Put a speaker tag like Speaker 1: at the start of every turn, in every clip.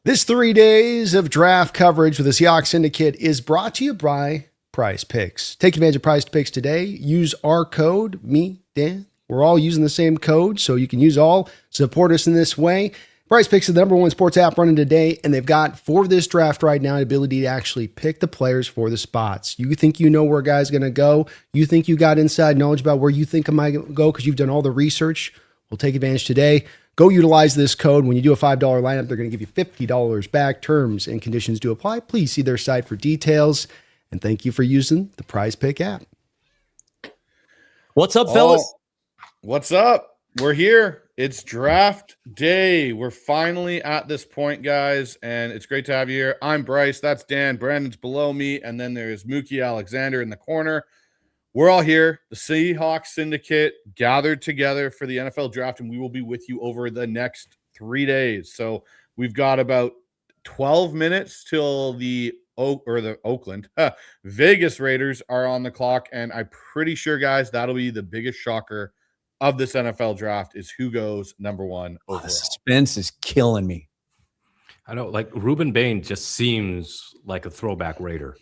Speaker 1: This 3 days of draft coverage with the Seahawks Syndicate is brought to you by Prize Picks. Take advantage of Prize Picks today. Use our code, me, Dan. We're all using the same code, so you can use all. Support us in this way. Prize Picks is the #1 sports app running today, and they've got, for this draft right now, the ability to actually pick the players for the spots. You think you know where a guy's going to go. You think you got inside knowledge about where you think he might go because you've done all the research. We'll take advantage today. Go utilize this code. When you do a $5 lineup, they're going to give you $50 back. Terms and conditions do apply. Please see their site for details. And thank you for using the Prize Pick app.
Speaker 2: What's up, fellas?
Speaker 3: What's up? We're here. It's draft day. We're finally at this point, guys, and it's great to have you here. I'm Bryce. That's Dan. Brandon's below me, and then there's Mookie Alexander in the corner. We're all here. The Seahawks Syndicate gathered together for the NFL draft, and we will be with you over the next 3 days. So we've got about 12 minutes till the Oakland Vegas Raiders are on the clock, and I'm pretty sure, guys, that'll be the biggest shocker of this NFL draft is who goes #1 overall.
Speaker 2: The suspense is killing me.
Speaker 4: I know, like Ruben Bain just seems like a throwback Raider.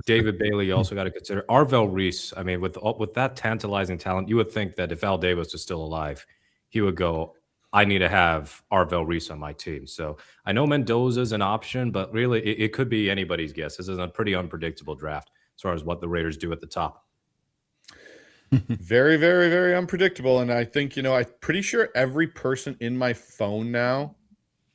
Speaker 4: David Bailey also got to consider. Arvell Reese, I mean, with that tantalizing talent, you would think that if Al Davis was still alive, he would go, I need to have Arvell Reese on my team. So I know Mendoza's an option, but really it could be anybody's guess. This is a pretty unpredictable draft as far as what the Raiders do at the top.
Speaker 3: Very, very, very unpredictable. And I think, I'm pretty sure every person in my phone now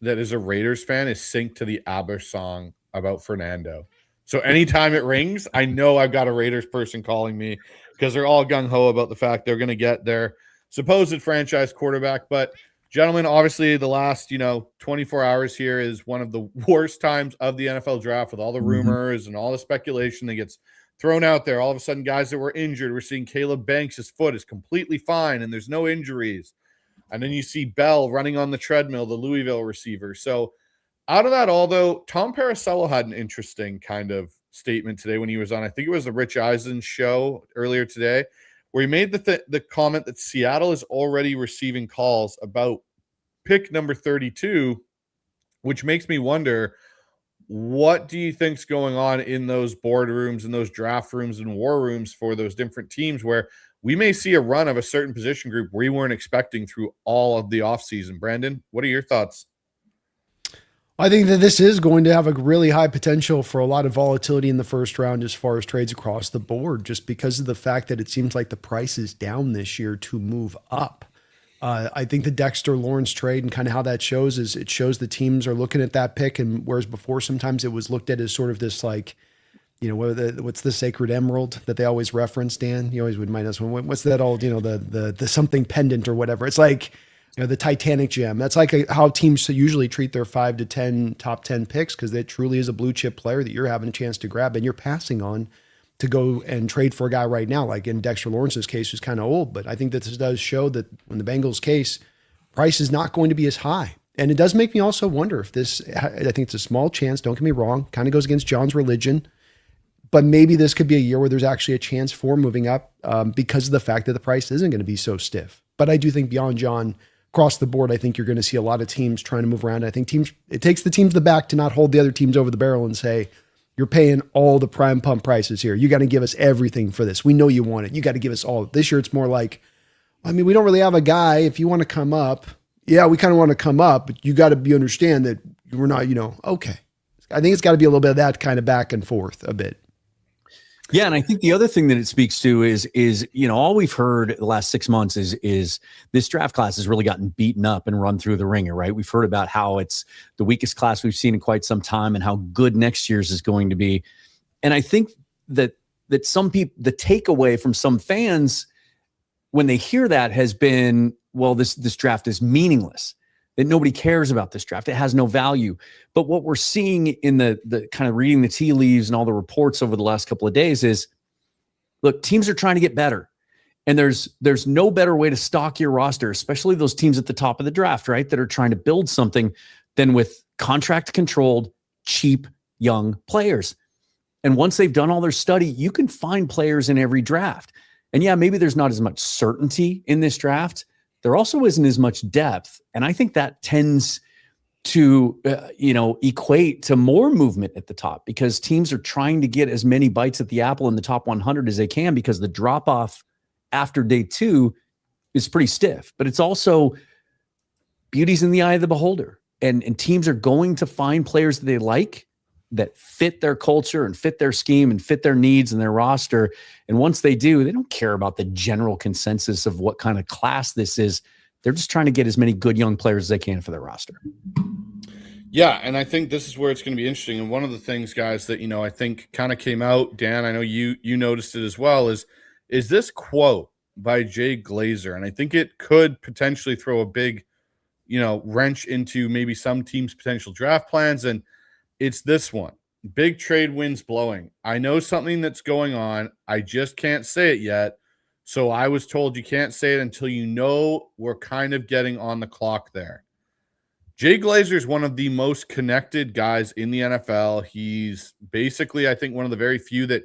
Speaker 3: that is a Raiders fan is synced to the ABBA song about Fernando. So anytime it rings, I know I've got a Raiders person calling me because they're all gung-ho about the fact they're going to get their supposed franchise quarterback. But, gentlemen, obviously the last, 24 hours here is one of the worst times of the NFL draft with all the rumors and all the speculation that gets thrown out there. All of a sudden, guys that were injured, we're seeing Caleb Banks' foot is completely fine and there's no injuries. And then you see Bell running on the treadmill, the Louisville receiver. So, out of that all, though, Tom Paracello had an interesting kind of statement today when he was on, I think it was the Rich Eisen show earlier today, where he made the comment that Seattle is already receiving calls about pick number 32, which makes me wonder, what do you think's going on in those boardrooms and those draft rooms and war rooms for those different teams where we may see a run of a certain position group we weren't expecting through all of the offseason? Brandon, what are your thoughts?
Speaker 1: I think that this is going to have a really high potential for a lot of volatility in the first round as far as trades across the board, just because of the fact that it seems like the price is down this year to move up. I think the Dexter Lawrence trade and kind of how that shows is it shows the teams are looking at that pick, and whereas before sometimes it was looked at as sort of this like, what's the sacred emerald that they always reference, Dan? You always would remind us, what's that old, the something pendant or whatever. It's like, the Titanic gem. That's like how teams usually treat their 5 to 10 top 10 picks, because it truly is a blue chip player that you're having a chance to grab and you're passing on to go and trade for a guy right now. Like in Dexter Lawrence's case, who's kind of old, but I think that this does show that in the Bengals case, price is not going to be as high. And it does make me also wonder if I think it's a small chance, don't get me wrong, kind of goes against John's religion, but maybe this could be a year where there's actually a chance for moving up because of the fact that the price isn't going to be so stiff. But I do think beyond John, across the board, I think you're going to see a lot of teams trying to move around. I think it takes the teams to the back to not hold the other teams over the barrel and say, you're paying all the prime pump prices here. You got to give us everything for this. We know you want it. You got to give us all. This year, it's more like, we don't really have a guy. If you want to come up, yeah, we kind of want to come up, but you got to understand that we're not, okay. I think it's got to be a little bit of that kind of back and forth a bit.
Speaker 2: Yeah, and I think the other thing that it speaks to is all we've heard the last 6 months is this draft class has really gotten beaten up and run through the ringer, right? We've heard about how it's the weakest class we've seen in quite some time and how good next year's is going to be. And I think that some people, the takeaway from some fans when they hear that has been, well, this draft is meaningless, that nobody cares about this draft. It has no value. But what we're seeing in the kind of reading the tea leaves and all the reports over the last couple of days is, look, teams are trying to get better. And there's no better way to stock your roster, especially those teams at the top of the draft, right, that are trying to build something, than with contract-controlled, cheap, young players. And once they've done all their study, you can find players in every draft. And yeah, maybe there's not as much certainty in this draft. There also isn't as much depth. And I think that tends to equate to more movement at the top, because teams are trying to get as many bites at the apple in the top 100 as they can, because the drop off after day 2 is pretty stiff. But it's also beauty's in the eye of the beholder, and teams are going to find players that they like, that fit their culture and fit their scheme and fit their needs and their roster. And once they do, they don't care about the general consensus of what kind of class this is. They're just trying to get as many good young players as they can for their roster.
Speaker 3: Yeah, and I think this is where it's going to be interesting. And one of the things, guys, that I think kind of came out, Dan, I know you noticed it as well, is this quote by Jay Glazer. And I think it could potentially throw a big, wrench into maybe some teams' potential draft plans. And it's this one: big trade winds blowing. I know something that's going on. I just can't say it yet. So I was told you can't say it until we're kind of getting on the clock there. Jay Glazer is one of the most connected guys in the NFL. He's basically, I think, one of the very few that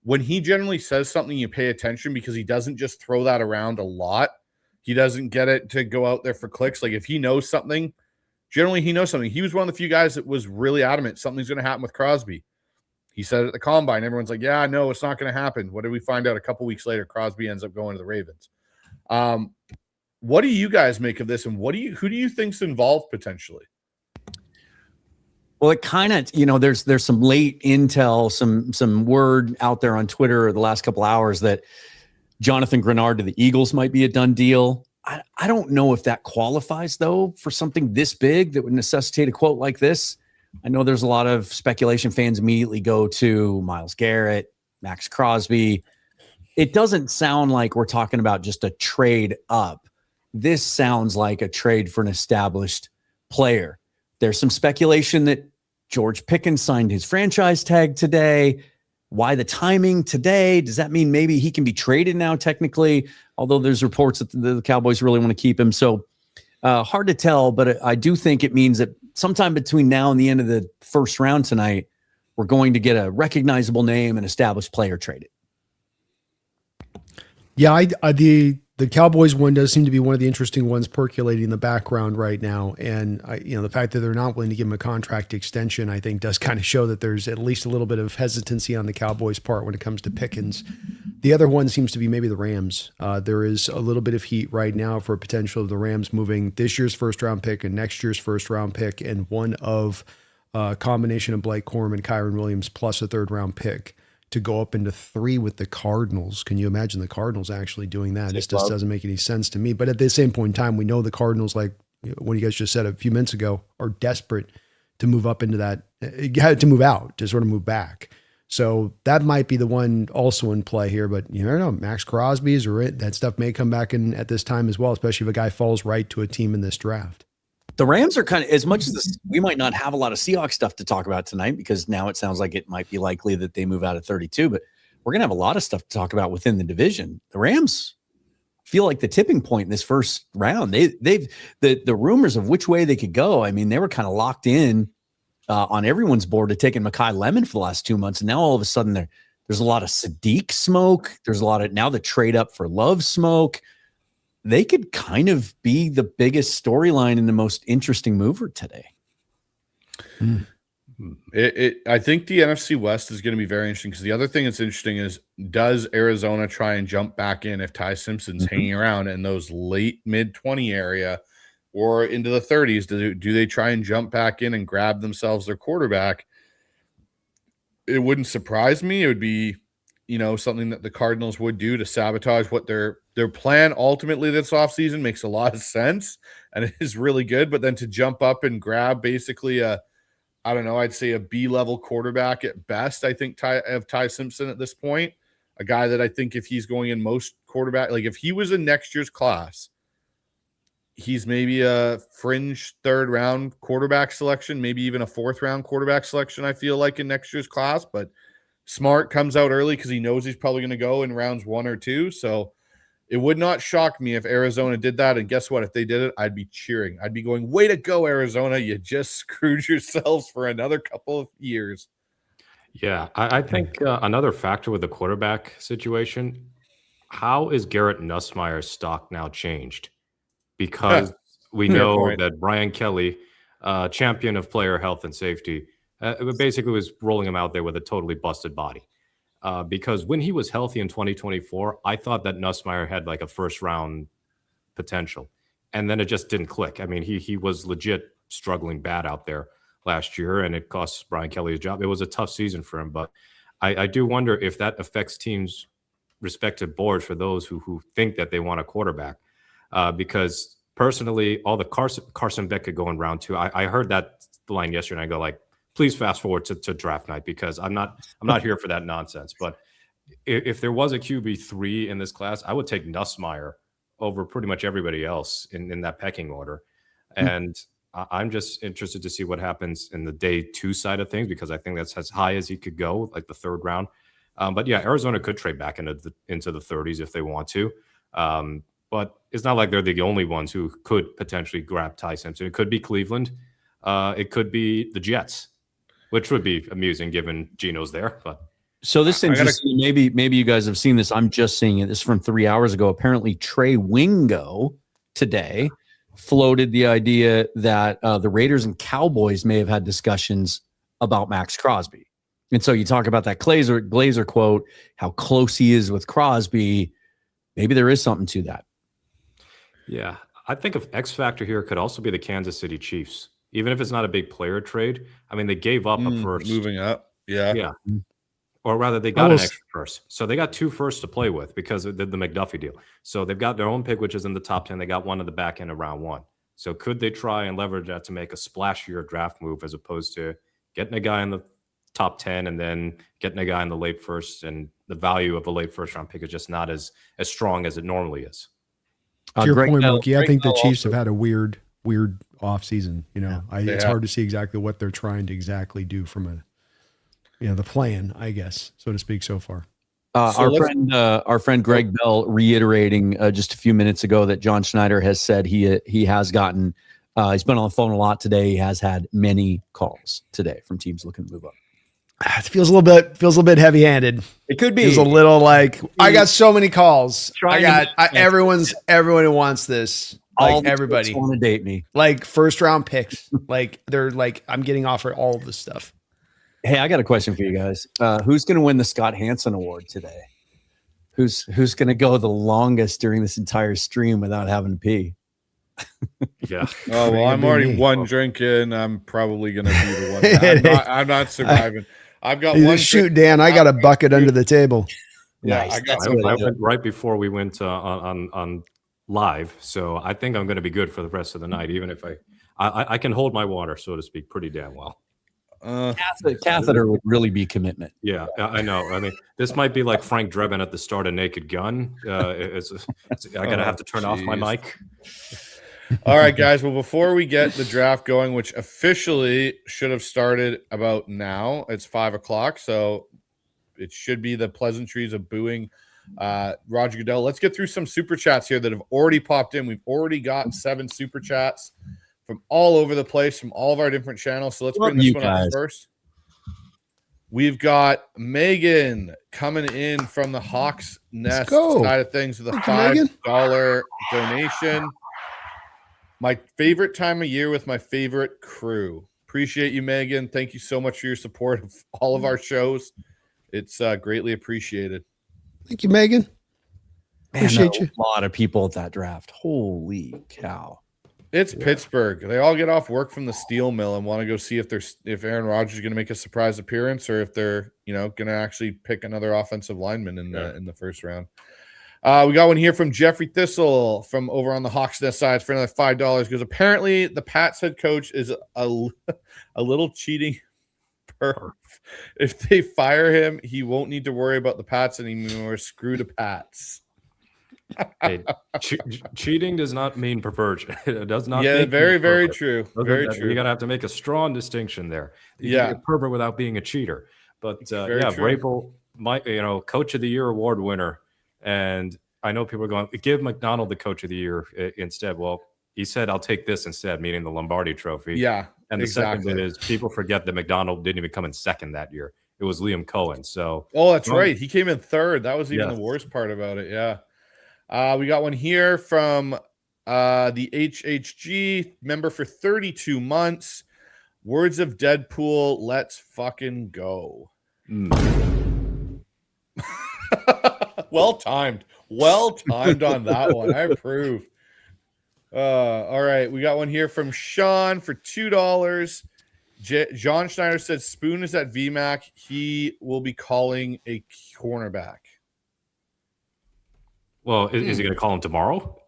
Speaker 3: when he generally says something, you pay attention, because he doesn't just throw that around a lot. He doesn't get it to go out there for clicks. Like, if he knows something, generally he knows something. He was one of the few guys that was really adamant something's going to happen with Crosby. He said it at the combine. Everyone's like, yeah, no, it's not going to happen. What did we find out a couple weeks later? Crosby ends up going to the Ravens. What do you guys make of this, and who do you think's involved potentially?
Speaker 2: Well, it kind of, there's some late intel, some word out there on Twitter the last couple hours that Jonathan Grenard to the Eagles might be a done deal. I don't know if that qualifies, though, for something this big that would necessitate a quote like this. I know there's a lot of speculation. Fans immediately go to Myles Garrett, Max Crosby. It doesn't sound like we're talking about just a trade up. This sounds like a trade for an established player. There's some speculation that George Pickens signed his franchise tag today. Why the timing today? Does that mean maybe he can be traded now technically? Although there's reports that the Cowboys really want to keep him. So hard to tell, but I do think it means that sometime between now and the end of the first round tonight, we're going to get a recognizable name and established player traded.
Speaker 1: Yeah, the Cowboys one does seem to be one of the interesting ones percolating in the background right now. And the fact that they're not willing to give him a contract extension, I think, does kind of show that there's at least a little bit of hesitancy on the Cowboys' part when it comes to Pickens. The other one seems to be maybe the Rams. There is a little bit of heat right now for potential of the Rams moving this year's first round pick and next year's first round pick, and one of a combination of Blake Corum and Kyron Williams plus a third round pick to go up into 3 with the Cardinals. Can you imagine the Cardinals actually doing that? This just doesn't make any sense to me. But at the same point in time, we know the Cardinals, like what you guys just said a few minutes ago, are desperate to move up into that, to move out, to sort of move back. So that might be the one also in play here. But you never know. Max Crosby's or that stuff may come back in at this time as well, especially if a guy falls right to a team in this draft.
Speaker 2: The Rams are kind of, as much as this, we might not have a lot of Seahawks stuff to talk about tonight, because now it sounds like it might be likely that they move out at 32, but we're going to have a lot of stuff to talk about within the division. The Rams feel like the tipping point in this first round. The rumors of which way they could go. I mean, they were kind of locked in on everyone's board to taking Mekhi Lemon for the last 2 months. And now all of a sudden there's a lot of Sadiq smoke. There's a lot of now the trade up for Love smoke. They could kind of be the biggest storyline and the most interesting mover today.
Speaker 3: I think the NFC West is going to be very interesting, because the other thing that's interesting is, does Arizona try and jump back in if Ty Simpson's hanging around in those late mid-20 area or into the 30s? Do they try and jump back in and grab themselves their quarterback? It wouldn't surprise me. It would be, something that the Cardinals would do to sabotage what their plan ultimately this offseason. Makes a lot of sense, and it is really good. But then to jump up and grab basically I'd say a B-level quarterback at best, I think Ty Simpson at this point, a guy that I think if he's going in most quarterback, like if he was in next year's class, he's maybe a fringe third round quarterback selection, maybe even a fourth round quarterback selection, I feel like, in next year's class. But Smart comes out early because he knows he's probably going to go in rounds 1 or 2. So it would not shock me if Arizona did that. And guess what? If they did it, I'd be cheering. I'd be going, way to go, Arizona. You just screwed yourselves for another couple of years.
Speaker 4: Yeah, I think another factor with the quarterback situation, how is Garrett Nussmeier's stock now changed? Because we know that Brian Kelly champion of player health and safety. It basically was rolling him out there with a totally busted body. Because when he was healthy in 2024, I thought that Nussmeier had like a first round potential. And then it just didn't click. I mean, he was legit struggling bad out there last year, and it cost Brian Kelly his job. It was a tough season for him, but I do wonder if that affects teams' respective boards for those who think that they want a quarterback. Because personally, all the Carson Beck could go in round 2. I heard that line yesterday, and I go like, please fast forward to draft night, because I'm not here for that nonsense. But if there was a QB3 in this class, I would take Nussmeier over pretty much everybody else in that pecking order. And I'm just interested to see what happens in the day 2 side of things, because I think that's as high as he could go, like the 3rd round. But yeah, Arizona could trade back into the 30s if they want to. But it's not like they're the only ones who could potentially grab Ty Simpson. It could be Cleveland. It could be the Jets, which would be amusing given Geno's there. But
Speaker 2: so this interesting. Maybe you guys have seen this. I'm just seeing it. This is from 3 hours ago. Apparently, Trey Wingo today floated the idea that the Raiders and Cowboys may have had discussions about Max Crosby. And so you talk about that Glazer quote, how close he is with Crosby. Maybe there is something to that.
Speaker 4: Yeah, I think of X factor here could also be the Kansas City Chiefs, even if it's not a big player trade. I mean, they gave up a first.
Speaker 3: Moving up. Yeah.
Speaker 4: Or rather, they got an extra first. So they got 2 firsts to play with because of the McDuffie deal. So they've got their own pick, which is in the top 10. They got one at the back end of round 1. So could they try and leverage that to make a splashier draft move as opposed to getting a guy in the top 10 and then getting a guy in the late first? And the value of a late first round pick is just not as strong as it normally is.
Speaker 1: To your point, Mookie, I think the Chiefs have had a weird off season. You know, it's hard to see exactly what they're trying to exactly do from the plan, I guess, so to speak, so far.
Speaker 2: Our friend Greg Bell reiterating just a few minutes ago that John Schneider has said he has gotten he's been on the phone a lot today. He has had many calls today from teams looking to move up.
Speaker 1: It feels a little bit heavy-handed.
Speaker 2: It could be.
Speaker 1: It's a little like I got so many calls. Everyone who wants this. Like everybody
Speaker 2: want to date me.
Speaker 1: Like first round picks. Like they're like I'm getting offered all of this stuff.
Speaker 2: Hey, I got a question for you guys. Who's going to win the Scott Hansen Award today? Who's going to go the longest during this entire stream without having to pee?
Speaker 4: Yeah.
Speaker 3: Oh well, I'm already one drink in. I'm probably going to be the one. I'm not surviving. I've got one.
Speaker 1: Shoot, Dan. I got a bucket under the table.
Speaker 3: Yeah,
Speaker 4: nice. I went right before we went on live, so I think I'm going to be good for the rest of the night, even if I can hold my water, so to speak, pretty damn well.
Speaker 2: Catheter would really be commitment.
Speaker 4: Yeah, I know. I mean, this might be like Frank Drebin at the start of Naked Gun. I gotta have to turn off my mic.
Speaker 3: All right, guys. Well, before we get the draft going, which officially should have started about now, it's 5:00, so it should be the pleasantries of booing Roger Goodell. Let's get through some super chats here that have already popped in. We've already got 7 super chats from all over the place, from all of our different channels. So let's bring this one up first. We've got Megan coming in from the Hawks Nest side of things with a $5 donation. My favorite time of year with my favorite crew. Appreciate you, Megan. Thank you so much for your support of all of our shows. It's greatly appreciated.
Speaker 1: Thank you, Megan. Appreciate you.
Speaker 2: A lot of people at that draft. Holy cow.
Speaker 3: It's Pittsburgh. They all get off work from the steel mill and want to go see if Aaron Rodgers is going to make a surprise appearance or if they're going to actually pick another offensive lineman in the first round. We got one here from Jeffrey Thistle from over on the Hawks Nest side for another $5 because apparently the Pats head coach is a little cheating perv. If they fire him, he won't need to worry about the Pats anymore. Screw the Pats.
Speaker 4: Hey, cheating does not mean perversion. It does not.
Speaker 3: Yeah, very true. Very true.
Speaker 4: You gotta have to make a strong distinction there. You can be a pervert without being a cheater. But Vrabel, Coach of the Year award winner, and I know people are going, give McDonald the Coach of the Year instead. Well, he said, "I'll take this instead," meaning the Lombardi Trophy.
Speaker 3: Yeah,
Speaker 4: and the second bit is people forget that McDonald didn't even come in second that year. It was Liam Cohen. So,
Speaker 3: that's right. He came in third. That was even the worst part about it. Yeah. We got one here from The HHG member for 32 months. Words of Deadpool, let's fucking go. Well timed. Well timed on that one. I approve. All right. We got one here from Sean for $2. John Schneider said Spoon is at VMAC. He will be calling a cornerback.
Speaker 4: Well, is he going to call him tomorrow?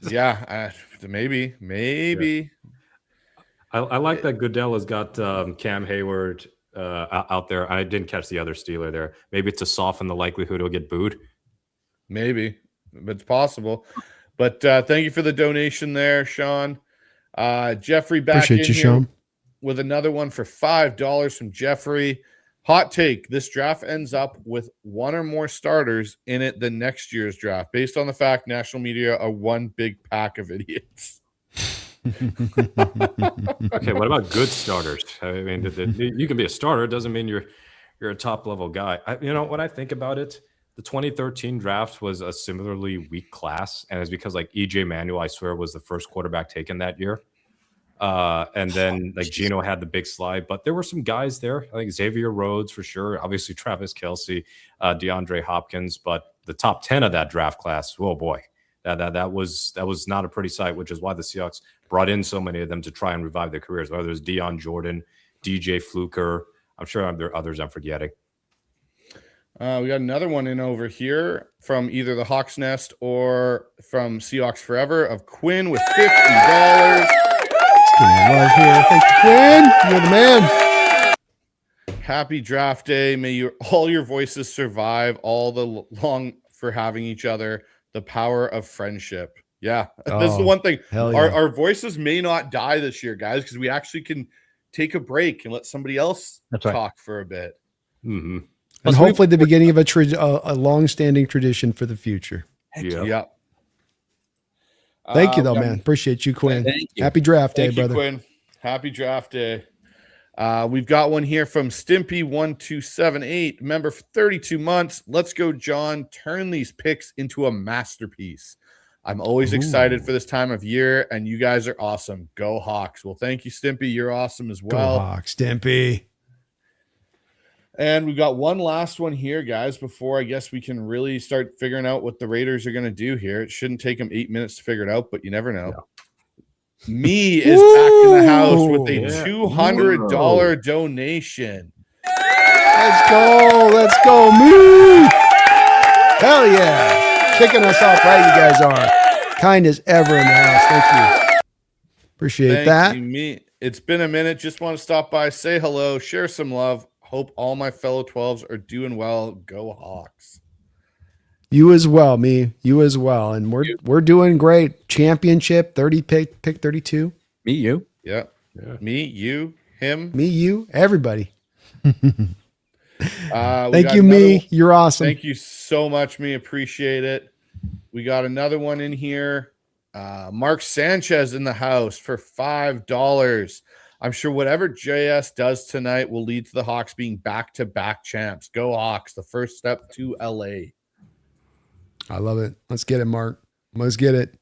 Speaker 3: Yeah, maybe. Yeah.
Speaker 4: I like that Goodell has got Cam Hayward out there. I didn't catch the other Steeler there. Maybe it's to soften the likelihood he'll get booed.
Speaker 3: Maybe. It's possible. But thank you for the donation there, Sean. Jeffrey back
Speaker 1: Appreciate
Speaker 3: in
Speaker 1: you,
Speaker 3: here
Speaker 1: Sean.
Speaker 3: with another one for $5 from Jeffrey. Hot take. This draft ends up with one or more starters in it than next year's draft, based on the fact national media are one big pack of idiots.
Speaker 4: Okay, what about good starters? I mean, you can be a starter. It doesn't mean you're a top level guy. When I think about it, the 2013 draft was a similarly weak class, and it's because like EJ Manuel, I swear, was the first quarterback taken that year. And then like Geno had the big slide, but there were some guys there. I think Xavier Rhodes for sure. Obviously Travis Kelce, DeAndre Hopkins, but the top 10 of that draft class, oh boy, that was not a pretty sight, which is why the Seahawks brought in so many of them to try and revive their careers, whether it's Deion Jordan, DJ Fluker. I'm sure there are others I'm forgetting.
Speaker 3: We got another one in over here from either the Hawks Nest or from Seahawks Forever of Quinn with $50.
Speaker 1: Love here. Thank you, Quinn. You're the man.
Speaker 3: Happy draft day. May all your voices survive all the long for having each other. The power of friendship. Yeah, this is the one thing.
Speaker 1: Hell yeah.
Speaker 3: Our voices may not die this year, guys, because we actually can take a break and let somebody else talk for a bit.
Speaker 4: Mm-hmm.
Speaker 1: And hopefully the beginning of a long-standing tradition for the future.
Speaker 3: Yeah.
Speaker 1: Thank you, though, man. Appreciate you, Quinn.
Speaker 2: Thank you.
Speaker 1: Happy draft day,
Speaker 3: Thank you,
Speaker 1: brother.
Speaker 3: Quinn. Happy draft day. We've got one here from Stimpy1278, member for 32 months. Let's go, John. Turn these picks into a masterpiece. I'm always excited for this time of year, and you guys are awesome. Go Hawks. Well, thank you, Stimpy. You're awesome as well.
Speaker 1: Go Hawks, Stimpy.
Speaker 3: And we've got one last one here, guys, before I guess we can really start figuring out what the Raiders are going to do here. It shouldn't take them 8 minutes to figure it out, but you never know. Yeah. Me is back in the house with a $200 donation.
Speaker 1: Let's go. Let's go. Moo. Hell yeah. Kicking us off right, you guys are. Kind as ever in the house. Thank you. Appreciate that.
Speaker 3: You, me. It's been a minute. Just want to stop by, say hello, share some love. Hope all my fellow 12s are doing well. Go Hawks.
Speaker 1: You as well, me. You as well. And we're doing great. Championship, 30 pick 32.
Speaker 2: Me, you.
Speaker 3: Yeah. Me, you, him.
Speaker 1: Me, you, everybody.
Speaker 3: Thank
Speaker 1: you, me. You're awesome.
Speaker 3: Thank you so much, me. Appreciate it. We got another one in here. Mark Sanchez in the house for $5. I'm sure whatever JS does tonight will lead to the Hawks being back-to-back champs. Go Hawks, the first step to LA.
Speaker 1: I love it. Let's get it, Mark. Let's get it.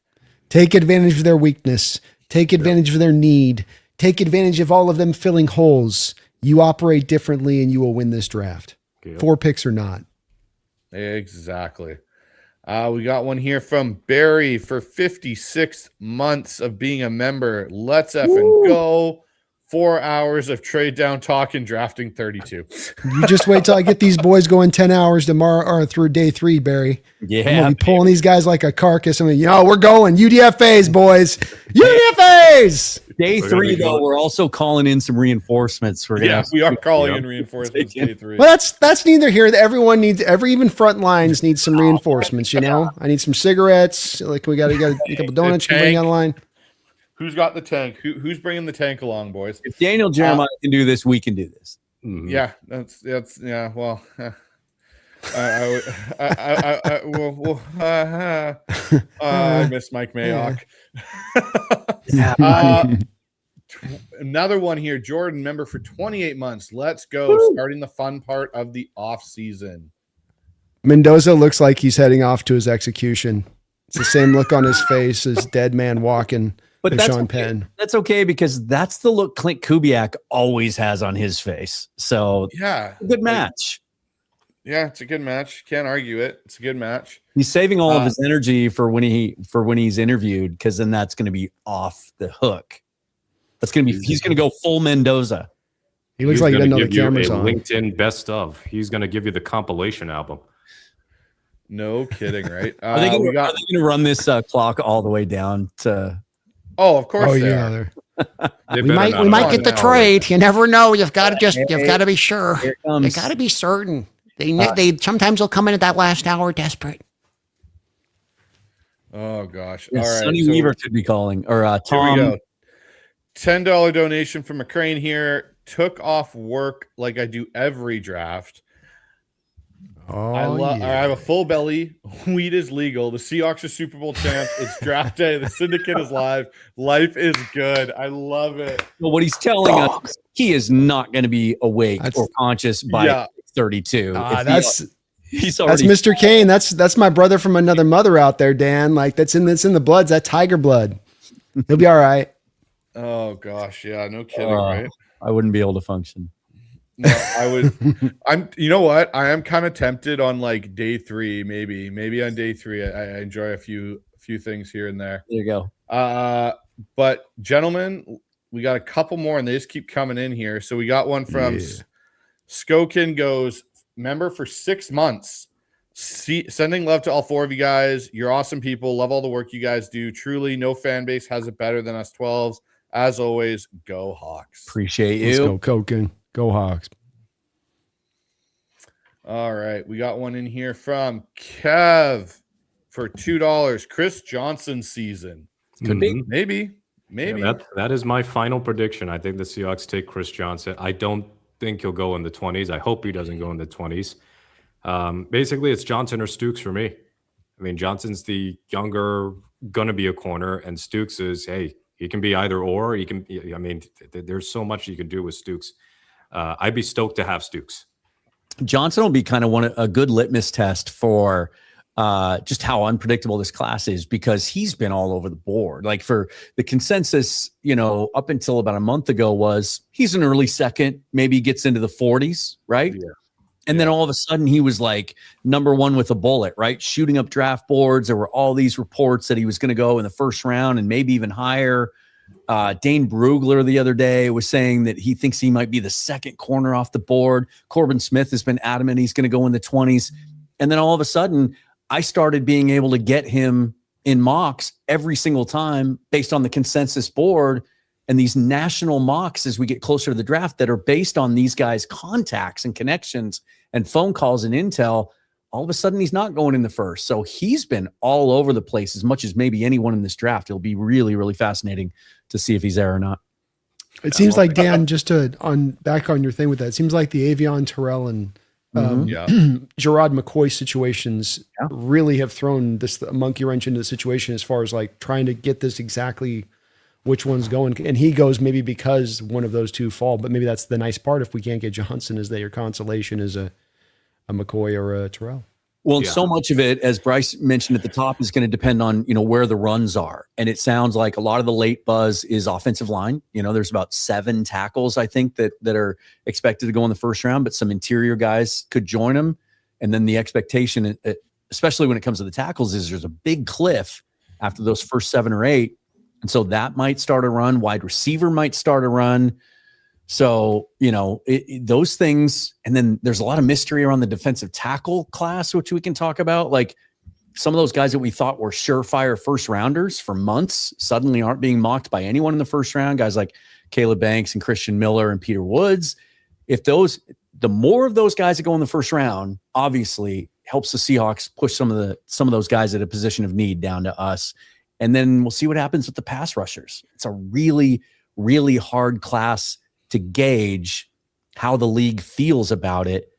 Speaker 1: Take advantage of their weakness. Take advantage of their need. Take advantage of all of them filling holes. You operate differently and you will win this draft. Yep. 4 picks or not.
Speaker 3: Exactly. We got one here from Barry for 56 months of being a member. Let's effing go. 4 hours of trade down talk and drafting 32.
Speaker 1: You just wait till I get these boys going 10 hours tomorrow or through day 3, Barry.
Speaker 2: Yeah.
Speaker 1: I'm gonna be pulling these guys like a carcass. I'm like, we're going. UDFAs, boys. UDFAs.
Speaker 2: Day 3, though, we're also calling in some reinforcements.
Speaker 3: We are calling in reinforcements day 3.
Speaker 1: Well, that's neither here. Everyone needs, even front lines needs some reinforcements, I need some cigarettes. Like we got a couple donuts you can bring online.
Speaker 3: Who's got the tank? Who's bringing the tank along, boys?
Speaker 2: If Daniel Jeremiah can do this, we can do this.
Speaker 3: Mm-hmm. Yeah, that's yeah. Well, I miss Mike Mayock. Another one here, Jordan, member for 28 months. Let's go. Starting the fun part of the off season.
Speaker 1: Mendoza looks like he's heading off to his execution. It's the same look on his face as dead man walking.
Speaker 2: But
Speaker 1: and
Speaker 2: that's
Speaker 1: Sean
Speaker 2: okay.
Speaker 1: Penn.
Speaker 2: That's okay because that's the look Clint Kubiak always has on his face. So
Speaker 3: Yeah.
Speaker 2: good match.
Speaker 3: Yeah, it's a good match. Can't argue it. It's a good match.
Speaker 2: He's saving all of his energy for when he's interviewed, because then that's going to be off the hook. That's going to be he's going to go full Mendoza.
Speaker 1: He looks like he doesn't know the camera's on.
Speaker 4: LinkedIn best of. He's going to give you the compilation album.
Speaker 3: No kidding, right?
Speaker 2: Are they going to run this clock all the way down to?
Speaker 3: Oh, of course.
Speaker 1: Oh
Speaker 3: they
Speaker 1: yeah.
Speaker 3: are.
Speaker 5: We might get the trade. You never know. You've got to be sure. You got to be certain. They sometimes they'll come in at that last hour desperate.
Speaker 3: Oh gosh.
Speaker 2: Yeah,
Speaker 3: all right.
Speaker 2: Sonny Weaver could be calling, or Tom.
Speaker 3: Here we go. $10 donation from McCrane here. Took off work like I do every draft.
Speaker 1: Oh,
Speaker 3: I have a full belly. Weed is legal. The Seahawks are Super Bowl champs. It's draft day. The Syndicate is live. Life is good. I love it.
Speaker 2: Well, what he's telling us, he is not going to be awake or conscious by 32. He's already.
Speaker 1: That's Mr. Kane. That's my brother from another mother out there, Dan. Like that's in the bloods. That tiger blood. He'll be all right.
Speaker 3: Oh gosh, yeah, no kidding, right?
Speaker 2: I wouldn't be able to function.
Speaker 3: No, I would. You know what? I am kind of tempted on like day 3, maybe on day 3. I enjoy a few things here and there.
Speaker 2: There you go.
Speaker 3: But gentlemen, we got a couple more, and they just keep coming in here. So we got one from Skokin goes, member for 6 months. Sending love to all 4 of you guys. You're awesome people. Love all the work you guys do. Truly, no fan base has it better than us 12s. As always, go Hawks.
Speaker 2: Appreciate you.
Speaker 1: Let's go, Koken. Go Hawks.
Speaker 3: All right. We got one in here from Kev for $2. Chris Johnson season.
Speaker 2: Could be.
Speaker 3: Maybe.
Speaker 4: Yeah, that is my final prediction. I think the Seahawks take Chris Johnson. I don't think he'll go in the 20s. I hope he doesn't go in the 20s. Basically, it's Johnson or Stukes for me. I mean, Johnson's the younger, going to be a corner, and Stukes is, hey, he can be either or. He can. I mean, there's so much you can do with Stukes. I'd be stoked to have Stukes.
Speaker 2: Johnson will be kind of a good litmus test for just how unpredictable this class is, because he's been all over the board. Like for the consensus, up until about a month ago was he's an early second, maybe gets into the 40s, right? Yeah. And then all of a sudden he was like number 1 with a bullet, right? Shooting up draft boards. There were all these reports that he was going to go in the first round and maybe even higher. Dane Brugler the other day was saying that he thinks he might be the second corner off the board. Corbin Smith has been adamant he's going to go in the 20s. And then all of a sudden I started being able to get him in mocks every single time based on the consensus board and these national mocks as we get closer to the draft that are based on these guys' contacts and connections and phone calls and intel. All of a sudden he's not going in the first. So he's been all over the place as much as maybe anyone in this draft. It'll be really, really fascinating to see if he's there or not.
Speaker 1: It seems like, Dan, just back on your thing with that, it seems like the Avion Terrell and Gerard McCoy situations really have thrown a monkey wrench into the situation as far as like trying to get this exactly which one's going. And he goes maybe because one of those two fall, but maybe that's the nice part. If we can't get Johnson, is that your consolation is a McCoy or a Terrell?
Speaker 2: Well, so much of it, as Bryce mentioned at the top, is going to depend on, where the runs are. And it sounds like a lot of the late buzz is offensive line. There's about 7 tackles, I think, that are expected to go in the first round, but some interior guys could join them. And then the expectation, especially when it comes to the tackles, is there's a big cliff after those first 7 or 8. And so that might start a run. Wide receiver might start a run. So, those things. And then there's a lot of mystery around the defensive tackle class, which we can talk about. Like some of those guys that we thought were surefire first rounders for months suddenly aren't being mocked by anyone in the first round. Guys like Caleb Banks and Christian Miller and Peter Woods. The more of those guys that go in the first round, obviously helps the Seahawks push some of those guys at a position of need down to us. And then we'll see what happens with the pass rushers. It's a really, really hard class to gauge how the league feels about it.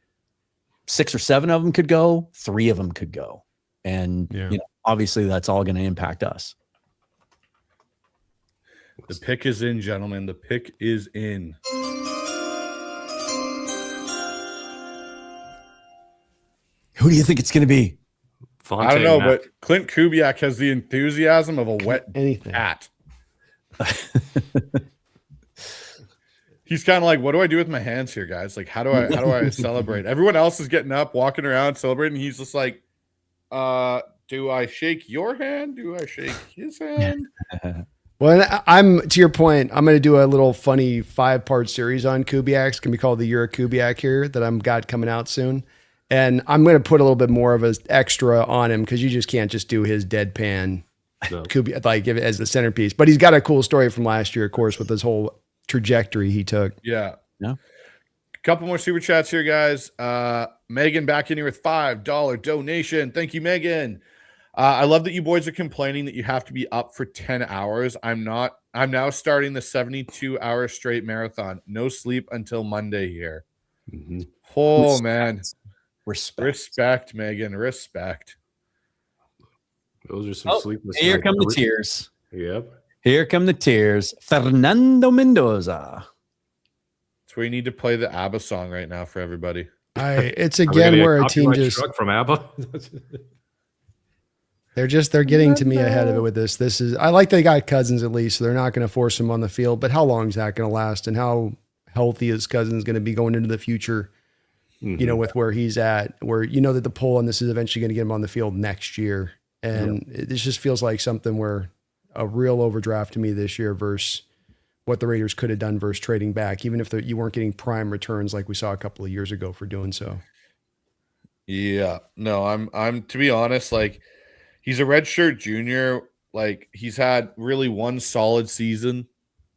Speaker 2: 6 or 7 of them could go, 3 of them could go. And obviously that's all going to impact us.
Speaker 3: The pick is in, gentlemen. The pick is in.
Speaker 2: Who do you think it's going to be?
Speaker 3: I don't know, but Clint Kubiak has the enthusiasm of a wet
Speaker 1: anything.
Speaker 3: cat. He's kind of like, what do I do with my hands here, guys? Like, how do I celebrate? Everyone else is getting up, walking around, celebrating. He's just like, do I shake your hand? Do I shake his hand?
Speaker 1: Well, I'm to your point. I'm going to do a little funny 5-part series on Kubiak. It's going to be called the Year of Kubiak here that I'm got coming out soon. And I'm going to put a little bit more of an extra on him because you just can't just do his deadpan Kubiak, like give it as the centerpiece. But he's got a cool story from last year, of course, with his whole trajectory he took.
Speaker 3: Yeah.
Speaker 2: Yeah.
Speaker 3: A couple more super chats here, guys. Megan back in here with $5 donation. Thank you, Megan. I love that you boys are complaining that you have to be up for 10 hours. I'm not. I'm now starting the 72-hour straight marathon. No sleep until Monday here.
Speaker 4: Mm-hmm.
Speaker 3: Oh, man.
Speaker 2: Respect,
Speaker 3: Megan. Respect.
Speaker 4: Those are some sleepless.
Speaker 2: Here come the tears.
Speaker 4: Yep.
Speaker 2: Here come the tears. Fernando Mendoza.
Speaker 3: That's where you need to play the ABBA song right now for everybody.
Speaker 1: It's again where a team just
Speaker 4: from ABBA.
Speaker 1: they're getting to me ahead of it with this. This is I like they got Cousins at least, so they're not going to force him on the field. But how long is that going to last, and how healthy is Cousins going to be going into the future?
Speaker 4: Mm-hmm.
Speaker 1: You know, with where he's at, where you know that the pull on this is eventually going to get him on the field next year, and this just feels like something where a real overdraft to me this year versus what the Raiders could have done versus trading back, even if you weren't getting prime returns like we saw a couple of years ago for doing so.
Speaker 3: Yeah, no, I'm to be honest, like he's a redshirt junior. Like he's had really one solid season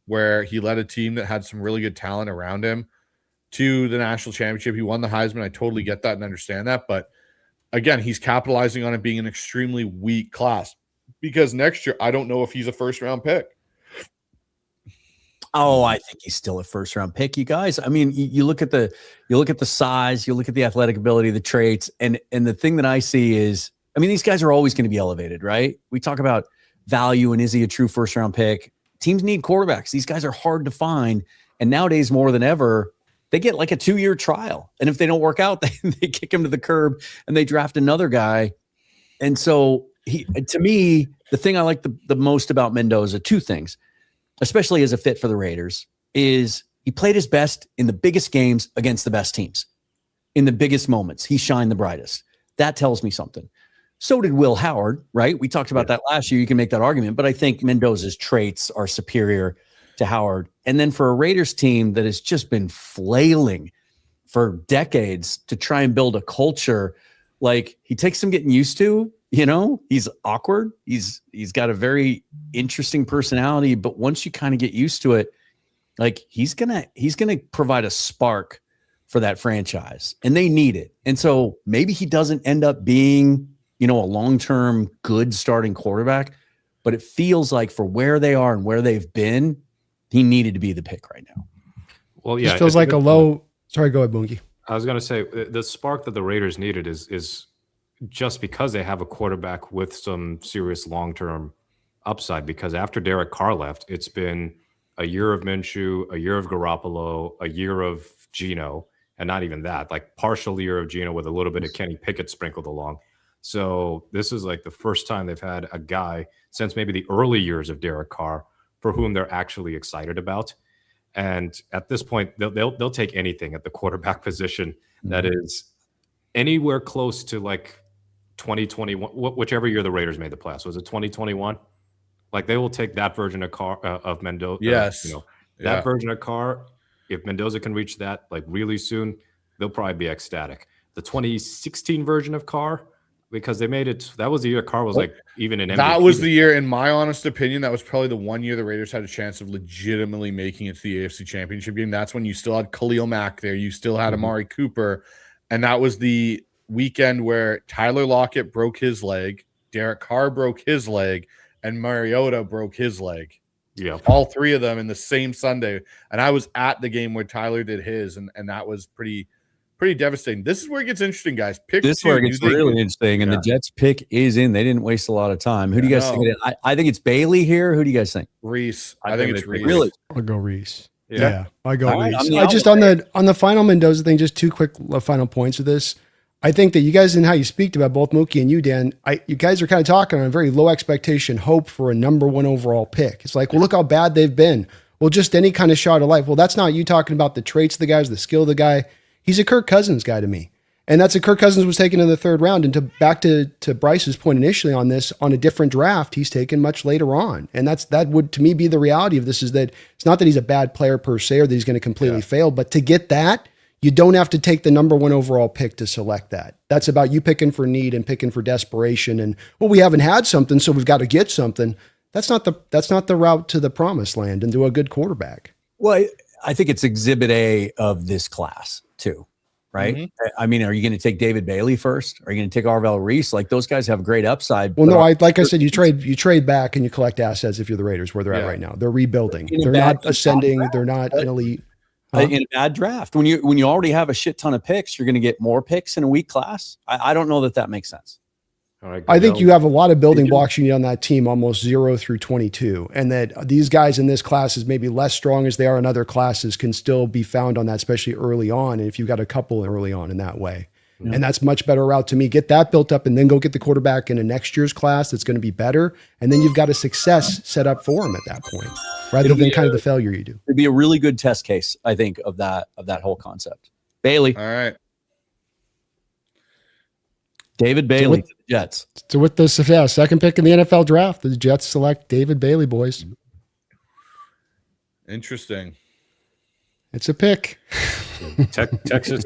Speaker 3: where he led a team that had some really good talent around him to the national championship. He won the Heisman. I totally get that and understand that. But again, he's capitalizing on it being an extremely weak class because next year, I don't know if he's a first-round pick.
Speaker 2: Oh, I think he's still a first-round pick, you guys. I mean, you look at the size, you look at the athletic ability, the traits, and the thing that I see is, I mean, these guys are always going to be elevated, right? We talk about value and is he a true first-round pick? Teams need quarterbacks. These guys are hard to find, and nowadays more than ever, they get like a 2-year trial. And if they don't work out, they kick him to the curb and they draft another guy. And so to me, the thing I like the most about Mendoza, 2 things, especially as a fit for the Raiders, is he played his best in the biggest games against the best teams. In the biggest moments, he shined the brightest. That tells me something. So did Will Howard, right? We talked about that last year. You can make that argument, but I think Mendoza's traits are superior to Howard. And then for a Raiders team that has just been flailing for decades to try and build a culture, like he takes some getting used to, you know, he's awkward. He's got a very interesting personality, but once you kind of get used to it, like he's going to provide a spark for that franchise and they need it. And so maybe he doesn't end up being, you know, a long-term good starting quarterback, but it feels like for where they are and where they've been, he needed to be the pick right now.
Speaker 4: Well, yeah,
Speaker 1: it feels like a low. Sorry, go ahead, Bungie.
Speaker 4: I was going to say the spark that the Raiders needed is just because they have a quarterback with some serious long-term upside. Because after Derek Carr left, it's been a year of Minshew, a year of Garoppolo, a year of Geno, and not even that, like partial year of Geno with a little bit of Kenny Pickett sprinkled along. So this is like the first time they've had a guy since maybe the early years of Derek Carr for whom they're actually excited about. And at this point, they'll take anything at the quarterback position that is anywhere close to like 2021, whichever year the Raiders made the playoffs. Was it 2021? Like they will take that version of Carr, of Mendoza.
Speaker 3: Yes.
Speaker 4: That version of Carr. If Mendoza can reach that like really soon, they'll probably be ecstatic. The 2016 version of Carr, because they made it. That was the year Carr was like even an MVP.
Speaker 3: That was the year, in my honest opinion, that was probably the one year the Raiders had a chance of legitimately making it to the AFC Championship game. That's when you still had Khalil Mack there. You still had Amari Cooper. And that was the weekend where Tyler Lockett broke his leg, Derek Carr broke his leg, and Mariota broke his leg.
Speaker 4: Yeah.
Speaker 3: All 3 of them in the same Sunday. And I was at the game where Tyler did his, and that was pretty devastating. This is where it gets interesting, guys. Pick
Speaker 2: this is
Speaker 3: 2.
Speaker 2: where it gets really interesting, and the Jets pick is in. They didn't waste a lot of time. Who do you guys think? I think it's Bailey here. Who do you guys think?
Speaker 3: Reese. I think it's Reese.
Speaker 2: Really?
Speaker 1: I'll go Reese.
Speaker 3: Yeah.
Speaker 1: I go
Speaker 2: All right,
Speaker 1: Reese.
Speaker 2: I'm the
Speaker 1: I just on the final Mendoza thing, just 2 quick final points of this. I think that you guys, and how you speak about both Mookie and you, Dan, you guys are kind of talking on a very low expectation hope for a number 1 overall pick. It's like, well, look how bad they've been. Well, just any kind of shot of life. Well, that's not you talking about the traits of the guys, the skill of the guy. He's a Kirk Cousins guy to me. And that's a Kirk Cousins was taken in the 3rd round. And back to Bryce's point initially on this, on a different draft, he's taken much later on. And that would, to me, be the reality of this, is that it's not that he's a bad player per se or that he's going to completely fail, but to get that, you don't have to take the number 1 overall pick to select that. That's about you picking for need and picking for desperation. And, well, we haven't had something, so we've got to get something. That's not the route to the promised land and to a good quarterback.
Speaker 2: Well, I think it's exhibit A of this class too, right? Mm-hmm. I mean, are you going to take David Bailey first? Are you going to take Arvell Reese? Like, those guys have great upside.
Speaker 1: Well, no, like I said, you trade back and you collect assets if you're the Raiders, where they're at right now. They're rebuilding. They're not ascending. They're not an elite.
Speaker 2: In a bad draft. When you already have a shit ton of picks, you're going to get more picks in a weak class. I don't know that makes sense.
Speaker 4: Right,
Speaker 1: I think you have a lot of building blocks you need on that team, almost 0 through 22. And that these guys in this class is maybe less strong as they are in other classes can still be found on that, especially early on. And if you've got a couple early on in that way, and that's much better route to me, get that built up and then go get the quarterback in a next year's class that's going to be better. And then you've got a success set up for him at that point, rather than kind of the failure you do.
Speaker 2: It'd be a really good test case, I think, of that whole concept. Bailey.
Speaker 3: All right.
Speaker 2: David Bailey to the Jets.
Speaker 1: So with the second pick in the NFL draft, the Jets select David Bailey, boys.
Speaker 3: Interesting.
Speaker 1: It's a pick.
Speaker 4: Texas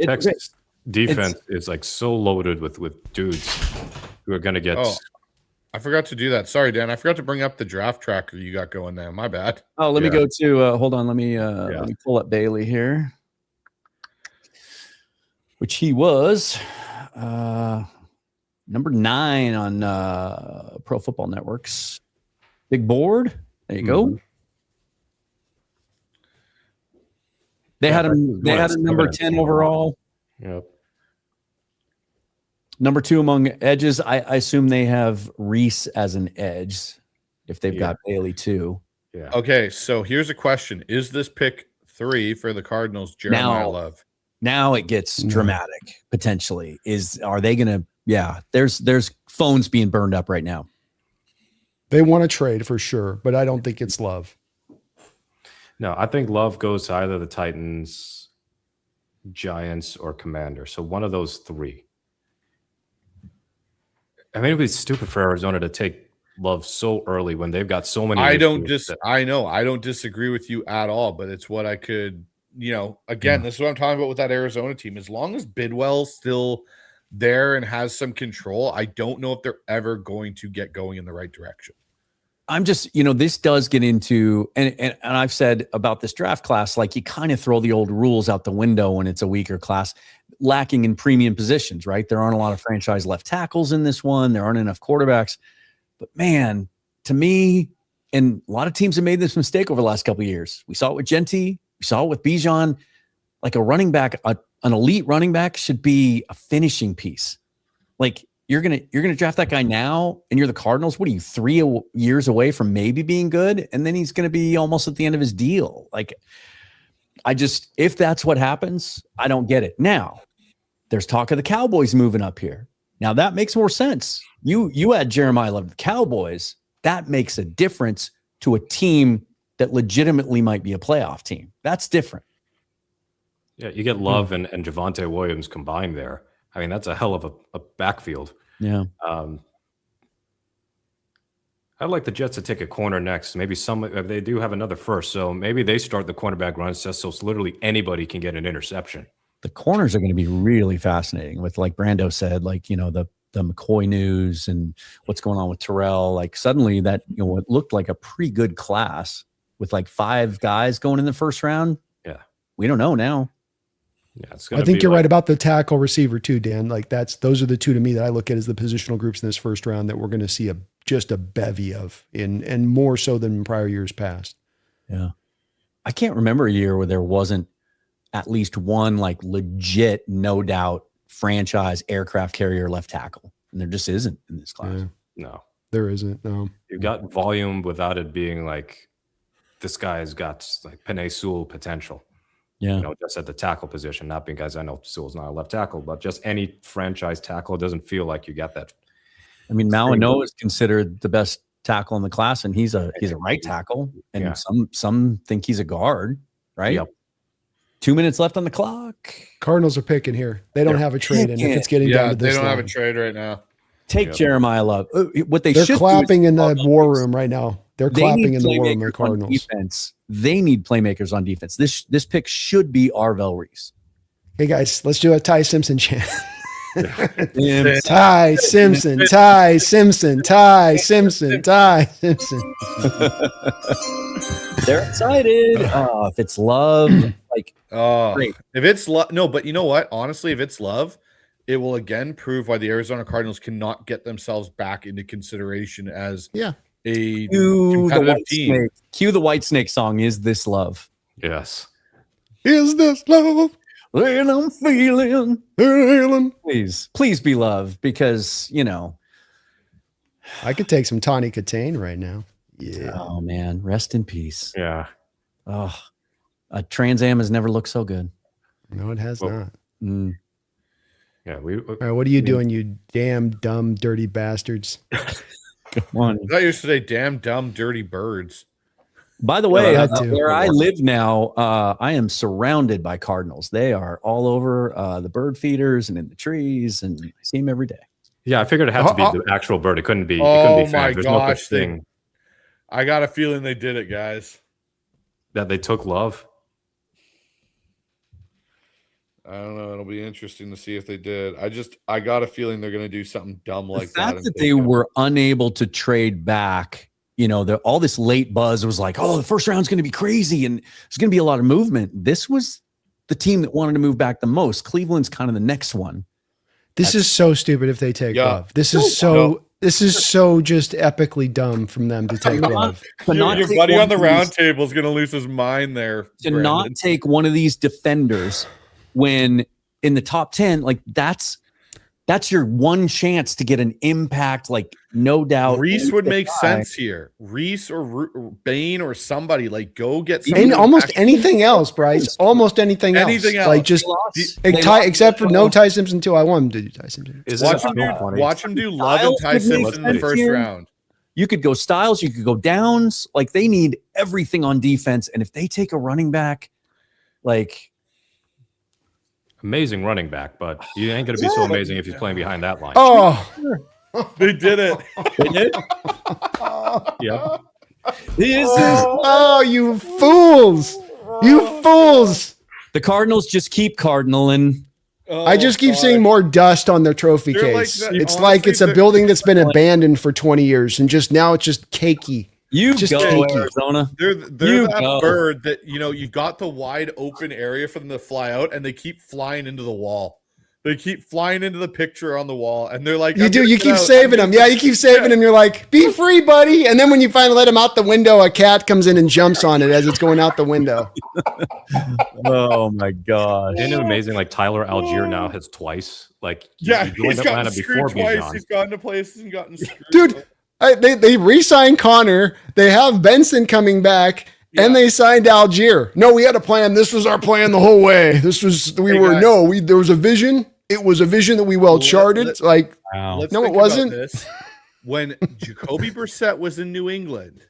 Speaker 4: defense is like so loaded with dudes who are going to get.
Speaker 3: Oh, I forgot to do that. Sorry, Dan. I forgot to bring up the draft tracker you got going there. My bad.
Speaker 2: Oh, let me go to. Hold on. Let me pull up Bailey here, which he was number 9 on Pro Football Network's big board. There you go. They had him. They had a number 10 overall.
Speaker 4: Yep.
Speaker 2: Number 2 among edges. I assume they have Reese as an edge if they've got Bailey too.
Speaker 4: Yeah.
Speaker 3: Okay, so here's a question: is this pick 3 for the Cardinals Jeremiah Love?
Speaker 2: Now it gets dramatic. Potentially, are they going to? Yeah, there's phones being burned up right now.
Speaker 1: They want to trade for sure, but I don't think it's Love.
Speaker 4: No, I think Love goes to either the Titans, Giants, or Commanders. So one of those 3. I mean, it'd be stupid for Arizona to take Love so early when they've got so many.
Speaker 3: I don't disagree with you at all, but it's what I could, again, this is what I'm talking about with that Arizona team. As long as Bidwell's still there and has some control, I don't know if they're ever going to get going in the right direction.
Speaker 2: I'm just, this does get into, and I've said about this draft class, like, you kind of throw the old rules out the window when it's a weaker class, lacking in premium positions, right? There aren't a lot of franchise left tackles in this one. There aren't enough quarterbacks. But man, to me, and a lot of teams have made this mistake over the last couple of years. We saw it with Genty. We saw it with Bijan. Like, a running back, an elite running back should be a finishing piece. Like, you're gonna draft that guy now, and you're the Cardinals. What are you, 3 years away from maybe being good? And then he's gonna be almost at the end of his deal. Like, if that's what happens, I don't get it. Now, there's talk of the Cowboys moving up here. Now that makes more sense. You had Jeremiah Love, the Cowboys. That makes a difference to a team that legitimately might be a playoff team. That's different.
Speaker 4: Yeah, you get Love and Javonte Williams combined there. I mean, that's a hell of a backfield.
Speaker 2: Yeah.
Speaker 4: I'd like the Jets to take a corner next. Maybe they do have another first, so maybe they start the cornerback runs just so literally anybody can get an interception.
Speaker 2: The corners are going to be really fascinating with, like Brando said, like, the McCoy news and what's going on with Terrell. Like, suddenly that, what looked like a pretty good class with like 5 guys going in the first round.
Speaker 4: Yeah.
Speaker 2: We don't know now.
Speaker 4: Yeah,
Speaker 1: I think you're right about the tackle receiver too, Dan. Like, those are the 2 to me that I look at as the positional groups in this first round that we're going to see just a bevy of, and more so than in prior years past.
Speaker 2: Yeah. I can't remember a year where there wasn't at least one like legit, no doubt franchise aircraft carrier left tackle. And there just isn't in this class.
Speaker 1: Yeah.
Speaker 4: No,
Speaker 1: there isn't. No,
Speaker 4: you've got volume without it being like, this guy's got like Penei Sewell potential.
Speaker 2: Yeah.
Speaker 4: You know, just at the tackle position, not because I know Sewell's not a left tackle, but just any franchise tackle, it doesn't feel like you got that.
Speaker 2: I mean, Malinois is considered the best tackle in the class, and he's a right tackle, and some think he's a guard, right?
Speaker 4: Yep.
Speaker 2: 2 minutes left on the clock.
Speaker 1: Cardinals are picking here. They don't have a trade, and if it's getting down to this,
Speaker 3: they don't have a
Speaker 1: line,
Speaker 3: trade right now.
Speaker 2: Take Jeremiah Love. What
Speaker 1: they're
Speaker 2: should
Speaker 1: clapping
Speaker 2: do
Speaker 1: in
Speaker 2: is
Speaker 1: the war room right now. They're clapping in the war room. The
Speaker 2: playmakers on
Speaker 1: Cardinals.
Speaker 2: defense. They need playmakers on defense. This pick should be Arvell Reese.
Speaker 1: Hey guys, let's do a Ty Simpson chant.
Speaker 2: Yeah.
Speaker 1: Ty Simpson, Ty Simpson, Ty Simpson, Ty Simpson.
Speaker 2: They're excited. If it's Love, like great.
Speaker 3: If it's Love, no, but you know what? Honestly, if it's Love, it will again prove why the Arizona Cardinals cannot get themselves back into consideration as a competitive team.
Speaker 2: Cue the White Snake song. Is this love?
Speaker 4: Yes.
Speaker 1: Is this love?
Speaker 2: And I'm feeling. Please be love, because
Speaker 1: I could take some Tawny Katane right now. Yeah.
Speaker 2: Oh man, rest in peace.
Speaker 4: Yeah.
Speaker 2: Oh, a Trans Am has never looked so good.
Speaker 1: No, it has not.
Speaker 4: Yeah.
Speaker 1: All right, what are you doing, you damn dumb dirty bastards?
Speaker 2: Come on.
Speaker 3: I thought you used to say damn dumb dirty birds.
Speaker 2: By the way,
Speaker 1: too.
Speaker 2: where I live now, I am surrounded by cardinals. They are all over the bird feeders and in the trees, and I see them every day.
Speaker 4: Yeah, I figured it had to be the actual bird. It couldn't be.
Speaker 3: Oh
Speaker 4: it couldn't be
Speaker 3: my
Speaker 4: fans. There's
Speaker 3: gosh!
Speaker 4: no such thing
Speaker 3: I got a feeling they did it, guys.
Speaker 4: that they took Love.
Speaker 3: I don't know. It'll be interesting to see if they did. I got a feeling they're going to do something dumb like
Speaker 2: The fact
Speaker 3: that.
Speaker 2: that they were unable to trade back, all this late buzz was like, oh, the first round's going to be crazy and there's going to be a lot of movement. This was the team that wanted to move back the most. Cleveland's kind of the next one.
Speaker 1: This is so stupid if they take Love. This is so just epically dumb from them to take Love.
Speaker 3: Your buddy on the round table is going to lose his mind there.
Speaker 2: To not take one of these defenders when in the top 10, like that's your one chance to get an impact, like no doubt.
Speaker 3: Reese would make sense here. Reese or Bain or somebody, like go get somebody.
Speaker 1: And almost anything else, Bryce. Almost anything else.
Speaker 3: Anything else.
Speaker 1: Like just except for no Ty Simpson too. I want him to do Ty Simpson.
Speaker 3: Watch him do Love and Ty Simpson in the first round.
Speaker 2: You could go Styles, you could go Downs. Like they need everything on defense. And if they take a running back, like
Speaker 4: amazing running back, but you ain't going to be so amazing if he's playing behind that line.
Speaker 1: Oh,
Speaker 3: they did it.
Speaker 2: They did?
Speaker 4: Yeah.
Speaker 1: Oh, you fools. You fools.
Speaker 2: The Cardinals just keep cardinaling.
Speaker 1: I just keep seeing more dust on their trophy case. It's like it's a building that's been abandoned for 20 years and just now it's just cakey.
Speaker 2: You
Speaker 1: just
Speaker 2: go,
Speaker 1: cakey.
Speaker 2: Arizona.
Speaker 3: They're that bird that you've got the wide open area for them to fly out, and they keep flying into the wall. They keep flying into the picture on the wall, and they're like,
Speaker 1: you keep saving them. Yeah, you keep saving them. You're like, be free, buddy. And then when you finally let them out the window, a cat comes in and jumps on it as it's going out the window.
Speaker 2: Oh my God!
Speaker 4: Isn't it amazing? Like Tyler Algier now has twice. Like
Speaker 3: he's gotten screwed twice.
Speaker 4: Bijan.
Speaker 3: He's gotten to places and gotten screwed.
Speaker 1: Dude. They re-signed Connor. They have Benson coming back, and they signed Algier. No, we had a plan. This was our plan the whole way. There was a vision. It was a vision that we charted.
Speaker 3: Let's
Speaker 1: no, it wasn't.
Speaker 3: This. When Jacoby Brissett was in New England,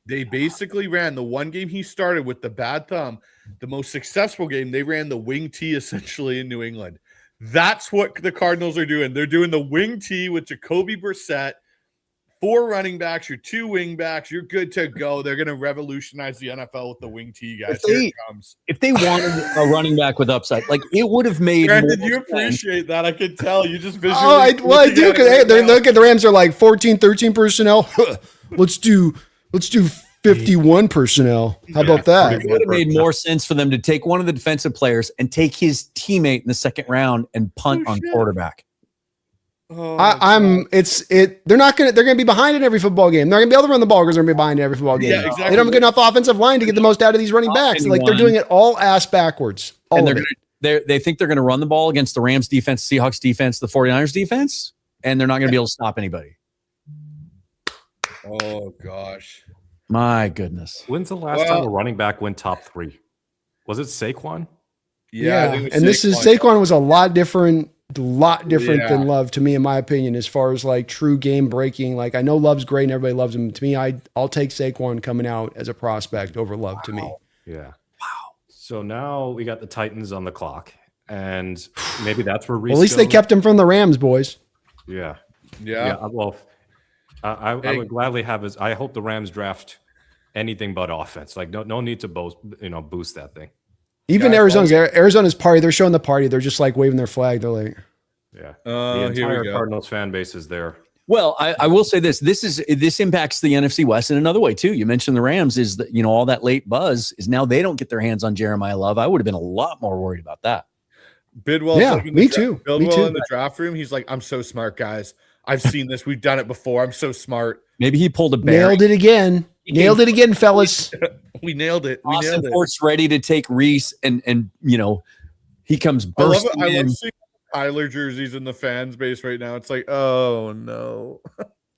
Speaker 3: they basically ran the one game he started with the bad thumb. The most successful game, they ran the wing T essentially in New England. That's what the Cardinals are doing. They're doing the wing T with Jacoby Brissett. 4 running backs, your 2 wing backs, you're good to go. They're going to revolutionize the NFL with the wing T, guys. Here it comes.
Speaker 2: If they wanted a running back with upside, like it would have made.
Speaker 3: Brandon, you appreciate that. I could tell. You just visually.
Speaker 1: I do. Because look at the Rams are like 14, 13 personnel. Let's do 51 personnel. How about that?
Speaker 2: It would have made more sense for them to take one of the defensive players and take his teammate in the second round and punt on quarterback.
Speaker 1: They're not gonna. They're gonna be behind in every football game. They're gonna be able to run the ball because they're gonna be behind in every football game.
Speaker 3: Yeah, exactly.
Speaker 1: They don't have a good enough offensive line to get the most out of these running backs. Like they're doing it all ass backwards.
Speaker 2: They think they're gonna run the ball against the Rams defense, Seahawks defense, the 49ers defense, and they're not gonna be able to stop anybody.
Speaker 3: Oh gosh,
Speaker 2: my goodness!
Speaker 4: When's the last time a running back went top 3? Was it Saquon?
Speaker 3: Yeah, I think it was
Speaker 1: and this is Saquon was a lot different than Love to me, in my opinion, as far as like true game breaking. Like I know Love's great and everybody loves him. To me, I'll take Saquon coming out as a prospect over Love to me.
Speaker 4: Yeah. Wow. So now we got the Titans on the clock, and maybe that's where Reese
Speaker 1: Well, at least they
Speaker 4: goes.
Speaker 1: kept him from the Rams, boys.
Speaker 4: Yeah.
Speaker 3: Yeah.
Speaker 4: Well, I would gladly have his. I hope the Rams draft anything but offense. Like no need to boost that thing.
Speaker 1: Even
Speaker 3: Guys,
Speaker 1: Arizona's party. They're showing the party. They're just like waving their flag. They're like,
Speaker 4: yeah.
Speaker 3: Here
Speaker 4: The
Speaker 3: we
Speaker 4: entire
Speaker 3: go.
Speaker 4: Cardinals fan base is there.
Speaker 2: Well, I will say this impacts the NFC West in another way too. You mentioned the Rams is that, all that late buzz is now they don't get their hands on Jeremiah Love. I would have been a lot more worried about that.
Speaker 3: Bidwell's
Speaker 1: Yeah,
Speaker 3: like in
Speaker 1: me
Speaker 3: the
Speaker 1: too.
Speaker 3: Bidwell
Speaker 1: Me too.
Speaker 3: in the draft room. He's like, I'm so smart, guys. I've seen this. We've done it before. I'm so smart.
Speaker 2: Maybe he pulled a bear.
Speaker 1: nailed it again. Nailed it again, fellas.
Speaker 3: We nailed it. We
Speaker 2: Austin
Speaker 3: nailed it.
Speaker 2: Fort's ready to take Reese and he comes
Speaker 3: I love
Speaker 2: bursting
Speaker 3: it. I
Speaker 2: in.
Speaker 3: love seeing Tyler jerseys in the fans base right now. It's like, oh no.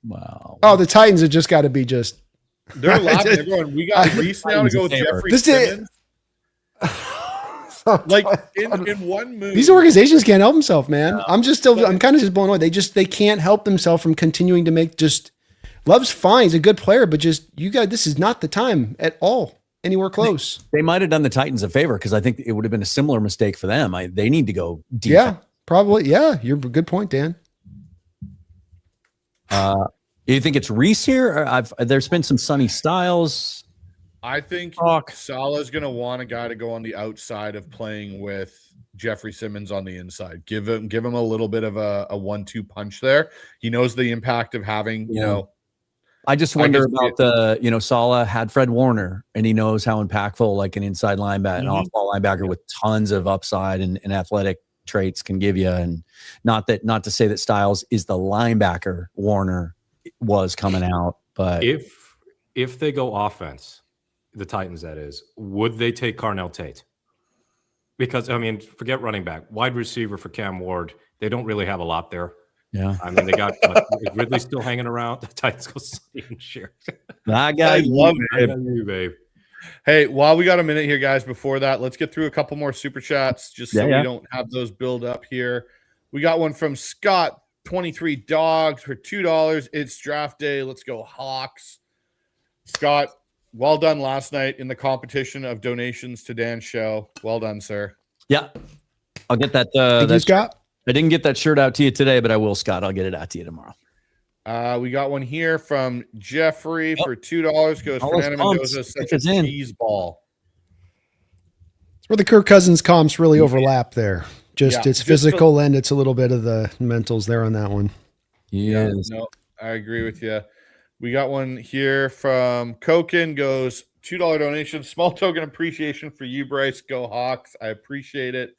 Speaker 2: Wow.
Speaker 1: Oh, the Titans have just got to be just.
Speaker 3: They're laughing. Everyone, we got Reese now to go with Jeffrey
Speaker 1: This is-
Speaker 3: Simmons. Like in one move.
Speaker 1: These organizations can't help themselves, man. I'm kind of just blown away. They can't help themselves from continuing to make just. Love's fine. He's a good player, but just this is not the time at all. Anywhere close.
Speaker 2: They might have done the Titans a favor because I think it would have been a similar mistake for them. They need to go deep.
Speaker 1: Yeah, probably. Yeah, you're a good point, Dan.
Speaker 2: You think it's Reese here? There's been some Sonny Styles.
Speaker 3: I think
Speaker 2: Talk.
Speaker 3: Salah's going to want a guy to go on the outside of playing with Jeffrey Simmons on the inside. Give him a little bit of a 1-2 punch there. He knows the impact of having,
Speaker 2: I just wonder about Salah had Fred Warner, and he knows how impactful like an inside linebacker, an off-ball linebacker with tons of upside and athletic traits can give you. And not to say that Styles is the linebacker Warner was coming out, but
Speaker 4: if they go offense, the Titans that is, would they take Carnell Tate? Because forget running back, wide receiver for Cam Ward. They don't really have a lot there.
Speaker 2: Yeah,
Speaker 4: they got is Ridley still hanging around. The Titans go and share.
Speaker 2: I
Speaker 3: love
Speaker 4: you, babe.
Speaker 3: Hey, while we got a minute here, guys, before that, let's get through a couple more super chats just so we don't have those build up here. We got one from Scott, 23 dogs for $2. It's draft day. Let's go Hawks. Scott, well done last night in the competition of donations to Dan's show. Well done, sir.
Speaker 2: Yeah, I'll get that.
Speaker 1: Thank you, Scott.
Speaker 2: I didn't get that shirt out to you today, but I will, Scott. I'll get it out to you tomorrow.
Speaker 3: We got one here from Jeffrey for $2. Goes Fernando Mendoza, such a cheese ball.
Speaker 1: It's where the Kirk Cousins comps really overlap there. It's physical and it's a little bit of the mentals there on that one.
Speaker 2: Yes.
Speaker 3: No, I agree with you. We got one here from Koken. Goes $2 donation. Small token appreciation for you, Bryce. Go Hawks. I appreciate it.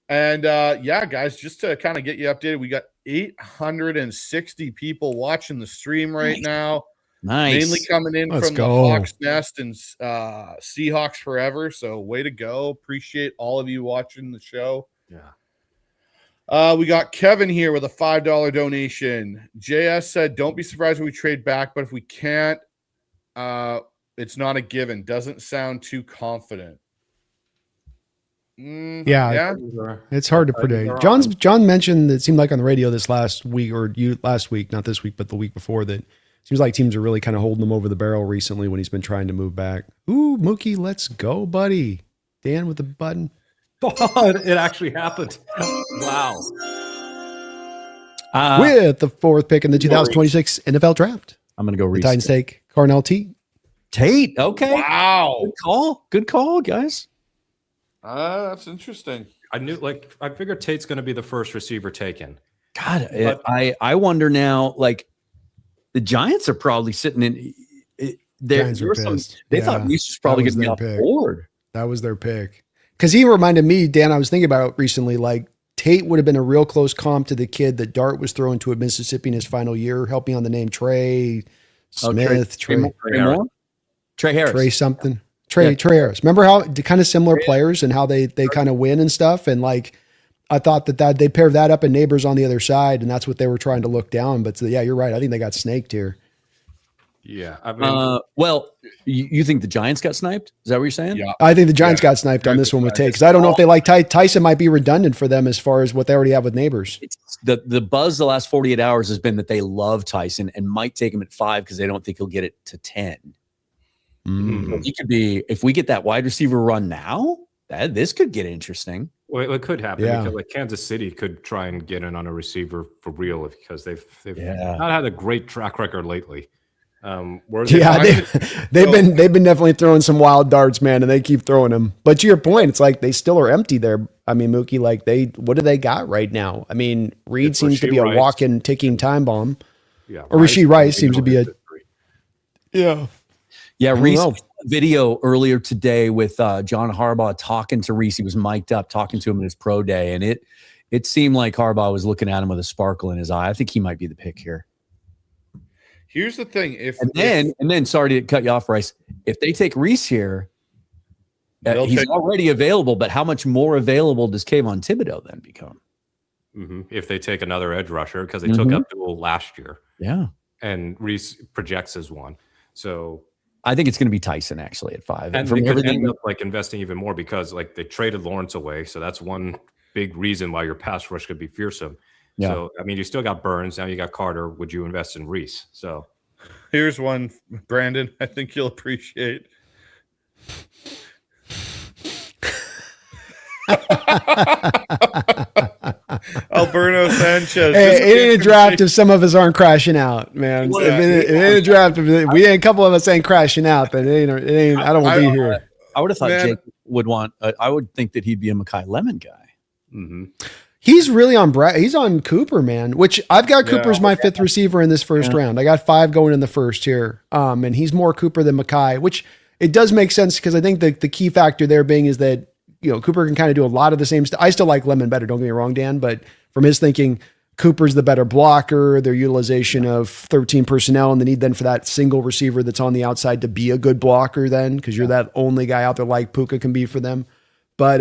Speaker 3: And guys, just to kind of get you updated, we got 860 people watching the stream right now.
Speaker 2: Nice.
Speaker 3: Mainly coming in from the Hawks Nest and Seahawks Forever. So way to go. Appreciate all of you watching the show.
Speaker 4: Yeah.
Speaker 3: We got Kevin here with a $5 donation. JS said, don't be surprised when we trade back, but if we can't, it's not a given. Doesn't sound too confident.
Speaker 1: Yeah, it's hard to predict. John mentioned that it seemed like on the radio this last week, not this week, but the week before, that seems like teams are really kind of holding him over the barrel recently when he's been trying to move back. Ooh, Mookie, let's go, buddy. Dan with the button.
Speaker 4: It actually happened. Wow.
Speaker 1: With the fourth pick in the 2026 NFL Draft.
Speaker 2: I'm going to go
Speaker 1: the Titans take Carnell
Speaker 2: Tate. Okay.
Speaker 3: Wow.
Speaker 2: Good call, guys.
Speaker 3: That's interesting.
Speaker 4: I figured Tate's going to be the first receiver taken.
Speaker 2: God, I wonder now, like the Giants are probably sitting in there. They thought Reese was probably going to be off the board.
Speaker 1: That was their pick. Because he reminded me, Dan, I was thinking about it recently, like Tate would have been a real close comp to the kid that Dart was throwing to at Mississippi in his final year. Help me on the name. Trey Smith. Trey Harris. Trey something. Trey Harris. Remember how kind of similar players and how they kind of win and stuff? And like, I thought that they pair that up and Neighbors on the other side, and that's what they were trying to look down. But yeah, you're right. I think they got snaked here.
Speaker 4: Yeah, I mean,
Speaker 2: Well, you think the Giants got sniped? Is that what you're saying?
Speaker 3: Yeah.
Speaker 1: I think the Giants got sniped on this one with Tate because I don't know if they like Tyson might be redundant for them as far as what they already have with Neighbors.
Speaker 2: It's the buzz the last 48 hours has been that they love Tyson and might take him at 5 because they don't think he'll get it to 10.
Speaker 1: Mm.
Speaker 2: He could be, if we get that wide receiver run now, this could get interesting.
Speaker 4: well, it could happen
Speaker 1: Yeah.
Speaker 4: because like Kansas City could try and get in on a receiver for real because they've
Speaker 2: Yeah.
Speaker 4: not had a great track record lately.
Speaker 1: Yeah, they've been definitely throwing some wild darts, man, and they keep throwing them. But to your point, it's like they still are empty there. I mean, Mookie, like what do they got right now? I mean, Reed
Speaker 4: It's
Speaker 1: seems to
Speaker 4: Rashee
Speaker 1: be a
Speaker 4: Rice.
Speaker 1: walking ticking time bomb.
Speaker 4: Yeah,
Speaker 1: Or Rashee Rice seems to be a
Speaker 2: Yeah,
Speaker 1: don't
Speaker 2: Reese
Speaker 1: know.
Speaker 2: video earlier today with John Harbaugh talking to Reese. He was mic'd up talking to him at his pro day, and it seemed like Harbaugh was looking at him with a sparkle in his eye. I think he might be the pick here.
Speaker 3: Here's the thing.
Speaker 2: And then sorry to cut you off, Bryce. If they take Reese here, he's already available, but how much more available does Kayvon Thibodeau then become?
Speaker 4: if they take another edge rusher because they took Abdul last year.
Speaker 2: Yeah.
Speaker 4: And Reese projects as one. So
Speaker 2: I think it's going to be Tyson actually at 5.
Speaker 4: and
Speaker 2: from
Speaker 4: they could
Speaker 2: everything
Speaker 4: end up like investing even more because like they traded Lawrence away. So that's one big reason why your pass rush could be fearsome.
Speaker 2: Yeah.
Speaker 4: So I mean, you still got Burns. Now you got Carter. Would you invest in Reese? So
Speaker 3: here's one, Brandon, I think you'll appreciate. Alberto Sanchez.
Speaker 1: Hey, it ain't a draft if some of us aren't crashing out, man. If it ain't a draft if we ain't a couple of us ain't crashing out, then it ain't. I don't want to be here.
Speaker 2: I would have thought
Speaker 3: Man.
Speaker 2: Jake would want. I would think that he'd be a Mekhi Lemon guy.
Speaker 1: He's really on He's on Cooper, man. Which I've got Cooper as my fifth receiver in this first round. I got 5 going in the first here, and he's more Cooper than Mekhi, which it does make sense because I think the key factor there being is that Cooper can kind of do a lot of the same stuff. I still like Lemon better. Don't get me wrong, Dan, but from his thinking, Cooper's the better blocker. Their utilization of 13 personnel and the need then for that single receiver that's on the outside to be a good blocker then because you're that only guy out there like Puka can be for them. But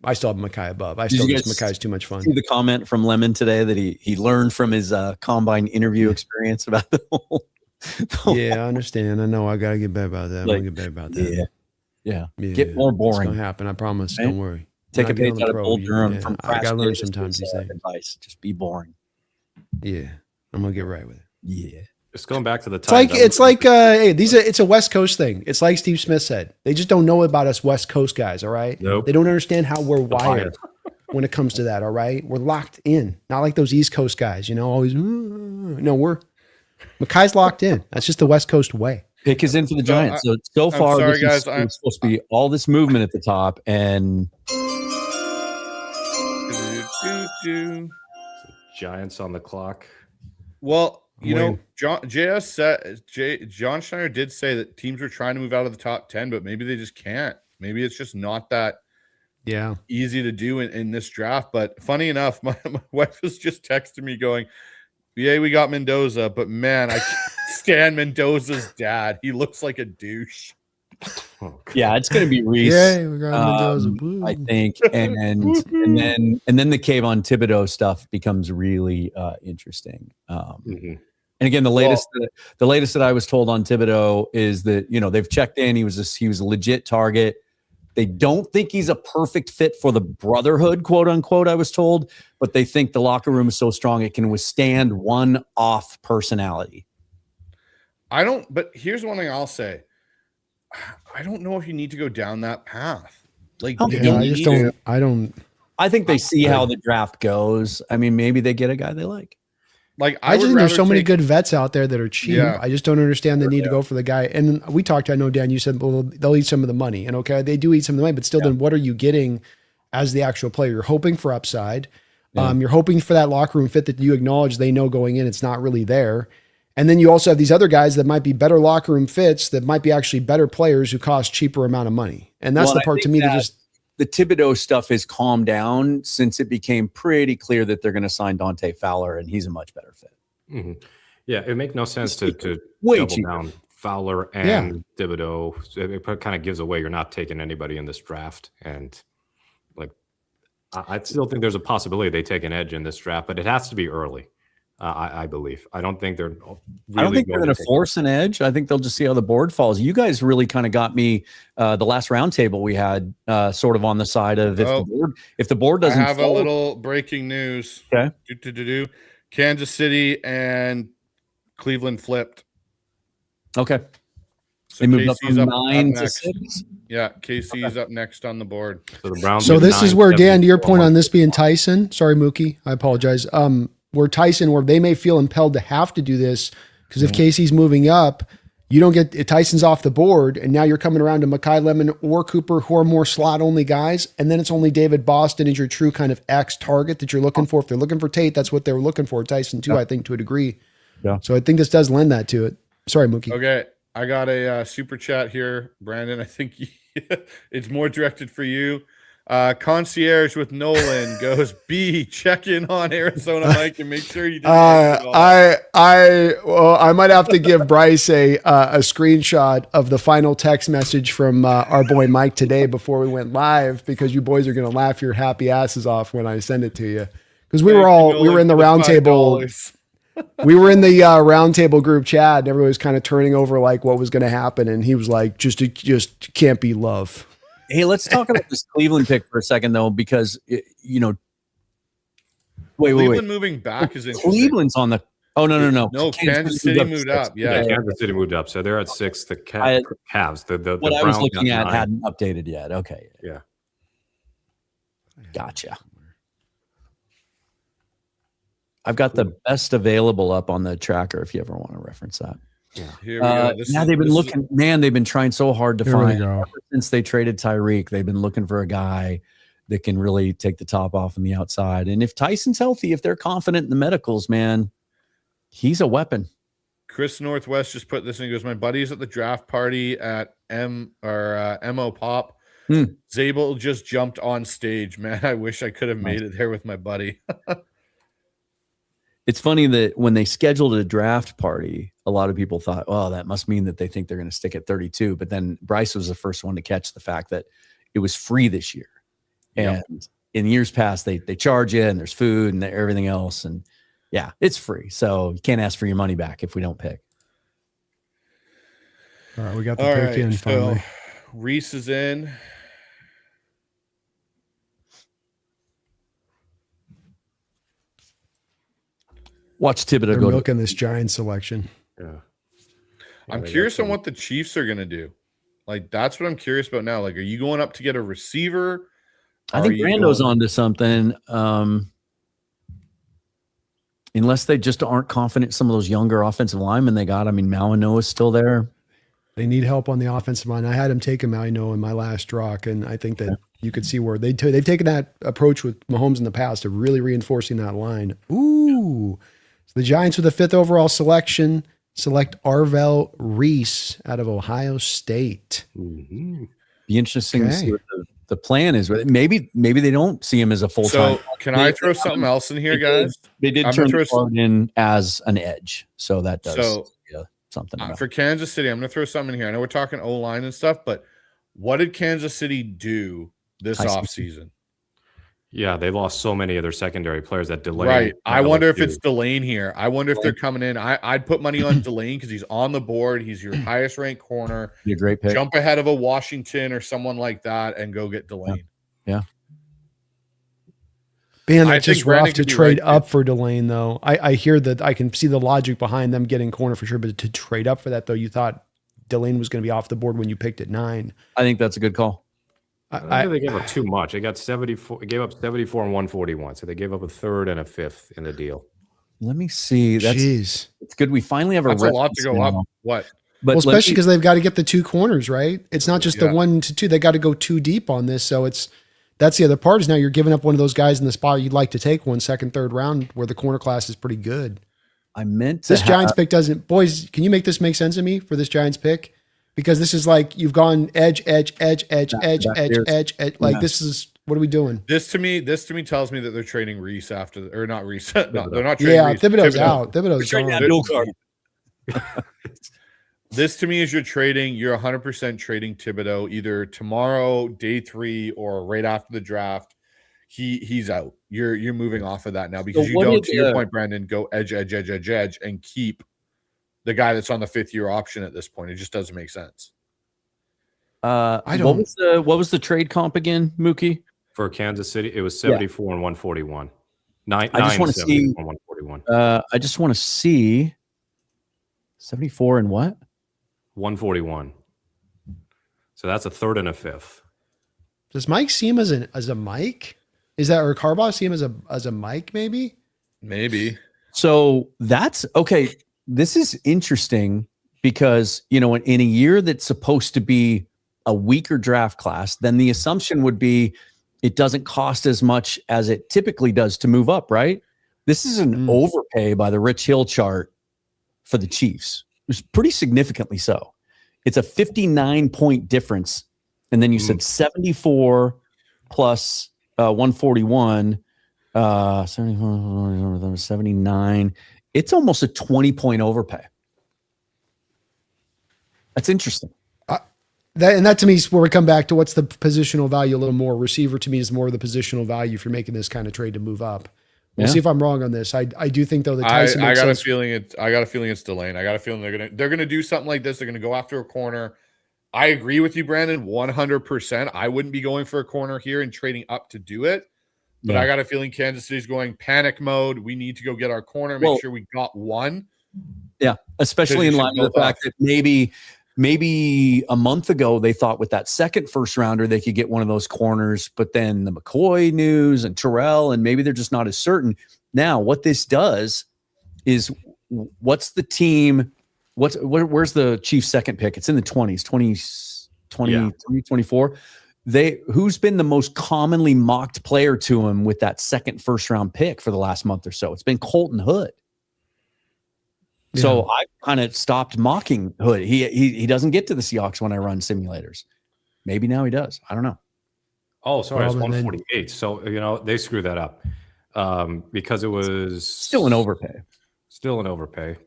Speaker 1: I still have Mekhi above. I still think Mekhi's too much fun.
Speaker 2: See the comment from Lemon today that he learned from his combine interview experience about the whole.
Speaker 1: Yeah, I understand. I know. I got to get better about that. I'm going to get better about that.
Speaker 2: Yeah.
Speaker 1: Yeah.
Speaker 2: Get more
Speaker 1: It's
Speaker 2: boring.
Speaker 1: going to happen. I promise.
Speaker 2: Right?
Speaker 1: Don't worry.
Speaker 2: Take a
Speaker 1: When I get
Speaker 2: page
Speaker 1: on the
Speaker 2: out of
Speaker 1: pro,
Speaker 2: Bull Durham from
Speaker 1: I got to learn
Speaker 2: Davis'
Speaker 1: sometimes, you say.
Speaker 2: advice. Just be boring.
Speaker 1: Yeah. I'm going to get right with it.
Speaker 2: Yeah.
Speaker 4: just going back to the
Speaker 1: It's like hey, it's a West Coast thing. It's like Steve Smith said. They just don't know about us West Coast guys, all right?
Speaker 4: Nope.
Speaker 1: They don't understand how we're wired when it comes to that, all right? We're locked in. Not like those East Coast guys, always no, Mekhi's locked in. That's just the West Coast way.
Speaker 2: Pick is in for the Giants. So
Speaker 3: I'm
Speaker 2: far,
Speaker 3: sorry,
Speaker 2: this
Speaker 3: guys,
Speaker 2: is supposed to be all this movement at the top, and
Speaker 4: Giants on the clock.
Speaker 3: Well,
Speaker 1: Wayne.
Speaker 3: John Schneider did say that teams were trying to move out of the top 10, but maybe they just can't. Maybe it's just not that
Speaker 1: Yeah.
Speaker 3: easy to do in this draft. But funny enough, my wife was just texting me going, "Yeah, we got Mendoza, but man, I can't stand Mendoza's dad. He looks like a douche."
Speaker 2: yeah, it's going to be Reese.
Speaker 1: Yeah, we got Mendoza.
Speaker 2: I think, and then the Kayvon Thibodeau stuff becomes really interesting. And again, the latest that I was told on Thibodeau is that they've checked in. He was a legit target. They don't think he's a perfect fit for the brotherhood, quote unquote. I was told, but they think the locker room is so strong it can withstand one off personality.
Speaker 3: But here's one thing I'll say. I don't know if you need to go down that path. Like,
Speaker 2: I think they see how the draft goes. I mean, maybe they get a guy they like.
Speaker 3: Like,
Speaker 1: I just
Speaker 3: would
Speaker 1: think there's
Speaker 3: rather
Speaker 1: so many
Speaker 3: take-
Speaker 1: good vets out there that are cheap.
Speaker 3: Yeah.
Speaker 1: I just don't understand the need to go for the guy. And we talked, I know, Dan, you said, well, they'll eat some of the money. And okay, they do eat some of the money, but still, then what are you getting as the actual player? You're hoping for upside. You're hoping for that locker room fit that you acknowledge they know going in, it's not really there. And then you also have these other guys that might be better locker room fits that might be actually better players who cost cheaper amount of money. And that's the part to me that just
Speaker 2: the Thibodeau stuff has calmed down since it became pretty clear that they're going to sign Dante Fowler and he's a much better fit.
Speaker 4: Yeah, it makes no sense to
Speaker 2: Way
Speaker 4: double
Speaker 2: cheaper.
Speaker 4: down Fowler and Thibodeau. It kind of gives away you're not taking anybody in this draft. And like, I still think there's a possibility they take an edge in this draft, but it has to be early. I believe. I don't think they're. Really
Speaker 2: I don't think they're going to force an edge. I think they'll just see how the board falls. You guys really kind of got me the last roundtable we had sort of on the side of if the board doesn't.
Speaker 3: I have a little breaking news.
Speaker 2: Okay.
Speaker 3: Kansas City and Cleveland flipped.
Speaker 2: Okay.
Speaker 3: So
Speaker 2: they moved up
Speaker 3: KC's
Speaker 2: from
Speaker 3: up
Speaker 2: 9 to
Speaker 3: next.
Speaker 2: 6.
Speaker 3: Yeah, KC is up next on the board.
Speaker 4: So the Browns.
Speaker 1: So this is where, Dan, to your point on this being Tyson. Sorry, Mookie. I apologize. Where they may feel impelled to have to do this because if Casey's moving up, you don't get Tyson's off the board, and now you're coming around to Mekhi Lemon or Cooper, who are more slot only guys, and then it's only David Boston is your true kind of X target that you're looking for. If they're looking for Tate, that's what they were looking for. Tyson too, I think, to a degree.
Speaker 2: Yeah.
Speaker 1: So I think this does lend that to it. Sorry, Mookie.
Speaker 3: Okay, I got a super chat here, Brandon. I think it's more directed for you. Concierge with Nolan goes, B, check in on Arizona Mike and make sure you didn't
Speaker 1: I might have to give Bryce a screenshot of the final text message from our boy Mike today before we went live, because you boys are going to laugh your happy asses off when I send it to you. Because we were in the roundtable. We were in the roundtable group chat, and everybody was kind of turning over like what was going to happen, and he was like, just can't be love.
Speaker 2: Hey, let's talk about this Cleveland pick for a second, though, because
Speaker 3: Cleveland moving back is interesting.
Speaker 2: Cleveland's on the. Oh no.
Speaker 3: No, Kansas City moved up. Yeah,
Speaker 4: Kansas City moved up, so they're at 6. The Cavs. The
Speaker 2: what I
Speaker 4: Browns
Speaker 2: was looking at
Speaker 4: 9.
Speaker 2: hadn't updated yet. Okay.
Speaker 4: Yeah.
Speaker 2: Gotcha. I've got the best available up on the tracker if you ever want to reference that.
Speaker 3: Yeah. Here we go.
Speaker 2: They've been trying so hard to find ever since they traded Tyreek. They've been looking for a guy that can really take the top off on the outside. And if Tyson's healthy, if they're confident in the medicals, man, he's a weapon.
Speaker 3: Chris Northwest just put this in. He goes, my buddy's at the draft party at MO Pop. Zabel just jumped on stage. Man, I wish I could have made it there with my buddy.
Speaker 2: It's funny that when they scheduled a draft party, a lot of people thought, well, that must mean that they think they're going to stick at 32. But then Bryce was the first one to catch the fact that it was free this year. And in years past, they charge you and there's food and everything else. And yeah, it's free. So you can't ask for your money back if we don't pick.
Speaker 1: All right, we got the pick in finally.
Speaker 3: So Reese is in.
Speaker 2: Watch Thibodeau
Speaker 1: They're
Speaker 2: go
Speaker 1: milking this Giants selection.
Speaker 3: Yeah. I'm curious on what the Chiefs are going to do. Like, that's what I'm curious about now. Like, are you going up to get a receiver?
Speaker 2: I think Brando's onto something. Unless they just aren't confident some of those younger offensive linemen they got. I mean, Malinois is still there.
Speaker 1: They need help on the offensive line. I had him take Malinois in my last draw, and I think that you could see where they've taken that approach with Mahomes in the past of really reinforcing that line. Ooh. So the Giants with the 5th overall selection select Arvell Reese out of Ohio State.
Speaker 2: Mm-hmm. Be interesting to see what the plan is. Maybe they don't see him as a full-time.
Speaker 3: So can I throw something else in here, guys?
Speaker 2: They did turn the card in as an edge. So that does something.
Speaker 3: For Kansas City, I'm going to throw something in here. I know we're talking O-line and stuff, but what did Kansas City do this offseason?
Speaker 4: Yeah, they lost so many of their secondary players that delayed.
Speaker 3: Right. I wonder if it's Delane here. I wonder if they're coming in. I'd put money on Delane because he's on the board. He's your highest ranked corner.
Speaker 2: Be a great pick.
Speaker 3: Jump ahead of a Washington or someone like that and go get Delane.
Speaker 2: Yeah.
Speaker 1: Man, that's just rough to trade up for Delane, though. I hear that. I can see the logic behind them getting corner for sure, but to trade up for that, though, you thought Delane was going to be off the board when you picked at 9.
Speaker 2: I think that's a good call.
Speaker 4: I think they gave up too much. They got 74. Gave up 74 and 141. So they gave up a 3rd and a 5th in the deal.
Speaker 2: Let me see. It's good. We finally have a
Speaker 3: lot to go up. What?
Speaker 1: But especially because they've got to get the 2 corners, right? It's not just the 1 to 2. They got to go too deep on this. So that's the other part is now you're giving up one of those guys in the spot you'd like to take 1 second, 3rd round where the corner class is pretty good.
Speaker 2: I meant to
Speaker 1: this Giants pick doesn't. Boys, can you make this make sense to me for this Giants pick? Because this is like you've gone edge. Like this is what are we doing?
Speaker 3: This to me tells me that they're trading Reese or not Reese. No, they're not trading.
Speaker 1: Yeah,
Speaker 3: Reese.
Speaker 1: Thibodeau's out. Thibodeau's
Speaker 3: gone. This to me is you're 100% trading Thibodeau either tomorrow, day 3, or right after the draft. he's out. You're moving off of that now because
Speaker 2: So
Speaker 3: you
Speaker 2: what
Speaker 3: don't,
Speaker 2: did,
Speaker 3: to your point, Brandon, go edge, and keep the guy that's on the 5th-year option at this point. It just doesn't make sense.
Speaker 2: What was the trade comp again, Mookie?
Speaker 4: For Kansas City, it was 74 and 141.
Speaker 2: I just want to see
Speaker 4: 141.
Speaker 2: I just want to see 74 and what?
Speaker 4: 141. So that's a third and a fifth.
Speaker 1: Does Mike see him as a Mike? Is that, or Carbaugh see him as a Mike? Maybe.
Speaker 2: So that's okay. This is interesting because in a year that's supposed to be a weaker draft class, then the assumption would be it doesn't cost as much as it typically does to move up, right? This is an overpay by the Rich Hill chart for the Chiefs. It was pretty significantly so. It's a 59-point difference. And then you said 74 plus 141, 79. It's almost a 20-point overpay. That's interesting.
Speaker 1: That to me is where we come back to what's the positional value a little more. Receiver to me is more of the positional value if you're making this kind of trade to move up. We'll see if I'm wrong on this. I do think though that Tyson
Speaker 3: I got
Speaker 1: sense.
Speaker 3: a feeling it's Delane. I got a feeling they're gonna do something like this. They're gonna go after a corner. I agree with you, Brandon, 100%. I wouldn't be going for a corner here and trading up to do it. But I got a feeling Kansas City's going panic mode. We need to go get our corner, make sure we got one.
Speaker 2: Yeah, especially in light of the fact that maybe a month ago they thought with that second first rounder they could get one of those corners, but then the McCoy news and Terrell, and maybe they're just not as certain. Now, what this does is what's the team? Where's the Chiefs' second pick? It's in the 20s, 24. Who's been the most commonly mocked player to him with that second first round pick for the last month or so? It's been Colton Hood. Yeah. So I kind of stopped mocking Hood. He doesn't get to the Seahawks when I run simulators. Maybe now he does. I don't know.
Speaker 4: Oh, sorry, it's 148. So they screwed that up because it was
Speaker 2: still an overpay.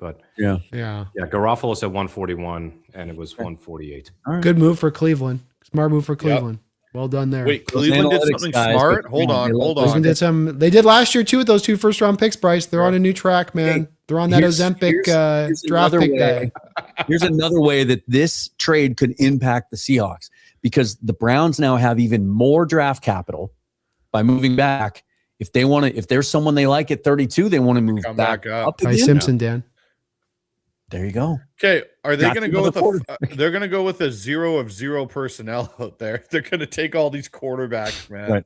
Speaker 2: But
Speaker 1: yeah.
Speaker 4: Garofalo said 141 and it was 148.
Speaker 1: Right. Good move for Cleveland. Smart move for Cleveland. Yep. Well done there.
Speaker 3: Wait, Cleveland did something smart. Hold on.
Speaker 1: Cleveland they did last year too with those 2 first-round picks, Bryce. They're on a new track, man.
Speaker 2: Hey,
Speaker 1: they're on that Ozempic draft pick guy.
Speaker 2: Here's another way that this trade could impact the Seahawks because the Browns now have even more draft capital by moving back. If there's someone they like at 32, they want to move back up
Speaker 1: again. Ty Simpson, Dan.
Speaker 2: There you go.
Speaker 3: Okay, are they going to go with they're going to go with a 0 of 0 personnel out there? They're going to take all these quarterbacks, man.
Speaker 2: Right.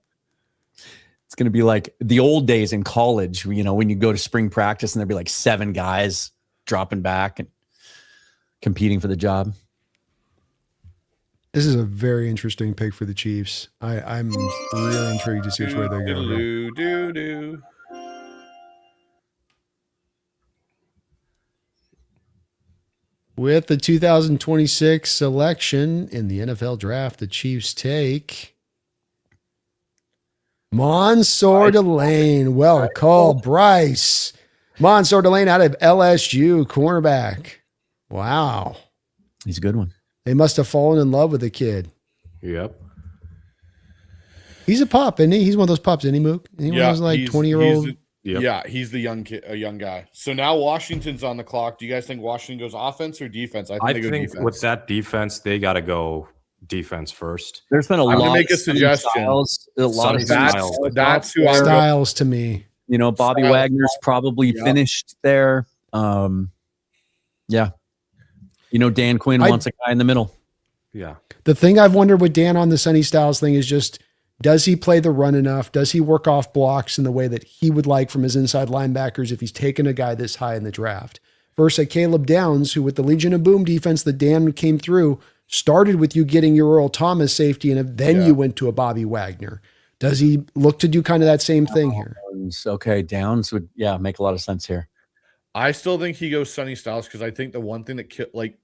Speaker 2: It's going to be like the old days in college, when you go to spring practice and there'd be like 7 guys dropping back and competing for the job.
Speaker 1: This is a very interesting pick for the Chiefs. I'm really intrigued to see which way they go. With the 2026 selection in the NFL draft, the Chiefs take Mansour Delane. Well called, Bryce. Mansour Delane out of LSU, cornerback. Wow.
Speaker 2: He's a good one.
Speaker 1: They must have fallen in love with the kid.
Speaker 4: Yep.
Speaker 1: He's a pup, isn't he? He's one of those pups, isn't he, Mook? He was like 20-year-old.
Speaker 3: Yep. Yeah, he's the young kid, a young guy. So now Washington's on the clock. Do you guys think Washington goes offense or defense? I think defense.
Speaker 4: With that defense, they got to go defense first.
Speaker 2: There's been
Speaker 3: I'm gonna make a suggestion.
Speaker 1: That's who Styles to me.
Speaker 2: Bobby Wagner's probably finished there. Yeah. Dan Quinn wants a guy in the middle.
Speaker 4: Yeah.
Speaker 1: The thing I've wondered with Dan on the Sonny Styles thing is just, does he play the run enough? Does he work off blocks in the way that he would like from his inside linebackers if he's taken a guy this high in the draft? Versus a Caleb Downs, who with the Legion of Boom defense that Dan came through, started with you getting your Earl Thomas safety, and then you went to a Bobby Wagner. Does he look to do kind of that same thing here?
Speaker 2: Okay, Downs would make a lot of sense here.
Speaker 3: I still think he goes Sonny Styles because I think the one thing that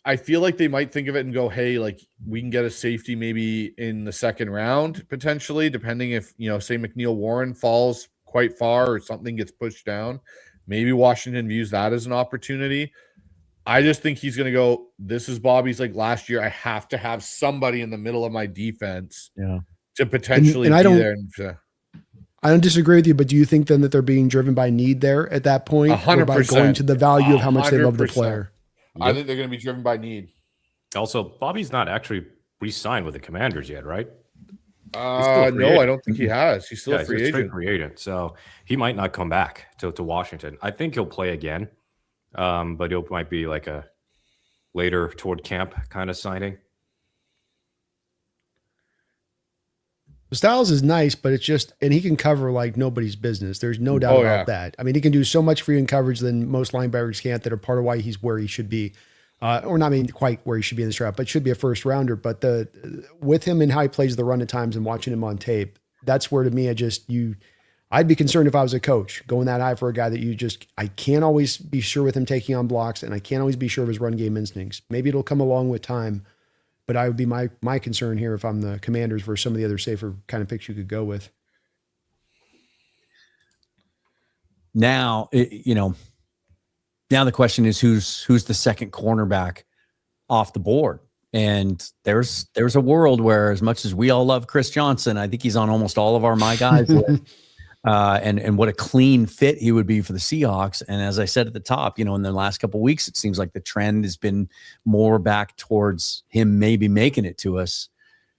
Speaker 3: I feel like they might think of it and go, hey, we can get a safety maybe in the second round, potentially, depending if, say McNeil Warren falls quite far or something gets pushed down. Maybe Washington views that as an opportunity. I just think he's going to go, this is Bobby's last year. I have to have somebody in the middle of my defense to potentially
Speaker 1: I
Speaker 3: be
Speaker 1: don't,
Speaker 3: there.
Speaker 1: I don't disagree with you, but do you think then that they're being driven by need there at that point, or by
Speaker 3: 100%.
Speaker 1: going to the value of how much they love the
Speaker 3: 100%.
Speaker 1: player?
Speaker 3: I think they're going to be driven by need.
Speaker 4: Also, Bobby's not actually re-signed with the Commanders yet, right? Still
Speaker 3: No, I don't think he has. He's still a free agent.
Speaker 4: Free agent, so he might not come back to Washington. I think he'll play again, but it might be like a later toward camp kind of signing.
Speaker 1: Styles is nice, but it's just, and he can cover like nobody's business. There's no doubt about that. I mean, he can do so much for you in coverage than most linebackers can't, that are part of why he's where he should be. Or not quite where he should be in this draft, but should be a first rounder. But with him and how he plays the run at times and watching him on tape, that's where to me, I'd be concerned if I was a coach going that high for a guy that I can't always be sure with him taking on blocks, and I can't always be sure of his run game instincts. Maybe it'll come along with time, but I would be my concern here if I'm the Commanders versus some of the other safer kind of picks you could go with.
Speaker 2: Now, now the question is who's the second cornerback off the board? And there's a world where, as much as we all love Chris Johnson, I think he's on almost all of our My Guys list. And what a clean fit he would be for the Seahawks. And as I said at the top, in the last couple of weeks, it seems like the trend has been more back towards him maybe making it to us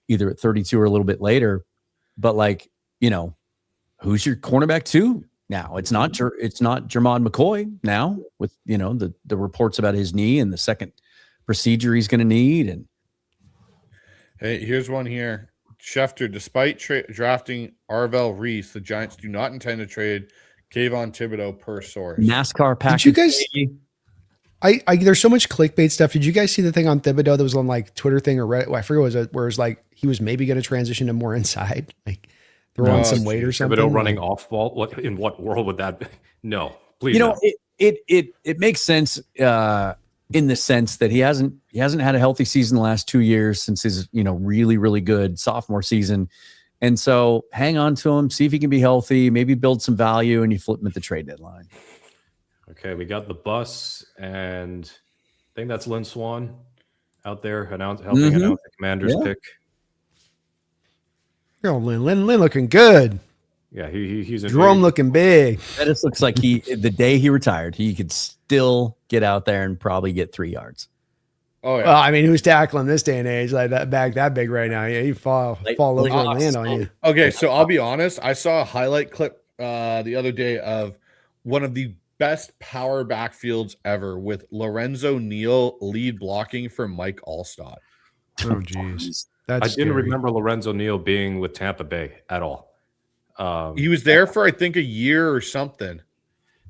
Speaker 2: either at 32 or a little bit later. But who's your cornerback two? Now it's not Jermod McCoy now, with the reports about his knee and the second procedure he's going to need. And
Speaker 3: hey, here's one here. Schefter, despite drafting Arvell Reese, the Giants do not intend to trade Kayvon Thibodeau per source.
Speaker 2: NASCAR package.
Speaker 1: Did you guys? There's so much clickbait stuff. Did you guys see the thing on Thibodeau that was on like Twitter thing or Reddit? I forget where it was like he was maybe going to transition to more inside, like throw on some weight or something.
Speaker 4: Thibodeau running off ball. What in what world would that be? No, please.
Speaker 2: It makes sense in the sense that he hasn't had a healthy season the last 2 years since his really, really good sophomore season. And so hang on to him, see if he can be healthy, maybe build some value, and you flip him at the trade deadline.
Speaker 4: Okay, we got the bus, and I think that's Lynn Swan out there helping announce the Commanders pick.
Speaker 1: Oh, Lynn looking good.
Speaker 4: Yeah, he's a
Speaker 1: Jerome looking big.
Speaker 2: That just looks like the day he retired, he could still get out there and probably get 3 yards.
Speaker 3: Oh yeah.
Speaker 1: Well, I mean, who's tackling this day and age like that back that big right now? Yeah, you fall over and land on you.
Speaker 3: Okay, so I'll be honest. I saw a highlight clip the other day of one of the best power backfields ever with Lorenzo Neal lead blocking for Mike Allstott.
Speaker 1: Oh, geez.
Speaker 4: I didn't remember Lorenzo Neal being with Tampa Bay at all.
Speaker 3: He was there for, I think, a year or something.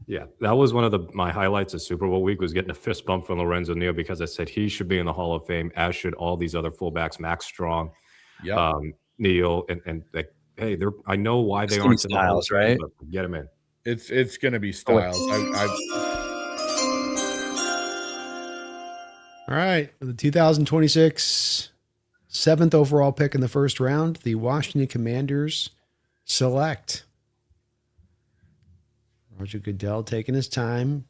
Speaker 4: Yeah, that was one of my highlights of Super Bowl week, was getting a fist bump from Lorenzo Neal, because I said he should be in the Hall of Fame, as should all these other fullbacks, Max Strong, Neal, and like, hey, I know why they aren't in the Hall of Fame, right? But get him in.
Speaker 3: It's going to be Styles.
Speaker 1: All right, the 2026 7th overall pick in the first round, the Washington Commanders select Roger Goodell, taking his time.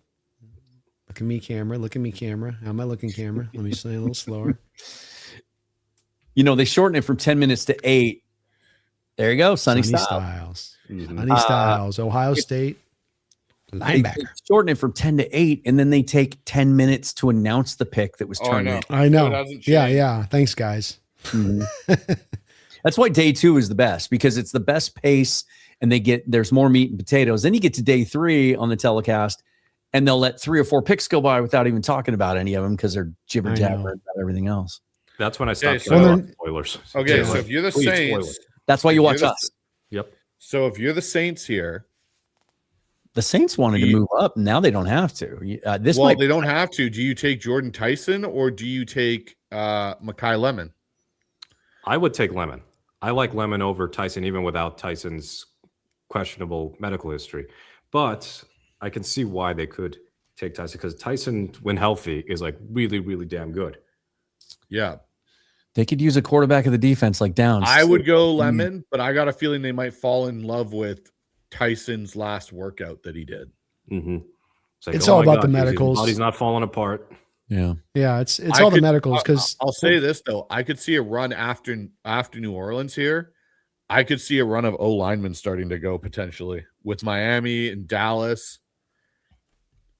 Speaker 1: Look at me, camera. Look at me, camera. How am I looking, camera? Let me say a little slower.
Speaker 2: They shortened it from 10 minutes to 8. There you go, Sonny
Speaker 1: Styles. Sonny Styles, Ohio State linebacker.
Speaker 2: They shortened it from 10 to 8, and then they take 10 minutes to announce the pick that was turned in.
Speaker 1: I know. Yeah. Thanks, guys.
Speaker 2: Mm-hmm. That's why day 2 is the best, because it's the best pace, and there's more meat and potatoes. Then you get to day 3 on the telecast, and they'll let 3 or 4 picks go by without even talking about any of them, because they're jibber jabber about everything else.
Speaker 4: That's when I stopped spoilers.
Speaker 3: Okay, so if you're the Saints,
Speaker 2: that's why you watch us.
Speaker 4: Yep.
Speaker 3: So if you're the Saints here,
Speaker 2: the Saints wanted to move up. Now they don't have to.
Speaker 3: They don't have to. Do you take Jordan Tyson or do you take Mekhi Lemon?
Speaker 4: I would take Lemon. I like Lemon over Tyson, even without Tyson's questionable medical history. But I can see why they could take Tyson, because Tyson, when healthy, is like really, really damn good.
Speaker 3: Yeah.
Speaker 2: They could use a quarterback of the defense like Downs.
Speaker 3: I would go Lemon, but I got a feeling they might fall in love with Tyson's last workout that he did.
Speaker 4: Mm-hmm.
Speaker 1: It's all about the medicals.
Speaker 4: His body's not falling apart.
Speaker 2: Yeah.
Speaker 1: It's all the medicals. Because
Speaker 3: I'll say this though, I could see a run after New Orleans here I could see a run of O linemen starting to go potentially with Miami and Dallas,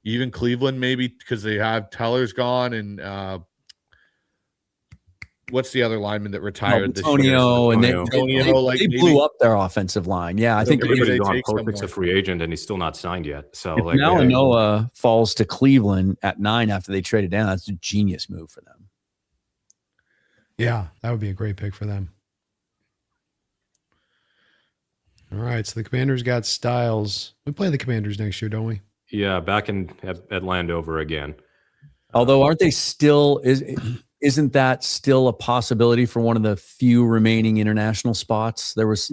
Speaker 3: even Cleveland maybe because they have Teller's gone and what's the other lineman that retired this year?
Speaker 2: Antonio, and
Speaker 3: Antonio, like
Speaker 2: they
Speaker 3: maybe,
Speaker 2: blew up their offensive line. Yeah, I think
Speaker 3: maybe
Speaker 4: everybody's
Speaker 3: they
Speaker 4: gone.
Speaker 3: take
Speaker 4: Postic's a
Speaker 3: someone.
Speaker 4: free agent, and he's still not signed yet. So
Speaker 2: if
Speaker 4: like
Speaker 2: now Noah falls to Cleveland at 9 after they traded down, that's a genius move for them.
Speaker 1: Yeah, that would be a great pick for them. All right, so the Commanders got Styles. We play the Commanders next year, don't we?
Speaker 4: yeah, back in at Landover again.
Speaker 2: Although, aren't they still? Isn't that still a possibility for one of the few remaining international spots? There was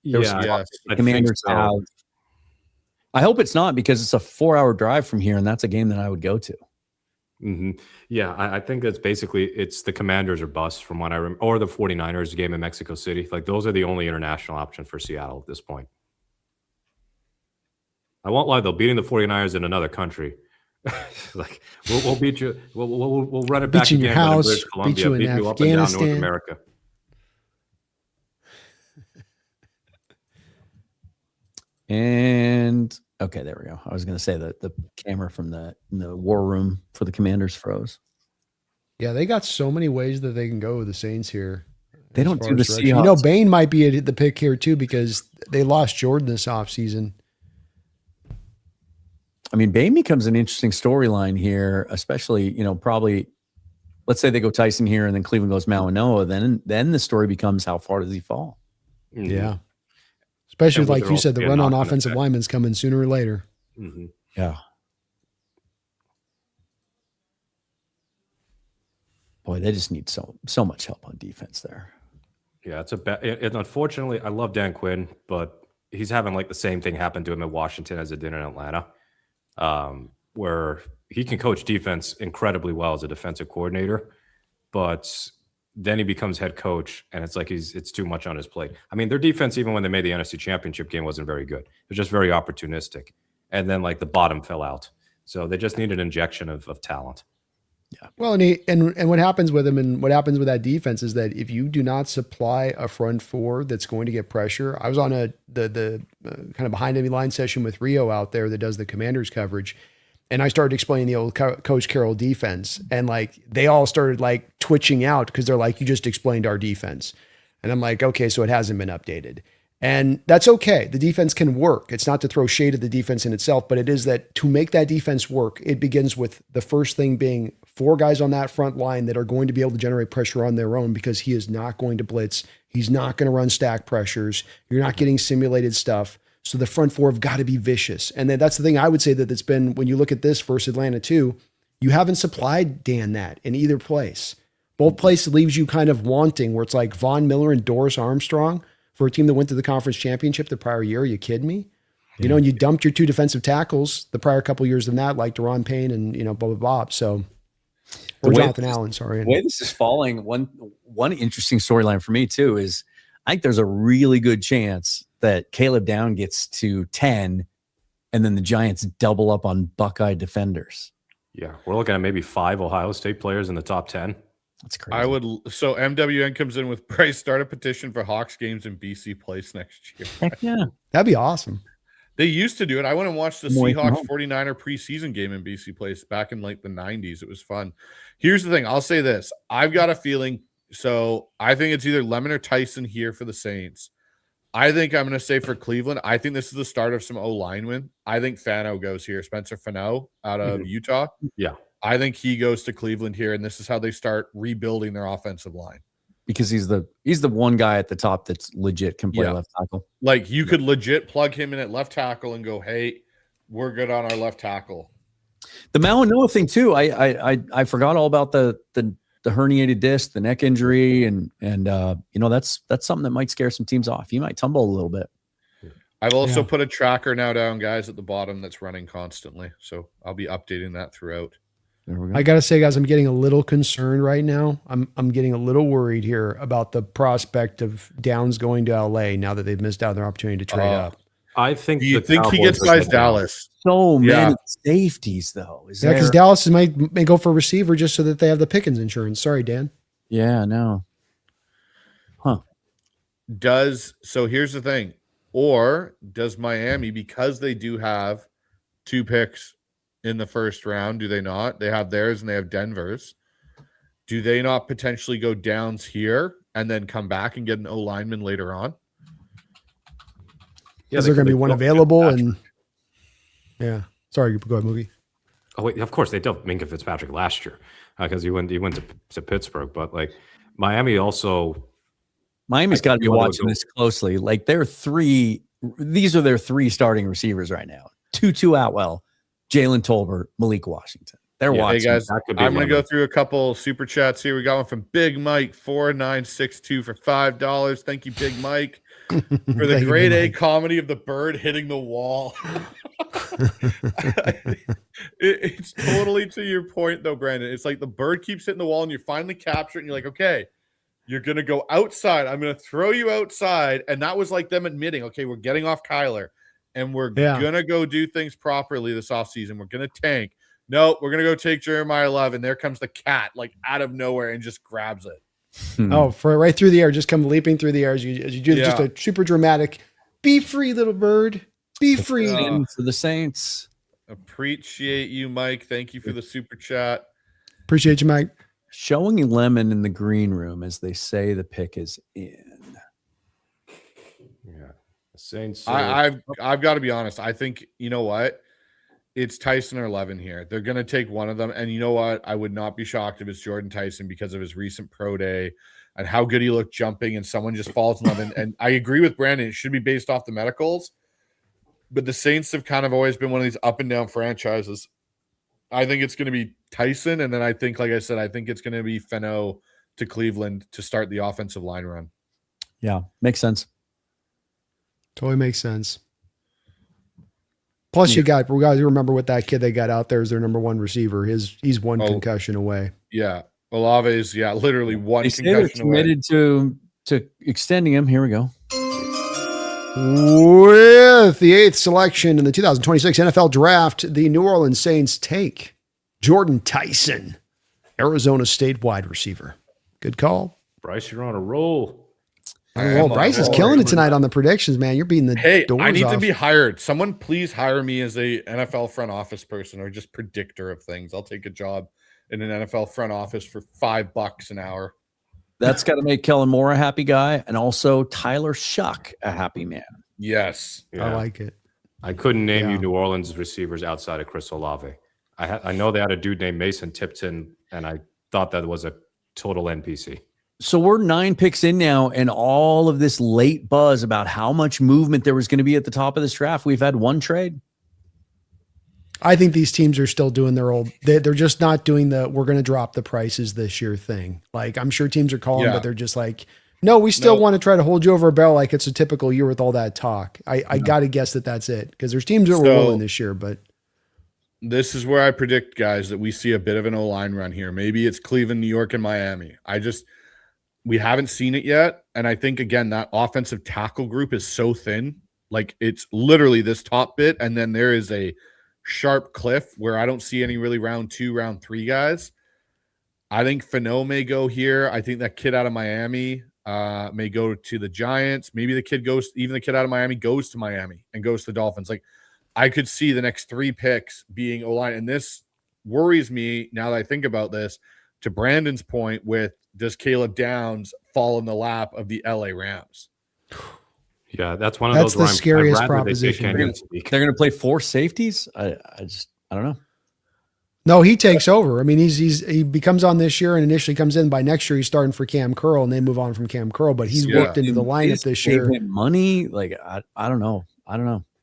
Speaker 3: Yes.
Speaker 4: I
Speaker 2: Commanders
Speaker 4: think so.
Speaker 2: have. I hope it's not because it's a 4-hour drive from here, and that's a game that I would go to.
Speaker 4: Mm-hmm. Yeah, I think that's basically it's the Commanders or bust from what I remember, or the 49ers game in Mexico City. Like those are the only international option for Seattle at this point. I won't lie though, beating the 49ers in another country, like we'll beat you. We'll run it
Speaker 1: Beat
Speaker 4: back
Speaker 1: you in your
Speaker 4: again in
Speaker 1: house,
Speaker 4: British Columbia,
Speaker 1: beat you in
Speaker 4: beat you up and down North
Speaker 1: Afghanistan.
Speaker 4: America.
Speaker 2: And okay, there we go. I was going to say that the camera from the war room for the Commanders froze.
Speaker 1: Yeah, they got so many ways that they can go with the Saints here.
Speaker 2: They
Speaker 1: as
Speaker 2: don't
Speaker 1: far
Speaker 2: do the
Speaker 1: as direction. You know,
Speaker 2: Seahawks.
Speaker 1: Bain might be at the pick here too because they lost Jordan this offseason.
Speaker 2: I mean, Bain becomes an interesting storyline here, especially, probably, let's say they go Tyson here and then Cleveland goes Mawanoa. Then the story becomes how far does he fall?
Speaker 4: Mhm.
Speaker 1: Yeah. Especially
Speaker 4: And would
Speaker 1: like
Speaker 4: there
Speaker 1: you
Speaker 4: also
Speaker 1: said, the
Speaker 4: be a
Speaker 1: run on
Speaker 4: knock-on
Speaker 1: offensive
Speaker 4: effect?
Speaker 1: linemen's coming sooner or later.
Speaker 4: Mhm.
Speaker 2: Yeah. Boy, they just need so much help on defense there.
Speaker 4: Yeah, it's a bad. And unfortunately, I love Dan Quinn, but he's having like the same thing happen to him in Washington as it did in Atlanta, where he can coach defense incredibly well as a defensive coordinator, but then he becomes head coach, and it's like it's too much on his plate. I mean, their defense, even when they made the NFC Championship game, wasn't very good. They're just very opportunistic, and then like the bottom fell out, so they just need an injection of talent.
Speaker 1: Well, and what happens with him and what happens with that defense is that if you do not supply a front four that's going to get pressure, I was on the kind of behind enemy line session with Rio out there that does the Commanders coverage, and I started explaining the old Coach Carroll defense, and like they all started like twitching out because they're like, you just explained our defense, and I'm like, okay, so it hasn't been updated. And that's okay. The defense can work. It's not to throw shade at the defense in itself, but it is that to make that defense work, it begins with the first thing being 4 guys on that front line that are going to be able to generate pressure on their own because he is not going to blitz. He's not going to run stack pressures. You're not getting simulated stuff. So the front 4 have got to be vicious. And then that's the thing I would say that it's been when you look at this versus Atlanta too, you haven't supplied Dan that in either place. Both places leaves you kind of wanting where it's like Von Miller and Doris Armstrong for a team that went to the conference championship the prior year. Are you kidding me? You know, and you dumped your 2 defensive tackles the prior couple of years than that, like Deron Payne and, blah, blah, blah. So, or Jonathan Allen, sorry.
Speaker 2: The way this is falling, one interesting storyline for me too is I think there's a really good chance that Caleb Down gets to 10 and then the Giants double up on Buckeye defenders.
Speaker 4: Yeah, we're looking at maybe 5 Ohio State players in the top 10.
Speaker 2: That's crazy.
Speaker 3: So MWN comes in with Bryce, start a petition for Hawks games in BC Place next year.
Speaker 2: Heck yeah.
Speaker 1: That'd be awesome.
Speaker 3: They used to do it. I went and watched the
Speaker 2: Away from
Speaker 3: Seahawks
Speaker 2: home.
Speaker 3: 49er preseason game in BC Place back in like the 90s. It was fun. Here's the thing. I'll say this. I've got a feeling. So I think it's either Lemon or Tyson here for the Saints. I think I'm going to say for Cleveland, I think this is the start of some O-linemen. I think Fano goes here. Spencer Fano out of Utah.
Speaker 4: Yeah.
Speaker 3: I think he goes to Cleveland here, and this is how they start rebuilding their offensive line.
Speaker 2: Because he's the one guy at the top that's legit can play left tackle.
Speaker 3: Like you could legit plug him in at left tackle and go, hey, we're good on our left tackle.
Speaker 2: The Mawanoa thing too. I forgot all about the herniated disc, the neck injury, and that's something that might scare some teams off. He might tumble a little bit.
Speaker 3: I've also put a tracker now down, guys, at the bottom that's running constantly. So I'll be updating that throughout.
Speaker 2: There we go.
Speaker 1: I got to say, guys, I'm getting a little concerned right now. I'm getting a little worried here about the prospect of Downs going to LA now that they've missed out on their opportunity to trade up.
Speaker 4: I think.
Speaker 3: Do you
Speaker 4: the
Speaker 3: think he
Speaker 4: Cowboys
Speaker 3: gets
Speaker 4: are
Speaker 3: by
Speaker 4: good now.
Speaker 3: Dallas?
Speaker 2: So
Speaker 3: Yeah.
Speaker 2: many safeties though.
Speaker 1: Yeah, because Dallas may go for a receiver just so that they have the Pickens insurance. Sorry, Dan.
Speaker 2: Yeah, no. Huh.
Speaker 3: here's the thing. Or does Miami, because they do have 2 picks in the first round, do they not? They have theirs and they have Denver's. Do they not potentially go downs here and then come back and get an O lineman later on?
Speaker 1: Is there going to be one available? And yeah, sorry, go ahead, Moogie.
Speaker 4: Oh wait, of course they dealt Minka Fitzpatrick last year because he went to Pittsburgh, but like Miami's
Speaker 2: got to be watching this closely. Like these are their 3 starting receivers right now: Tutu Atwell, Jalen Tolbert, Malik Washington. They're watching.
Speaker 3: Hey guys, I'm going to go through a couple super chats here. We got one from Big Mike 4962 for $5. Thank you, Big Mike, for the grade A comedy of the bird hitting the wall. It's totally to your point, though, Brandon. It's like the bird keeps hitting the wall, and you finally capture it, and you're like, okay, you're going to go outside. I'm going to throw you outside. And that was like them admitting, okay, we're getting off Kyler, and we're going to go do things properly this offseason. We're going to tank. No, we're going to go take Jeremiah Love, and there comes the cat, like, out of nowhere and just grabs it.
Speaker 1: Oh, for right through the air, just come leaping through the air as you do just a super dramatic, be free, little bird, be free.
Speaker 2: For the Saints.
Speaker 3: Appreciate you, Mike. Thank you for the super chat.
Speaker 1: Appreciate you, Mike.
Speaker 2: Showing lemon in the green room as they say the pick is in.
Speaker 4: Yeah. The Saints.
Speaker 3: I've got to be honest. I think, you know what? It's Tyson or Levin here. They're going to take one of them. And you know what? I would not be shocked if it's Jordan Tyson because of his recent pro day and how good he looked jumping, and someone just falls in love. And I agree with Brandon. It should be based off the medicals. But the Saints have kind of always been one of these up and down franchises. I think it's going to be Tyson. And then I think, like I said, I think it's going to be Feno to Cleveland to start the offensive line run.
Speaker 2: Yeah, makes sense.
Speaker 1: Totally makes sense. Plus, we got to remember what that kid they got out there is their number 1 receiver. He's one concussion away.
Speaker 3: Yeah. Olave's, literally one
Speaker 2: they
Speaker 3: concussion away.
Speaker 2: Committed to extending him. Here we go.
Speaker 1: With the 8th selection in the 2026 NFL Draft, the New Orleans Saints take Jordan Tyson, Arizona State wide receiver. Good call.
Speaker 4: Bryce, you're on a roll.
Speaker 1: Bryce is killing it tonight on the predictions, man. You're beating the doors
Speaker 3: I need
Speaker 1: off.
Speaker 3: to be hired. Someone please hire me as a NFL front office person or just predictor of things. I'll take a job in an NFL front office for $5 an hour.
Speaker 2: That's got to make Kellen Moore a happy guy, and also Tyler Shuck a happy man.
Speaker 3: Yes.
Speaker 4: Yeah.
Speaker 1: I like it.
Speaker 4: I couldn't name you New Orleans receivers outside of Chris Olave. I know they had a dude named Mason Tipton, and I thought that was a total NPC.
Speaker 2: So we're 9 picks in now, and all of this late buzz about how much movement there was going to be at the top of this draft. We've had 1 trade.
Speaker 1: I think these teams are still doing their old. They're just not doing the we're going to drop the prices this year thing. Like I'm sure teams are calling, but they're just like, no, we still want to try to hold you over a barrel like it's a typical year with all that talk. I got to guess that that's it because there's teams that were rolling this year, but.
Speaker 3: This is where I predict, guys, that we see a bit of an O-line run here. Maybe it's Cleveland, New York, and Miami. We haven't seen it yet. And I think, again, that offensive tackle group is so thin. Like, it's literally this top bit, and then there is a sharp cliff where I don't see any really round 2, round 3 guys. I think Fano may go here. I think that kid out of Miami may go to the Giants. Maybe the kid out of Miami goes to Miami and goes to the Dolphins. Like, I could see the next 3 picks being O-line. And this worries me now that I think about this, to Brandon's point with, does Caleb Downs fall in the lap of the LA Rams?
Speaker 4: Yeah, that's one of those.
Speaker 1: That's the scariest proposition.
Speaker 2: They're going to play 4 safeties. I don't know.
Speaker 1: No, he takes over. I mean, he becomes on this year and initially comes in. By next year, he's starting for Cam Curl, and they move on from Cam Curl. But he's worked into the lineup this year.
Speaker 2: Money, like I don't know.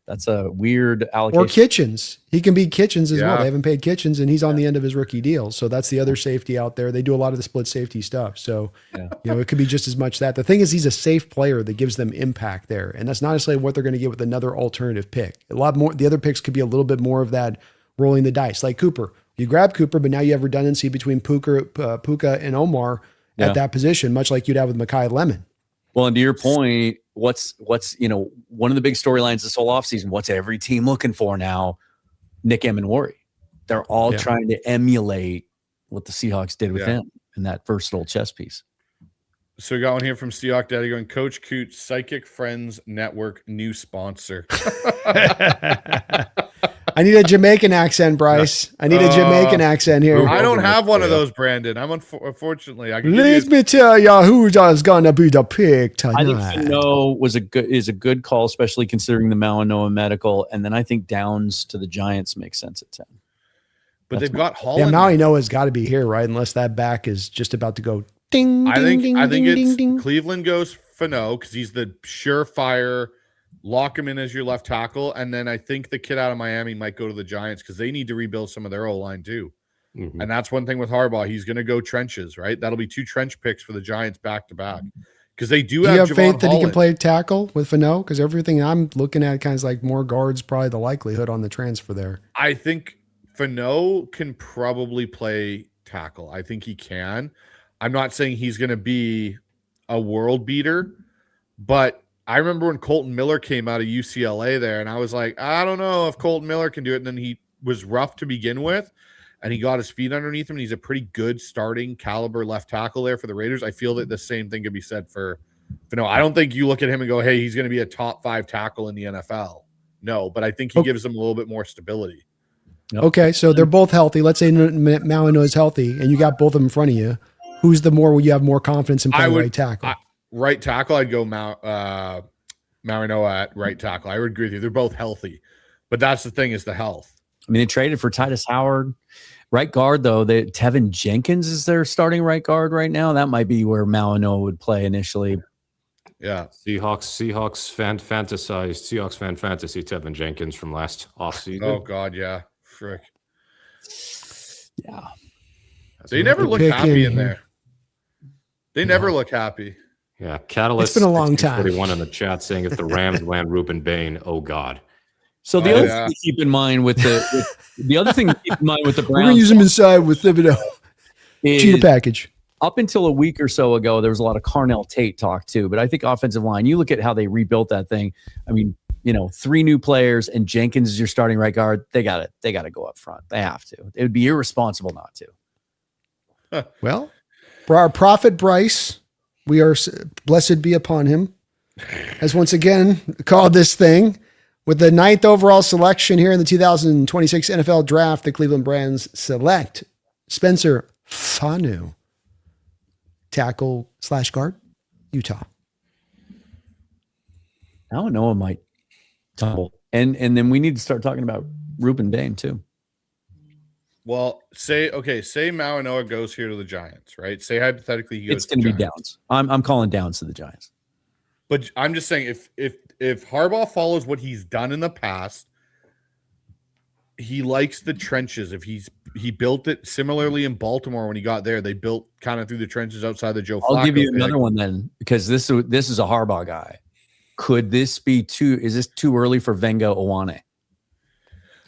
Speaker 2: That's a weird allocation. Or
Speaker 1: Kitchens. He can be Kitchens as well. They haven't paid Kitchens, and he's on the end of his rookie deal. So that's the other safety out there. They do a lot of the split safety stuff. So, it could be just as much that. The thing is, he's a safe player that gives them impact there. And that's not necessarily what they're going to get with another alternative pick. A lot more. The other picks could be a little bit more of that rolling the dice. Like Cooper. You grab Cooper, but now you have redundancy between Puka and Omar at that position, much like you'd have with Mekhi Lemon.
Speaker 2: Well, and to your point, what's one of the big storylines this whole offseason, what's every team looking for now? Nick Emmanwori. They're all trying to emulate what the Seahawks did with him in that versatile chess piece.
Speaker 3: So we got one here from Seahawks Daddy going, Coach Coots, Psychic Friends Network, new sponsor.
Speaker 1: I need a Jamaican accent, Bryce. I need a Jamaican accent here.
Speaker 3: I don't have one of those, Brandon. I'm unfortunately. I can
Speaker 1: Let me tell you who's gonna be the pick tonight.
Speaker 2: I think Fano is a good call, especially considering the Malinois medical. And then I think Downs to the Giants makes sense at 10.
Speaker 3: But
Speaker 2: That's
Speaker 3: they've got
Speaker 1: Yeah,
Speaker 3: Holland.
Speaker 1: Maui Noah's got to be here, right? Unless that back is just about to go ding.
Speaker 3: I think
Speaker 1: ding,
Speaker 3: it's
Speaker 1: ding, ding.
Speaker 3: Cleveland goes Fano because he's the surefire. Lock him in as your left tackle, and then I think the kid out of Miami might go to the Giants because they need to rebuild some of their O-line too.
Speaker 4: Mhm.
Speaker 3: And that's one thing with Harbaugh. He's going to go trenches, right? That'll be 2 trench picks for the Giants back to back because they do
Speaker 1: Do
Speaker 3: have
Speaker 1: you have
Speaker 3: Javon
Speaker 1: faith that he can
Speaker 3: Holland.
Speaker 1: play tackle with Fano? Because everything I'm looking at kind of like more guards, probably the likelihood on the transfer there.
Speaker 3: I think Fano can probably play tackle. I think he can. I'm not saying he's going to be a world beater, but I remember when Colton Miller came out of UCLA there, and I was like, I don't know if Colton Miller can do it. And then he was rough to begin with, and he got his feet underneath him, and he's a pretty good starting caliber left tackle there for the Raiders. I feel that the same thing could be said for Fano. I don't think you look at him and go, hey, he's going to be a top 5 tackle in the NFL. No, but I think he gives them a little bit more stability.
Speaker 2: Yep.
Speaker 1: Okay, so they're both healthy. Let's say Malinois is healthy, and you got both of them in front of you. Who's the more you have more confidence in playing right tackle?
Speaker 3: Right tackle, I'd go Marinoa at right tackle. I would agree with you. They're both healthy, but that's the thing is the health.
Speaker 2: I mean, they traded for Titus Howard. Right guard, though, Tevin Jenkins is their starting right guard right now. That might be where Malinois would play initially.
Speaker 3: Yeah.
Speaker 4: Seahawks fan fantasy Tevin Jenkins from last offseason.
Speaker 3: Oh God, yeah. Frick.
Speaker 2: Yeah.
Speaker 3: They never look
Speaker 1: pick
Speaker 3: happy
Speaker 1: in
Speaker 3: in
Speaker 1: here.
Speaker 3: there. They never look happy.
Speaker 4: Yeah, Catalyst.
Speaker 1: It's been a long time.
Speaker 4: 41 in the chat saying if the Rams land Ruben Bain, oh God.
Speaker 2: So the
Speaker 3: Oh,
Speaker 2: other
Speaker 3: yeah.
Speaker 2: thing to keep in mind with the other thing to keep in mind with the
Speaker 1: We're gonna
Speaker 2: Browns
Speaker 1: use them inside with Thibodeau. Cheetah
Speaker 2: is
Speaker 1: package.
Speaker 2: up until a week or so ago, there was a lot of Carnell Tate talk too. But I think offensive line, you look at how they rebuilt that thing. I mean, 3 new players and Jenkins is your starting right guard. They got to go up front. They have to. It would be irresponsible not to.
Speaker 1: Well, for our prophet Bryce, we are blessed be upon him, has once again called this thing with the 9th overall selection here in the 2026 NFL Draft. The Cleveland Browns select Spencer Fanu, tackle / guard, Utah.
Speaker 2: I don't know. It might tumble, and then we need to start talking about Ruben Bain too.
Speaker 3: Well, say Malinois goes here to the Giants, right? Say hypothetically he goes
Speaker 2: It's going to be
Speaker 3: Giants.
Speaker 2: Downs. I'm calling Downs to the Giants.
Speaker 3: But I'm just saying if Harbaugh follows what he's done in the past, he likes the trenches. If he built it similarly in Baltimore when he got there, they built kind of through the trenches outside the Joe Flacco
Speaker 2: I'll give you
Speaker 3: pick.
Speaker 2: another one then, because this is a Harbaugh guy. Could this be is this too early for Venga Owane?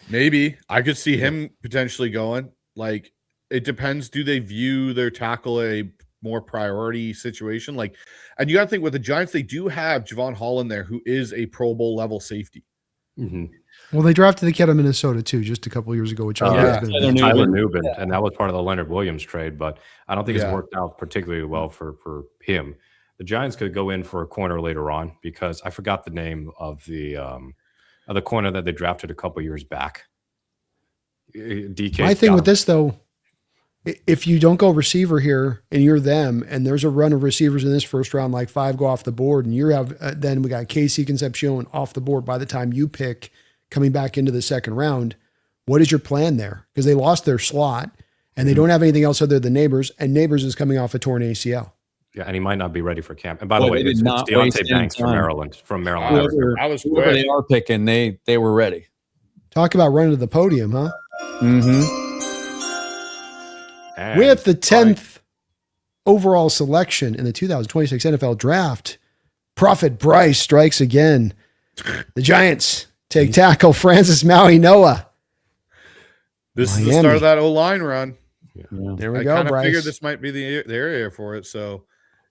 Speaker 3: Maybe I could see him potentially going. Like, it depends. Do they view their tackle a more priority situation? Like, and you got to think with the Giants, they do have Javon Holland there, who is a Pro Bowl level safety.
Speaker 4: Mm-hmm.
Speaker 1: Well, they drafted the kid of Minnesota too, just a couple years ago, which
Speaker 3: yeah.
Speaker 1: has been
Speaker 2: Tyler
Speaker 4: Tyler
Speaker 2: Nubin.
Speaker 4: Nubin, and that was part of the Leonard Williams trade, but I don't think
Speaker 3: Yeah.
Speaker 4: it's worked out particularly well for him. The Giants could go in for a corner later on because I forgot the name of the corner that they drafted a couple years back. DK.
Speaker 1: My thing with this though, if you don't go receiver here and you're them, and there's a run of receivers in this first round, like 5 go off the board, and you have then we got Casey Concepcion off the board by the time you pick coming back into the second round. What is your plan there? Because they lost their slot and they don't have anything else other than Neighbors, and Neighbors is coming off a torn ACL.
Speaker 4: Yeah, and he might not be ready for camp. And by the
Speaker 2: Well,
Speaker 4: way,
Speaker 2: they
Speaker 4: it's
Speaker 2: did not waste
Speaker 4: Deontay
Speaker 2: any
Speaker 4: Banks from
Speaker 2: time.
Speaker 4: Maryland.
Speaker 3: That was
Speaker 2: Whoever they
Speaker 3: quick.
Speaker 2: are picking, they were ready.
Speaker 1: Talk about running to the podium, huh?
Speaker 2: Mm-hmm.
Speaker 4: And
Speaker 1: With the 10th overall selection in the 2026 NFL Draft, Prophet Bryce strikes again. The Giants take tackle Francis Maui Noah.
Speaker 3: This is the
Speaker 1: Miami.
Speaker 3: start of that O-line run.
Speaker 1: There we
Speaker 3: I
Speaker 1: go,
Speaker 3: kind of
Speaker 1: Bryce.
Speaker 3: figured this might be the area for it. So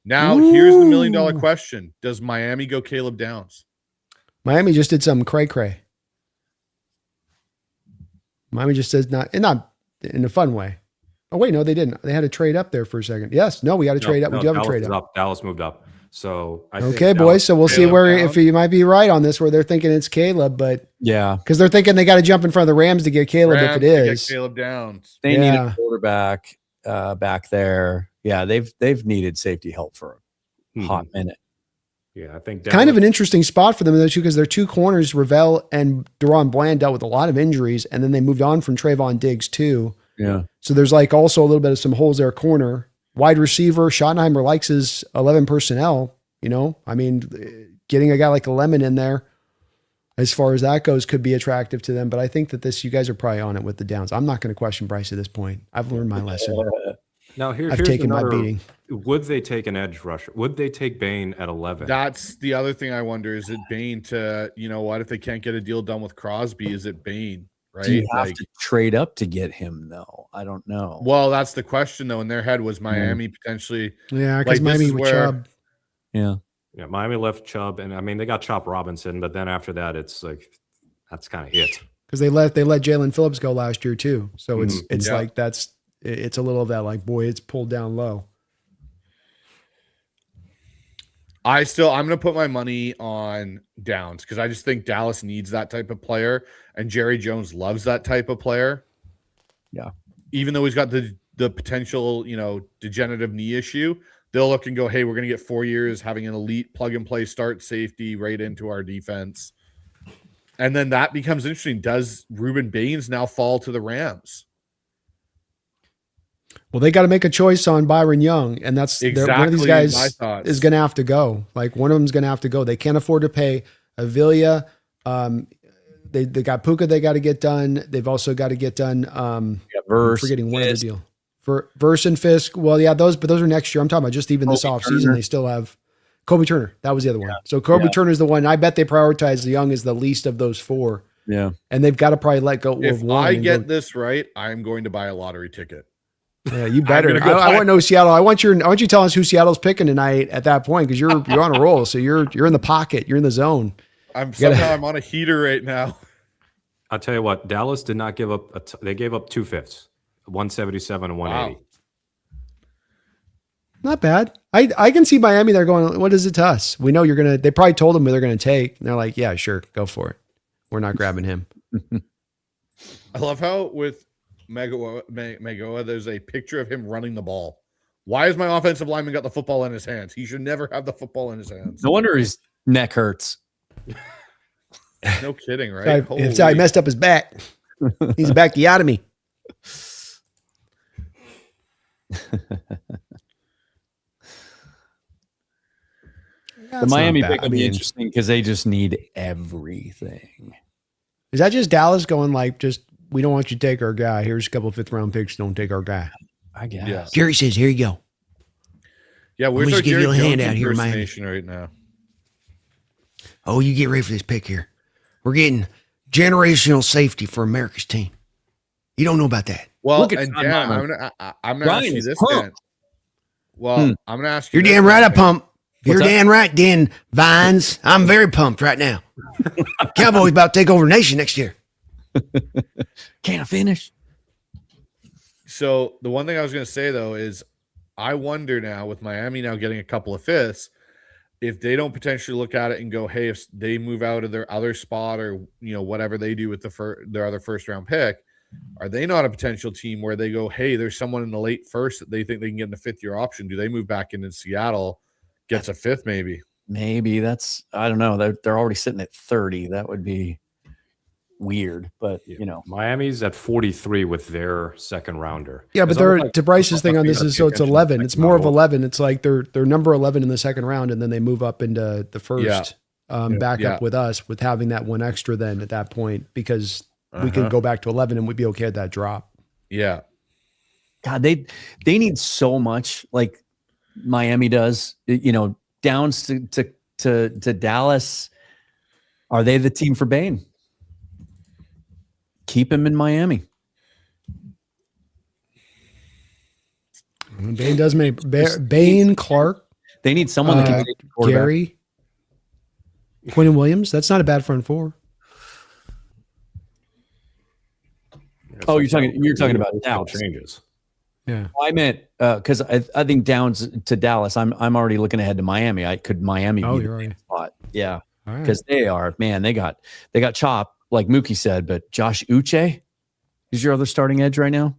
Speaker 3: now here's the $1 million question. Does Miami go Caleb Downs?
Speaker 1: Miami just did something cray-cray. Miami just says not in a fun way. Oh wait, no, they didn't. They had to trade up there for a second. Yes, no, we got to trade up. We do have a
Speaker 4: Dallas
Speaker 1: trade
Speaker 4: is
Speaker 1: up.
Speaker 4: Dallas moved up. So I think
Speaker 1: Okay, boys.
Speaker 4: Dallas-
Speaker 1: So we'll see
Speaker 3: Caleb
Speaker 1: where
Speaker 3: down.
Speaker 1: if you might be right on this, where they're thinking it's Caleb, but
Speaker 2: Yeah,
Speaker 1: because they're thinking they got to jump in front of the Rams to get Caleb
Speaker 3: Rams
Speaker 1: if it
Speaker 3: to get
Speaker 1: is.
Speaker 3: Caleb Downs.
Speaker 2: they need
Speaker 1: Yeah.
Speaker 2: a quarterback back there. Yeah, they've needed safety help for a hot minute.
Speaker 4: Yeah, I think
Speaker 1: Kind of
Speaker 4: Dallas-
Speaker 1: an interesting spot for them though, too, because their two corners, Ravel and Deron Bland, dealt with a lot of injuries, and then they moved on from Trayvon Diggs too.
Speaker 2: Yeah.
Speaker 1: So there's like also a little bit of some holes there. Corner, wide receiver, Schottenheimer likes his 11 personnel. You know, I mean, getting a guy like a Lemon in there, as far as that goes, could be attractive to them. But I think that you guys are probably on it with the Downs. I'm not going to question Bryce at this point. I've learned my lesson.
Speaker 4: Now
Speaker 1: I've
Speaker 4: here's
Speaker 1: taken my
Speaker 4: another-
Speaker 1: beating.
Speaker 4: Would they take an edge rusher? Would they take Bain at 11?
Speaker 3: That's the other thing I wonder. Is it Bain to, you know what, if they can't get a deal done with Crosby, is it Bain, right?
Speaker 2: Do you have
Speaker 3: Like,
Speaker 2: to trade up to get him though? I don't know.
Speaker 3: well, that's the question though. In their head was Miami potentially.
Speaker 1: Yeah, because
Speaker 3: Like, this
Speaker 1: Miami
Speaker 3: is
Speaker 1: with
Speaker 3: where-
Speaker 1: Chubb.
Speaker 2: Yeah.
Speaker 4: Yeah, Miami left Chubb, and I mean they got Chop Robinson, but then after that, it's like that's kind of it.
Speaker 1: Because they let Jalen Phillips go last year too. So it's
Speaker 3: Yeah.
Speaker 1: like it's a little of that like, boy, it's pulled down low.
Speaker 3: I'm gonna put my money on Downs because I just think Dallas needs that type of player, and Jerry Jones loves that type of player.
Speaker 2: Yeah.
Speaker 3: Even though he's got the potential, degenerative knee issue, they'll look and go, hey, we're gonna get 4 years having an elite plug and play start safety right into our defense. And then that becomes interesting. Does Ruben Baines now fall to the Rams?
Speaker 1: Well, they got to make a choice on Byron Young, and that's one of these
Speaker 3: Exactly my
Speaker 1: guys
Speaker 3: thoughts.
Speaker 1: is going to have to go. Like one of them's going to have to go. They can't afford to pay Avila. They got Puka. They got to get done. They've also got to get done. I'm
Speaker 2: Verse,
Speaker 1: forgetting one
Speaker 2: Fisk.
Speaker 1: other deal for Verse and Fisk. Well, yeah, those are next year. I'm talking about just even this
Speaker 2: Kobe
Speaker 1: offseason.
Speaker 2: Turner.
Speaker 1: They still have Kobe Turner. That was the other one. So Kobe Turner's the one. I bet they prioritize the Young as the least of those four,
Speaker 2: Yeah.
Speaker 1: and they've got to probably let go
Speaker 3: If
Speaker 1: of one.
Speaker 3: I
Speaker 1: and
Speaker 3: get
Speaker 1: go-
Speaker 3: this right, I'm going to buy a lottery ticket.
Speaker 1: Yeah, you better.
Speaker 3: gonna go
Speaker 1: I
Speaker 3: buy-
Speaker 1: want to know Seattle. I want you telling us who Seattle's picking tonight at that point because you're on a roll. So you're in the pocket. You're in the zone.
Speaker 3: I'm on a heater right now.
Speaker 4: I'll tell you what, Dallas did not give up. They gave up 2/5, 177 and 180.
Speaker 3: Wow.
Speaker 1: Not bad. I can see Miami. They're going, what is it to us? We know you're going to, they probably told them who they're going to take. And they're like, yeah, sure. Go for it. We're not grabbing him.
Speaker 3: I love how with Magoa, there's a picture of him running the ball. Why has my offensive lineman got the football in his hands? He should never have the football in his hands.
Speaker 2: No wonder his neck hurts.
Speaker 3: No kidding, right?
Speaker 1: It's how he messed up his back. He's a backiotomy.
Speaker 2: The Miami pick will be interesting because they just need everything.
Speaker 1: Is that just Dallas going like, we don't want you to take our guy. Here's a couple of 5th round picks. Don't take our guy.
Speaker 2: I guess.
Speaker 3: Yeah.
Speaker 5: Jerry says, here you go.
Speaker 3: Yeah,
Speaker 5: me
Speaker 3: where's our
Speaker 5: just give you
Speaker 3: Jerry
Speaker 5: a
Speaker 3: Jones
Speaker 5: handout here, Miami.
Speaker 3: impersonation right now?
Speaker 5: Oh, you get ready for this pick here. We're getting generational safety for America's team. You don't know about that.
Speaker 3: Well,
Speaker 2: Look at
Speaker 3: and
Speaker 2: John
Speaker 3: Dan,
Speaker 2: Harmon.
Speaker 3: I'm gonna ask
Speaker 2: Ryan
Speaker 3: you
Speaker 2: is
Speaker 3: this,
Speaker 2: pumped.
Speaker 3: Dan. Well, I'm gonna ask you.
Speaker 5: You're
Speaker 3: this,
Speaker 5: damn right I
Speaker 3: Dan.
Speaker 5: pump. You're
Speaker 2: What's that?
Speaker 5: damn right, Dan Vines. I'm very pumped right now. Cowboys about to take over the nation next year.
Speaker 2: Can't I finish?
Speaker 3: So the one thing I was gonna say though is, I wonder now with Miami now getting a couple of 5ths, if they don't potentially look at it and go, hey, if they move out of their other spot or whatever they do with their other 1st round pick, are they not a potential team where they go, hey, there's someone in the late 1st that they think they can get in a 5th year option? Do they move back into Seattle, gets a 5th maybe?
Speaker 2: Maybe I don't know. They're already sitting at 30. That would be weird, but
Speaker 4: Miami's at 43 with their 2nd rounder.
Speaker 1: Yeah, but
Speaker 4: Because
Speaker 1: to Bryce's thing on this is, so it's 11. It's more of
Speaker 4: level.
Speaker 1: 11. It's like they're number 11 in the 2nd round, and then they move up into the 1st, back
Speaker 3: Yeah.
Speaker 1: up with us with having that one extra then at that point, because we could go back to 11 and we'd be okay at that drop.
Speaker 3: Yeah.
Speaker 2: God, they need so much like Miami does. Downs to Dallas. Are they the team for Bain? Keep him in Miami.
Speaker 1: Bain does make Bain, Clark,
Speaker 2: They need someone that can take the quarterback.
Speaker 1: Gary, Quinn Williams. That's not a bad front four.
Speaker 2: Oh, you're talking about Dallas.
Speaker 4: Changes.
Speaker 1: Yeah.
Speaker 2: I meant because I think Downs to Dallas. I'm already looking ahead to Miami. Could Miami
Speaker 1: Oh,
Speaker 2: be
Speaker 1: you're
Speaker 2: the
Speaker 1: already.
Speaker 2: same spot? Yeah,
Speaker 1: All right.
Speaker 2: because they are, man. They got chop like Mookie said, but Josh Uche is your other starting edge right now.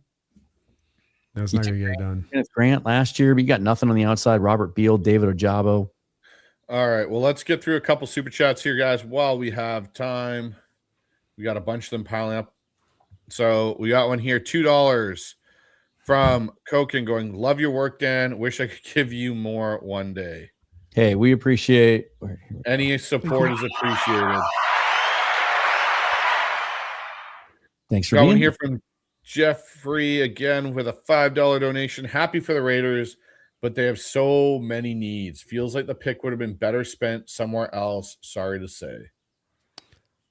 Speaker 1: That's not going to get it done.
Speaker 2: Kenneth Grant last year, but you got nothing on the outside. Robert Beal, David Ojabo.
Speaker 3: All right. Well, let's get through a couple super chats here, guys, while we have time. We got a bunch of them piling up. So we got one here, $2 from Koken going, love your work, Dan. Wish I could give you more one day.
Speaker 2: Hey, we appreciate
Speaker 3: Any support is appreciated.
Speaker 2: Thanks for
Speaker 3: Got one
Speaker 2: being
Speaker 3: here from Jeffrey again with a $5 donation. Happy for the Raiders, but they have so many needs. Feels like the pick would have been better spent somewhere else. Sorry to say.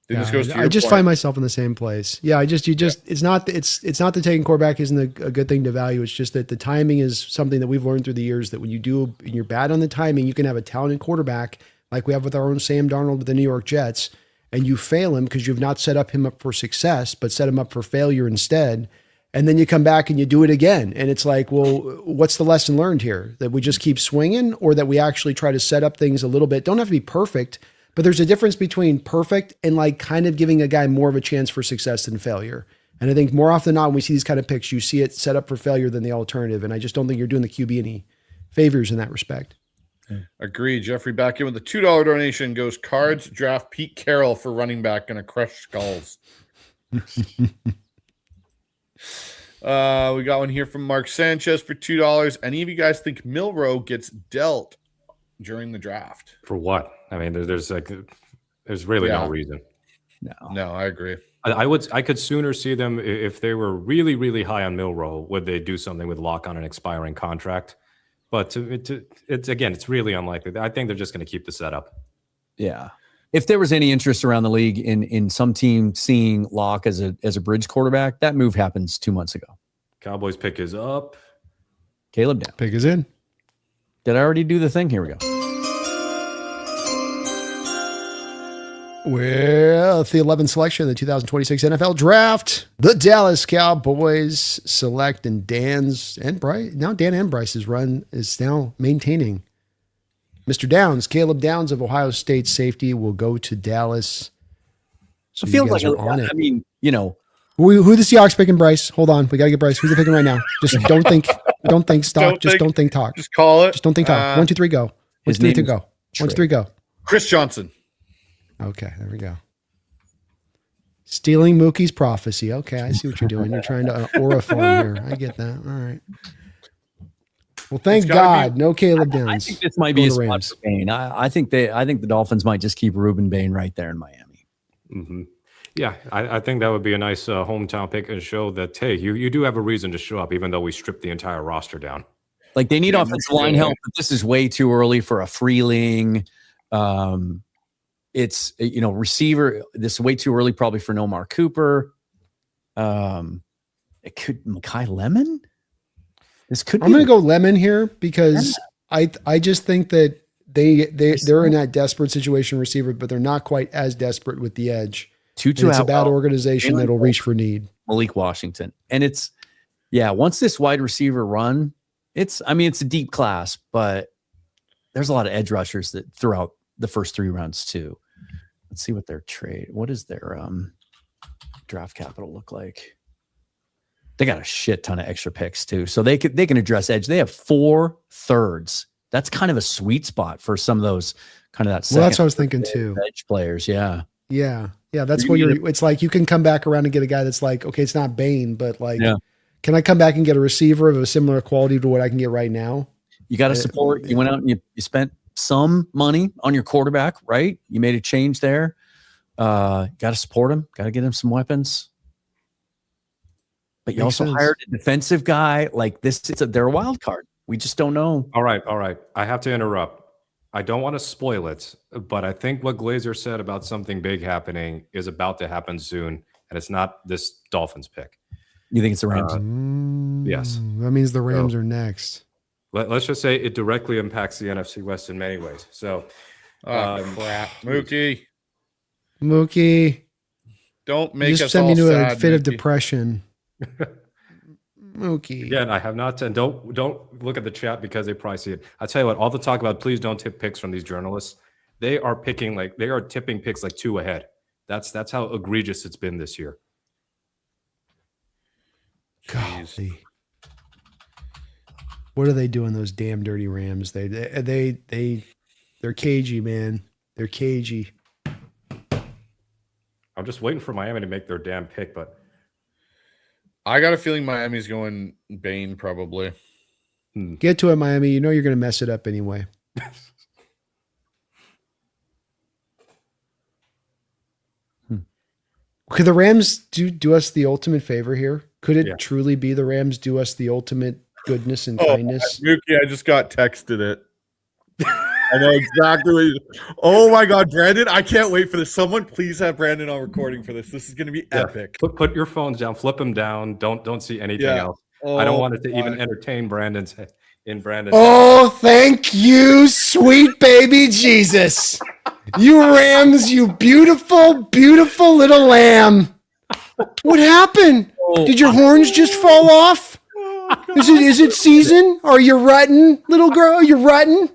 Speaker 1: Yeah,
Speaker 3: This goes to
Speaker 1: I
Speaker 3: your
Speaker 1: just
Speaker 3: point.
Speaker 1: find myself in the same place. Yeah, it's not that taking quarterback isn't a good thing to value. It's just that the timing is something that we've learned through the years that when you're bad on the timing, you can have a talented quarterback like we have with our own Sam Darnold with the New York Jets, and you fail him because you've not set him up for success, but set him up for failure instead. And then you come back and you do it again. And it's like, well, what's the lesson learned here? That we just keep swinging, or that we actually try to set up things a little bit? Don't have to be perfect, but there's a difference between perfect and like kind of giving a guy more of a chance for success than failure. And I think more often than not, when we see these kind of picks, you see it set up for failure than the alternative. And I just don't think you're doing the QB any favors in that respect.
Speaker 3: Agreed. Jeffrey back in with a $2 donation goes, Cards draft Pete Carroll for running back and a crush skulls. We got one here from Mark Sanchez for $2. Any of you guys think Milroe gets dealt during the draft?
Speaker 4: For what? I mean, there's really no reason.
Speaker 3: No, I agree.
Speaker 4: I could sooner see them if they were really, really high on Milroe. Would they do something with lock on an expiring contract? But it's really unlikely. I think they're just going to keep the setup.
Speaker 2: Yeah. If there was any interest around the league in some team seeing Locke as a bridge quarterback, that move happens 2 months ago.
Speaker 4: Cowboys pick is up.
Speaker 2: Caleb down.
Speaker 1: Pick is in.
Speaker 2: Did I already do the thing? Here we go.
Speaker 1: Well, the 11th selection of the 2026 NFL Draft, the Dallas Cowboys select, and Dan and Bryce's run is now maintaining. Mr. Downs, Caleb Downs of Ohio State safety, will go to Dallas. So
Speaker 2: It feels like
Speaker 1: on it.
Speaker 2: I mean,
Speaker 1: Who the Seahawks picking, Bryce? Hold on, we gotta get Bryce. Who's they picking right now? Just don't think, stop. Don't think, talk.
Speaker 3: Just call it.
Speaker 1: Just don't think, talk. 1, 2, 3, go. 1, 2, 3, go. 1, 2, 3, go.
Speaker 3: Chris Johnson.
Speaker 1: Okay, there we go. Stealing Mookie's prophecy. Okay, I see what you're doing. You're trying to aura farm here. I get that. All right. Well, thank God, no Caleb Downs.
Speaker 2: I think this might be a spot for Bain. I think the Dolphins might just keep Ruben Bain right there in Miami.
Speaker 4: Mm-hmm. Yeah, I think that would be a nice hometown pick and show that, hey, you do have a reason to show up, even though we stripped the entire roster down.
Speaker 2: Like they need offensive line help, but this is way too early for a Freeling. It's receiver. This is way too early probably for Nomar Cooper. It could Mekhi Lemon. This could.
Speaker 1: I'm going to go Lemon here because I just think that they're in that desperate situation receiver, but they're not quite as desperate with the edge. It's a bad organization that'll reach for need.
Speaker 2: Malik Washington, and it's once this wide receiver run, it's a deep class, but there's a lot of edge rushers that throughout the first 3 rounds too. Let's see what their trade. What does their draft capital look like? They got a shit ton of extra picks too, so they can address edge. They have 4 thirds. That's kind of a sweet spot for some of those kind of that.
Speaker 1: Well, that's what I was thinking too.
Speaker 2: Edge players, yeah.
Speaker 1: That's what it's like. You can come back around and get a guy that's like, okay, it's not Bain, but like, can I come back and get a receiver of a similar quality to what I can get right now?
Speaker 2: You got to support. You went out and you spent some money on your quarterback, right? You made a change there. Got to support him. Got to get him some weapons. But you also hired a defensive guy like this. They're a wild card. We just don't know.
Speaker 4: All right. I have to interrupt. I don't want to spoil it, but I think what Glazer said about something big happening is about to happen soon, and it's not this Dolphins pick.
Speaker 2: You think it's the Rams?
Speaker 4: Yes.
Speaker 1: That means the Rams are next.
Speaker 4: Let's just say it directly impacts the NFC West in many ways. So,
Speaker 3: crap. Mookie.
Speaker 1: Don't
Speaker 3: make us
Speaker 1: send
Speaker 3: all
Speaker 1: me to
Speaker 3: sad,
Speaker 1: a fit of
Speaker 3: Mookie.
Speaker 1: depression. Mookie.
Speaker 4: Again, I have not. And don't look at the chat because they probably see it. I tell you what, all the talk about please don't tip picks from these journalists. They are tipping picks like 2 ahead. That's how egregious it's been this year.
Speaker 1: Golly. What are they doing? Those damn dirty Rams. They're cagey, man. They're cagey.
Speaker 4: I'm just waiting for Miami to make their damn pick, but
Speaker 3: I got a feeling Miami's going Bane probably.
Speaker 1: Get to it, Miami. You know you're going to mess it up anyway. Could the Rams do us the ultimate favor here? Could it truly be the Rams do us the ultimate goodness and kindness?
Speaker 3: Mookie, I just got texted it. I know exactly what you. Oh my God, Brandon! I can't wait for this. Someone please have Brandon on recording for this. This is going to be epic.
Speaker 4: Put your phones down, flip them down. Don't see anything else. I don't want it to even entertain Brandon's.
Speaker 1: Oh, thank you, sweet baby Jesus! You Rams, you beautiful, beautiful little lamb. What happened? Did your horns just fall off? Is it season? Are you rutting, little girl? You're rutting?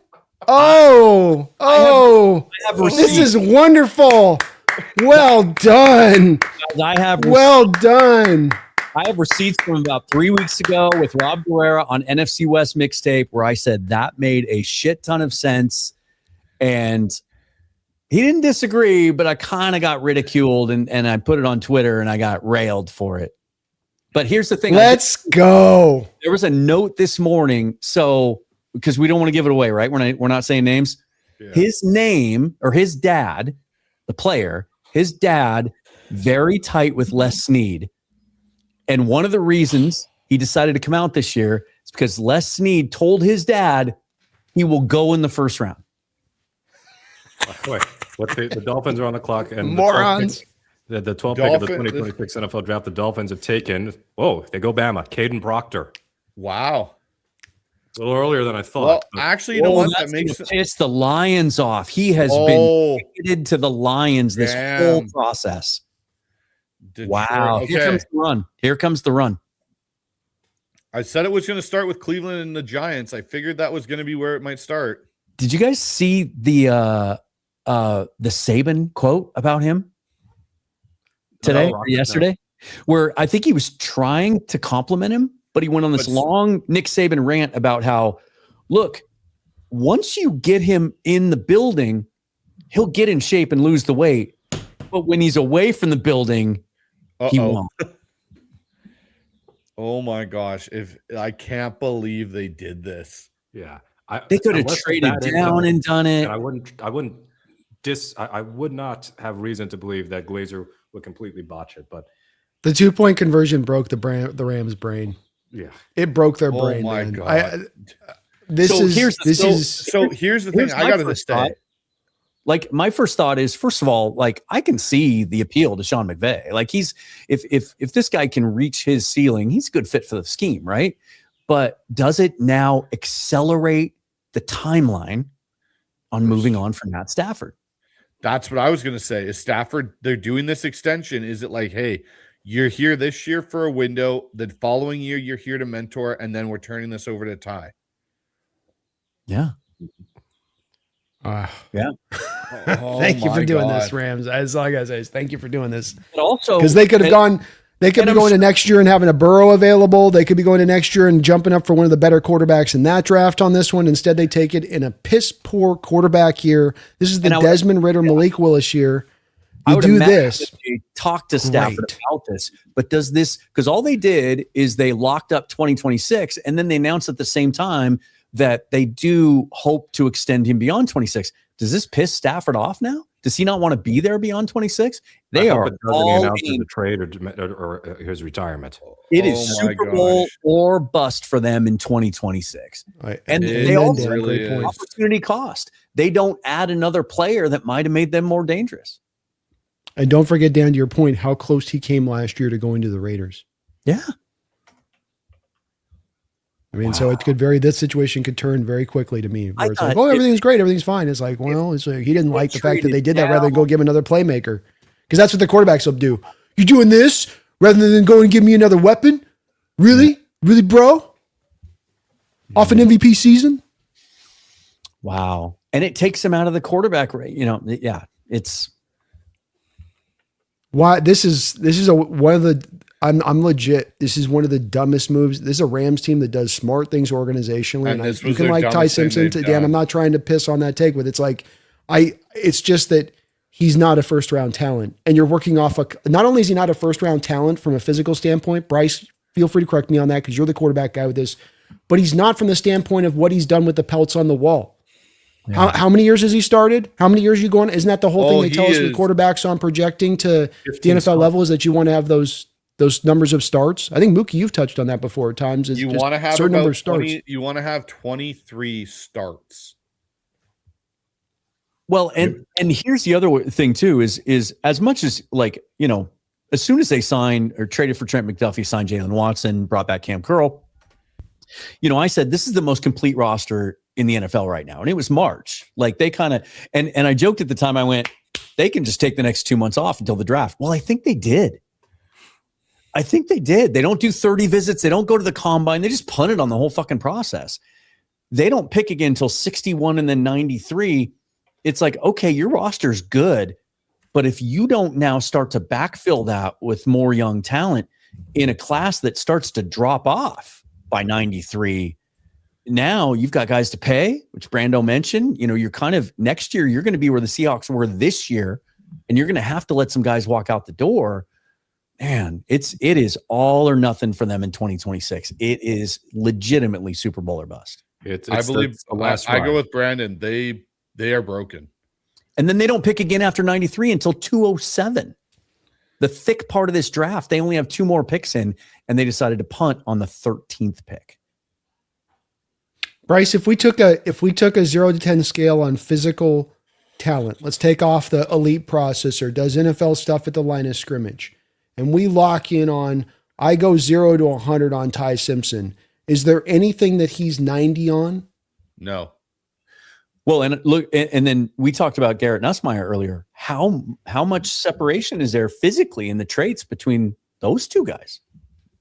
Speaker 1: Oh, this is wonderful. Well done. Well done.
Speaker 2: I have receipts from about 3 weeks ago with Rob Guerrera on NFC West mixtape where I said that made a shit ton of sense. And he didn't disagree, but I kind of got ridiculed and I put it on Twitter and I got railed for it. But here's the thing.
Speaker 1: Let's go.
Speaker 2: There was a note this morning. So, because we don't want to give it away, right? We're not saying names. Yeah. His name or his dad, the player, his dad, very tight with Les Snead. And one of the reasons he decided to come out this year is because Les Snead told his dad he will go in the first round.
Speaker 4: Wait, the Dolphins are on the clock and
Speaker 1: morons.
Speaker 4: The 12th pick of the 2026 NFL draft, the Dolphins have taken. Whoa, they go Bama. Caden Proctor.
Speaker 3: Wow.
Speaker 4: A little earlier than I thought.
Speaker 3: Well, actually, you know what? That makes
Speaker 2: piss the Lions off. He has been ticketed to the Lions this whole process.
Speaker 3: Detroit.
Speaker 2: Wow.
Speaker 3: Okay.
Speaker 2: Here comes the run.
Speaker 3: I said it was going to start with Cleveland and the Giants. I figured that was going to be where it might start.
Speaker 2: Did you guys see the Saban quote about him today or yesterday? Where I think he was trying to compliment him, but he went on this long Nick Saban rant about how, look, once you get him in the building, he'll get in shape and lose the weight. But when he's away from the building, he won't.
Speaker 3: Oh my gosh. I can't believe they did this.
Speaker 4: Yeah.
Speaker 2: They could have traded down and done it.
Speaker 4: And I would not have reason to believe that Glazer would completely botch it, but
Speaker 1: the 2-point conversion broke the Rams' brain.
Speaker 4: Yeah,
Speaker 1: it broke their brain.
Speaker 3: Oh my
Speaker 1: man.
Speaker 3: God.
Speaker 1: Here's the thing. I got to say,
Speaker 2: like, my first thought is, first of all, like, I can see the appeal to Sean McVay. Like, if this guy can reach his ceiling, he's a good fit for the scheme, right? But does it now accelerate the timeline on moving on from Matt Stafford?
Speaker 3: That's what I was going to say. Is Stafford, they're doing this extension. Is it like, hey, you're here this year for a window, the following year you're here to mentor, and then we're turning this over to Ty?
Speaker 2: Yeah.
Speaker 1: Yeah. Thank you for doing this, Rams. That's all I gotta say is thank you for doing this.
Speaker 2: But also,
Speaker 1: because they could have gone. They could be going to next year and having a Burrow available. They could be going to next year and jumping up for one of the better quarterbacks in that draft on this one. Instead, they take it in a piss poor quarterback year. This is the Desmond Ridder, Malik Willis year. You do this.
Speaker 2: Talk to Stafford about this, but does this, because all they did is they locked up 2026, and then they announced at the same time that they do hope to extend him beyond 26. Does this piss Stafford off now? Does he not want to be there beyond 26? They are all
Speaker 4: in the trade or his retirement.
Speaker 2: It is Super Bowl or bust for them in 2026. And they also really opportunity cost. They don't add another player that might have made them more dangerous.
Speaker 1: And don't forget, Dan, to your point, how close he came last year to going to the Raiders.
Speaker 2: Yeah.
Speaker 1: I mean, so it could this situation could turn very quickly to me. Where it's like, oh, everything's great. Everything's fine. It's like, well, it's like he didn't like the fact that they did that rather than go give him another playmaker. Because that's what the quarterbacks will do. You're doing this rather than go and give me another weapon? Really? Really, bro? Off an MVP season?
Speaker 2: Wow. And it takes him out of the quarterback rate. Yeah, it's
Speaker 1: why this is one of the I'm legit. This is one of the dumbest moves. This is a Rams team that does smart things organizationally. And you can like Ty Simpson to Dan. I'm not trying to piss on that take, but it's like it's just that he's not a first round talent. And you're working off not only is he not a first round talent from a physical standpoint, Bryce, feel free to correct me on that because you're the quarterback guy with this, but he's not from the standpoint of what he's done with the pelts on the wall. Yeah. How many years has he started? How many years are you going? Isn't that the whole thing they tell us with quarterbacks on projecting to the NFL level is that you want to have those numbers of starts? I think Mookie, you've touched on that before at times.
Speaker 3: You want to have certain number of starts. You want to have 23 starts.
Speaker 2: Well, and here's the other thing too is as much as like, as soon as they signed or traded for Trent McDuffie, signed Jalen Watson, brought back Cam Curl, I said this is the most complete roster in the NFL right now. And it was March. Like they kind of, and I joked at the time, I went, they can just take the next 2 months off until the draft. Well, I think they did. They don't do 30 visits. They don't go to the combine. They just punt it on the whole fucking process. They don't pick again until 61 and then 93. It's like, okay, your roster's good. But if you don't now start to backfill that with more young talent in a class that starts to drop off by 93, now you've got guys to pay, which Brando mentioned. You're kind of next year, you're going to be where the Seahawks were this year, and you're going to have to let some guys walk out the door. Man, it is all or nothing for them in 2026. It is legitimately Super Bowl or bust.
Speaker 3: I believe the last I go with Brandon. They are broken.
Speaker 2: And then they don't pick again after 93 until 207. The thick part of this draft, they only have 2 more picks in, and they decided to punt on the 13th pick.
Speaker 1: Bryce, if we took a 0 to 10 scale on physical talent, let's take off the elite processor, does NFL stuff at the line of scrimmage, and we lock in on, I go 0 to 100 on Ty Simpson. Is there anything that he's 90 on?
Speaker 3: No.
Speaker 2: Well, and look, and then we talked about Garrett Nussmeier earlier. How much separation is there physically in the traits between those two guys?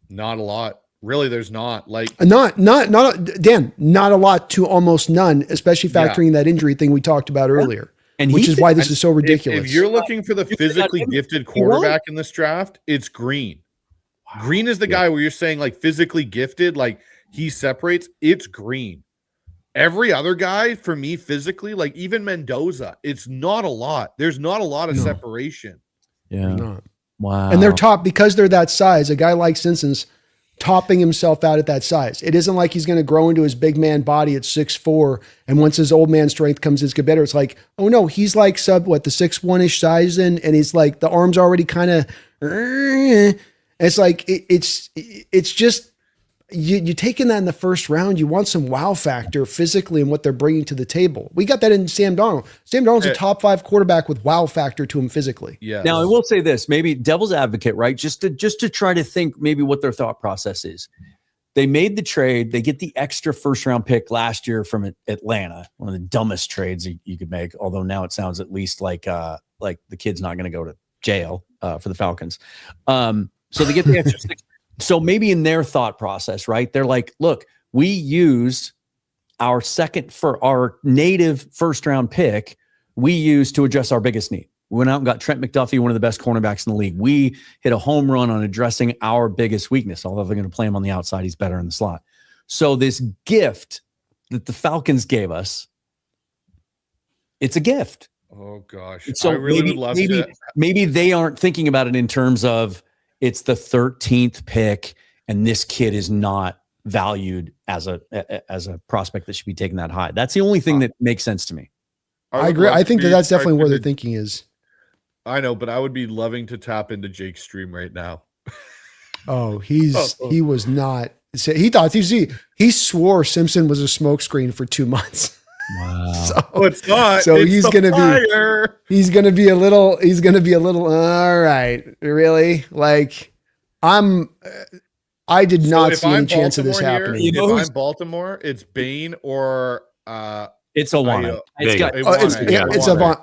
Speaker 3: Not a lot. Really, there's not. Like
Speaker 1: not Dan, not a lot to almost none, especially factoring that injury thing we talked about earlier. And which is why this is so ridiculous.
Speaker 3: If you're looking for the physically gifted quarterback in this draft, it's Green. Wow. Green is the guy where you're saying like physically gifted, like he separates. It's Green. Every other guy for me physically, like even Mendoza, it's not a lot. There's not a lot of separation.
Speaker 2: Yeah. Wow.
Speaker 1: And they're top because they're that size. A guy like Simpson's topping himself out at that size. It isn't like he's going to grow into his big man body at 6'4", and once his old man strength comes, it's get better. It's like, oh no, he's like the 6'1" size and he's like the arms already kind of. It's like it's just. You taking that in the first round, you want some wow factor physically and what they're bringing to the table. We got that in Sam Darnold. Sam Darnold's a top 5 quarterback with wow factor to him physically.
Speaker 3: Yeah.
Speaker 2: Now I will say this, maybe devil's advocate, right? Just to try to think maybe what their thought process is. They made the trade. They get the extra first round pick last year from Atlanta. One of the dumbest trades you could make. Although now it sounds at least like the kid's not going to go to jail for the Falcons. So they get the extra 6. So maybe in their thought process, right? They're like, look, we used our native first round pick. We used to address our biggest need. We went out and got Trent McDuffie, one of the best cornerbacks in the league. We hit a home run on addressing our biggest weakness. Although they're going to play him on the outside, he's better in the slot. So this gift that the Falcons gave us, it's a gift.
Speaker 3: Oh gosh.
Speaker 2: So
Speaker 3: I really would love to.
Speaker 2: Maybe they aren't thinking about it in terms of, it's the 13th pick, and this kid is not valued as a prospect that should be taken that high. That's the only thing that makes sense to me.
Speaker 1: I agree. I think that's definitely where their thinking is.
Speaker 3: I know, but I would be loving to tap into Jake's stream right now.
Speaker 1: Oh, he was not. He thought he swore Simpson was a smokescreen for 2 months.
Speaker 2: Wow.
Speaker 3: So it's not.
Speaker 1: So
Speaker 3: it's
Speaker 1: he's gonna be a little. All right, really? Like, I did not see any chance of this happening.
Speaker 3: If I'm Baltimore, it's Bane or
Speaker 2: it's Olano.
Speaker 1: It's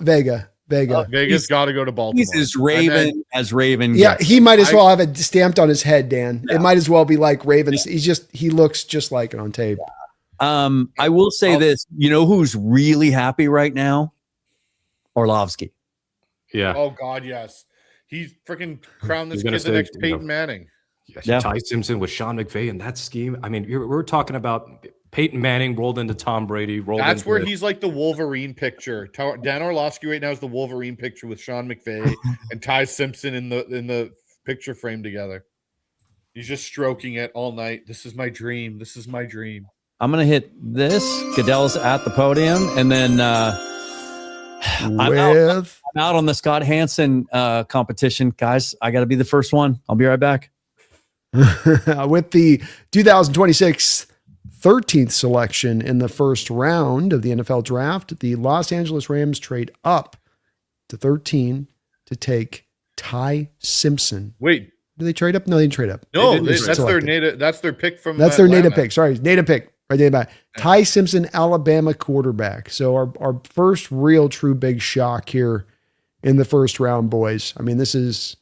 Speaker 1: Vega. Vega.
Speaker 3: Vegas got to go to Baltimore.
Speaker 2: He's as Raven as Raven.
Speaker 1: Yeah,
Speaker 2: gets.
Speaker 1: he might as well have it stamped on his head, Dan.
Speaker 2: Yeah.
Speaker 1: It might as well be like Ravens. He looks just like it on tape.
Speaker 2: I will say this. You know who's really happy right now? Orlovsky.
Speaker 4: Yeah.
Speaker 3: Oh God, yes. He's freaking crowned this
Speaker 4: He's gonna
Speaker 3: kid the
Speaker 4: say,
Speaker 3: next
Speaker 4: you
Speaker 3: Peyton
Speaker 4: know,
Speaker 3: Manning.
Speaker 2: Yeah.
Speaker 4: Ty Simpson with Sean McVay in that scheme. I mean, we're talking about Peyton Manning rolled into Tom Brady.
Speaker 3: That's where he's like the Wolverine picture. Dan Orlovsky right now is the Wolverine picture with Sean McVay and Ty Simpson in the picture frame together. He's just stroking it all night. This is my dream. This is my dream.
Speaker 2: I'm gonna hit this. Goodell's at the podium, and then I'm out on the Scott Hansen competition, guys. I got to be the first one. I'll be right back.
Speaker 1: With the 2026 13th selection in the first round of the NFL draft, the Los Angeles Rams trade up to 13 to take Ty Simpson.
Speaker 3: Wait,
Speaker 1: do they trade up? No, they didn't trade up.
Speaker 3: no, that's their native. That's their pick from.
Speaker 1: That's their native
Speaker 3: Atlanta.
Speaker 1: pick. Sorry, native pick. Right there, back. Ty Simpson, Alabama quarterback. So our first real true big shock here in the first round, boys. I mean, this is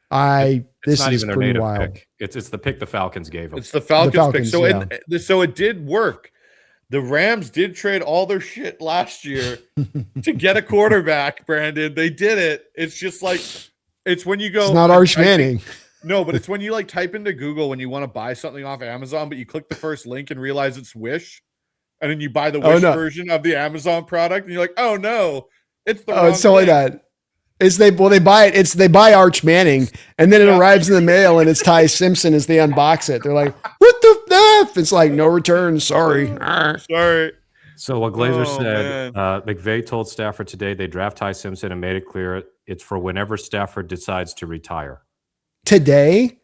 Speaker 1: this
Speaker 4: not
Speaker 1: is
Speaker 4: even their
Speaker 1: pretty
Speaker 4: native
Speaker 1: wild.
Speaker 4: pick. It's the pick the Falcons gave him.
Speaker 3: It's the Falcons, pick. So
Speaker 1: yeah.
Speaker 3: so it did work. The Rams did trade all their shit last year to get a quarterback, Brandon. They did it. It's just like it's when you go.
Speaker 1: It's not Arch Manning.
Speaker 3: No, but it's when you like type into Google when you want to buy something off Amazon, but you click the first link and realize it's Wish, and then you buy the Wish version of the Amazon product, and you're like, oh no, it's the wrong
Speaker 1: It's so like
Speaker 3: thing.
Speaker 1: that. They buy Arch Manning, and then it arrives in the mail, and it's Ty Simpson as they unbox it. They're like, what the F? It's like no return. Sorry.
Speaker 3: Sorry.
Speaker 4: So what Glazer said, McVay told Stafford today they draft Ty Simpson and made it clear it's for whenever Stafford decides to retire.
Speaker 1: Today?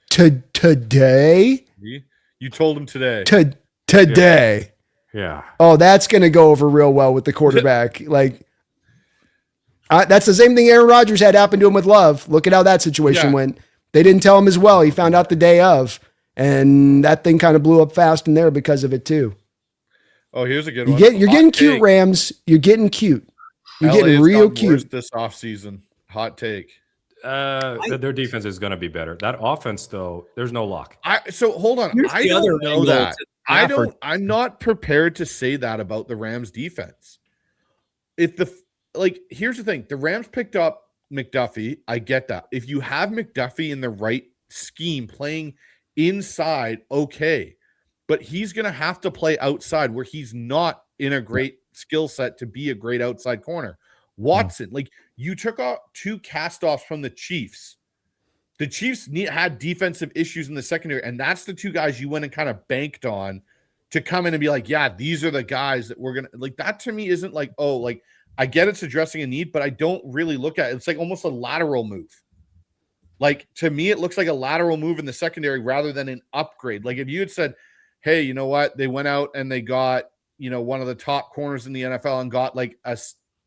Speaker 1: Today?
Speaker 3: You told him today.
Speaker 1: Today.
Speaker 4: Yeah.
Speaker 1: Oh, that's going to go over real well with the quarterback. Like, that's the same thing Aaron Rodgers had happen to him with Love. Look at how that situation went. They didn't tell him as well. He found out the day of, and that thing kind of blew up fast in there because of it too.
Speaker 3: Oh, here's a good one.
Speaker 1: You're getting cute, Rams. You're getting cute. You're getting real cute
Speaker 3: this offseason. Hot take.
Speaker 4: Their defense is going to be better. That offense, though, there's no lock.
Speaker 3: So hold on.
Speaker 2: Here's
Speaker 3: I
Speaker 2: the
Speaker 3: don't
Speaker 2: other
Speaker 3: know
Speaker 2: angle
Speaker 3: that.
Speaker 2: to
Speaker 3: I'm not prepared to say that about the Rams defense. Here's the thing. The Rams picked up McDuffie. I get that. If you have McDuffie in the right scheme playing inside, okay. But he's going to have to play outside where he's not in a great skill set to be a great outside corner. Watson, you took out two cast-offs from the Chiefs. The Chiefs had defensive issues in the secondary, and that's the two guys you went and kind of banked on to come in and be like, yeah, these are the guys that we're going to – that to me isn't I get it's addressing a need, but I don't really look at it. It's like almost a lateral move. To me, it looks like a lateral move in the secondary rather than an upgrade. If you had said, hey, you know what? They went out and they got, one of the top corners in the NFL and got a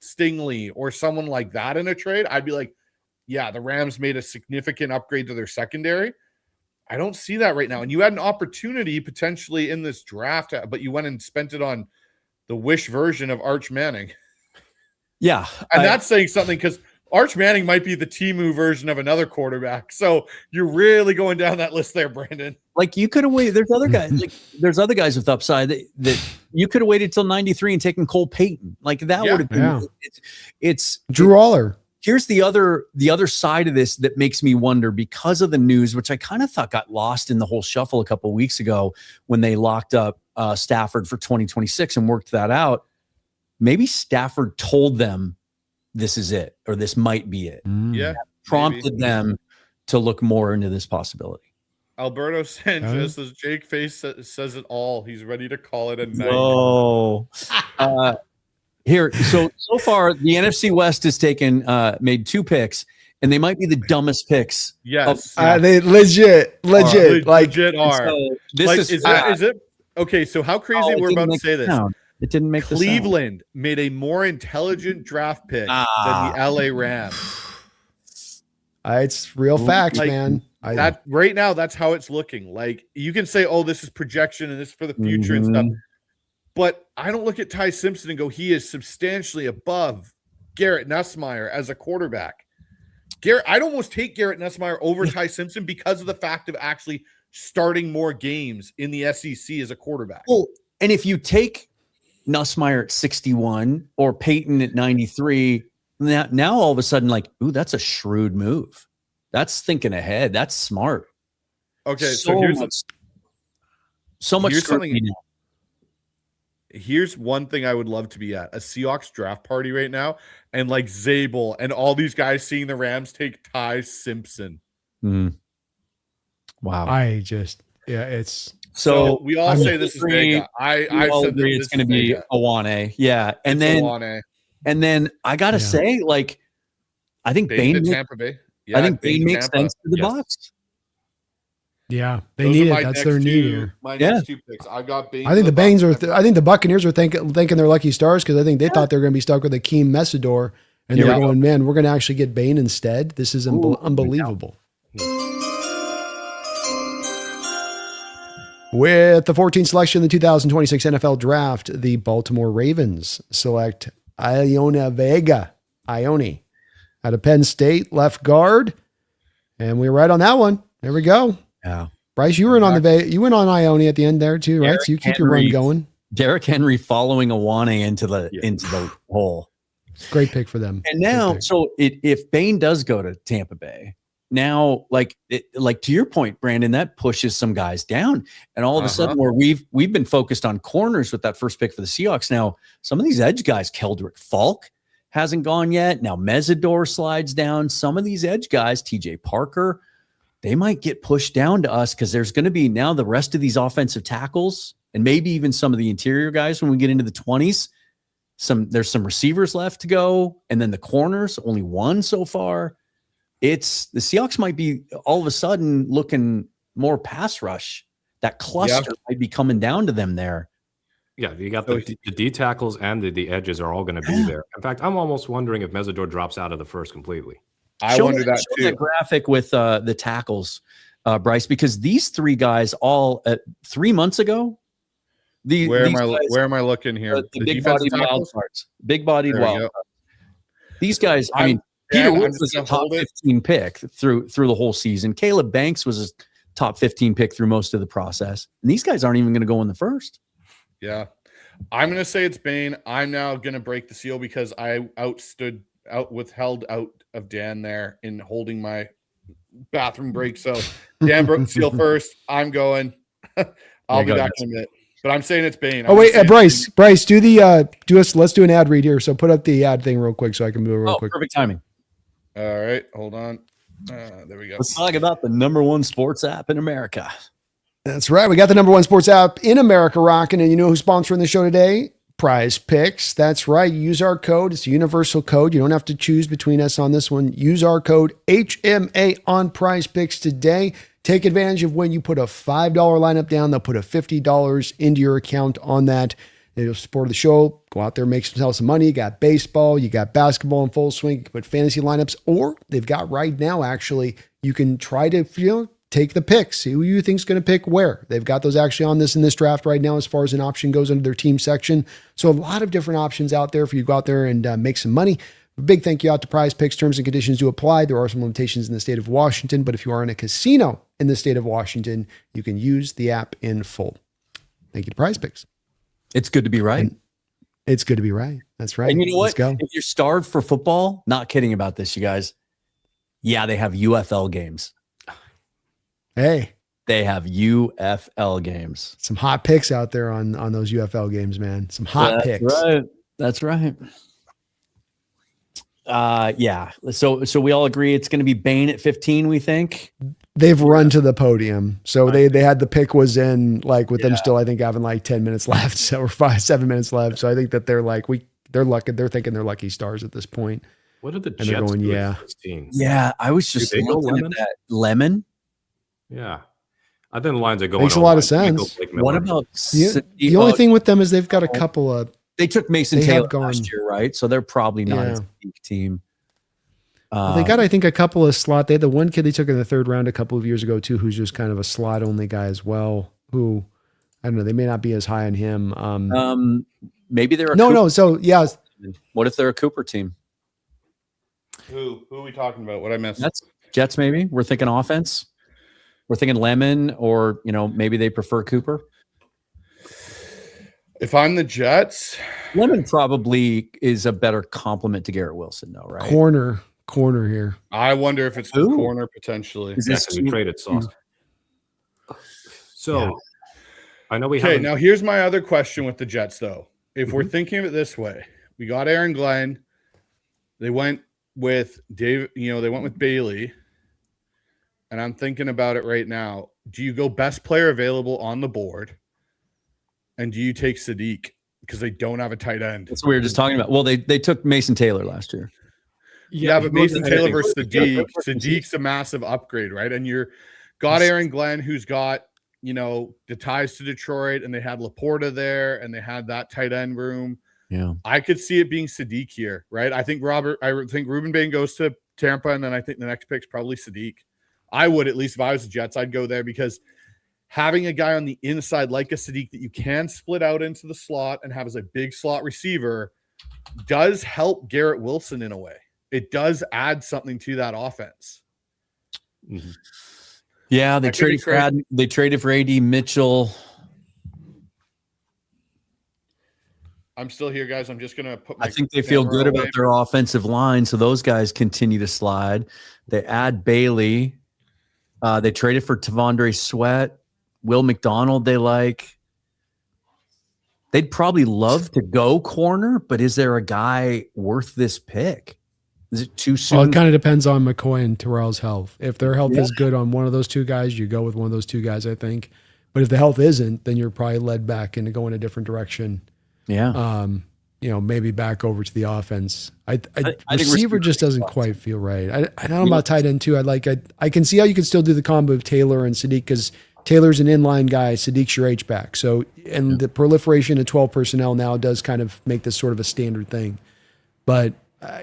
Speaker 3: Stingley or someone like that in a trade, I'd be like, yeah, the Rams made a significant upgrade to their secondary. I don't see that right now. And you had an opportunity potentially in this draft, but you went and spent it on the Wish version of Arch Manning.
Speaker 2: Yeah.
Speaker 3: And that's saying something because Arch Manning might be the Temu version of another quarterback. So you're really going down that list there, Brandon.
Speaker 2: You could have waited. There's other guys. There's other guys with upside that you could have waited till 93 and taken Cole Payton. That would have been.
Speaker 1: Yeah.
Speaker 2: It's
Speaker 1: Drew Aller.
Speaker 2: Here's the other side of this that makes me wonder because of the news, which I kind of thought got lost in the whole shuffle a couple of weeks ago when they locked up Stafford for 2026 and worked that out. Maybe Stafford told them this is it, or this might be it.
Speaker 3: Yeah.
Speaker 2: Prompted them to look more into this possibility.
Speaker 3: Alberto Sanchez says Jake Face says it all. He's ready to call it a night.
Speaker 2: Oh, here. So far, the NFC West has made 2 picks, and they might be the dumbest picks.
Speaker 3: Yes.
Speaker 1: They legit
Speaker 3: are.
Speaker 2: So this
Speaker 3: is it? Okay, so how crazy we're about to say this.
Speaker 2: It didn't make the
Speaker 3: Cleveland made a more intelligent draft pick than the LA Rams.
Speaker 1: It's real facts, man.
Speaker 3: That right now, that's how it's looking. You can say, "Oh, this is projection and this is for the future and stuff," but I don't look at Ty Simpson and go, "He is substantially above Garrett Nussmeier as a quarterback. I'd almost take Garrett Nussmeier over Ty Simpson because of the fact of actually starting more games in the SEC as a quarterback.
Speaker 2: Well, and if you take Nussmeier at 61 or Peyton at 93, now all of a sudden, like, ooh, that's a shrewd move. That's thinking ahead. That's smart.
Speaker 3: Okay, so here's
Speaker 2: much
Speaker 3: something. Here's one thing I would love to be at: a Seahawks draft party right now, and like Zabel and all these guys seeing the Rams take Ty Simpson.
Speaker 2: Wow.
Speaker 1: It's
Speaker 3: so we all say this is Vega. I said
Speaker 2: agree it's going to be Awane. Yeah. And then I got to say, like, I think Bain
Speaker 3: Tampa Bay. Yeah,
Speaker 2: I think Bain makes sense to the Bucs.
Speaker 1: Yeah, they need it. That's their need here.
Speaker 3: My next two picks. I got Bain.
Speaker 1: I think the Bains are. I think the Buccaneers are thinking they're lucky stars because I think they thought they were going to be stuck with Akeem Messidor, and they're going, man, we're going to actually get Bain instead. This is unbelievable. With the 14th selection in the 2026 NFL Draft, the Baltimore Ravens select Ione Vega, out of Penn State, left guard, and we were right on that one. There we go.
Speaker 2: Yeah,
Speaker 1: Bryce, you went on Ione at the end there too, right? So you keep your run going.
Speaker 2: Derrick Henry following Awane into the hole.
Speaker 1: Great pick for them.
Speaker 2: And now, so if Bain does go to Tampa Bay, now, like to your point, Brandon, that pushes some guys down, and all of a sudden, where we've been focused on corners with that first pick for the Seahawks. Now, some of these edge guys, Keldrick Falk hasn't gone yet. Now Messidor slides down. Some of these edge guys, TJ Parker, they might get pushed down to us because there's going to be now the rest of these offensive tackles and maybe even some of the interior guys when we get into the 20s. There's some receivers left to go, and then the corners, only one so far. The Seahawks might be all of a sudden looking more pass rush. That cluster might be coming down to them there.
Speaker 4: Yeah, you got the D tackles and the edges are all going to be there. In fact, I'm almost wondering if Messidor drops out of the first completely.
Speaker 3: I wonder that too.
Speaker 2: That graphic with the tackles, Bryce, because these three guys all 3 months ago.
Speaker 3: Where am I looking here?
Speaker 2: The big body wild cards. Big body wild cards. These guys, I mean, Peter Woods was a top 15 pick through the whole season. Caleb Banks was a top 15 pick through most of the process. And these guys aren't even going to go in the first.
Speaker 3: Yeah. I'm going to say it's Bain. I'm now going to break the seal because I withheld out of Dan there in holding my bathroom break. So Dan broke the seal first. I'm going. I'll be back in a minute. But I'm saying it's Bain.
Speaker 1: Bryce, let's do an ad read here. So put up the ad thing real quick so I can move real quick.
Speaker 2: Perfect timing.
Speaker 3: All right, hold on. There we go.
Speaker 2: Let's talk about the number one sports app in America.
Speaker 1: That's right. We got the number one sports app in America rocking. And you know who's sponsoring the show today? Prize Picks. That's right. Use our code. It's a universal code. You don't have to choose between us on this one. Use our code HMA on Prize Picks today. Take advantage of when you put a $5 lineup down, they'll put a $50 into your account on that. It'll support the show. Go out there, make yourself some money. You got baseball, you got basketball in full swing. You can put fantasy lineups, or they've got right now, actually, you can try to, take the picks, see who you think's going to pick where. They've got those actually on in this draft right now as far as an option goes under their team section. So a lot of different options out there for you to go out there and make some money. A big thank you out to Prize Picks. Terms and conditions do apply. There are some limitations in the state of Washington, but if you are in a casino in the state of Washington, you can use the app in full. Thank you to Prize Picks.
Speaker 2: It's good to be right.
Speaker 1: It's good to be right. That's right.
Speaker 2: And you know what?
Speaker 1: Let's go.
Speaker 2: If you're starved for football, not kidding about this, you guys. Yeah, they have UFL games.
Speaker 1: Hey.
Speaker 2: They have UFL games.
Speaker 1: Some hot picks out there on those UFL games, man. Some hot picks.
Speaker 2: Right. That's right. Yeah. So we all agree it's going to be Bain at 15, we think.
Speaker 1: They've run to the podium. So they had the pick was in them still, I think, having 10 minutes left. So or 7 minutes left. So I think that they're they're lucky. They're thinking they're lucky stars at this point.
Speaker 4: What are the
Speaker 1: and
Speaker 4: Jets
Speaker 1: going,
Speaker 4: doing
Speaker 1: yeah.
Speaker 4: 16?
Speaker 2: Yeah. I was just looking at that. Lemon.
Speaker 4: Yeah. I think the Lions are going.
Speaker 1: Makes a lot of sense.
Speaker 2: What about
Speaker 1: the only thing with them is they've got a couple of.
Speaker 2: They took Mason Taylor last year, right? So they're probably not a peak team.
Speaker 1: They got, I think, a couple of slot. They had the one kid they took in the third round a couple of years ago too, who's just kind of a slot only guy as well. Who I don't know. They may not be as high on him.
Speaker 2: Maybe they're
Speaker 1: no. So yeah.
Speaker 2: What if they're a Cooper team?
Speaker 3: Who are we talking about? What I missed?
Speaker 2: That's Jets. Maybe we're thinking offense. We're thinking Lemon, or maybe they prefer Cooper.
Speaker 3: If I'm the Jets,
Speaker 2: Lemon probably is a better complement to Garrett Wilson, though, right?
Speaker 1: Corner here.
Speaker 3: I wonder if it's the corner potentially.
Speaker 4: Is this we traded Sauce? So, yeah. I know we have.
Speaker 3: Okay, now here's my other question with the Jets, though. If we're thinking of it this way, we got Aaron Glenn. They went with Dave. They went with Bailey. And I'm thinking about it right now. Do you go best player available on the board? And do you take Sadiq? Because they don't have a tight end.
Speaker 2: That's what we were just talking about. Well, they took Mason Taylor last year.
Speaker 3: Yeah, but Mason Taylor versus Sadiq. Sadiq's a massive upgrade, right? And you're got Aaron Glenn, who's got, the ties to Detroit, and they had Laporta there, and they had that tight end room.
Speaker 2: Yeah.
Speaker 3: I could see it being Sadiq here, right? I think Ruben Bain goes to Tampa, and then I think the next pick's probably Sadiq. I would, at least if I was the Jets, I'd go there because having a guy on the inside like a Sadiq that you can split out into the slot and have as a big slot receiver does help Garrett Wilson in a way. It does add something to that offense.
Speaker 2: Mm-hmm. Yeah, they traded for AD Mitchell.
Speaker 3: I'm still here, guys. I'm just gonna put.
Speaker 2: I think they feel good about their offensive line, so those guys continue to slide. They add Bailey. They traded for Tavondre Sweat, Will McDonald. They like. They'd probably love to go corner, but is there a guy worth this pick? Is it too soon?
Speaker 1: Well, it kind of depends on McCoy and Terrell's health. If their health is good on one of those two guys, you go with one of those two guys, I think. But if the health isn't, then you're probably led back into going a different direction.
Speaker 2: Yeah.
Speaker 1: Maybe back over to the offense. I think receiver just doesn't quite feel right. I don't know about tight end too. I can see how you can still do the combo of Taylor and Sadiq because Taylor's an inline guy, Sadiq's your H-back. So, the proliferation of 12 personnel now does kind of make this sort of a standard thing. But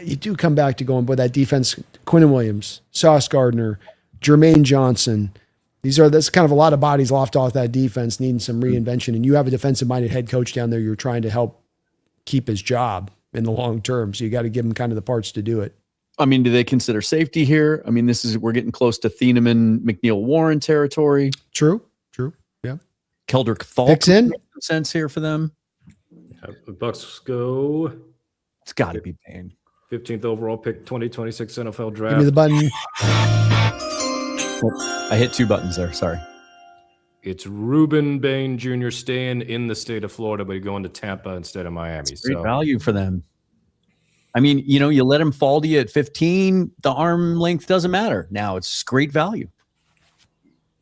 Speaker 1: you do come back to going, boy, that defense, Quinnen Williams, Sauce Gardner, Jermaine Johnson. That's kind of a lot of bodies loft off that defense needing some reinvention. And you have a defensive-minded head coach down there you're trying to help keep his job in the long term. So you got to give him kind of the parts to do it.
Speaker 2: I mean, do they consider safety here? I mean, we're getting close to Thieneman, McNeil Warren territory.
Speaker 1: True. Yeah.
Speaker 2: Keldrick Falk
Speaker 1: picks in
Speaker 2: sense here for them.
Speaker 4: The Bucs go.
Speaker 2: It's got to be Payne.
Speaker 4: 15th overall pick, 2026 NFL draft.
Speaker 1: Give me the button.
Speaker 2: I hit two buttons there. Sorry.
Speaker 4: It's Ruben Bain Jr. staying in the state of Florida, but going to Tampa instead of Miami.
Speaker 2: It's great value for them. I mean, you let him fall to you at 15, the arm length doesn't matter. Now it's great value.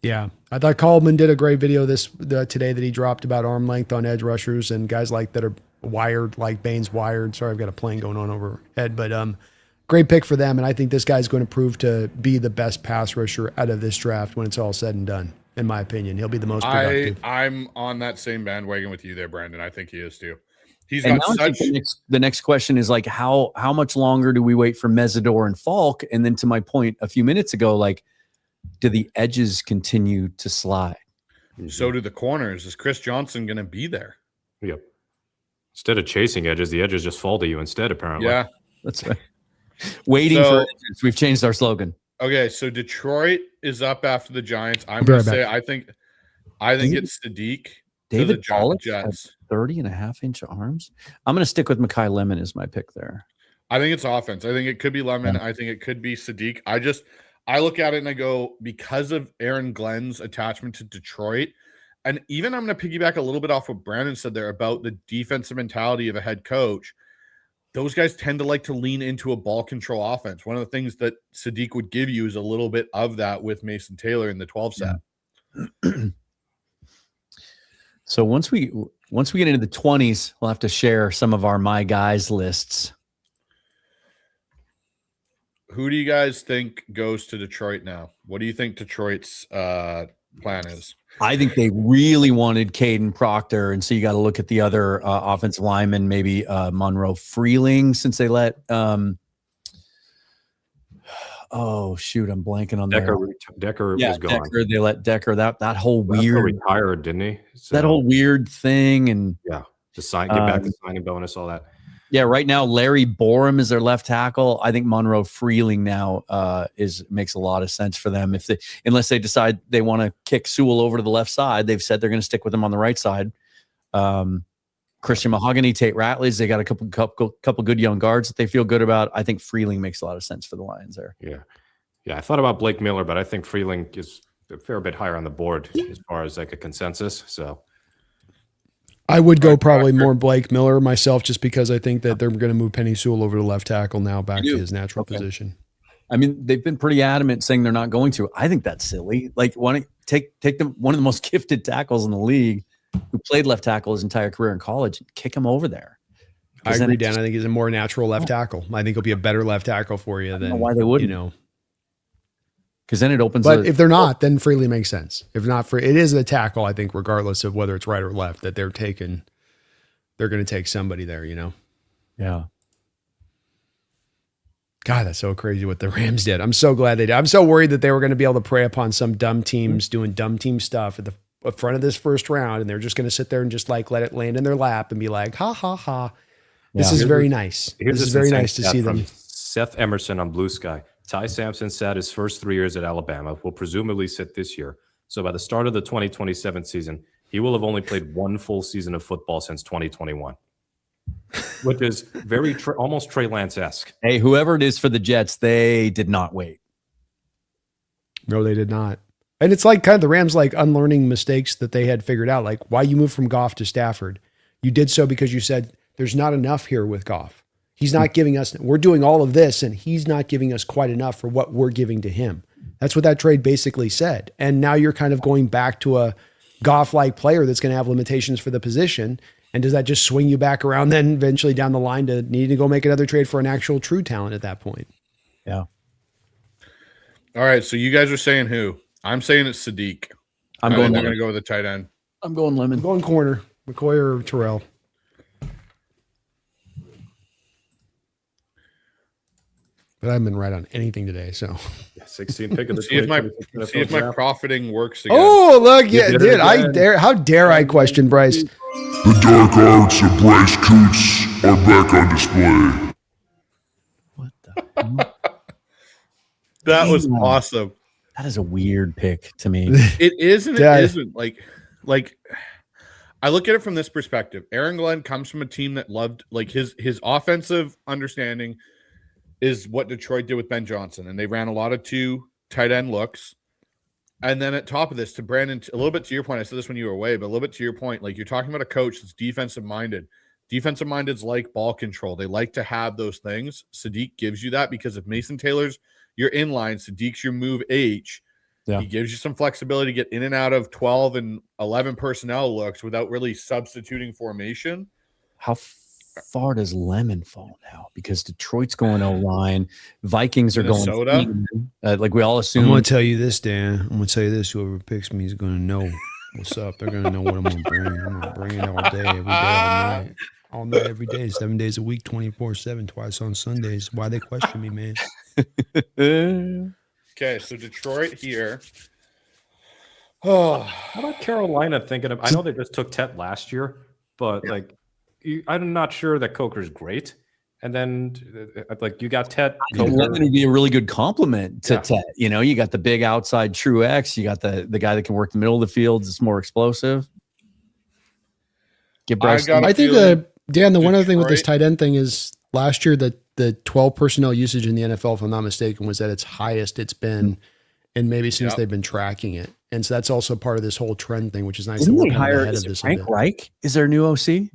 Speaker 1: Yeah. I thought Coleman did a great video today that he dropped about arm length on edge rushers and guys that are wired like Bain's wired. Sorry, I've got a plane going on overhead, but great pick for them. And I think this guy's going to prove to be the best pass rusher out of this draft when it's all said and done. In my opinion, he'll be the most productive.
Speaker 3: I'm on that same bandwagon with you there, Brandon. I think he is too. He's
Speaker 2: and
Speaker 3: got such.
Speaker 2: The next question is how much longer do we wait for Mesidor and Falk? And then to my point a few minutes ago, do the edges continue to slide?
Speaker 3: So do the corners. Is Chris Johnson going to be there?
Speaker 4: Yep. Instead of chasing edges, the edges just fall to you instead, apparently.
Speaker 3: Yeah.
Speaker 2: That's right. Waiting for edges. We've changed our slogan.
Speaker 3: Okay, so Detroit is up after the Giants. I'm going to say I think it's Sadiq.
Speaker 2: David Pollack has 30.5-inch arms. I'm going to stick with Mekhi Lemon as my pick there.
Speaker 3: I think it's offense. I think it could be Lemon. Yeah. I think it could be Sadiq. I look at it and I go, because of Aaron Glenn's attachment to Detroit, and even I'm going to piggyback a little bit off what Brandon said there about the defensive mentality of a head coach. Those guys tend to like to lean into a ball control offense. One of the things that Sadiq would give you is a little bit of that with Mason Taylor in the 12 set.
Speaker 2: Yeah. So once we get into the 20s, we'll have to share some of our My Guys lists.
Speaker 3: Who do you guys think goes to Detroit now? What do you think Detroit's plan is?
Speaker 2: I think they really wanted Caden Proctor, and so you got to look at the other offensive linemen, maybe Monroe Freeling, since they let oh shoot, I'm blanking on
Speaker 4: Decker was gone.
Speaker 2: Decker, they let Decker that whole weird
Speaker 4: retired, didn't he? So,
Speaker 2: that whole weird thing, and
Speaker 4: to get back the signing bonus, all that.
Speaker 2: Yeah, right now Larry Borum is their left tackle. I think Monroe Freeling now makes a lot of sense for them unless they decide they want to kick Sewell over to the left side. They've said they're going to stick with him on the right side. Christian Mahogany, Tate Ratleys, they got a couple good young guards that they feel good about. I think Freeling makes a lot of sense for the Lions there.
Speaker 4: Yeah. I thought about Blake Miller, but I think Freeling is a fair bit higher on the board as far as like a consensus. So
Speaker 1: I would go probably more Blake Miller myself, just because I think that they're going to move Penny Sewell over to left tackle now, back to his natural position.
Speaker 2: I mean, they've been pretty adamant saying they're not going to. I think that's silly. Like, want to take one of the most gifted tackles in the league, who played left tackle his entire career in college, and kick him over there.
Speaker 1: I agree, Dan. I think he's a more natural left tackle. I think he'll be a better left tackle for you than
Speaker 2: why they wouldn't. Because then it opens.
Speaker 1: But if they're not, then Freely makes sense. If not, it is a tackle. I think regardless of whether it's right or left, that they're going to take somebody there.
Speaker 2: Yeah.
Speaker 1: God, that's so crazy what the Rams did. I'm so glad they did. I'm so worried that they were going to be able to prey upon some dumb teams doing dumb team stuff at the front of this first round, and they're just going to sit there and just like let it land in their lap and be like, ha ha ha. This is very nice. This is very nice to see them.
Speaker 4: Seth Emerson on Blue Sky. Ty Sampson sat his first 3 years at Alabama, will presumably sit this year. So by the start of the 2027 season, he will have only played one full season of football since 2021, which is very almost Trey Lance-esque.
Speaker 2: Hey, whoever it is for the Jets, they did not wait.
Speaker 1: No, they did not. And it's like kind of the Rams like unlearning mistakes that they had figured out. Like, why you moved from Goff to Stafford? You did so because you said there's not enough here with Goff. He's not giving us, we're doing all of this, and he's not giving us quite enough for what we're giving to him. That's what that trade basically said. And now you're kind of going back to a Goff-like player that's going to have limitations for the position. And does that just swing you back around then eventually down the line to need to go make another trade for an actual true talent at that point?
Speaker 2: Yeah.
Speaker 3: All right. So you guys are saying who? I'm saying it's Sadiq.
Speaker 2: I'm
Speaker 3: going
Speaker 2: to
Speaker 3: go with the tight end.
Speaker 2: I'm going Lemon.
Speaker 1: I'm going corner. McCoy or Terrell. But I haven't been right on anything today, so
Speaker 4: 16 pick of the
Speaker 3: see if my profiting works again.
Speaker 1: Oh, look, yeah, dude, how dare I question Bryce?
Speaker 6: The dark arts of Bryce Coots are back on display.
Speaker 2: What the?
Speaker 3: That was awesome.
Speaker 2: That is a weird pick to me.
Speaker 3: It is and it isn't. Like I look at it from this perspective. Aaron Glenn comes from a team that loved, like, his offensive understanding is what Detroit did with Ben Johnson, and they ran a lot of 2 tight end looks. And then at top of this, to Brandon, a little bit to your point, I said this when you were away, but a little bit to your point, like, you're talking about a coach that's defensive minded. Defensive mindeds like ball control. They like to have those things. Sadiq gives you that, because if Mason Taylor's your inline, Sadiq's your move H.
Speaker 2: Yeah.
Speaker 3: He gives you some flexibility to get in and out of 12 and 11 personnel looks without really substituting formation.
Speaker 2: How far does Lemon fall now? Because Detroit's going O-line, Vikings are
Speaker 3: Minnesota?
Speaker 2: going like we all assume.
Speaker 1: I'm going to tell you this, Dan. I'm going to tell you this. Whoever picks me is going to know what's up. They're going to know what I'm going to bring. I'm going to bring it all day, every day, all night. All night, every day, 7 days a week, 24/7, twice on Sundays. Why they question me, man?
Speaker 3: Okay, so Detroit here. Oh,
Speaker 4: How about Carolina thinking of? I know they just took Tet last year, but I'm not sure that Coker's great. And then, like, you got Tet.
Speaker 2: Lemon would be a really good compliment to Tet. You know, you got the big outside true X. You got the guy that can work the middle of the field. It's more explosive. Give Bryce.
Speaker 1: I think Dan, the one other thing with this
Speaker 3: Detroit-
Speaker 1: tight end thing is last year the 12 personnel usage in the NFL, if I'm not mistaken, was at its highest it's been, and maybe since they've been tracking it. And so that's also part of this whole trend thing, which is nice.
Speaker 2: Didn't
Speaker 1: that
Speaker 2: they
Speaker 1: we're kind of
Speaker 2: hire
Speaker 1: ahead of this.
Speaker 2: Frank Reich? Is their new OC?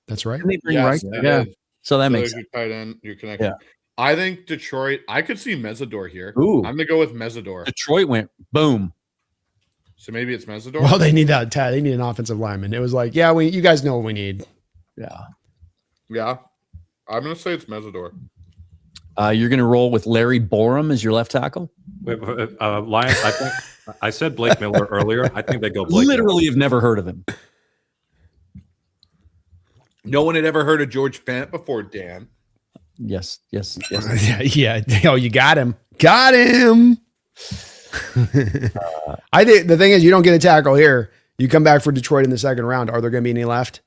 Speaker 1: That's right.
Speaker 2: Didn't they bring
Speaker 3: Yes,
Speaker 2: Reich?
Speaker 3: it
Speaker 2: Yeah.
Speaker 3: is.
Speaker 2: So that
Speaker 3: So
Speaker 2: makes
Speaker 3: there's
Speaker 2: sense.
Speaker 3: your tight end. You're connected.
Speaker 2: Yeah.
Speaker 3: I think Detroit. I could see Mesidor here.
Speaker 2: Ooh.
Speaker 3: I'm gonna go with Mesidor.
Speaker 2: Detroit went boom.
Speaker 3: So maybe it's Mesidor.
Speaker 1: Well, they need that. They need an offensive lineman. It was like, yeah, you guys know what we need.
Speaker 2: Yeah.
Speaker 3: Yeah, I'm gonna say it's Mesidor.
Speaker 2: You're going to roll with Larry Borum as your left tackle?
Speaker 4: Lions. I think I said Blake Miller earlier. I think they go Blake
Speaker 2: Literally have never heard of him.
Speaker 3: No one had ever heard of George Fant before, Dan.
Speaker 2: Yes.
Speaker 1: Yeah. Oh, you got him. Got him. I think the thing is, you don't get a tackle here. You come back for Detroit in the second round. Are there going to be any left?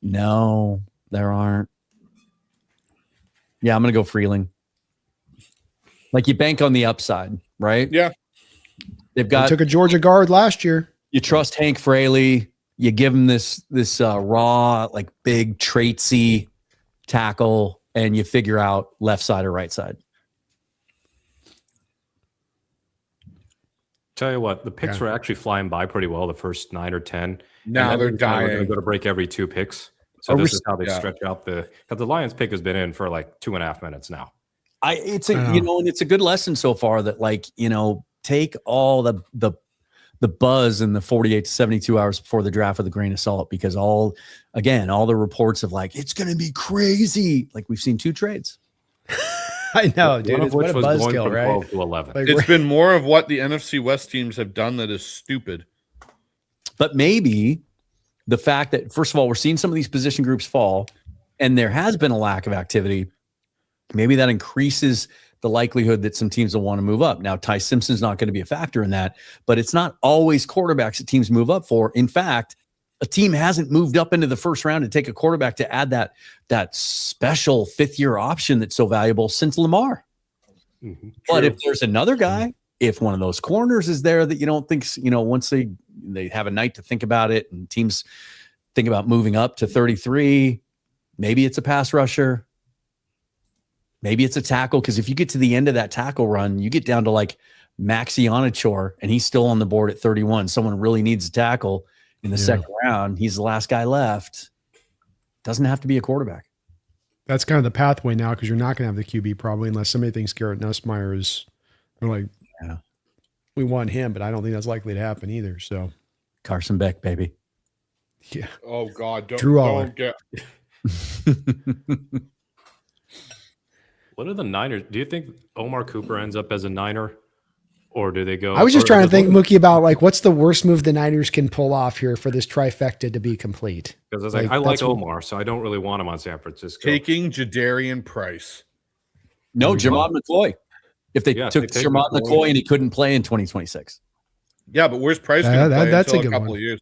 Speaker 2: No, there aren't. Yeah, I'm going to go Freeling. Like you bank on the upside, right?
Speaker 3: Yeah.
Speaker 2: They've
Speaker 1: They
Speaker 2: got
Speaker 1: took a Georgia guard last year.
Speaker 2: you trust Hank Fraley. You give him this raw, like big traitsy tackle, and you figure out left side or right side.
Speaker 4: Tell you what, the picks were actually flying by pretty well the first 9 or 10.
Speaker 3: Now they're
Speaker 4: We're going
Speaker 3: dying.
Speaker 4: to go to break every 2 picks. So this is how they stretch out because the Lions pick has been in for like 2.5 minutes now.
Speaker 2: It's and it's a good lesson so far that take all the buzz in the 48 to 72 hours before the draft with a grain of salt, because all the reports of like it's going to be crazy. Like we've seen 2 trades.
Speaker 1: I know, dude.
Speaker 4: One
Speaker 1: It's
Speaker 4: of which
Speaker 1: what a
Speaker 4: was going
Speaker 1: buzzkill,
Speaker 4: from
Speaker 1: right?
Speaker 4: 12 to 11.
Speaker 1: Like,
Speaker 3: It's been more of what the NFC West teams have done that is stupid.
Speaker 2: But maybe the fact that, first of all, we're seeing some of these position groups fall and there has been a lack of activity, maybe that increases the likelihood that some teams will want to move up. Now, Ty Simpson's not going to be a factor in that, but it's not always quarterbacks that teams move up for. In fact, a team hasn't moved up into the first round to take a quarterback to add that special 5th-year option that's so valuable since Lamar.
Speaker 4: Mm-hmm.
Speaker 2: But if there's another guy, if one of those corners is there that you don't think, once they have a night to think about it and teams think about moving up to 33, maybe it's a pass rusher. Maybe it's a tackle, because if you get to the end of that tackle run, you get down to like Maxi Onachor and he's still on the board at 31. Someone really needs a tackle in the second round. He's the last guy left. Doesn't have to be a quarterback.
Speaker 1: that's kind of the pathway now, because you're not going to have the QB probably unless somebody thinks Garrett Nussmeier is. They're like, we want him, but I don't think that's likely to happen either. So
Speaker 2: Carson Beck, baby.
Speaker 1: Yeah.
Speaker 3: Oh God,
Speaker 1: Drew Aller.
Speaker 3: don't get.
Speaker 4: What are the Niners? Do you think Omar Cooper ends up as a Niner, or do they go?
Speaker 1: I was just trying to think, Mookie, about like what's the worst move the Niners can pull off here for this trifecta to be complete.
Speaker 4: Because I was like, I like Omar, so I don't really want him on San Francisco.
Speaker 3: Taking Jadarian Price.
Speaker 2: No, Jamad McCoy. If they took Jamad McCoy and he couldn't play in 2026.
Speaker 3: Yeah, but where's Price going to play
Speaker 1: that's
Speaker 3: until
Speaker 1: a good
Speaker 3: couple
Speaker 1: one.
Speaker 3: of years?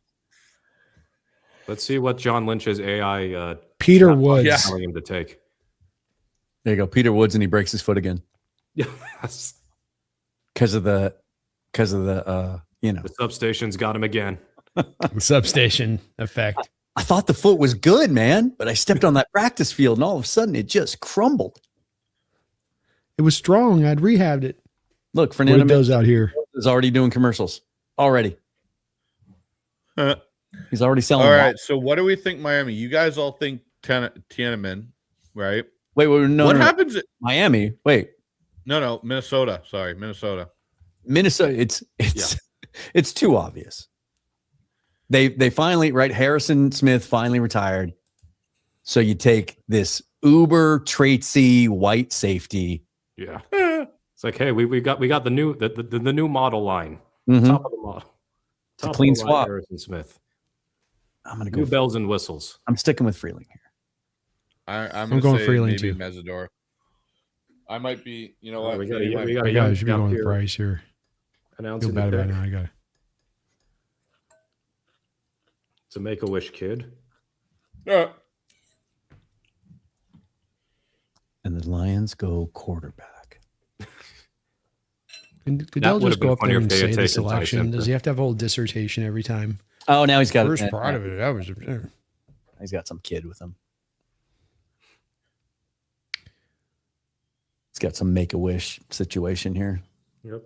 Speaker 4: Let's see what John Lynch's AI
Speaker 1: Peter Woods.
Speaker 4: telling him to take.
Speaker 2: There you go, Peter Woods, and he breaks his foot again
Speaker 4: Yes.
Speaker 2: because of the
Speaker 4: The substation's got him again.
Speaker 1: The substation effect.
Speaker 2: I thought the foot was good, man, but I stepped on that practice field and all of a sudden it just crumbled.
Speaker 1: It was strong. I'd rehabbed it.
Speaker 2: Look,
Speaker 1: What
Speaker 2: Fernando
Speaker 1: are those out here?
Speaker 2: is already doing commercials already. He's already selling.
Speaker 3: All
Speaker 2: them.
Speaker 3: right. So what do we think, Miami? You guys all think Tiananmen, right?
Speaker 2: Wait, no.
Speaker 3: What
Speaker 2: no,
Speaker 3: happens?
Speaker 2: Miami. Wait,
Speaker 3: No, Minnesota. Sorry, Minnesota.
Speaker 2: Minnesota. It's too obvious. They finally, right? Harrison Smith finally retired. So you take this uber traitsy white safety.
Speaker 4: Yeah. It's like, hey, we got the new model line.
Speaker 2: Mhm.
Speaker 4: Top of the model.
Speaker 2: It's a clean
Speaker 4: of the line,
Speaker 2: swap.
Speaker 4: Harrison Smith.
Speaker 2: I'm gonna
Speaker 4: New
Speaker 2: go.
Speaker 4: bells and whistles.
Speaker 2: I'm sticking with Freeling here.
Speaker 3: I'm
Speaker 1: going
Speaker 3: going
Speaker 1: Freeling
Speaker 3: maybe
Speaker 1: too.
Speaker 3: Mesidor. I might be. You know what?
Speaker 4: We got
Speaker 1: I
Speaker 4: a
Speaker 1: should be
Speaker 4: young
Speaker 1: going with
Speaker 4: here
Speaker 1: Bryce here.
Speaker 4: announcing
Speaker 1: Feel bad
Speaker 4: the
Speaker 1: about
Speaker 4: pick.
Speaker 1: it. I got it.
Speaker 4: It's a Make-A-Wish kid.
Speaker 3: Yeah.
Speaker 2: And the Lions go quarterback.
Speaker 1: And Goodell
Speaker 4: would
Speaker 1: just
Speaker 4: have been
Speaker 1: go up
Speaker 4: funnier
Speaker 1: there and
Speaker 4: if they had
Speaker 1: say the
Speaker 4: taken Ty
Speaker 1: selection.
Speaker 4: Simpson.
Speaker 1: Does he have to have a whole dissertation every time?
Speaker 2: Oh, now he's got
Speaker 1: First part of it, that was
Speaker 2: He's got some kid with him. He's got some Make-A-Wish situation here.
Speaker 4: Yep.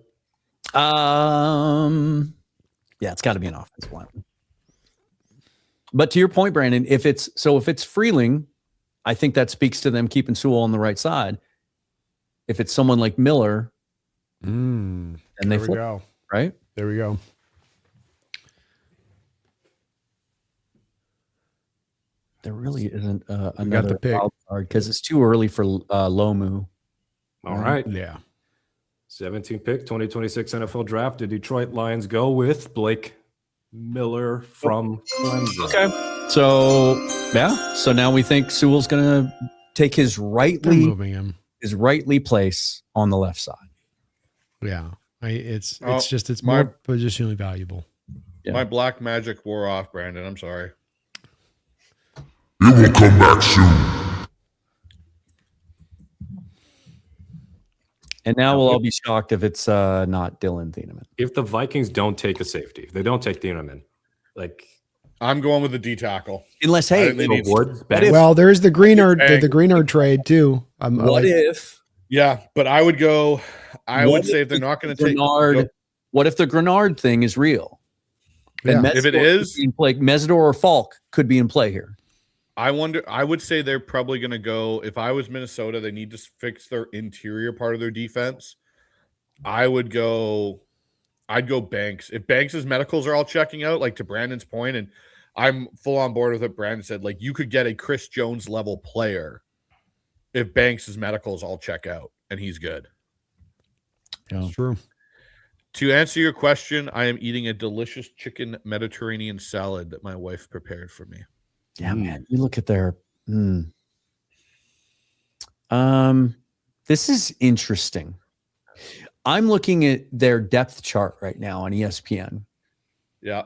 Speaker 2: Yeah, it's got to be an offensive line. But to your point, Brandon, if it's Freeling, I think that speaks to them keeping Sewell on the right side. If it's someone like Miller, and they
Speaker 1: there we
Speaker 2: flip,
Speaker 1: go.
Speaker 2: right?
Speaker 1: There we go.
Speaker 2: There really isn't
Speaker 1: the
Speaker 2: another
Speaker 1: pick.
Speaker 2: wild card because it's too early for Lomu.
Speaker 4: All right.
Speaker 1: Yeah.
Speaker 4: 17th pick, 2026 NFL draft. The Detroit Lions go with Blake Miller from Clemson.
Speaker 2: Okay. So now we think Sewell's going to take his
Speaker 1: They're
Speaker 2: rightly
Speaker 1: moving him.
Speaker 2: place on the left side.
Speaker 1: Yeah. It's
Speaker 3: Oh,
Speaker 1: more positionally valuable.
Speaker 2: Yeah.
Speaker 3: My black magic wore off, Brandon. I'm sorry.
Speaker 6: It will come back soon.
Speaker 2: And now we'll all be shocked if it's not Dylan Thieneman.
Speaker 4: If the Vikings don't take a safety, if they don't take Thieneman, like
Speaker 3: I'm going with the D tackle.
Speaker 2: Unless,
Speaker 3: I
Speaker 2: hey,
Speaker 3: think they need-
Speaker 4: Woods,
Speaker 1: Well, there's the Greenard trade too.
Speaker 2: what if?
Speaker 3: Yeah, but I would go. I
Speaker 2: What
Speaker 3: would
Speaker 2: if
Speaker 3: say if they're
Speaker 2: the
Speaker 3: not going to take
Speaker 2: Grenard, what if the Grenard thing is real? And
Speaker 1: Yeah.
Speaker 3: If it
Speaker 2: Mesidor
Speaker 3: is-
Speaker 2: could be in play, Mesidor or Falk could be in play here.
Speaker 3: I wonder. I would say they're probably going to go. If I was Minnesota, they need to fix their interior part of their defense. I'd go Banks. If Banks's medicals are all checking out, like to Brandon's point, and I'm full on board with what Brandon said. Like you could get a Chris Jones level player if Banks's medicals all check out and he's good.
Speaker 1: That's true.
Speaker 3: To answer your question, I am eating a delicious chicken Mediterranean salad that my wife prepared for me.
Speaker 2: Yeah, man. You look at their. This is interesting. I'm looking at their depth chart right now on ESPN.
Speaker 3: Yeah.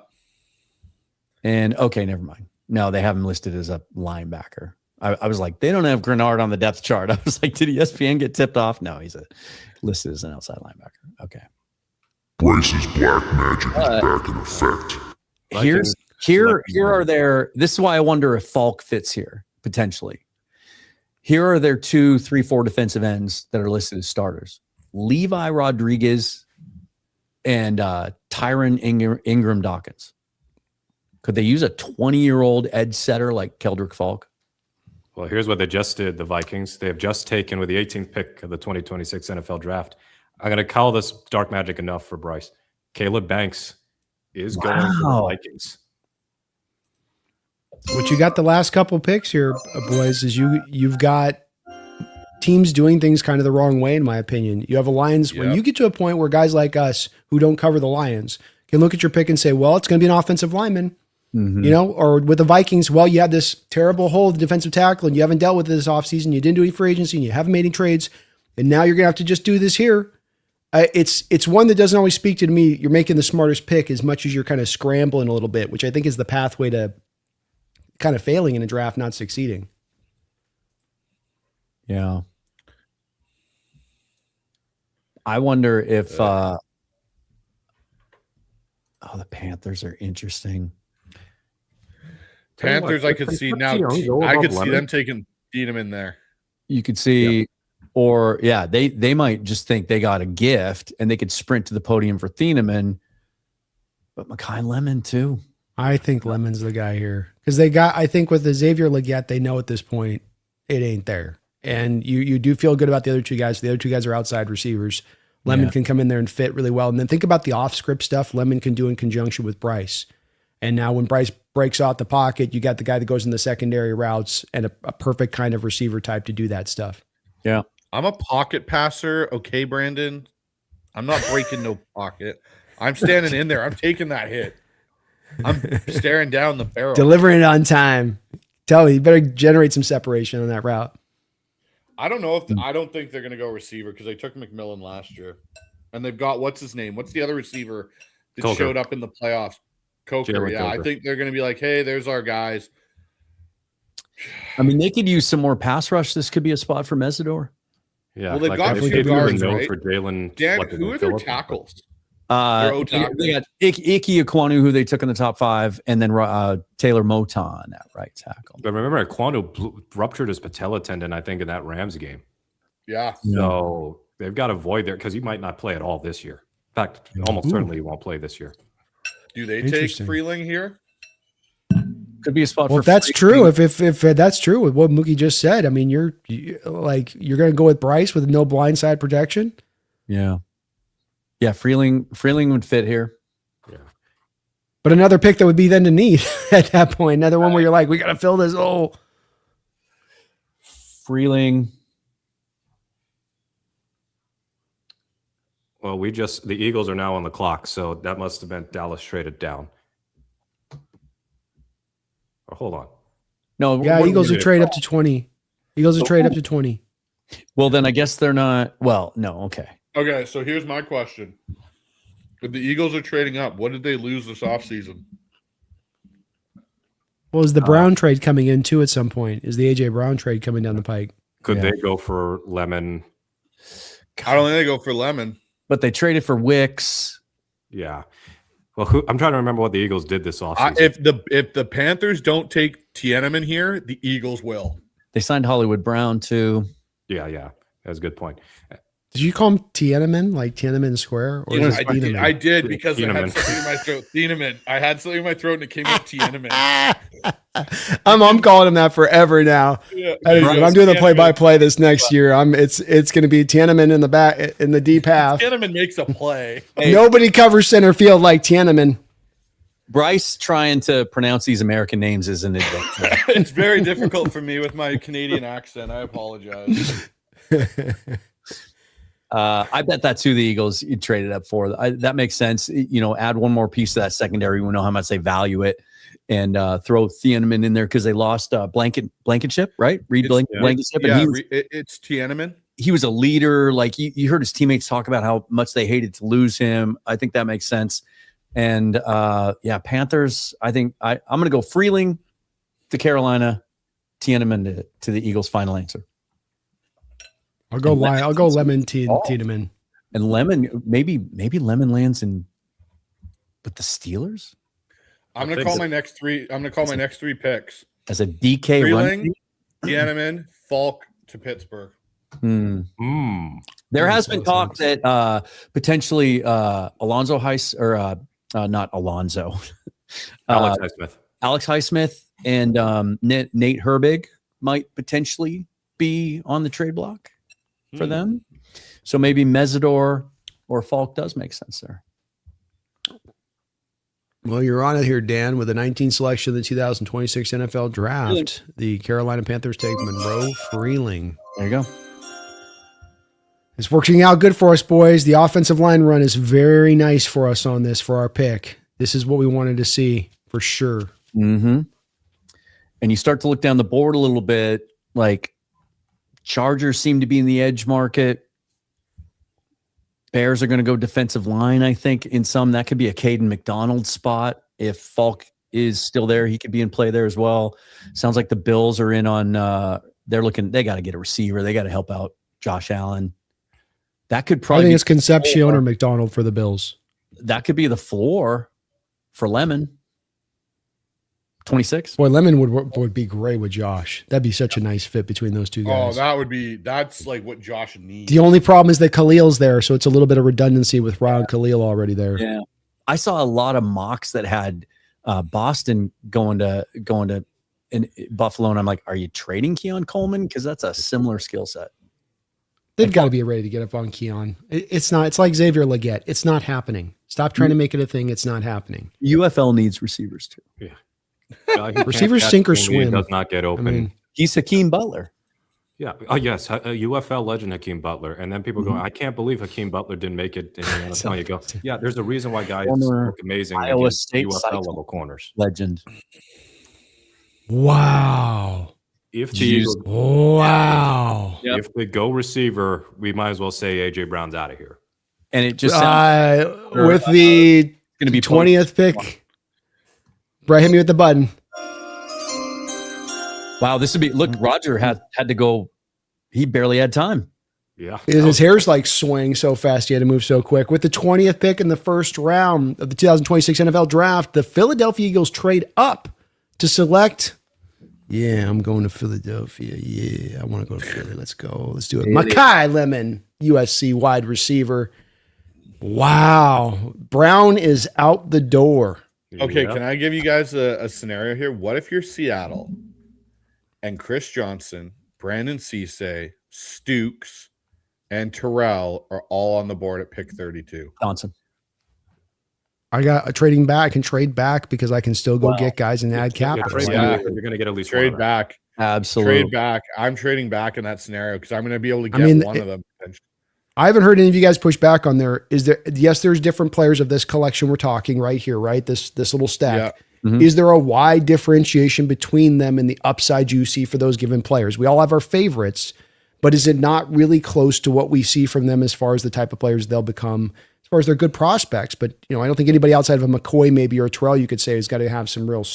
Speaker 2: And okay, never mind. No, they have him listed as a linebacker. I was like, they don't have Grenard on the depth chart. I was like, did ESPN get tipped off? No, he's listed as an outside linebacker. Okay.
Speaker 6: Bryce's black magic is back in effect.
Speaker 2: Here are their. This is why I wonder if Falk fits here potentially. Here are their 2, 3, 4 defensive ends that are listed as starters: Levi Rodriguez and Tyron Ingram Dawkins. Could they use a 20-year-old edge setter like Keldrick Falk?
Speaker 4: Well, here's what they just did, the Vikings. They have just taken with the 18th pick of the 2026 NFL draft. I'm going to call this dark magic enough for Bryce. Caleb Banks is going to the Vikings.
Speaker 1: What you got the last couple picks here, boys, is you've got teams doing things kind of the wrong way, in my opinion. You have a Lions. When you get to a point where guys like us who don't cover the Lions can look at your pick and say, well, it's going to be an offensive lineman. You know, or with the Vikings, well, you had this terrible hole of defensive tackle and you haven't dealt with it this offseason. You didn't do any free agency and you haven't made any trades. And now you're going to have to just do this here. It's one that doesn't always speak to me. You're making the smartest pick as much as you're kind of scrambling a little bit, which I think is the pathway to kind of failing in a draft, not succeeding.
Speaker 2: Yeah. I wonder if the Panthers are interesting.
Speaker 3: Panthers, I could see now. I could see them taking Thieneman there.
Speaker 2: You could see, or they might just think they got a gift and they could sprint to the podium for Thieneman, but Mekhi Lemon too.
Speaker 1: I think Lemon's the guy here because I think with the Xavier Legette, they know at this point it ain't there. And you do feel good about the other two guys. The other two guys are outside receivers. Lemon can come in there and fit really well. And then think about the off script stuff Lemon can do in conjunction with Bryce. And now when Bryce breaks out the pocket, you got the guy that goes in the secondary routes and a perfect kind of receiver type to do that stuff.
Speaker 2: Yeah.
Speaker 3: I'm a pocket passer. Okay, Brandon. I'm not breaking no pocket. I'm standing in there. I'm taking that hit. I'm staring down the barrel.
Speaker 1: Delivering it on time. Tell me, you better generate some separation on that route.
Speaker 3: I don't know I don't think they're going to go receiver because they took McMillan last year. And they've got, what's his name? What's the other receiver that
Speaker 4: Coker.
Speaker 3: showed up in the playoffs? Coker.
Speaker 4: Jalen
Speaker 3: Yeah,
Speaker 4: Coker.
Speaker 3: I think they're going to be like, hey, there's our guys.
Speaker 2: I mean, they could use some more pass rush. This could be a spot for Mesidor.
Speaker 4: Yeah,
Speaker 3: Well, they've got
Speaker 4: I
Speaker 3: two
Speaker 4: gave you
Speaker 3: guards,
Speaker 4: a note
Speaker 3: right?
Speaker 4: for Jalen.
Speaker 3: Dan,
Speaker 4: what did
Speaker 3: who
Speaker 4: they
Speaker 3: are their
Speaker 4: fill up?
Speaker 3: tackles?
Speaker 2: They got Ike Ekwonu, who they took in the top 5, and then Taylor Moton at right tackle.
Speaker 4: But remember, Kwonu ruptured his patella tendon, I think, in that Rams game.
Speaker 3: Yeah.
Speaker 4: So they've got to avoid there because he might not play at all this year. In fact, almost certainly he won't play this year.
Speaker 3: Do they take
Speaker 1: Interesting.
Speaker 3: Freeling here?
Speaker 2: Could be a spot
Speaker 1: Well,
Speaker 2: for
Speaker 1: if that's
Speaker 2: Freeling.
Speaker 1: true, if that's true with what Mookie just said, I mean, you're going to go with Bryce with no blindside protection.
Speaker 2: Yeah. Freeling would fit here.
Speaker 4: Yeah.
Speaker 1: But another pick that would be then to need at that point. Another one where you're like, we got to fill this hole.
Speaker 2: Freeling.
Speaker 4: Well, the Eagles are now on the clock, so that must have meant Dallas traded down. Or hold on.
Speaker 2: No,
Speaker 1: Yeah,
Speaker 2: what-
Speaker 1: Eagles will trade up to 20. Eagles will trade up to 20.
Speaker 2: Well, then I guess they're not. Well, no. Okay.
Speaker 3: Okay, so here's my question. If the Eagles are trading up, what did they lose this offseason?
Speaker 1: Well, is the Brown trade coming in too at some point? Is the A.J. Brown trade coming down the pike?
Speaker 4: Could
Speaker 2: Yeah.
Speaker 4: they go for Lemon?
Speaker 3: I don't think they go for Lemon.
Speaker 2: But they traded for Wicks.
Speaker 4: Yeah. Well, I'm trying to remember what the Eagles did this offseason.
Speaker 3: If the Panthers don't take Tiananmen here, the Eagles will.
Speaker 2: They signed Hollywood Brown too.
Speaker 4: Yeah. That's a good point.
Speaker 1: Did you call him Tiananmen, like Tiananmen Square? Or is it Tiananmen?
Speaker 3: I did because I
Speaker 4: Tiananmen.
Speaker 3: had something in my throat. Tiananmen. I had something in my throat and it came out Tiananmen.
Speaker 1: I'm calling him that forever now.
Speaker 3: Yeah.
Speaker 1: I'm doing the play-by-play this next year. It's going to be Tiananmen in the back in the deep half.
Speaker 3: Tiananmen makes a play.
Speaker 1: Nobody covers center field like Tiananmen.
Speaker 2: Bryce trying to pronounce these American names is an adventure.
Speaker 3: It's very difficult for me with my Canadian accent. I apologize.
Speaker 2: I bet that's who the Eagles you traded up for. That makes sense. Add one more piece to that secondary. We know how much they value it, and throw Tiananmen in there because they lost Blankenship, right? Reed Blankenship.
Speaker 3: Yeah,
Speaker 2: And
Speaker 3: it's Tiananmen.
Speaker 2: he was a leader. Like you heard his teammates talk about how much they hated to lose him. I think that makes sense. And Panthers. I think I'm going to go Freeling to Carolina, Tiananmen to the Eagles. Final answer.
Speaker 1: I'll go Lemon Tiananmen.
Speaker 2: And Lemon, maybe Lemon lands in with the Steelers.
Speaker 3: I'm gonna call my next three. I'm gonna call my next three picks.
Speaker 2: As a DK
Speaker 3: Freeling, Tiananmen, Falk to Pittsburgh.
Speaker 2: There has been talk that potentially Alonzo Heiss or not Alonzo,
Speaker 4: Alex Highsmith.
Speaker 2: Alex Highsmith and Nate Herbig might potentially be on the trade block for them. So maybe Mesidor or Falk does make sense there.
Speaker 1: Well, you're on it here, Dan, with the 19th selection of the 2026 NFL Draft. The Carolina Panthers take Monroe Freeling.
Speaker 2: There you go.
Speaker 1: It's working out good for us, boys. The offensive line run is very nice for us on this for our pick. This is what we wanted to see for sure.
Speaker 2: Mm-hmm. And you start to look down the board a little bit, like Chargers seem to be in the edge market. Bears are going to go defensive line, I think, in some. That could be a Caden McDonald spot. If Falk is still there, he could be in play there as well. Sounds like the Bills are in on they got to get a receiver. They got to help out Josh Allen. That could probably
Speaker 1: I think it's Concepcion or McDonald for the Bills.
Speaker 2: That could be the floor for Lemon. 26.
Speaker 1: Boy, Lemon would be great with Josh. That'd be such a nice fit between those two guys.
Speaker 3: Oh, that's like what Josh needs.
Speaker 1: The only problem is that Khalil's there, so it's a little bit of redundancy with Ron Khalil already there.
Speaker 2: Yeah. I saw a lot of mocks that had Boston going to in Buffalo, and I'm like, are you trading Keon Coleman? Because that's a similar skill set.
Speaker 1: They've got to be ready to get up on Keon. It's not. It's like Xavier Legette. It's not happening. Stop trying to make it a thing. It's not happening.
Speaker 2: UFL needs receivers too.
Speaker 4: Yeah.
Speaker 1: Receivers sink or swim.
Speaker 4: Does not get open.
Speaker 2: He's Hakeem Butler.
Speaker 4: Yeah. Oh, yes. A UFL legend, Hakeem Butler. And then people go, I can't believe Hakeem Butler didn't make it in the NFL. You go, yeah, there's a reason why guys look amazing
Speaker 2: Iowa State
Speaker 4: UFL level corners.
Speaker 2: Legend.
Speaker 1: Wow.
Speaker 4: If the Eagles, if they go receiver, we might as well say AJ Brown's out of here.
Speaker 2: And it just
Speaker 1: with the
Speaker 2: going to be
Speaker 1: 20th pick. Brett, hit me with the button.
Speaker 2: Wow, this would be Roger had to go. He barely had time.
Speaker 4: Yeah.
Speaker 1: His hair's like swaying so fast. He had to move so quick. With the 20th pick in the first round of the 2026 NFL Draft, the Philadelphia Eagles trade up to select. Yeah, I'm going to Philadelphia. Yeah, I want to go to Philly. Let's go. Let's do it. Mekhi Lemon, USC wide receiver. Wow. Brown is out the door.
Speaker 3: Okay, can I give you guys a scenario here? What if you're Seattle and Chris Johnson, Brandon Cisse, Stukes, and Terrell are all on the board at pick 32?
Speaker 2: Johnson.
Speaker 1: I got a trading back. I can trade back because I can still go get guys and add capital.
Speaker 3: Yeah,
Speaker 4: you're going to get at least
Speaker 3: trade back.
Speaker 2: Absolutely.
Speaker 3: Trade back. I'm trading back in that scenario because I'm going to be able to get one of them.
Speaker 1: I haven't heard any of you guys push back on there. Is there? Yes, there's different players of this collection we're talking right here, right? This little stack.
Speaker 3: Yeah.
Speaker 2: Mm-hmm.
Speaker 1: Is there a wide differentiation between them and the upside you see for those given players? We all have our favorites, but is it not really close to what we see from them as far as the type of players they'll become, as far as they're good prospects? But I don't think anybody outside of a McCoy maybe or a Terrell you could say has got to have some real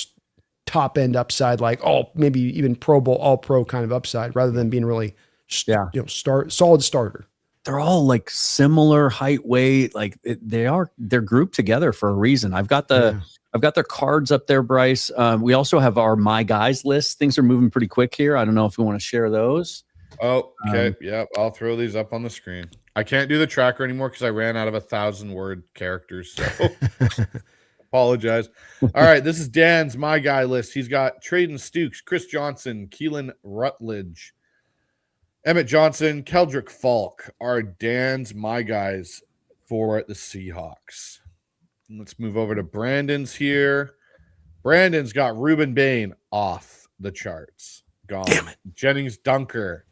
Speaker 1: top end upside, like maybe even Pro Bowl, All Pro kind of upside, rather than being really solid starter.
Speaker 2: they're all like similar height, weight. Like they're grouped together for a reason. I've got their cards up there, Bryce. We also have our My Guys list. Things are moving pretty quick here. I don't know if we want to share those.
Speaker 3: Oh, okay. Yep. I'll throw these up on the screen. I can't do the tracker anymore because I ran out of 1,000-word characters. So apologize. All right. This is Dan's My Guy list. He's got Traden Stukes, Chris Johnson, Keelan Rutledge, Emmett Johnson, Keldrick Falk are Dan's My Guys for the Seahawks. Let's move over to Brandon's here. Brandon's got Ruben Bain off the charts. Gone.
Speaker 2: Damn it.
Speaker 3: Jennings Dunker,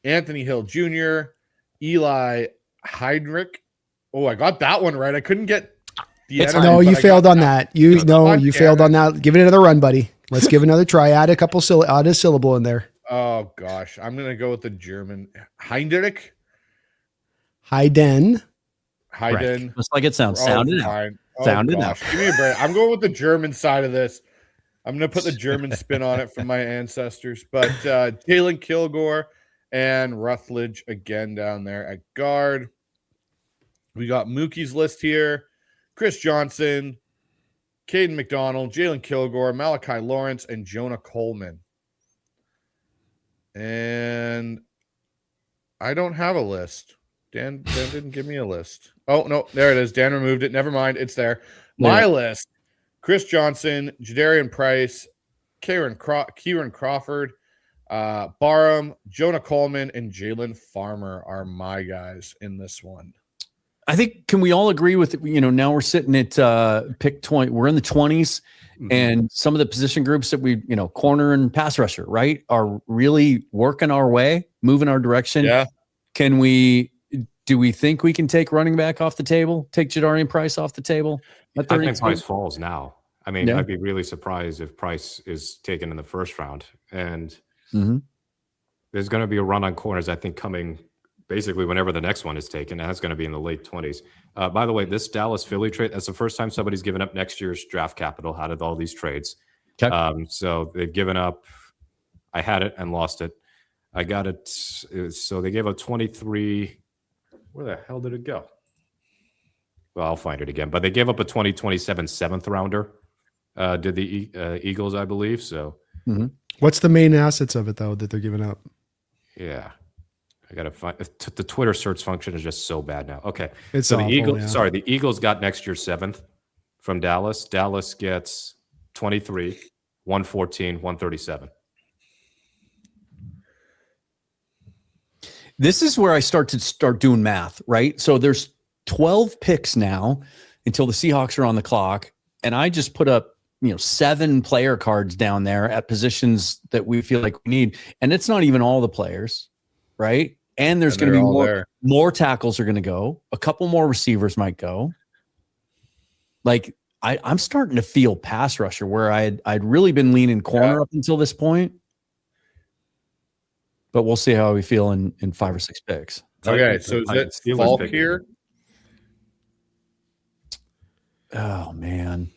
Speaker 3: Anthony Hill Jr., Eli Heinrich. Oh, I got that one right. I couldn't get the end.
Speaker 1: No, you failed on that. You failed on that. Give it another run, buddy. Let's give another try. Add a syllable in there.
Speaker 3: Oh gosh, I'm gonna go with the German Heinrich.
Speaker 1: Hayden.
Speaker 2: Just like it sounds. Sounded out. Sounded out.
Speaker 3: Give me a break. I'm going with the German side of this. I'm gonna put the German spin on it from my ancestors. But Jalen Kilgore and Rutledge again down there at guard. We got Mookie's list here: Chris Johnson, Caden McDonald, Jalen Kilgore, Malachi Lawrence, and Jonah Coleman. And I don't have a list. Dan didn't give me a list. Oh, no, there it is. Dan removed it. Never mind. It's there. My list: Chris Johnson, Jadarian Price, Kieran Crawford, Barham, Jonah Coleman, and Jalen Farmer are my guys in this one.
Speaker 2: I think, can we all agree with, now we're sitting at pick 20. We're in the 20s, and some of the position groups that we, corner and pass rusher, right, are really working our way, moving our direction.
Speaker 3: Yeah.
Speaker 2: Do we think we can take running back off the table, take Jadarian Price off the table?
Speaker 4: I think Price falls now. I mean, I'd be really surprised if Price is taken in the first round. And there's going to be a run on corners, I think, coming basically whenever the next one is taken, and that's going to be in the late 20s. By the way, this Dallas-Philly trade, that's the first time somebody's given up next year's draft capital out of all these trades. Okay. So they've given up. I had it and lost it. I got it. So they gave up 23. Where the hell did it go? Well, I'll find it again. But they gave up a 2027 seventh rounder. Did the Eagles, I believe. So
Speaker 1: what's the main assets of it, though, that they're giving up?
Speaker 4: Yeah. I got to find the Twitter search function is just so bad now. Okay.
Speaker 1: It's
Speaker 4: so
Speaker 1: awful,
Speaker 4: the Eagles, the Eagles got next year's seventh from Dallas. Dallas gets 23, 114, 137.
Speaker 2: This is where I start doing math, right? So there's 12 picks now until the Seahawks are on the clock. And I just put up, 7 player cards down there at positions that we feel like we need. And it's not even all the players, right? And there's going to be more tackles are going to go. A couple more receivers might go. Like I'm starting to feel pass rusher where I'd really been leaning corner up until this point. But we'll see how we feel in 5 or 6 picks.
Speaker 3: Okay, so is it Falk here?
Speaker 2: Oh, man.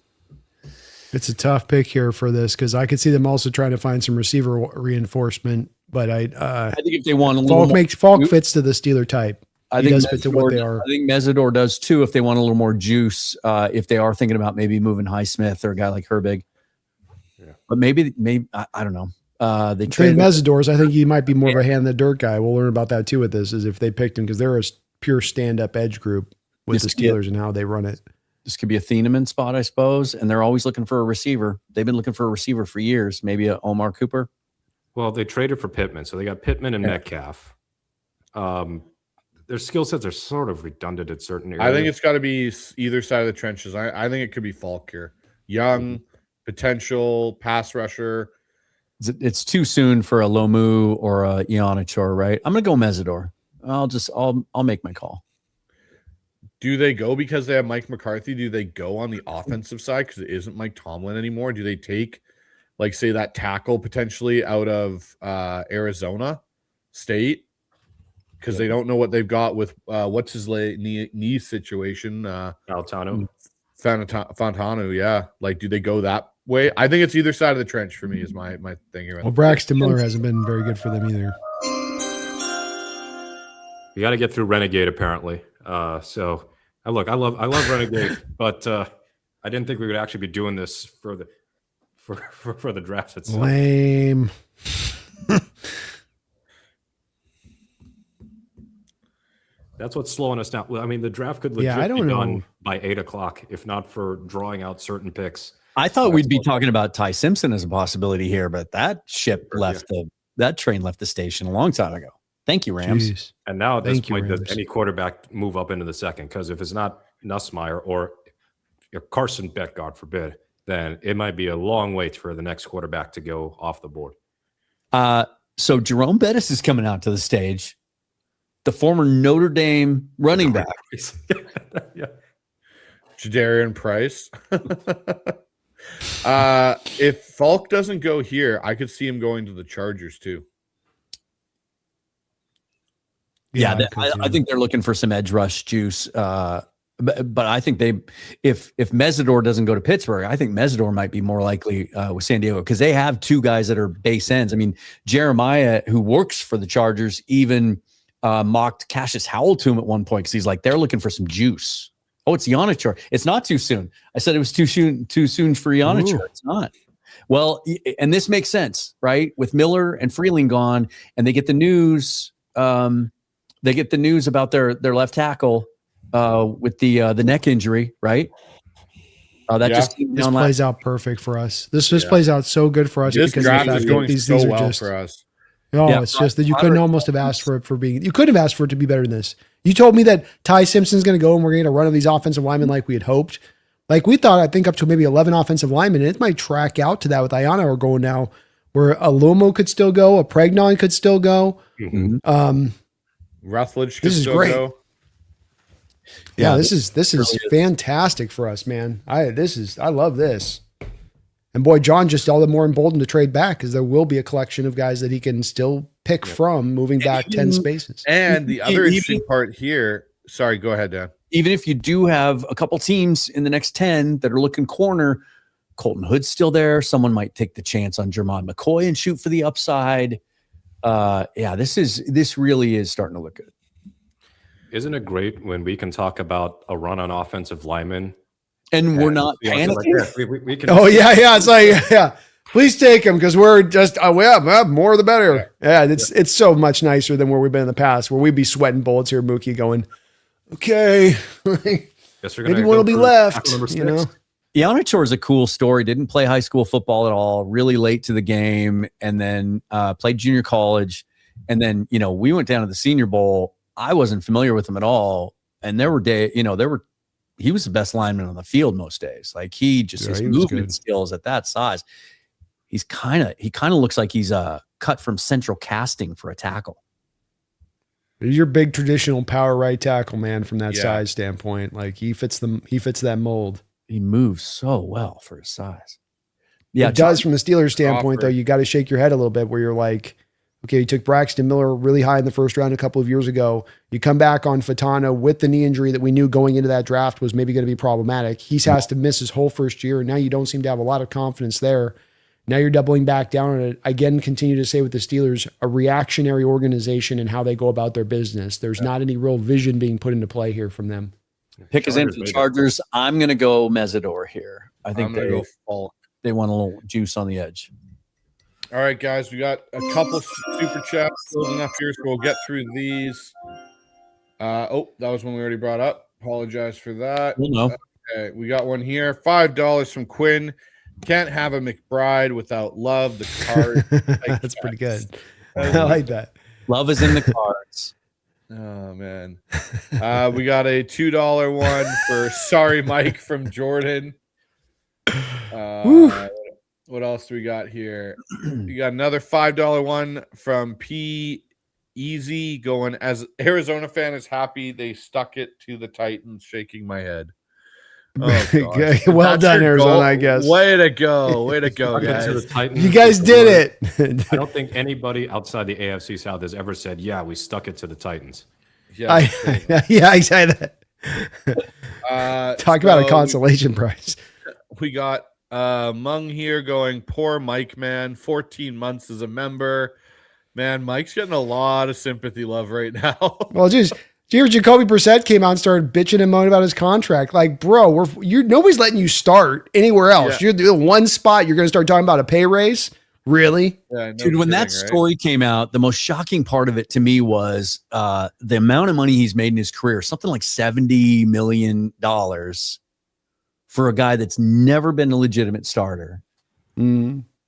Speaker 1: It's a tough pick here for this because I could see them also trying to find some receiver reinforcement. But I
Speaker 2: think if they want a little
Speaker 1: Falk fits to the Steeler type.
Speaker 2: I think does fit to what they are. I think Mesidor does too if they want a little more juice. If they are thinking about maybe moving Highsmith or a guy like Herbig. Yeah. But maybe I don't know. They trade
Speaker 1: Mesidors. I think he might be more of a hand in the dirt guy. We'll learn about that too with this, is if they picked him, because they're a pure stand-up edge group with the Steelers and how they run it.
Speaker 2: This could be a Thieneman spot, I suppose, and they're always looking for a receiver. They've been looking for a receiver for years. Maybe a Omar Cooper.
Speaker 4: Well, they traded for Pittman, so they got Pittman and Metcalf. Their skill sets are sort of redundant at certain areas.
Speaker 3: I think it's got to be either side of the trenches. I think it could be Falk here. Young, potential pass rusher.
Speaker 2: It's too soon for a Lomu or a Ionichor, right? I'm gonna go Mesidor. I'll make my call.
Speaker 3: Do they go because they have Mike McCarthy? Do they go on the offensive side because it isn't Mike Tomlin anymore? Do they take, like, say, that tackle potentially out of Arizona State because they don't know what they've got with what's his knee situation?
Speaker 4: Fantano,
Speaker 3: yeah. Like, do they go that way? I think it's either side of the trench for me is my thing here.
Speaker 1: Well, Braxton Miller hasn't been very good for them either.
Speaker 4: You got to get through Renegade apparently. So I love Renegade, but I didn't think we would actually be doing this for the draft itself.
Speaker 1: Lame.
Speaker 4: That's what's slowing us down. Well, I mean, the draft could legit
Speaker 1: I
Speaker 4: be
Speaker 1: don't know.
Speaker 4: done by 8:00 if not for drawing out certain picks.
Speaker 2: I thought we'd be talking about Ty Simpson as a possibility here, but that ship that train left the station a long time ago. Thank you, Rams.
Speaker 1: Jeez.
Speaker 4: And now at this
Speaker 1: Thank you,
Speaker 4: point, does
Speaker 1: Rams.
Speaker 4: any quarterback move up into the second? Because if it's not Nussmeier or Carson Beck, God forbid, then it might be a long wait for the next quarterback to go off the board.
Speaker 2: So Jerome Bettis is coming out to the stage, the former Notre Dame running back.
Speaker 4: Yeah.
Speaker 3: Jadarian Price. If Falk doesn't go here, I could see him going to the Chargers too.
Speaker 2: Yeah, I think they're looking for some edge rush juice. But I think if Mesidor doesn't go to Pittsburgh, I think Mesidor might be more likely with San Diego because they have two guys that are base ends. I mean, Jeremiah, who works for the Chargers, even mocked Cassius Howell to him at one point because he's like, they're looking for some juice. Oh, it's Ionichar. It's not too soon. I said it was too soon for Ionichar. It's not. Well, and this makes sense, right? With Miller and Freeling gone, and they get the news. They get the news about their left tackle with the neck injury, right? Just came
Speaker 1: this
Speaker 2: down
Speaker 1: plays out perfect for us. This just plays out so good for us
Speaker 3: This
Speaker 1: because of the
Speaker 3: draft
Speaker 1: fact
Speaker 3: is
Speaker 1: that
Speaker 3: going
Speaker 1: these
Speaker 3: so
Speaker 1: are
Speaker 3: well
Speaker 1: just,
Speaker 3: for us.
Speaker 1: Oh,
Speaker 2: Yeah,
Speaker 1: it's just that you couldn't almost have asked for it for being. You couldn't have asked for it to be better than this. You told me that Ty Simpson's going to go and we're going to get a run of these offensive linemen like we had hoped. Like we thought, I think up to maybe 11 offensive linemen. And it might track out to that with Ayana or going now, where a Lumo could still go, a Pregnon could still go.
Speaker 3: Mm-hmm. Rutledge could
Speaker 1: This is
Speaker 3: still
Speaker 1: great.
Speaker 3: go.
Speaker 1: Yeah, this is
Speaker 2: really
Speaker 1: fantastic for us, man. I love this. And boy, John just all the more emboldened to trade back because there will be a collection of guys that he can still pick from moving back 10 spaces.
Speaker 3: And the other interesting part here, sorry, go ahead, Dan.
Speaker 2: Even if you do have a couple teams in the next 10 that are looking corner, Colton Hood's still there. Someone might take the chance on Jermon McCoy and shoot for the upside. This really is starting to look good.
Speaker 4: Isn't it great when we can talk about a run on offensive linemen?
Speaker 2: And we're not
Speaker 4: We also like
Speaker 2: panicking.
Speaker 4: that. We can.
Speaker 1: Oh yeah. It's like, yeah, please take him because we're just, more the better. Yeah. It's so much nicer than where we've been in the past where we'd be sweating bullets here, Mookie going, okay,
Speaker 4: Guess we're gonna
Speaker 1: maybe
Speaker 4: go
Speaker 1: one will be
Speaker 4: for
Speaker 1: left,
Speaker 4: tackle number 6.
Speaker 1: you know?
Speaker 2: Ionichar is a cool story. Didn't play high school football at all, really late to the game, and then played junior college. And then, we went down to the Senior Bowl. I wasn't familiar with him at all. And there were he was the best lineman on the field most days. Like his movement skills at that size. He kind of looks like he's cut from central casting for a tackle.
Speaker 1: He's your big traditional power right tackle, man, from that size standpoint. Like he fits that mold.
Speaker 2: He moves so well for his size. Yeah,
Speaker 1: It does from the Steelers standpoint, though. You got to shake your head a little bit where you're like, okay, you took Braxton Miller really high in the first round a couple of years ago. You come back on Fatano with the knee injury that we knew going into that draft was maybe going to be problematic. He has to miss his whole first year, and now you don't seem to have a lot of confidence there. Now you're doubling back down on it. Again, continue to say with the Steelers, a reactionary organization and how they go about their business. There's not any real vision being put into play here from them.
Speaker 2: Pick is in for the Chargers. I'm going to go Mesidor here. I think they want a little juice on the edge.
Speaker 3: All right, guys, we got a couple super chats closing up here, so we'll get through these. That was one we already brought up. Apologize for that.
Speaker 2: Well, no.
Speaker 3: Okay, we got one here. $5 from Quinn. Can't have a McBride without love. The card.
Speaker 1: That's pretty good. I like that.
Speaker 2: Love is in the cards.
Speaker 3: Oh, man. We got a $2 one for Sorry Mike from Jordan. What else do we got here? We got another $5 one from P. Easy going, as Arizona fan is happy they stuck it to the Titans, shaking my head. Oh,
Speaker 1: well done, Arizona,
Speaker 3: goal.
Speaker 1: I guess.
Speaker 3: Way to go, guys.
Speaker 4: To the Titans.
Speaker 1: You guys did it.
Speaker 4: I don't think anybody outside the AFC South has ever said, "Yeah, we stuck it to the Titans."
Speaker 3: Yeah,
Speaker 1: I say that. Talk about a consolation prize.
Speaker 3: We got Mung here going, poor Mike, man. 14 months as a member. Man, Mike's getting a lot of sympathy love right now.
Speaker 1: Well, just here, Jacoby Brissett came out and started bitching and moaning about his contract. Like, bro, nobody's letting you start anywhere else.
Speaker 3: Yeah.
Speaker 1: You're the one spot you're going to start talking about a pay raise. Really?
Speaker 3: Yeah, no
Speaker 2: Dude, when that
Speaker 3: kidding, right?
Speaker 2: story came out, the most shocking part of it to me was the amount of money he's made in his career, something like $70 million for a guy that's never been a legitimate starter.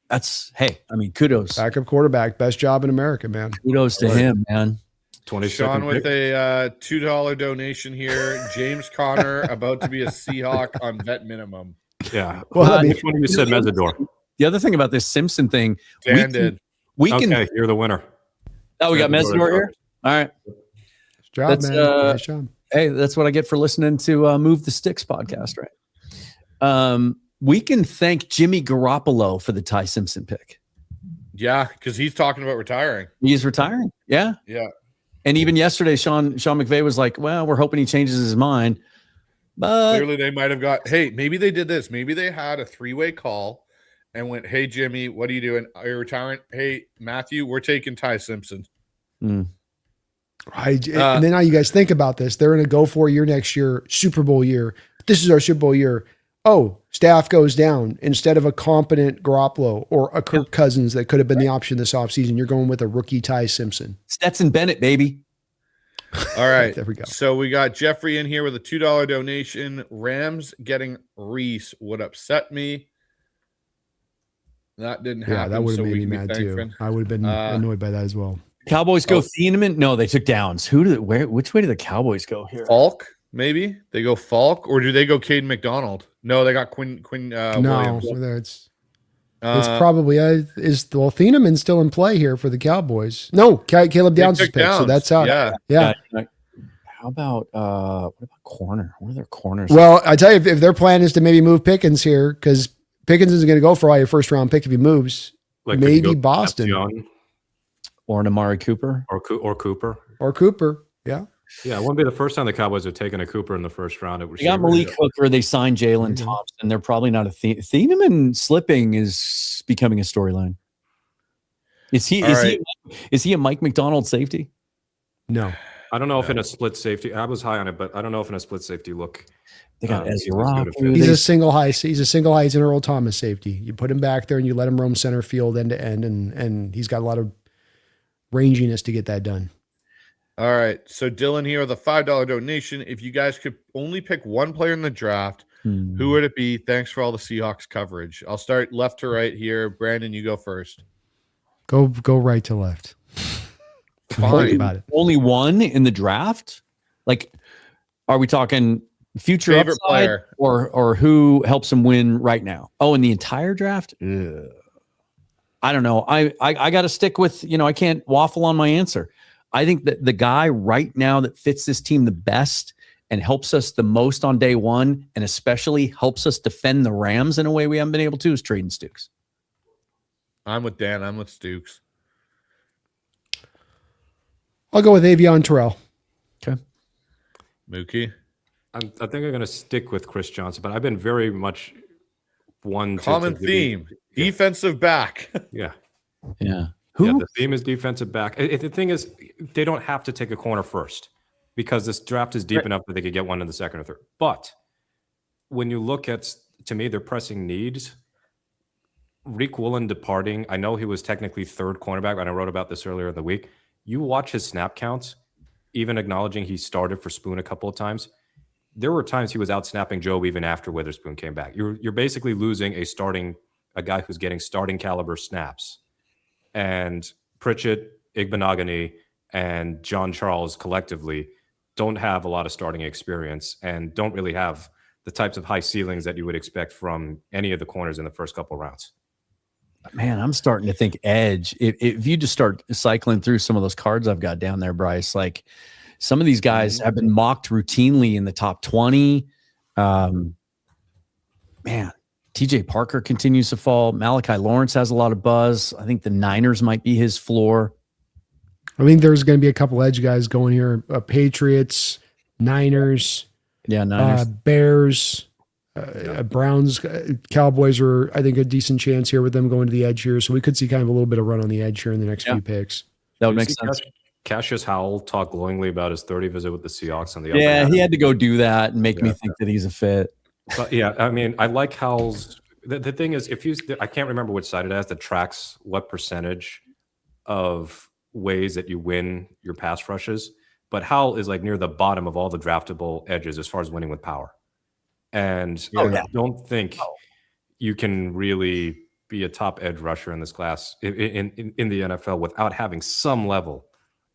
Speaker 2: That's, hey, I mean, kudos.
Speaker 1: Backup quarterback, best job in America, man.
Speaker 2: Kudos to him, man.
Speaker 4: 22nd
Speaker 3: Sean with
Speaker 4: pick.
Speaker 3: a $2 donation here. James Conner about to be a Seahawk on vet minimum.
Speaker 4: Yeah.
Speaker 1: Well, I mean,
Speaker 4: Which one of you said Mesidor?
Speaker 2: The other thing about this Simpson thing,
Speaker 3: Dan did.
Speaker 2: we can.
Speaker 4: Okay, you're the winner.
Speaker 2: Oh, we got Mesidor here. All right.
Speaker 1: nice job,
Speaker 2: That's,
Speaker 1: man. Nice job.
Speaker 2: Hey, that's what I get for listening to Move the Sticks podcast, right? We can thank Jimmy Garoppolo for the Ty Simpson pick.
Speaker 3: Yeah, because he's talking about retiring.
Speaker 2: He's retiring. Yeah.
Speaker 3: Yeah.
Speaker 2: And even yesterday, Sean McVay was like, well, we're hoping he changes his mind. But
Speaker 3: Clearly, they might have got, hey, maybe they did this. Maybe they had a 3-way call and went, hey, Jimmy, what are you doing? Are you retiring? Hey, Matthew, we're taking Ty Simpson.
Speaker 1: And then now you guys think about this. They're in a go-for year next year, Super Bowl year. This is our Super Bowl year. Oh, staff goes down. Instead of a competent Garoppolo or a Kirk Cousins that could have been the option this offseason, you're going with a rookie Ty Simpson.
Speaker 2: Stetson Bennett, baby.
Speaker 3: All right.
Speaker 1: There we go.
Speaker 3: So we got Jeffrey in here with a $2 donation. Rams getting Reese would upset me. That didn't happen.
Speaker 1: Yeah, that would have
Speaker 3: so
Speaker 1: made
Speaker 3: we
Speaker 1: me
Speaker 3: can be
Speaker 1: mad too.
Speaker 3: thankful.
Speaker 1: I would have been annoyed by that as well.
Speaker 2: Cowboys go Thieneman? No, they took Downs. Which way did the Cowboys go here?
Speaker 3: Falk, maybe they go Falk, or do they go Caden McDonald? No, they got Quinn.
Speaker 1: No,
Speaker 3: Williams.
Speaker 1: it's probably Thieneman's still in play here for the Cowboys. No, Caleb
Speaker 3: They
Speaker 1: Downs is
Speaker 3: took
Speaker 1: picked, so
Speaker 3: Downs.
Speaker 1: that's out.
Speaker 3: Yeah.
Speaker 1: Yeah.
Speaker 2: How about what about corner? What are their corners?
Speaker 1: Well, I tell you, if their plan is to maybe move Pickens here, because Pickens isn't going to go for all your first round pick if he moves.
Speaker 4: Like
Speaker 1: Maybe
Speaker 4: could you go
Speaker 1: Boston.
Speaker 4: Young
Speaker 2: or an Amari Cooper.
Speaker 4: or Cooper.
Speaker 1: Or Cooper. Yeah.
Speaker 4: Yeah, it wouldn't be the first time the Cowboys have taken a Cooper in the first round.
Speaker 2: They got Malik Hooker. They signed Jalen
Speaker 1: Mhm.
Speaker 2: Thompson. They're probably not a Thieneman slipping is becoming a storyline. Is he a Mike McDonald safety?
Speaker 1: No.
Speaker 4: I don't know if in a split safety. I was high on it, but I don't know if in a split safety look.
Speaker 2: They got
Speaker 4: he's
Speaker 2: Ezra
Speaker 4: as
Speaker 2: Rock.
Speaker 4: good a fit.
Speaker 1: He's a single high Earl Thomas safety. You put him back there and you let him roam center field end to end, and he's got a lot of ranginess to get that done.
Speaker 3: All right. So Dylan here with a $5 donation. If you guys could only pick one player in the draft, who would it be? Thanks for all the Seahawks coverage. I'll start left to right here. Brandon, you go first.
Speaker 1: Go right to left.
Speaker 3: Fine.
Speaker 1: About it.
Speaker 2: Only one in the draft? Like, are we talking future
Speaker 3: Favorite
Speaker 2: upside
Speaker 3: player.
Speaker 2: or who helps him win right now? Oh, in the entire draft? Ugh. I don't know. I got to stick with, I can't waffle on my answer. I think that the guy right now that fits this team the best and helps us the most on day one, and especially helps us defend the Rams in a way we haven't been able to, is Traden Stukes.
Speaker 3: I'm with Dan. I'm with Stukes.
Speaker 1: I'll go with Avion Terrell.
Speaker 2: Okay.
Speaker 3: Mookie.
Speaker 4: I think I'm going to stick with Chris Johnson, but I've been very much one
Speaker 3: Common theme. Defensive back.
Speaker 4: Yeah.
Speaker 2: Yeah.
Speaker 4: Yeah, the theme is defensive back. The thing is, they don't have to take a corner first because this draft is deep enough that they could get one in the second or third. But when you look at, to me, their pressing needs, Reek Woolen departing, I know he was technically third cornerback, and I wrote about this earlier in the week. You watch his snap counts, even acknowledging he started for Spoon a couple of times. There were times he was out snapping Joe even after Witherspoon came back. You're basically losing a guy who's getting starting caliber snaps. And Pritchett, Igbenogany, and John Charles collectively don't have a lot of starting experience and don't really have the types of high ceilings that you would expect from any of the corners in the first couple of rounds.
Speaker 2: Man, I'm starting to think edge. If you just start cycling through some of those cards I've got down there, Bryce, like some of these guys have been mocked routinely in the top 20. Man, TJ Parker continues to fall. Malachi Lawrence has a lot of buzz. I think the Niners might be his floor.
Speaker 1: I think there's going to be a couple edge guys going here. Patriots, Niners,
Speaker 2: Yeah, Niners.
Speaker 1: Bears, Browns, Cowboys are, I think, a decent chance here with them going to the edge here. So we could see kind of a little bit of run on the edge here in the next few picks.
Speaker 2: That would
Speaker 4: You
Speaker 2: make
Speaker 4: see
Speaker 2: sense.
Speaker 4: Cassius Howell talked glowingly about his 30 visit with the Seahawks on the
Speaker 2: Yeah,
Speaker 4: upper
Speaker 2: he
Speaker 4: half.
Speaker 2: had to go do that and make me
Speaker 4: Yeah.
Speaker 2: think that he's a fit.
Speaker 4: But yeah, I mean, I like Howell's. The thing is, if you, I can't remember which side it has that tracks what percentage of ways that you win your pass rushes. But Howell is like near the bottom of all the draftable edges as far as winning with power. And I don't think you can really be a top edge rusher in this class in the NFL without having some level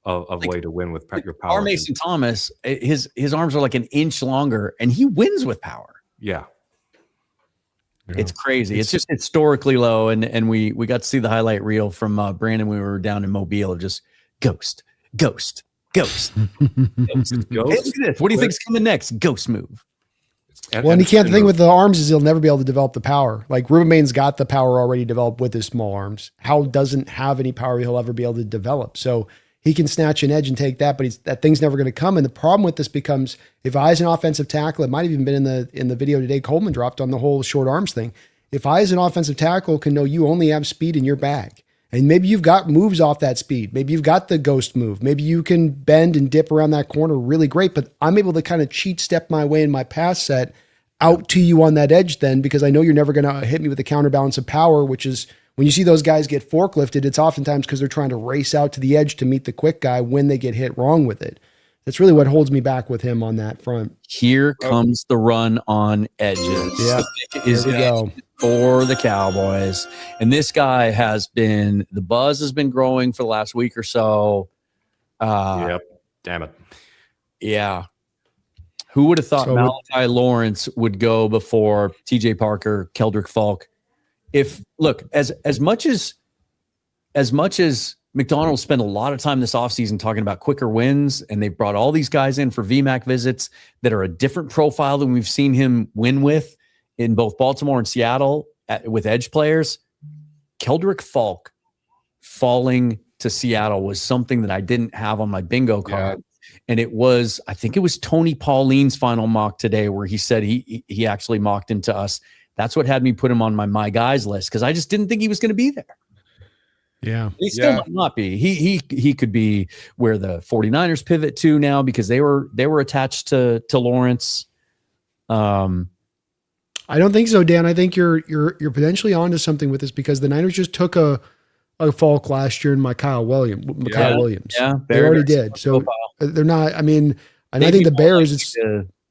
Speaker 4: of way to win with your power.
Speaker 2: Our Mason Thomas, his arms are like an inch longer, and he wins with power.
Speaker 4: Yeah.
Speaker 2: It's crazy. It's just historically low, and we got to see the highlight reel from Brandon when we were down in Mobile of just ghost. Ghost.
Speaker 4: Ghost.
Speaker 2: Hey, look at this. What do you think is coming next? Ghost move.
Speaker 1: And he can't. The thing with the arms is he'll never be able to develop the power. Like Ruben Bain's got the power already developed with his small arms. Howell doesn't have any power he'll ever be able to develop. So he can snatch an edge and take that, but that thing's never going to come. And the problem with this becomes if I, as an offensive tackle, it might have even been in the video today, Coleman dropped on the whole short arms thing. If I, as an offensive tackle, can know you only have speed in your bag, and maybe you've got moves off that speed, maybe you've got the ghost move, maybe you can bend and dip around that corner really great, but I'm able to kind of cheat step my way in my pass set out to you on that edge then, because I know you're never going to hit me with a counterbalance of power, which is when you see those guys get forklifted, it's oftentimes because they're trying to race out to the edge to meet the quick guy when they get hit wrong with it. That's really what holds me back with him on that front.
Speaker 2: Here comes the run on edges.
Speaker 1: Yeah.
Speaker 2: Is it for the Cowboys? And this guy the buzz has been growing for the last week or so.
Speaker 4: Yep. Damn it.
Speaker 2: Yeah. Who would have thought Malachi Lawrence would go before TJ Parker, Keldrick Falk? As much as McDonald spent a lot of time this offseason talking about quicker wins, and they brought all these guys in for VMAC visits that are a different profile than we've seen him win with in both Baltimore and Seattle with edge players. Keldrick Falk falling to Seattle was something that I didn't have on my bingo card. Yeah. And I think it was Tony Pauline's final mock today where he said he actually mocked him to us. That's what had me put him on my guys list, because I just didn't think he was going to be there.
Speaker 1: Yeah.
Speaker 2: He still might not be. He could be where the 49ers pivot to now, because they were attached to Lawrence.
Speaker 1: I don't think so, Dan. I think you're potentially onto something with this, because the Niners just took a Falk last year in Kyle Williams.
Speaker 2: Yeah,
Speaker 1: they already did. So they're not. I mean, and I think the Bears it's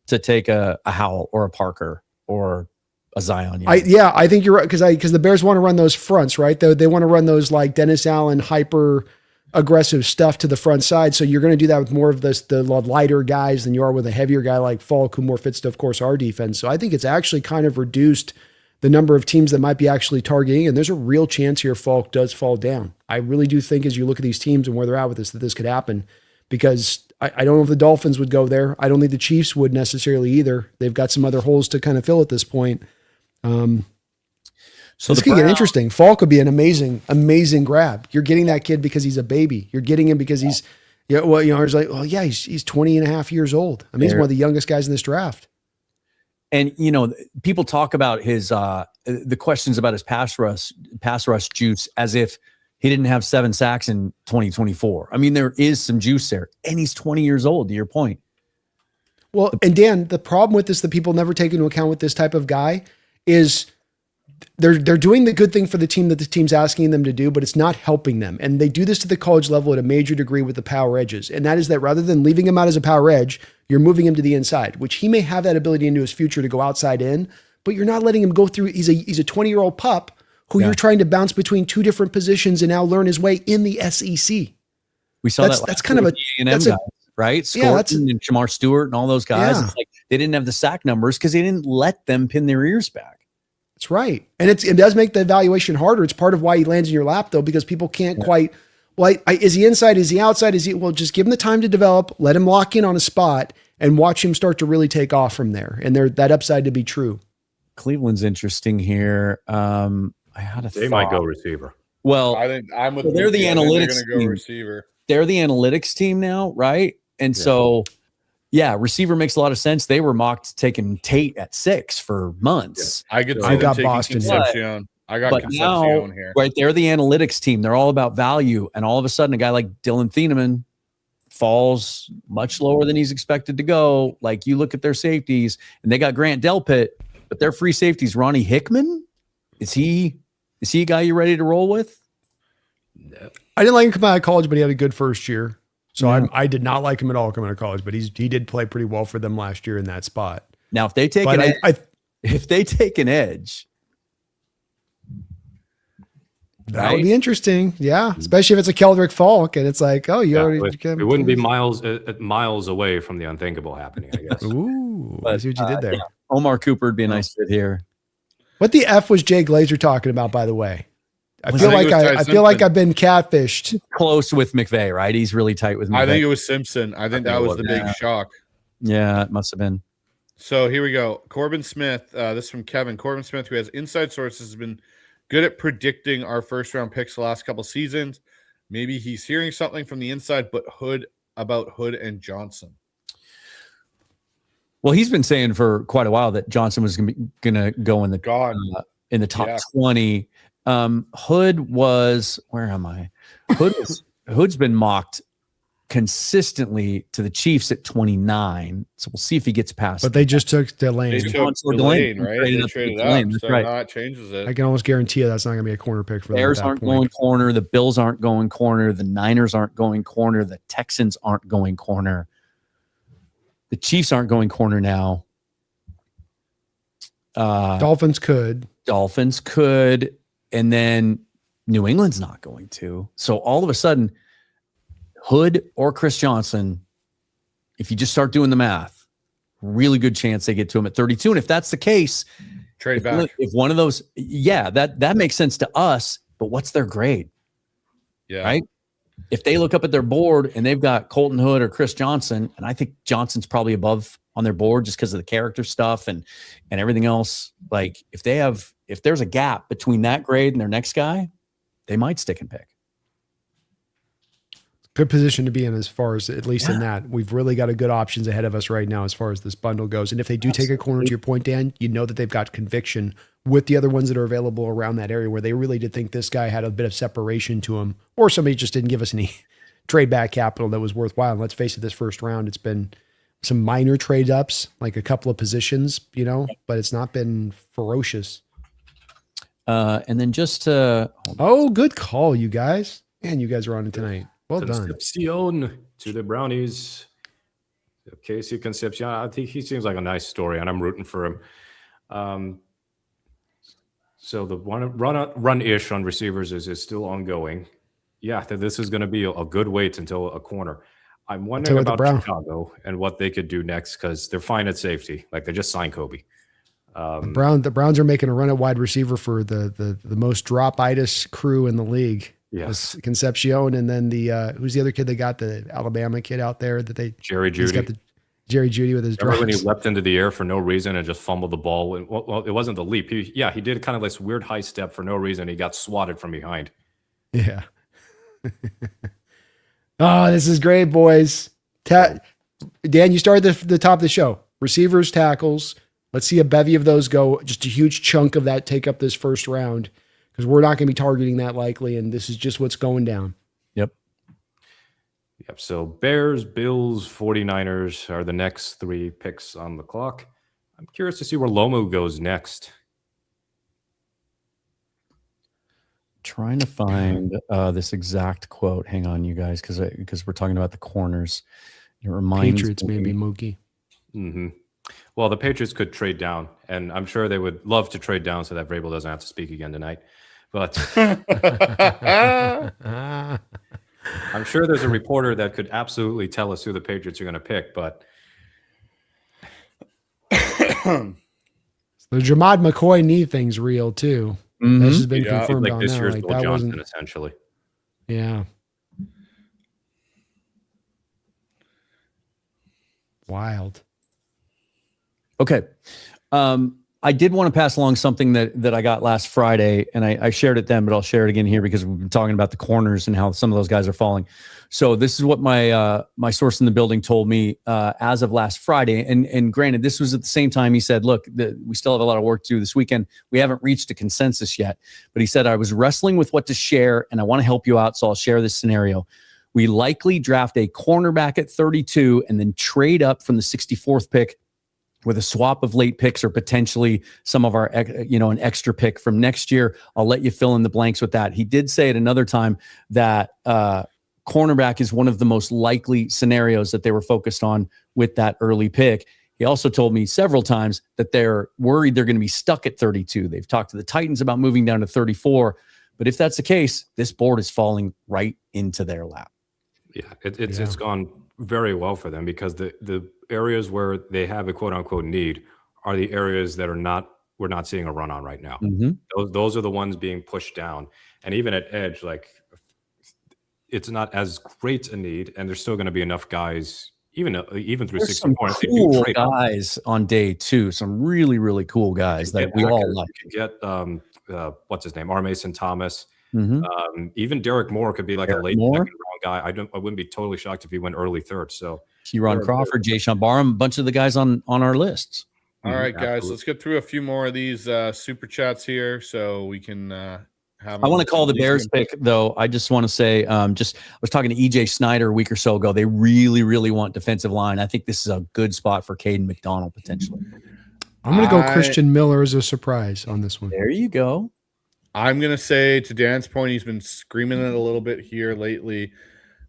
Speaker 2: to take a Howell or a Parker or a Zion.
Speaker 1: I think you're right, because the Bears want to run those fronts, right? They want to run those like Dennis Allen hyper aggressive stuff to the front side. So you're going to do that with more of the lighter guys than you are with a heavier guy like Falk, who more fits to, of course, our defense. So I think it's actually kind of reduced the number of teams that might be actually targeting, and there's a real chance here Falk does fall down. I really do think, as you look at these teams and where they're at with this, that this could happen, because I don't know if the Dolphins would go there. I don't think the Chiefs would necessarily either. They've got some other holes to kind of fill at this point. So this could get interesting. Falk could be an amazing grab. You're getting that kid because he's a baby. You're getting him because he's, it's like, well, yeah, he's 20 and a half years old. I mean, he's one of the youngest guys in this draft.
Speaker 2: And, people talk about his, the questions about his pass rush juice as if he didn't have 7 sacks in 2024. I mean, there is some juice there, and he's 20 years old, to your point.
Speaker 1: Well, and Dan, the problem with this that people never take into account with this type of guy is they're doing the good thing for the team that the team's asking them to do, but it's not helping them. And they do this to the college level at a major degree with the power edges. And that is that rather than leaving him out as a power edge, you're moving him to the inside, which he may have that ability into his future to go outside in, but you're not letting him go through. He's a 20-year-old pup who you're trying to bounce between 2 different positions and now learn his way in the SEC.
Speaker 2: We saw
Speaker 1: that's kind of a
Speaker 2: guys, right? Scorton and Shamar Stewart and all those guys. Yeah. It's like they didn't have the sack numbers because they didn't let them pin their ears back.
Speaker 1: That's right. And it does make the evaluation harder. It's part of why he lands in your lap, though, because people can't quite, is he inside? Is he outside? Just give him the time to develop, let him lock in on a spot, and watch him start to really take off from there. And that upside to be true.
Speaker 2: Cleveland's interesting here.
Speaker 4: They might go receiver.
Speaker 3: Well, I think I'm with.
Speaker 2: They're the analytics.
Speaker 3: They're going to go receiver.
Speaker 2: They're the analytics team now, right? And so, receiver makes a lot of sense. They were mocked taking Tate at 6 for months.
Speaker 3: I got Boston. I got
Speaker 2: But now,
Speaker 3: Concepcion here.
Speaker 2: right, they're the analytics team. They're all about value. And all of a sudden, a guy like Dylan Thieneman falls much lower than he's expected to go. Like, you look at their safeties, and they got Grant Delpit, but their free safeties, Ronnie Hickman. Is he a guy you ready to roll with?
Speaker 1: I didn't like him coming out of college, but he had a good first year. So I did not like him at all coming out of college, but he did play pretty well for them last year in that spot.
Speaker 2: Now, if they take if they take an edge,
Speaker 1: that would be interesting. Yeah, especially if it's a Keldrick Falk and it's like, oh,
Speaker 4: it wouldn't be miles away from the unthinkable happening, I guess.
Speaker 1: Ooh, I see what you did there.
Speaker 2: Yeah, Omar Cooper would be a nice fit here.
Speaker 1: What the F was Jay Glazer talking about, by the way? I feel like I've been catfished.
Speaker 2: Close with McVay, right? He's really tight with McVay.
Speaker 3: I think it was Simpson. I think that was the big shock.
Speaker 2: Yeah, it must have been.
Speaker 3: So here we go. Corbin Smith. This is from Kevin. Corbin Smith, who has inside sources, has been good at predicting our first round picks the last couple seasons. Maybe he's hearing something from the inside, but about Hood and Johnson.
Speaker 2: Well, he's been saying for quite a while that Johnson was going to go in the top 20. Hood was, where am I? Hood's been mocked consistently to the Chiefs at 29. So we'll see if he gets past.
Speaker 1: But they just took Delane.
Speaker 3: They took Delane, right? They traded up. So
Speaker 2: right.
Speaker 3: Now it changes it.
Speaker 1: I can almost guarantee you that's not going to be a corner pick for them.
Speaker 2: Bears aren't going corner. The Bills aren't going corner. The Niners aren't going corner. The Texans aren't going corner. The Chiefs aren't going corner now.
Speaker 1: Dolphins could.
Speaker 2: And then New England's not going to. So all of a sudden, Hood or Chris Johnson, if you just start doing the math, really good chance they get to him at 32. And if that's the case,
Speaker 3: trade back.
Speaker 2: If one of those, that makes sense to us. But what's their grade?
Speaker 3: Yeah.
Speaker 2: Right? If they look up at their board and they've got Colton Hood or Chris Johnson, and I think Johnson's probably above on their board just because of the character stuff and everything else. Like if there's a gap between that grade and their next guy, they might stick and pick.
Speaker 1: Good position to be in as far as at least in that. We've really got a good options ahead of us right now as far as this bundle goes. And if they do take a corner, to your point, Dan, you know that they've got conviction with the other ones that are available around that area where they really did think this guy had a bit of separation to him, or somebody just didn't give us any trade back capital that was worthwhile. And let's face it, this first round, it's been some minor trade ups, like a couple of positions, but it's not been ferocious.
Speaker 2: And then just to...
Speaker 1: good call, you guys. Man, you guys are on it tonight. Well done.
Speaker 4: Concepcion to the Brownies. Casey Concepcion. I think he seems like a nice story, and I'm rooting for him. So the run-ish on receivers is still ongoing. Yeah, this is going to be a good wait until a corner. I'm wondering about Chicago and what they could do next because they're fine at safety. Like they just signed Kobe.
Speaker 1: The Browns are making a run at wide receiver for the most drop-itis crew in the league.
Speaker 4: Yes,
Speaker 1: Concepcion, and then the who's the other kid they got, the Alabama kid out there that they
Speaker 4: Jerry Jeudy.
Speaker 1: Got the Jerry Jeudy with his drops.
Speaker 4: Remember when he leapt into the air for no reason and just fumbled the ball? And, well, it wasn't the leap. He did kind of this weird high step for no reason. He got swatted from behind.
Speaker 1: Yeah. Oh, this is great, boys. Dan, you started the top of the show. Receivers, tackles. Let's see a bevy of those go. Just a huge chunk of that take up this first round because we're not going to be targeting that likely, and this is just what's going down.
Speaker 2: Yep.
Speaker 4: So Bears, Bills, 49ers are the next three picks on the clock. I'm curious to see where Lomu goes next.
Speaker 2: Trying to find this exact quote. Hang on, you guys, because we're talking about the corners. It reminds
Speaker 1: Patriots, maybe Mookie.
Speaker 4: Mm-hmm. Well, the Patriots could trade down, and I'm sure they would love to trade down so that Vrabel doesn't have to speak again tonight. But I'm sure there's a reporter that could absolutely tell us who the Patriots are going to pick. But
Speaker 1: the Jamad McCoy knee thing's real too. Mm-hmm. This has been confirmed
Speaker 4: like
Speaker 1: on
Speaker 4: this
Speaker 1: now.
Speaker 4: year's
Speaker 1: Like,
Speaker 4: Bill Johnson, essentially.
Speaker 1: Yeah. Wild.
Speaker 2: Okay. I did want to pass along something that I got last Friday, and I shared it then, but I'll share it again here because we've been talking about the corners and how some of those guys are falling. So this is what my source in the building told me as of last Friday. And granted, this was at the same time he said, look, we still have a lot of work to do this weekend. We haven't reached a consensus yet. But he said, I was wrestling with what to share, and I want to help you out, so I'll share this scenario. We likely draft a cornerback at 32 and then trade up from the 64th pick with a swap of late picks or potentially some of our, an extra pick from next year. I'll let you fill in the blanks with that. He did say at another time that cornerback is one of the most likely scenarios that they were focused on with that early pick. He also told me several times that they're worried they're going to be stuck at 32. They've talked to the Titans about moving down to 34. But if that's the case, this board is falling right into their lap.
Speaker 4: Yeah, it's gone very well for them because the areas where they have a quote unquote need are the areas that we're not seeing a run on right now.
Speaker 2: Mm-hmm.
Speaker 4: Those are the ones being pushed down. And even at edge, like it's not as great a need, and there's still going to be enough guys even through
Speaker 2: There's
Speaker 4: 60
Speaker 2: some
Speaker 4: points.
Speaker 2: cool guys on day two. Some really, really cool guys that we all like.
Speaker 4: You can get what's his name, R. Mason Thomas.
Speaker 2: Mm-hmm.
Speaker 4: Even Derek Moore could be like
Speaker 2: Derek
Speaker 4: a late
Speaker 2: Moore?
Speaker 4: second round guy. I wouldn't be totally shocked if he went early third. So
Speaker 2: Kieran Crawford, Jay Sean Barham, a bunch of the guys on our lists.
Speaker 3: All right, guys,
Speaker 4: Absolutely.
Speaker 3: let's get through a few more of these super chats here so we can have.
Speaker 2: I want to call the Bears pick, though. I just want to say, I was talking to EJ Snyder a week or so ago. They really, really want defensive line. I think this is a good spot for Caden McDonald potentially.
Speaker 1: I'm going to go Christian Miller as a surprise on this one.
Speaker 2: There you go.
Speaker 3: I'm going to say, to Dan's point, he's been screaming it a little bit here lately.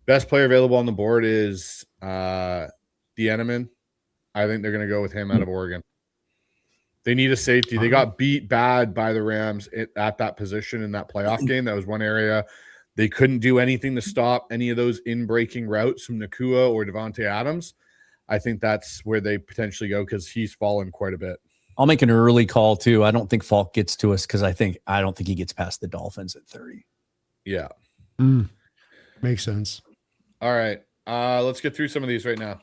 Speaker 3: Best player available on the board is Eneman. I think they're going to go with him out of Oregon. They need a safety. They got beat bad by the Rams at that position in that playoff game. That was one area they couldn't do anything to stop any of those in-breaking routes from Nakua or Devontae Adams. I think that's where they potentially go because he's fallen quite a bit.
Speaker 2: I'll make an early call too. I don't think Falk gets to us because I don't think he gets past the Dolphins at 30.
Speaker 3: Yeah.
Speaker 1: Makes sense.
Speaker 3: All right. Let's get through some of these right now.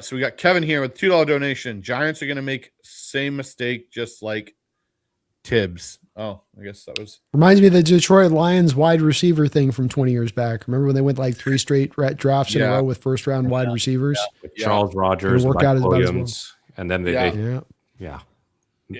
Speaker 3: So we got Kevin here with $2 donation. Giants are going to make same mistake just like Tibbs. Oh, I guess that was.
Speaker 1: Reminds me of the Detroit Lions wide receiver thing from 20 years back. Remember when they went like 3 straight drafts in a row with first round wide receivers?
Speaker 4: With Charles Rogers,
Speaker 1: Work
Speaker 4: Mike
Speaker 1: out
Speaker 4: Williams, and then the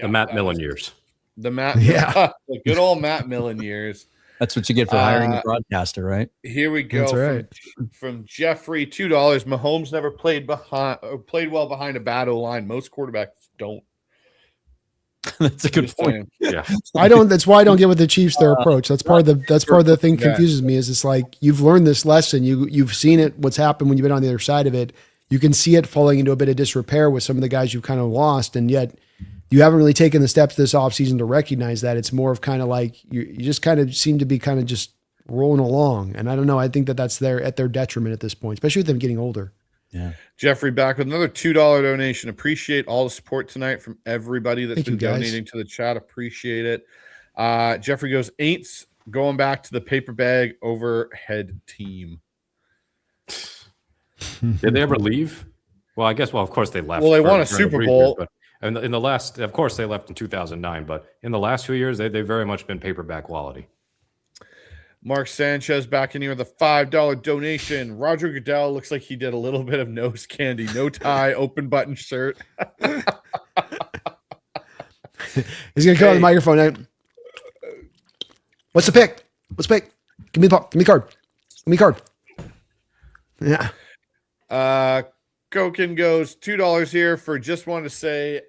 Speaker 4: Matt Millen
Speaker 3: was
Speaker 4: years.
Speaker 3: The Matt, the good old Matt Millen years.
Speaker 2: That's what you get for hiring a broadcaster, right?
Speaker 3: Here we go.
Speaker 1: That's right.
Speaker 3: From Jeffrey, $2. Mahomes never played well behind a bad O-line. Most quarterbacks don't.
Speaker 2: That's a good point.
Speaker 4: Yeah,
Speaker 1: That's why I don't get with the Chiefs their approach. That's part of the thing confuses me. Is it's like you've learned this lesson. You've seen it. What's happened when you've been on the other side of it. You can see it falling into a bit of disrepair with some of the guys you've kind of lost, and yet you haven't really taken the steps this offseason to recognize that. It's more of kind of like you just kind of seem to be kind of just rolling along. And I don't know. I think that's at their detriment at this point, especially with them getting older.
Speaker 2: Yeah.
Speaker 3: Jeffrey back with another $2 donation. Appreciate all the support tonight from everybody that's been donating to the chat. Appreciate it. Jeffrey goes, Aints going back to the paper bag overhead team.
Speaker 4: Did they ever leave? Well, I guess. Well, of course they left.
Speaker 3: Well, they won a Super Bowl.
Speaker 4: But in the last, of course, they left in 2009. But in the last few years, they've very much been paperback quality.
Speaker 3: Mark Sanchez back in here with a $5 donation. Roger Goodell looks like he did a little bit of nose candy, no tie, open button shirt.
Speaker 1: He's gonna come on the microphone. What's the pick? What's the pick? Give me the ball. Give me the card. Give me the card. Yeah.
Speaker 3: Koken goes $2 here for just wanted to say,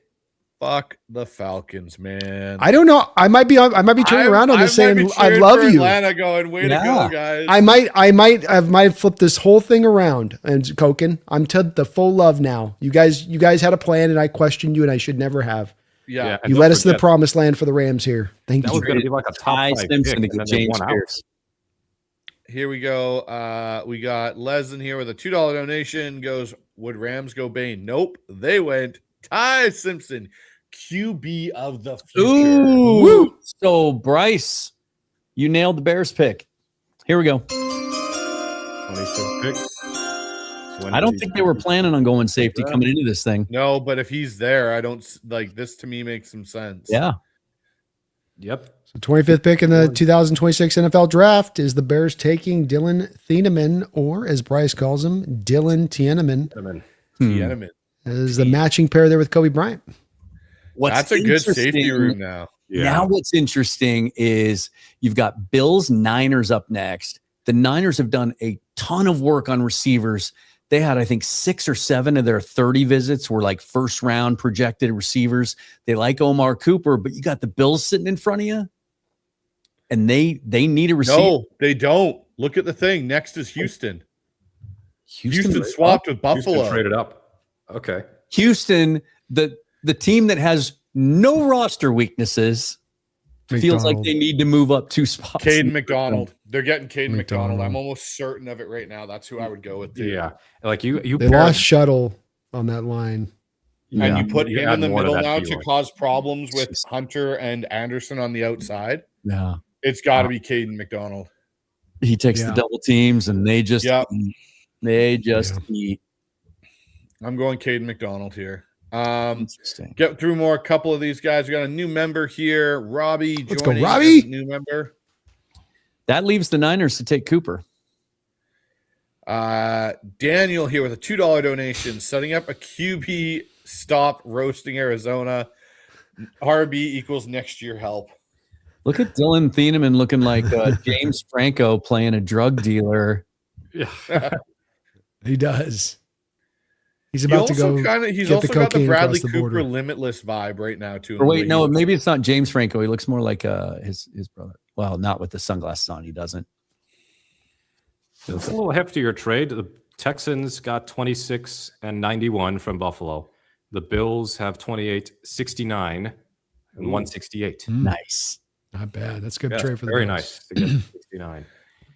Speaker 3: fuck the Falcons, man.
Speaker 1: I don't know. I might be turning around on this saying I love you.
Speaker 3: Atlanta going, way to go, guys.
Speaker 1: I might flip this whole thing around. And Koken, I'm to the full love now. You guys had a plan, and I questioned you, and I should never have.
Speaker 3: Yeah.
Speaker 1: You led us to the promised land for the Rams here. Thank
Speaker 4: That
Speaker 1: you.
Speaker 4: was going to be like a top 5 pick, and then they won out.
Speaker 3: Here we go. We got Les in here with a $2 donation. Goes, would Rams go Bane? Nope. They went Ty Simpson, QB of the future.
Speaker 2: Ooh. Woo. So, Bryce, you nailed the Bears pick. Here we go.
Speaker 4: 26 pick.
Speaker 2: I don't think they were planning on going safety coming into this thing.
Speaker 3: No, but if he's there, I don't like this. To me, makes some sense.
Speaker 2: Yeah.
Speaker 4: Yep.
Speaker 1: So 25th pick in the 2026 NFL Draft is the Bears taking Dylan Thieneman, or as Bryce calls him, Dylan Tieneman,
Speaker 3: Tiananmen.
Speaker 1: as the matching pair there with Kobe Bryant.
Speaker 3: That's a good safety room now.
Speaker 4: Yeah.
Speaker 2: Now what's interesting is you've got Bills, Niners up next. The Niners have done a ton of work on receivers. They had, I think, 6 or 7 of their 30 visits were like first round projected receivers. They like Omar Cooper, but you got the Bills sitting in front of you, and they need a receiver.
Speaker 3: No, they don't. Look at the thing. Next is Houston. Houston swapped with Buffalo.
Speaker 4: Houston traded up. Okay.
Speaker 2: Houston, the team that has no roster weaknesses, feels like they need to move up 2 spots.
Speaker 3: Caden McDonald. They're getting Caden McDonald. I'm almost certain of it right now. That's who I would go with. Too.
Speaker 4: Yeah. Like you
Speaker 1: They lost Shuttle on that line.
Speaker 3: And you put him
Speaker 4: add
Speaker 3: in the
Speaker 4: more to
Speaker 3: middle
Speaker 4: that
Speaker 3: now
Speaker 4: deal.
Speaker 3: to cause problems with Hunter and Anderson on the outside.
Speaker 2: Yeah.
Speaker 3: It's got to be Caden McDonald.
Speaker 2: He takes the double teams, and they just eat.
Speaker 3: I'm going Caden McDonald here.
Speaker 2: Interesting.
Speaker 3: Get through more. A couple of these guys. We got a new member here, Robbie.
Speaker 1: Let's go,
Speaker 3: joining
Speaker 1: Robbie.
Speaker 3: as a new member.
Speaker 2: That leaves the Niners to take Cooper.
Speaker 3: Daniel here with a $2 donation, setting up a QB stop roasting Arizona. RB equals next year help.
Speaker 2: Look at Dylan Thieneman looking like James Franco playing a drug dealer.
Speaker 4: Yeah.
Speaker 1: He does. He's about to go.
Speaker 3: He's
Speaker 1: get
Speaker 3: also
Speaker 1: the
Speaker 3: got the
Speaker 1: cocaine
Speaker 3: Bradley
Speaker 1: across the
Speaker 3: Cooper
Speaker 1: border.
Speaker 3: limitless vibe right now too.
Speaker 2: Or wait, no, maybe it's not James Franco. He looks more like his brother. Well, not with the sunglasses on. He doesn't.
Speaker 4: It's a little heftier trade. The Texans got 26 and 91 from Buffalo. The Bills have 28, 69, and 168.
Speaker 2: Nice.
Speaker 1: Not bad. That's a good
Speaker 4: Yeah,
Speaker 1: trade for the
Speaker 4: very
Speaker 1: Bills.
Speaker 4: nice to get 69.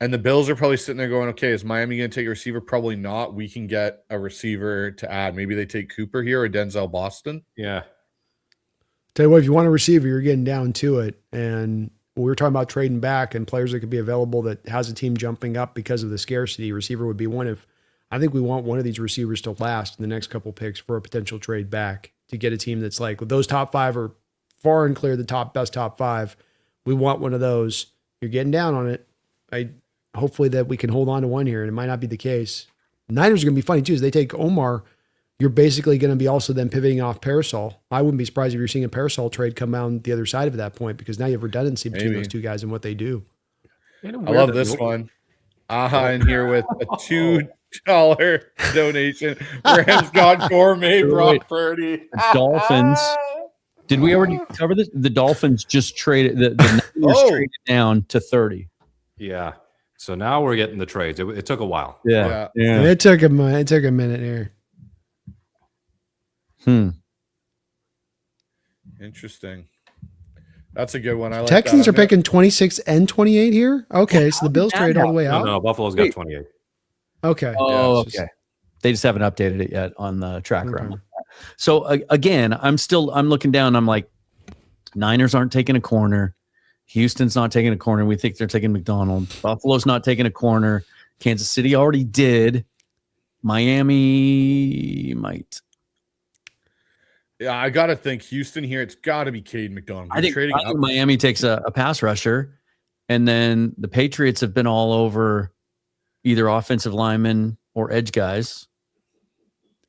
Speaker 3: And the Bills are probably sitting there going, okay, is Miami going to take a receiver? Probably not. We can get a receiver to add. Maybe they take Cooper here or Denzel Boston.
Speaker 4: Yeah.
Speaker 1: Tell you what, if you want a receiver, you're getting down to it. And we were talking about trading back and players that could be available that has a team jumping up because of the scarcity. Receiver would be one of, I think we want one of these receivers to last in the next couple picks for a potential trade back to get a team that's like, well, those top 5 are far and clear the best top 5. We want one of those. You're getting down on it. Hopefully that we can hold on to one here, and it might not be the case. Niners are going to be funny too. As they take Omar, you're basically going to be also then pivoting off Parasol. I wouldn't be surprised if you're seeing a Parasol trade come out the other side of that point, because now you have redundancy between those two guys and what they do.
Speaker 3: I love this one. Aha in here with a $2 donation. Rams got gourmet Brock Purdy.
Speaker 2: Dolphins. Did we already cover this? The Dolphins just traded the Niners traded down to 30.
Speaker 4: Yeah. So now we're getting the trades. It took a while.
Speaker 2: Yeah.
Speaker 1: It took a minute here.
Speaker 3: Interesting. That's a good one. I like
Speaker 1: Texans
Speaker 3: that.
Speaker 1: are picking 26 and 28 here. Okay, so the Bills trade all the way
Speaker 4: No,
Speaker 1: out.
Speaker 4: no, Buffalo's got 28.
Speaker 1: Okay.
Speaker 2: Oh,
Speaker 1: it's just-
Speaker 2: okay. They just haven't updated it yet on the tracker. Okay. So again, I'm looking down. I'm like, Niners aren't taking a corner. Houston's not taking a corner. We think they're taking McDonald. Buffalo's not taking a corner. Kansas City already did. Miami might.
Speaker 3: Yeah, I got to think Houston here. It's got to be Cade McDonald.
Speaker 2: I think Miami takes a pass rusher, and then the Patriots have been all over either offensive linemen or edge guys.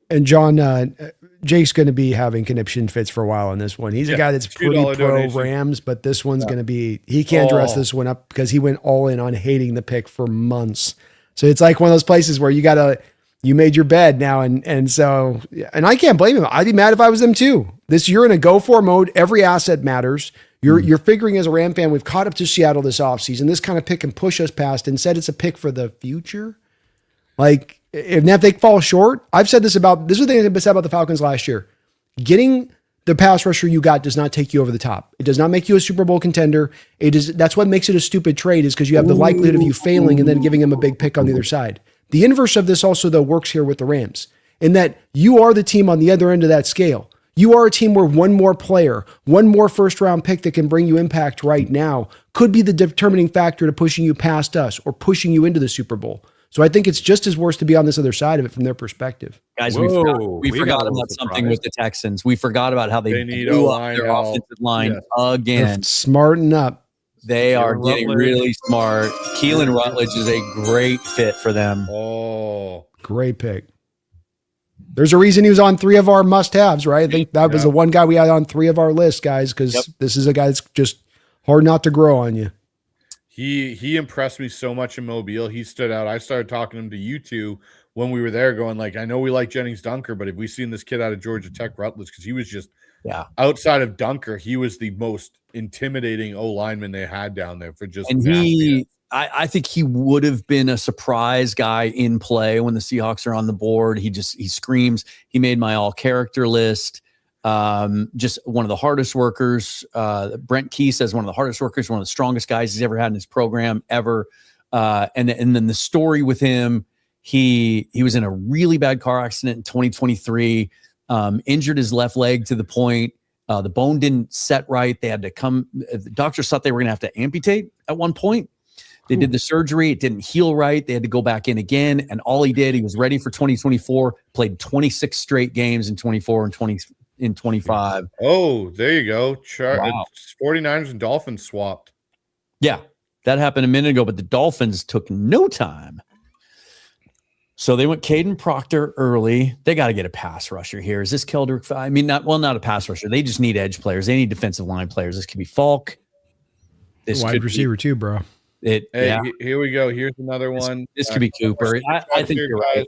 Speaker 1: And John, Jake's going to be having conniption fits for a while on this one. He's a guy that's pretty pro
Speaker 3: donation.
Speaker 1: Rams, but this one's going to be, he can't dress this one up because he went all in on hating the pick for months. So it's like one of those places where you made your bed now. And I can't blame him. I'd be mad if I was them too. You're in a go for mode. Every asset matters. You're figuring as a Ram fan, we've caught up to Seattle this offseason. This kind of pick can push us past. Instead, it's a pick for the future. Like, if they fall short, this is what they said about the Falcons last year. Getting the pass rusher you got does not take you over the top. It does not make you a Super Bowl contender. That's what makes it a stupid trade, is because you have the likelihood of you failing and then giving them a big pick on the other side. The inverse of this also, though, works here with the Rams, in that you are the team on the other end of that scale. You are a team where one more player, one more first-round pick that can bring you impact right now could be the determining factor to pushing you past us or pushing you into the Super Bowl. So I think it's just as worse to be on this other side of it from their perspective.
Speaker 2: Guys,
Speaker 4: Whoa,
Speaker 2: we
Speaker 4: we
Speaker 2: forgot
Speaker 4: got a little
Speaker 2: about something with
Speaker 4: surprised.
Speaker 2: the Texans. We forgot about how they
Speaker 3: need
Speaker 2: blew up
Speaker 3: O-line
Speaker 2: their
Speaker 3: help.
Speaker 2: offensive line
Speaker 3: Yes.
Speaker 2: again.
Speaker 1: They're smarten up.
Speaker 2: They are
Speaker 4: Keelan
Speaker 2: getting
Speaker 4: Rutledge.
Speaker 2: really smart. Keelan Rutledge is a great fit for them.
Speaker 3: Oh,
Speaker 1: Great pick. There's a reason he was on 3 of our must-haves, right? I think that was the one guy we had on 3 of our list, guys, because this is a guy that's just hard not to grow on you.
Speaker 3: he impressed me so much in Mobile. He stood out. I started talking to him to you two when we were there, going like, I know we like Jennings Dunker, but if we seen this kid out of Georgia Tech Rutledge, because he was just outside of Dunker, he was the most intimidating O lineman they had down there for just.
Speaker 2: And I think he would have been a surprise guy in play when the Seahawks are on the board. He screams. He made my all character list. Just one of the hardest workers. Brent Key says one of the hardest workers, one of the strongest guys he's ever had in his program ever. And then the story with him, he was in a really bad car accident in 2023, injured his left leg to the point the bone didn't set right. They had to come. The doctors thought they were going to have to amputate at one point. They did the surgery. It didn't heal right. They had to go back in again. And all he did, he was ready for 2024, played 26 straight games in 24 and 20 in 25.
Speaker 3: Oh, there you go.
Speaker 2: Wow.
Speaker 3: 49ers and Dolphins swapped.
Speaker 2: Yeah, that happened a minute ago, but the Dolphins took no time. So they went Caden Proctor early. They got to get a pass rusher here. Is this Keldrick? I mean, not a pass rusher. They just need edge players. They need defensive line players. This could be Falk. This
Speaker 1: Wide receiver too, bro.
Speaker 3: Here we go. Here's another one.
Speaker 2: This could be Cooper. I think you're right.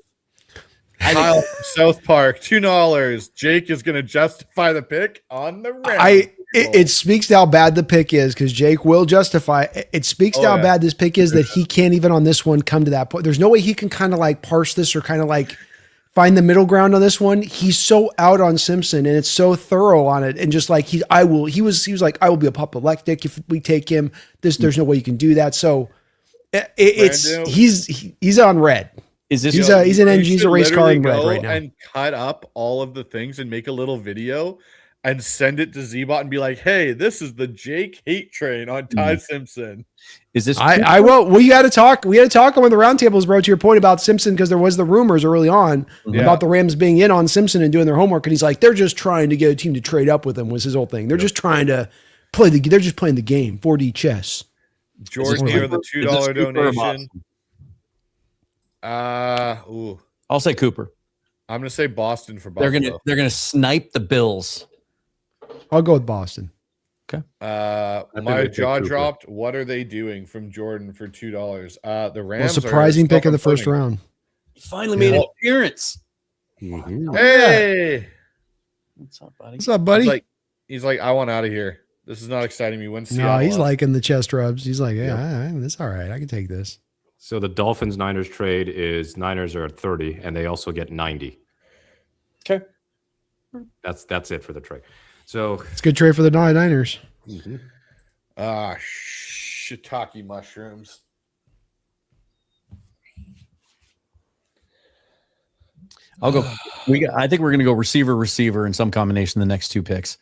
Speaker 3: Kyle from South Park, $2. Jake is going to justify the pick on the Rams.
Speaker 1: It speaks to how bad the pick is because Jake will justify. It speaks to how bad this pick is that he can't even on this one come to that point. There's no way he can kind of like parse this or kind of like find the middle ground on this one. He's so out on Simpson and it's so thorough on it. And just like he was like, I will be apoplectic if we take him. There's no way you can do that. So he's on red.
Speaker 2: Is this
Speaker 1: he's a race car in red right now.
Speaker 3: And cut up all of the things and make a little video and send it to Zbot and be like, hey, this is the Jake hate train on Ty Simpson.
Speaker 2: Is this
Speaker 1: I will. We had to talk on one of the roundtables, bro, to your point about Simpson, because there was the rumors early on about the Rams being in on Simpson and doing their homework. And he's like, they're just trying to get a team to trade up with him was his whole thing.Ey're just trying to they're just playing the game, 4D chess.
Speaker 3: Jordan here with the $2 donation.
Speaker 2: I'll say Cooper.
Speaker 3: I'm gonna say Boston for Buffalo.
Speaker 2: They're gonna snipe the Bills.
Speaker 1: I'll go with Boston.
Speaker 2: Okay.
Speaker 3: My jaw dropped. What are they doing from Jordan for $2? The Rams.
Speaker 1: Surprising pick in the first round.
Speaker 2: He finally made an appearance.
Speaker 3: Mm-hmm. Hey,
Speaker 2: what's up, buddy?
Speaker 1: What's up, buddy?
Speaker 3: He's like, I want out of here. This is not exciting me.
Speaker 1: No, he's liking the chest rubs. He's like, yeah, that's all right. I can take this.
Speaker 4: So the Dolphins-Niners trade is Niners are at 30, and they also get 90.
Speaker 2: Okay.
Speaker 4: That's it for the trade. So
Speaker 1: it's a good trade for the Niners.
Speaker 3: Mm-hmm. Shiitake mushrooms.
Speaker 2: I'll go. I think we're going to go receiver in some combination. The next 2 picks,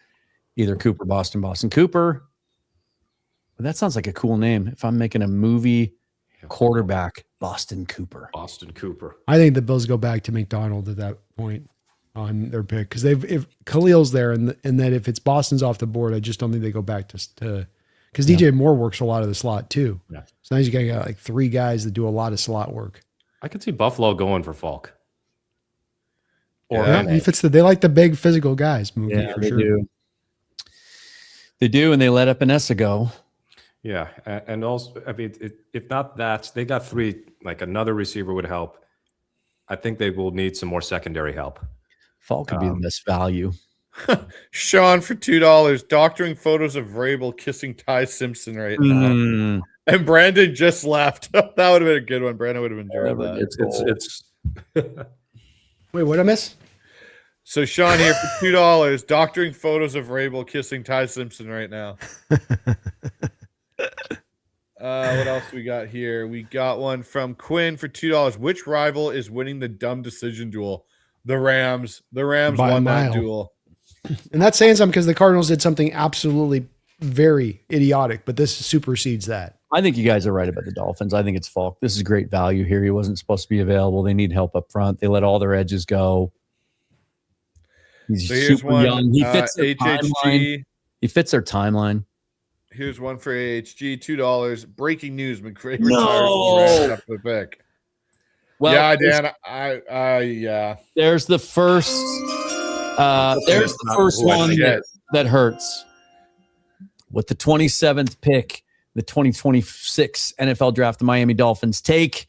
Speaker 2: either Cooper, Boston. Cooper. That sounds like a cool name. If I'm making a movie, quarterback, Boston Cooper.
Speaker 1: I think the Bills go back to McDonald at that point on their pick because if Khalil's there and that if it's Boston's off the board, I just don't think they go back to because DJ Moore works a lot of the slot too. Yeah. So now you got like 3 guys that do a lot of slot work.
Speaker 4: I could see Buffalo going for Falk.
Speaker 1: They like the big physical guys moving for sure.
Speaker 2: They do, and they let Epinesa go.
Speaker 4: Yeah, and also, I mean, if not that, they got 3. Like another receiver would help. I think they will need some more secondary help.
Speaker 2: Falk could be the best value.
Speaker 3: Sean for $2, doctoring photos of Vrabel kissing Ty Simpson right now. And Brandon just left. That would have been a good one. Brandon would have enjoyed that.
Speaker 1: Wait, what I miss?
Speaker 3: So Sean here for $2, doctoring photos of Vrabel kissing Ty Simpson right now. What else we got here? We got one from Quinn for $2. Which rival is winning the dumb decision duel? The Rams. The Rams won that duel.
Speaker 1: And that's saying something because the Cardinals did something absolutely very idiotic, but this supersedes that.
Speaker 2: I think you guys are right about the Dolphins. I think it's Falk. This is great value here. He wasn't supposed to be available. They need help up front. They let all their edges go. He's
Speaker 3: So here's
Speaker 2: super
Speaker 3: one,
Speaker 2: young. He fits their timeline.
Speaker 3: HHG.
Speaker 2: He fits their timeline.
Speaker 3: Here's one for AHG, $2. Breaking news: McVay
Speaker 2: No!
Speaker 3: retires from the Rams after the pick.
Speaker 2: Well,
Speaker 3: Yeah, Dan. Yeah.
Speaker 2: there's the first. There's the first one
Speaker 3: Shit.
Speaker 2: that hurts. With the 27th pick, the 2026 NFL Draft, the Miami Dolphins take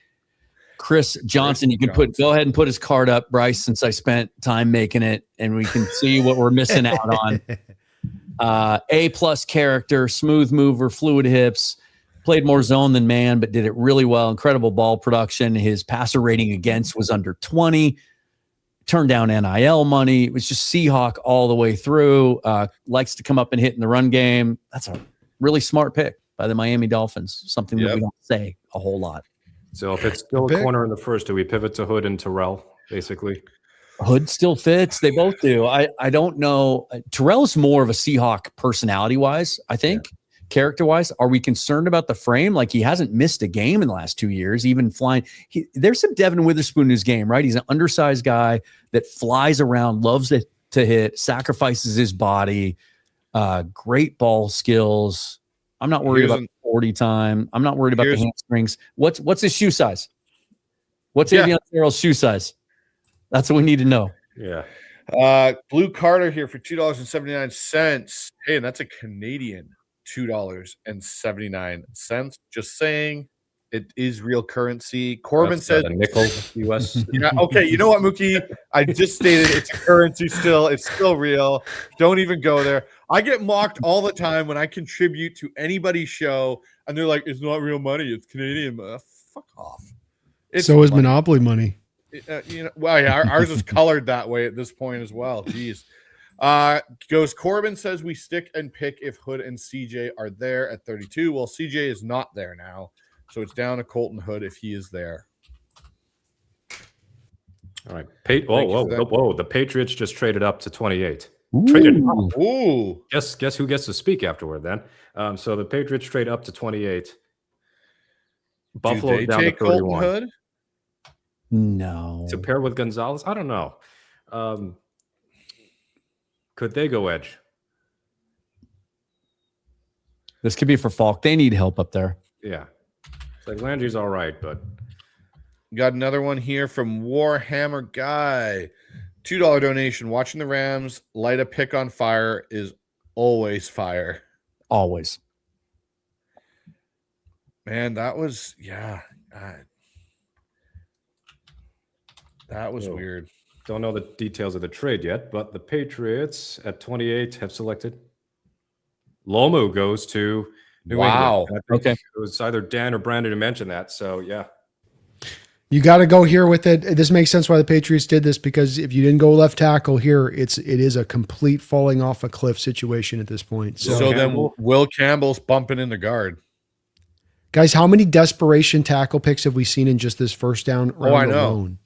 Speaker 2: Chris Johnson. You can go ahead and put his card up, Bryce, since I spent time making it, and we can see what we're missing out on. A+ character, smooth mover, fluid hips, played more zone than man, but did it really well. Incredible ball production. His passer rating against was under 20. Turned down NIL money. It was just Seahawk all the way through. Likes to come up and hit in the run game. That's a really smart pick by the Miami Dolphins. Something that we don't say a whole lot.
Speaker 4: So if it's still a corner in the first, do we pivot to Hood and Terrell, basically?
Speaker 2: Hood still fits. They both do. I don't know. Terrell's more of a Seahawk personality-wise, I think. Yeah. Character-wise, are we concerned about the frame? Like, he hasn't missed a game in the last 2 years, even flying. There's some Devin Witherspoon in his game, right? He's an undersized guy that flies around, loves to hit, sacrifices his body, great ball skills. I'm not worried about 40 time. I'm not worried about the hamstrings. What's his shoe size? What's Avion Farrell's shoe size? That's what we need to know.
Speaker 4: Yeah.
Speaker 3: Blue Carter here for $2.79. Hey, and that's a Canadian $2.79. Just saying, it is real currency. Corbin said
Speaker 4: a nickel US.
Speaker 3: Yeah, okay. You know what, Mookie? I just stated it's a currency still. It's still real. Don't even go there. I get mocked all the time when I contribute to anybody's show, and they're like, "It's not real money. It's Canadian." Fuck off.
Speaker 1: So is Monopoly money.
Speaker 3: Well, yeah, ours is colored that way at this point as well. Jeez. Goes Corbin says we stick and pick if Hood and CJ are there at 32. Well, CJ is not there now, so it's down to Colton Hood if he is there.
Speaker 4: All right. Whoa! The Patriots just traded up to 28.
Speaker 2: Ooh.
Speaker 4: Traded up.
Speaker 3: Ooh.
Speaker 4: Guess who gets to speak afterward then? So the Patriots trade up to 28. Buffalo down to 31.
Speaker 3: Colton Hood?
Speaker 2: No.
Speaker 4: To pair with Gonzalez? I don't know. Could they go edge?
Speaker 2: This could be for Falk. They need help up there.
Speaker 4: Yeah. It's like Landry's all right, but.
Speaker 3: Got another one here from Warhammer Guy. $2 donation. Watching the Rams light a pick on fire is always fire.
Speaker 2: Always.
Speaker 3: Man, that was, that was weird.
Speaker 4: Don't know the details of the trade yet, but the Patriots at 28 have selected. Lomu goes to New England.
Speaker 2: Okay.
Speaker 4: It was either Dan or Brandon who mentioned that. So, yeah.
Speaker 1: You got to go here with it. This makes sense why the Patriots did this, because if you didn't go left tackle here, it is a complete falling off a cliff situation at this point.
Speaker 3: So then Will Campbell's bumping in the guard.
Speaker 1: Guys, how many desperation tackle picks have we seen in just this first down round
Speaker 3: I know.
Speaker 1: alone?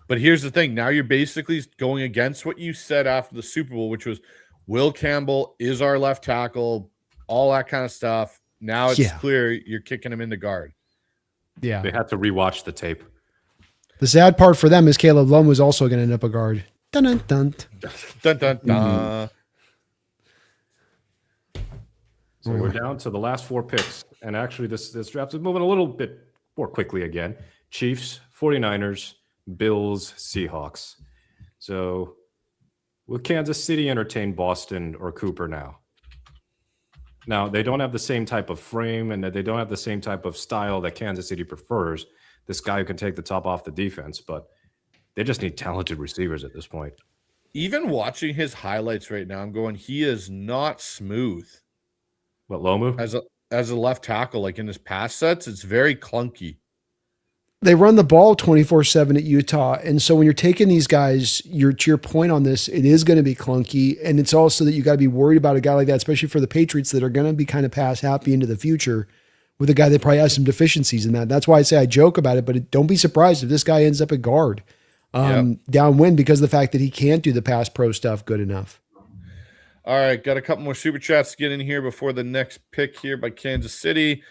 Speaker 3: But here's the thing. Now you're basically going against what you said after the Super Bowl, which was Will Campbell is our left tackle, all that kind of stuff. Now it's clear you're kicking him in the guard.
Speaker 1: Yeah.
Speaker 4: They had to rewatch the tape.
Speaker 1: The sad part for them is Caleb Lum was also going to end up a guard. Dun, dun, dun.
Speaker 3: Dun, dun, dun.
Speaker 4: So we're down to the last four picks. And actually, this draft is moving a little bit more quickly again. Chiefs, 49ers, Bills, Seahawks. So will Kansas City entertain Boston or Cooper now? Now, they don't have the same type of frame and they don't have the same type of style that Kansas City prefers. This guy who can take the top off the defense, but they just need talented receivers at this point.
Speaker 3: Even watching his highlights right now, I'm going, he is not smooth.
Speaker 4: What, Lomu?
Speaker 3: As a left tackle, like in his pass sets, it's very clunky.
Speaker 1: They run the ball 24/7 at Utah. And so when you're taking these guys, to your point on this, it is going to be clunky. And it's also that you got to be worried about a guy like that, especially for the Patriots that are going to be kind of pass happy into the future with a guy that probably has some deficiencies in that. That's why I say I joke about it, but don't be surprised if this guy ends up at guard downwind because of the fact that he can't do the pass pro stuff good enough.
Speaker 3: All right, got a couple more super chats to get in here before the next pick here by Kansas City.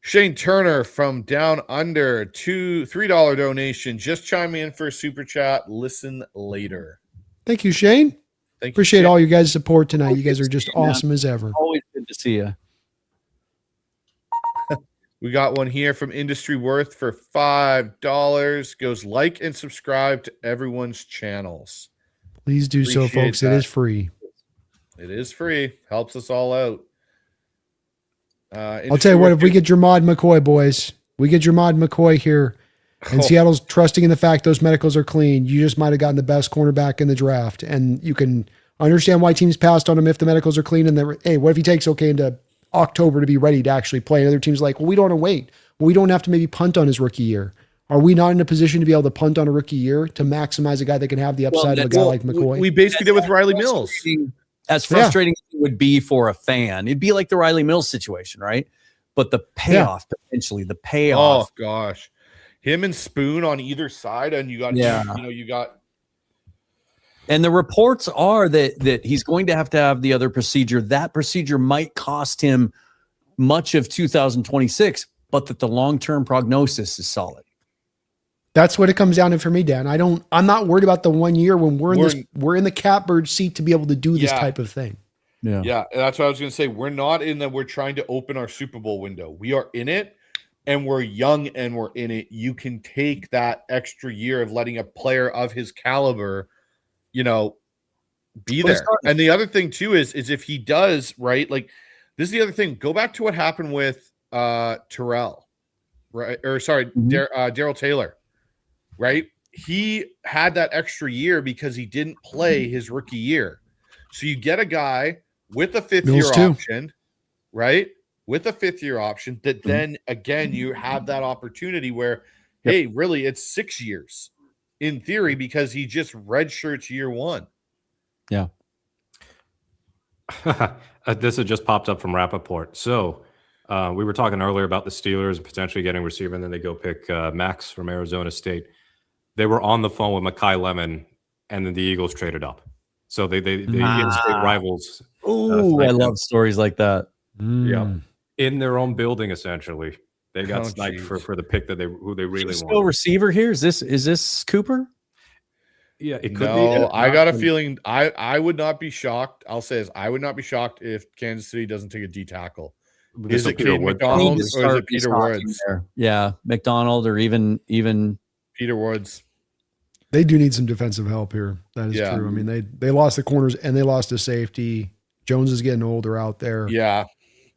Speaker 3: Shane Turner from Down Under, $3 donation. Just chime in for a super chat. Listen later.
Speaker 1: Thank you, Shane.
Speaker 3: Thank you,
Speaker 1: Appreciate
Speaker 3: Shane.
Speaker 1: all you guys' support tonight. You guys are just awesome as ever.
Speaker 2: Always good to see you.
Speaker 3: We got one here from Industry Worth for $5. Goes like and subscribe to everyone's channels.
Speaker 1: Please do so,
Speaker 3: Appreciate
Speaker 1: folks.
Speaker 3: that.
Speaker 1: It is free.
Speaker 3: It is free. Helps us all out.
Speaker 1: I'll tell you what, if we get Jermod McCoy, boys, we get Jermod McCoy here, and Seattle's trusting in the fact those medicals are clean, you just might have gotten the best cornerback in the draft. And you can understand why teams passed on him if the medicals are clean. And hey, what if he takes into October to be ready to actually play? And other teams are like, well, we don't want to wait. Well, we don't have to maybe punt on his rookie year. Are we not in a position to be able to punt on a rookie year to maximize a guy that can have the upside of a guy like McCoy?
Speaker 3: We basically did with Riley Mills.
Speaker 2: As frustrating as it would be for a fan, it'd be like the Riley Mills situation, right? But the payoff, potentially, the payoff.
Speaker 3: Oh gosh, him and Spoon on either side, and you got you got.
Speaker 2: And the reports are that he's going to have the other procedure. That procedure might cost him much of 2026, but that the long-term prognosis is solid.
Speaker 1: That's what it comes down to for me, Dan. I'm not worried about the 1 year when we're in the catbird seat to be able to do this type of thing.
Speaker 3: Yeah, that's what I was going to say. We're not in that. We're trying to open our Super Bowl window. We are in it, and we're young, and we're in it. You can take that extra year of letting a player of his caliber, be there. And the other thing too is if he does, right? Like, this is the other thing. Go back to what happened with Terrell, right? Or sorry, Darrell Taylor. Right? He had that extra year because he didn't play his rookie year. So you get a guy with a fifth-year option, right? With a fifth-year option that then, again, you have that opportunity where, hey, really, it's 6 years in theory because he just redshirts year one.
Speaker 2: Yeah.
Speaker 4: This had just popped up from Rappaport. So we were talking earlier about the Steelers potentially getting a receiver, and then they go pick Max from Arizona State. They were on the phone with Mekhi Lemon, and then the Eagles traded up. So they in-state rivals.
Speaker 2: Oh, I love stories like that.
Speaker 4: Yeah, in their own building, essentially, they got sniped for the pick that who they really want.
Speaker 2: Still receiver here? Is this Cooper?
Speaker 4: Yeah, it could be.
Speaker 3: No, I got a feeling. I would not be shocked. I'll say this: I would not be shocked if Kansas City doesn't take a D tackle. Is it Caden McDonald or is it Peter Woods?
Speaker 2: Yeah, McDonald or even
Speaker 3: Peter Woods.
Speaker 1: They do need some defensive help here. That is true. I mean, they lost the corners and they lost a safety. Jones is getting older out there.
Speaker 3: Yeah,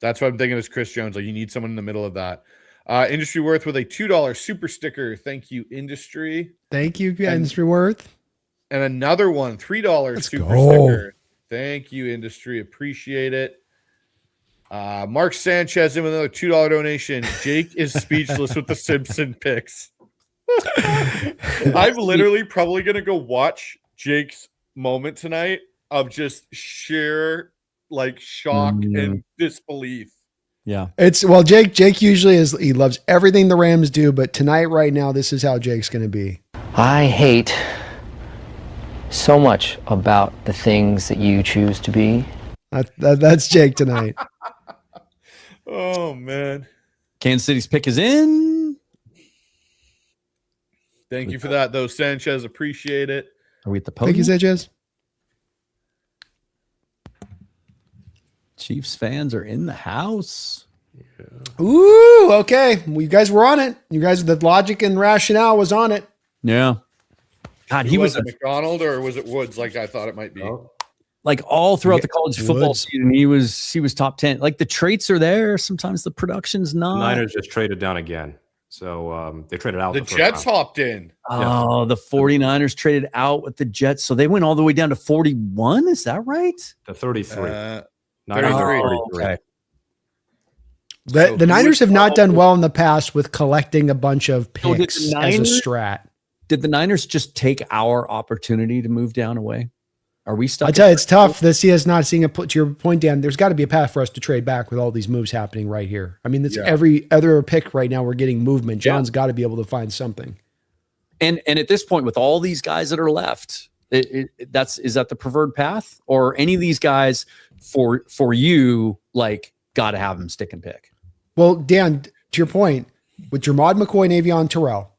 Speaker 3: that's what I'm thinking is Chris Jones. Like, you need someone in the middle of that. Industry Worth with a $2 super sticker. Thank you, Industry.
Speaker 1: Thank you, Industry Worth.
Speaker 3: And another one, $3
Speaker 1: Let's
Speaker 3: super
Speaker 1: go.
Speaker 3: sticker. Thank you, Industry. Appreciate it. Mark Sanchez in with another $2 donation. Jake is speechless with the Simpson picks. I'm literally probably going to go watch Jake's moment tonight of just sheer shock and disbelief.
Speaker 2: Yeah.
Speaker 1: Jake usually he loves everything the Rams do, but tonight, right now, this is how Jake's going to be.
Speaker 7: I hate so much about the things that you choose to be.
Speaker 1: That's Jake tonight.
Speaker 3: Oh, man.
Speaker 2: Kansas City's pick is in.
Speaker 3: Thank you for that, though, Sanchez. Appreciate it.
Speaker 2: Are we at the podium?
Speaker 1: Thank you, Sanchez.
Speaker 2: Chiefs fans are in the house.
Speaker 1: Yeah. Ooh, okay. Well, you guys were on it. The logic and rationale was on it.
Speaker 2: Yeah. God, he was
Speaker 3: a McDonald or was it Woods like I thought it might be?
Speaker 2: Like all throughout the college football season, he was top 10. Like the traits are there. Sometimes the production's not.
Speaker 4: The Niners just traded down again. So they traded out.
Speaker 3: The Jets hopped in.
Speaker 2: Oh, the 49ers traded out with the Jets. So they went all the way down to 41. Is that right?
Speaker 4: The 33.
Speaker 3: 33.
Speaker 2: Okay.
Speaker 1: The Niners have not done well in the past with collecting a bunch of picks as a strat.
Speaker 2: Did the Niners just take our opportunity to move down away? Are we stuck?
Speaker 1: I tell you, it's tough. The CS not seeing to your point, Dan. There's got to be a path for us to trade back with all these moves happening right here. I mean, every other pick right now. We're getting movement. John's got to be able to find something.
Speaker 2: And at this point, with all these guys that are left, is that the preferred path, or any of these guys for you got to have them stick and pick?
Speaker 1: Well, Dan, to your point, with Jermod McCoy and Avion Terrell,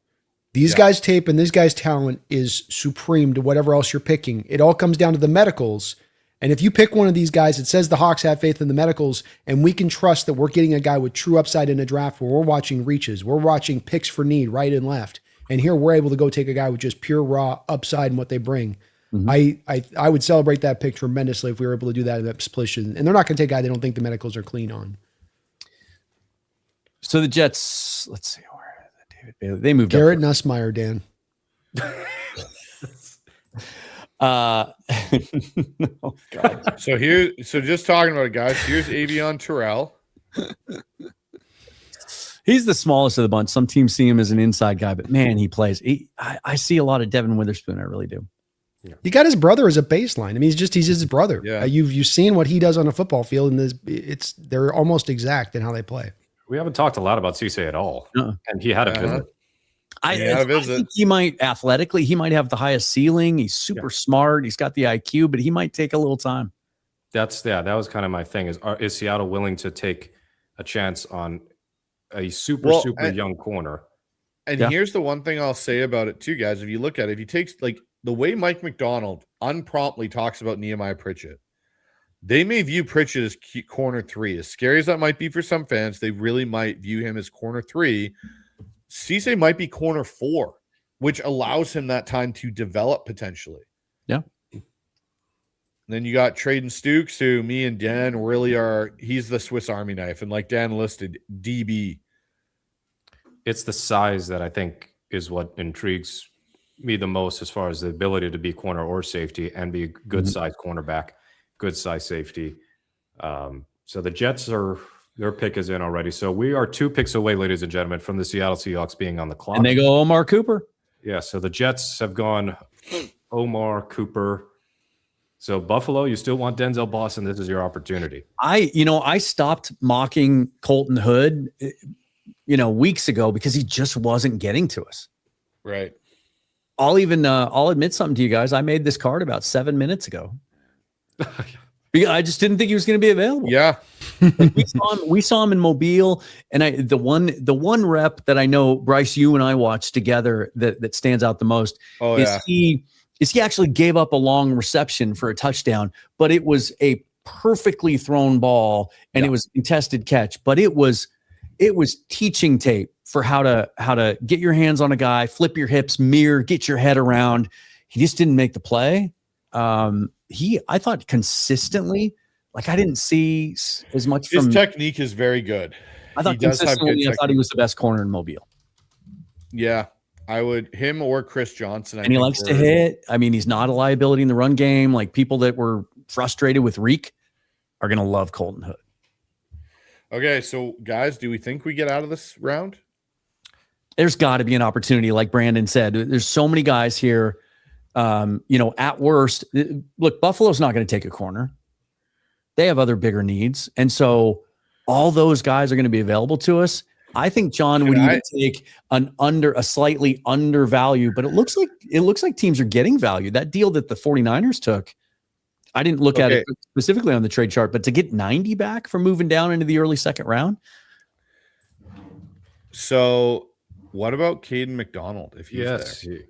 Speaker 1: these guys' tape and these guys' talent is supreme to whatever else you're picking. It all comes down to the medicals. And if you pick one of these guys, it says the Hawks have faith in the medicals, and we can trust that we're getting a guy with true upside in a draft where we're watching reaches, we're watching picks for need right and left. And here we're able to go take a guy with just pure raw upside and what they bring. I would celebrate that pick tremendously if we were able to do that in that split. And they're not going to take a guy they don't think the medicals are clean on.
Speaker 2: So the Jets, let's see, where David Bailey, they moved
Speaker 1: Garrett
Speaker 2: up.
Speaker 1: Nussmeier, Dan.
Speaker 2: Oh, God.
Speaker 3: So just talking about it, guys. Here's Avion Terrell.
Speaker 2: He's the smallest of the bunch. Some teams see him as an inside guy, but man, he plays. I see a lot of Devin Witherspoon. I really do.
Speaker 1: He got his brother as a baseline. I mean, he's his brother.
Speaker 3: Yeah.
Speaker 1: You've seen what he does on a football field, and they're almost exact in how they play.
Speaker 4: We haven't talked a lot about Cisse at all, and he had a visit.
Speaker 2: I think he might athletically, he might have the highest ceiling. He's super smart. He's got the IQ, but he might take a little time.
Speaker 4: That was kind of my thing. Is Seattle willing to take a chance on a super young corner?
Speaker 3: And here's the one thing I'll say about it too, guys. If you look at it, if you take like the way Mike McDonald unpromptly talks about Nehemiah Pritchett, they may view Pritchett as corner 3. As scary as that might be for some fans, they really might view him as corner 3. Cisse might be corner 4, which allows him that time to develop potentially.
Speaker 2: Yeah.
Speaker 3: And then you got Traden Stukes, who me and Dan really he's the Swiss Army knife. And like Dan listed, DB.
Speaker 4: It's the size that I think is what intrigues me the most as far as the ability to be corner or safety and be a good size cornerback, good size safety. So the Jets their pick is in already. So we are 2 picks away, ladies and gentlemen, from the Seattle Seahawks being on the clock.
Speaker 2: And they go Omar Cooper.
Speaker 4: Yeah, so the Jets have gone Omar Cooper. So Buffalo, you still want Denzel Boston. This is your opportunity.
Speaker 2: I stopped mocking Colton Hood, weeks ago because he just wasn't getting to us.
Speaker 3: Right.
Speaker 2: I'll admit something to you guys. I made this card about 7 minutes ago. I just didn't think he was going to be available.
Speaker 3: Yeah.
Speaker 2: Like we saw him in Mobile, and the one rep that I know, Bryce, you and I watched together that stands out the most he actually gave up a long reception for a touchdown, but it was a perfectly thrown ball and it was a contested catch, but it was teaching tape for how to get your hands on a guy, flip your hips, mirror, get your head around. He just didn't make the play. I thought consistently, like I didn't see as much
Speaker 3: his
Speaker 2: from
Speaker 3: technique is very good.
Speaker 2: I thought consistently, I thought he was the best corner in Mobile.
Speaker 3: Yeah, I would him or Chris Johnson.
Speaker 2: And he likes to hit. I mean, he's not a liability in the run game. Like people that were frustrated with Reek are going to love Colton Hood.
Speaker 3: Okay, so guys, do we think we get out of this round?
Speaker 2: There's got to be an opportunity, like Brandon said. There's so many guys here. At worst, look, Buffalo's not going to take a corner. They have other bigger needs. And so all those guys are going to be available to us. I think John would even take a slightly undervalued, but it looks like teams are getting value. That deal that the 49ers took, I didn't look at it specifically on the trade chart, but to get 90 back from moving down into the early second round.
Speaker 3: So what about Caden McDonald? If he's there?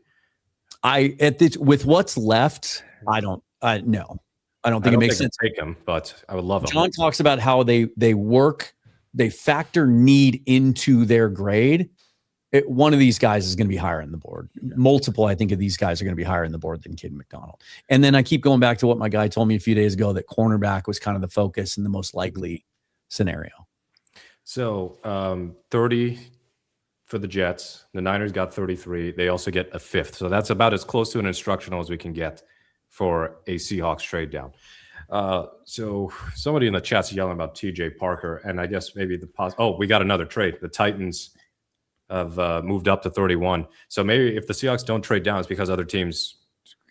Speaker 2: With what's left, I don't think it makes sense.
Speaker 4: Take him, but I would love him.
Speaker 2: John talks about how they factor need into their grade. One of these guys is going to be higher on the board. Multiple, I think, of these guys are going to be higher on the board than Caden McDonald. And then I keep going back to what my guy told me a few days ago, that cornerback was kind of the focus and the most likely scenario.
Speaker 4: So 30 for the Jets. The Niners got 33. They also get a 5th. So that's about as close to an instructional as we can get for a Seahawks trade down. So somebody in the chat's yelling about TJ Parker, and I guess maybe we got another trade. The Titans have moved up to 31. So maybe if the Seahawks don't trade down, it's because other teams.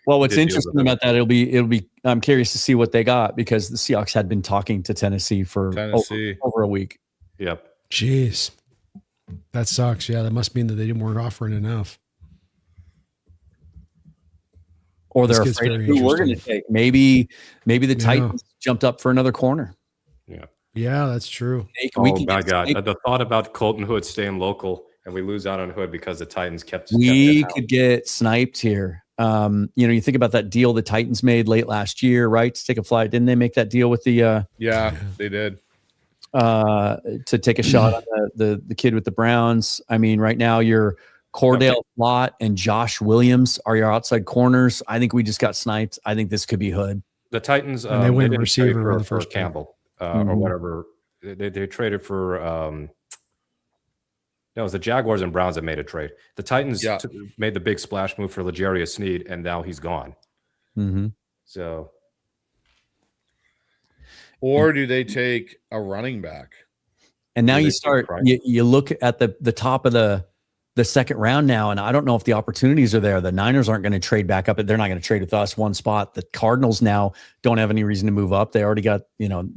Speaker 2: Well, what's interesting about that, it'll be. I'm curious to see what they got, because the Seahawks had been talking to Tennessee for over a week.
Speaker 4: Yep.
Speaker 1: Jeez, that sucks. Yeah, that must mean that they weren't offering enough.
Speaker 2: Or they're afraid of who we're going to take. Maybe the Titans jumped up for another corner.
Speaker 4: Yeah.
Speaker 1: Yeah, that's true.
Speaker 4: Oh my God! The thought about Colton Hood staying local and we lose out on Hood because the Titans kept.
Speaker 2: We could get sniped here. You think about that deal the Titans made late last year, right? To take a flight. Didn't they make that deal with the
Speaker 3: Yeah, they did.
Speaker 2: To take a shot on the kid with the Browns? I mean, right now you're Cordell Flott and Josh Williams are your outside corners. I think we just got sniped. I think this could be Hood.
Speaker 4: The Titans
Speaker 1: and they went
Speaker 4: didn't
Speaker 1: receiver
Speaker 4: trade
Speaker 1: in the first
Speaker 4: for Campbell or whatever. They traded for no, it was the Jaguars and Browns that made a trade. The Titans made the big splash move for L'Jarius Sneed, and now he's gone. So,
Speaker 3: or do they take a running back?
Speaker 2: And now you start. You look at the top of the second round now, and I don't know if the opportunities are there. The Niners aren't going to trade back up. They're not going to trade with us one spot. The Cardinals now don't have any reason to move up. They already got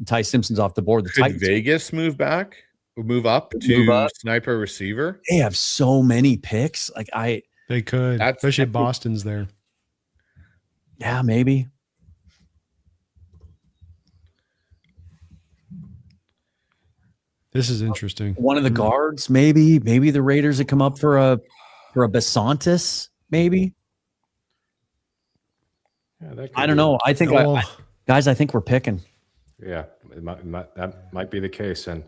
Speaker 2: Ty Simpson's off the board.
Speaker 3: Could Vegas move up to sniper receiver?
Speaker 2: They have so many picks.
Speaker 1: They could, especially Boston's there.
Speaker 2: Yeah, maybe.
Speaker 1: This is interesting.
Speaker 2: One of the guards, maybe the Raiders would come up for a Basantis, maybe.
Speaker 4: Yeah,
Speaker 2: I don't know. I think, guys, I think we're picking.
Speaker 4: Yeah, that might be the case. And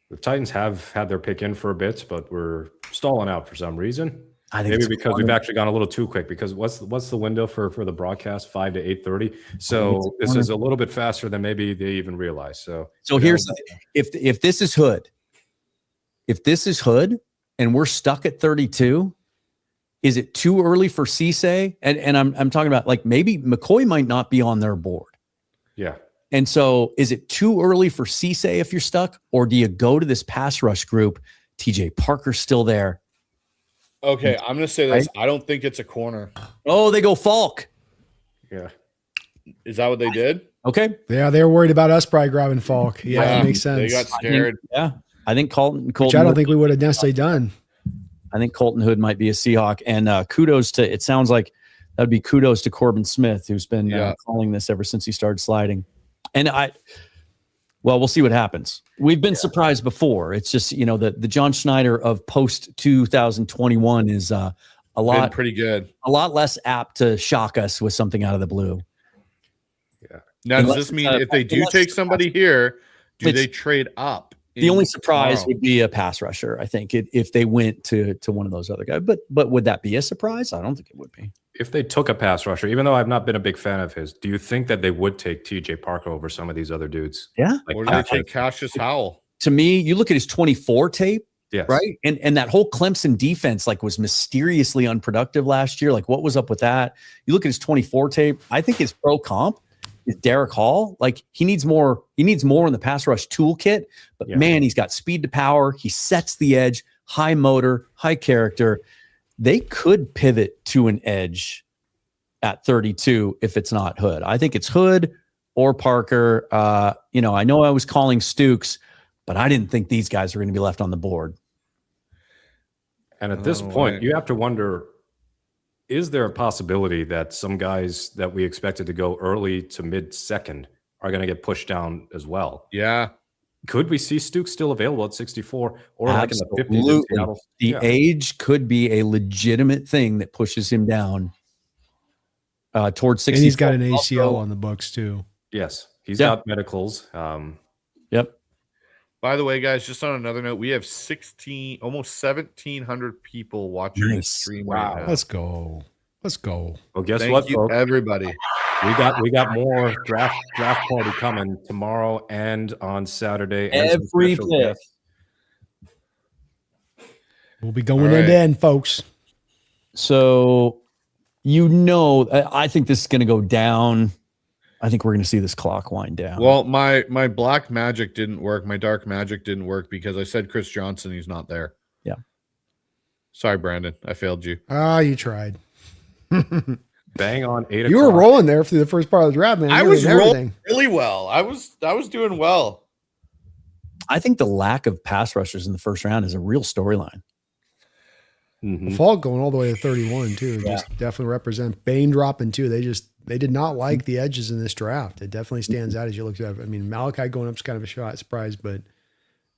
Speaker 4: the Titans have had their pick in for a bit, but we're stalling out for some reason.
Speaker 2: I think
Speaker 4: maybe because we've actually gone a little too quick. Because what's the window for the broadcast? 5 to 8:30. So this is a little bit faster than maybe they even realize. So
Speaker 2: here's if this is Hood, and we're stuck at 32, is it too early for Cisse? And I'm talking about maybe McCoy might not be on their board.
Speaker 4: Yeah.
Speaker 2: And so is it too early for Cisse if you're stuck, or do you go to this pass rush group? TJ Parker's still there.
Speaker 3: Okay, I'm going to say this. I don't think it's a corner.
Speaker 2: Oh, they go Falk.
Speaker 3: Yeah. Is that what they did?
Speaker 2: Okay.
Speaker 1: Yeah, they were worried about us probably grabbing Falk. Yeah, that makes sense.
Speaker 3: They got scared.
Speaker 2: I think Colton
Speaker 1: which I don't think we would have necessarily done.
Speaker 2: I think Colton Hood might be a Seahawk. And kudos to, it sounds like that would be kudos to Corbin Smith, who's been calling this ever since he started sliding. And we'll see what happens. We've been surprised before. It's just, the John Schneider of post 2021 is
Speaker 3: been pretty good.
Speaker 2: A lot less apt to shock us with something out of the blue.
Speaker 3: Yeah. Now, does this mean if they do take somebody here, do they trade up?
Speaker 2: The only surprise would be a pass rusher, I think, if they went to one of those other guys. But would that be a surprise? I don't think it would be.
Speaker 4: If they took a pass rusher, even though I've not been a big fan of his, do you think that they would take TJ Parker over some of these other dudes?
Speaker 2: Yeah.
Speaker 3: Or do they take Cassius Howell?
Speaker 2: To me, you look at his 24 tape,
Speaker 4: yes,
Speaker 2: right? And that whole Clemson defense was mysteriously unproductive last year. What was up with that? You look at his 24 tape, I think his pro comp is Derek Hall. He needs more in the pass rush toolkit, but man, he's got speed to power. He sets the edge, high motor, high character. They could pivot to an edge at 32 if it's not Hood. I think it's Hood or Parker. I know I was calling Stukes, but I didn't think these guys were going to be left on the board.
Speaker 4: And at this point, you have to wonder, is there a possibility that some guys that we expected to go early to mid-second are going to get pushed down as well?
Speaker 3: Yeah.
Speaker 4: Could we see Stukes still available at 64 or
Speaker 2: Absolutely.
Speaker 4: in the 50s?
Speaker 2: The age could be a legitimate thing that pushes him down towards 64.
Speaker 1: And he's got an ACL on the books too.
Speaker 4: Yes. He's got medicals.
Speaker 2: Yep.
Speaker 3: By the way, guys, just on another note, we have almost 1,700 people watching the stream right now.
Speaker 1: Let's go.
Speaker 4: Well, guess
Speaker 3: Thank
Speaker 4: what,
Speaker 3: you,
Speaker 4: folks?
Speaker 3: everybody.
Speaker 4: We got more draft party coming tomorrow and on Saturday.
Speaker 2: Every pick.
Speaker 1: We'll be going end to end, folks.
Speaker 2: So, I think this is going to go down. I think we're going to see this clock wind down.
Speaker 3: Well, my black magic didn't work. My dark magic didn't work because I said Chris Johnson. He's not there.
Speaker 2: Yeah.
Speaker 3: Sorry, Brandon. I failed you.
Speaker 1: You tried.
Speaker 4: Bang on 8 o'clock.
Speaker 1: You were rolling there through the first part of the draft, man.
Speaker 3: I was rolling really well. I was doing well.
Speaker 2: I think the lack of pass rushers in the first round is a real storyline.
Speaker 1: Falk going all the way to 31 too. Just definitely represent Bain dropping too. They did not like the edges in this draft. It definitely stands out as you look at it. I mean, Malachi going up is kind of a surprise, but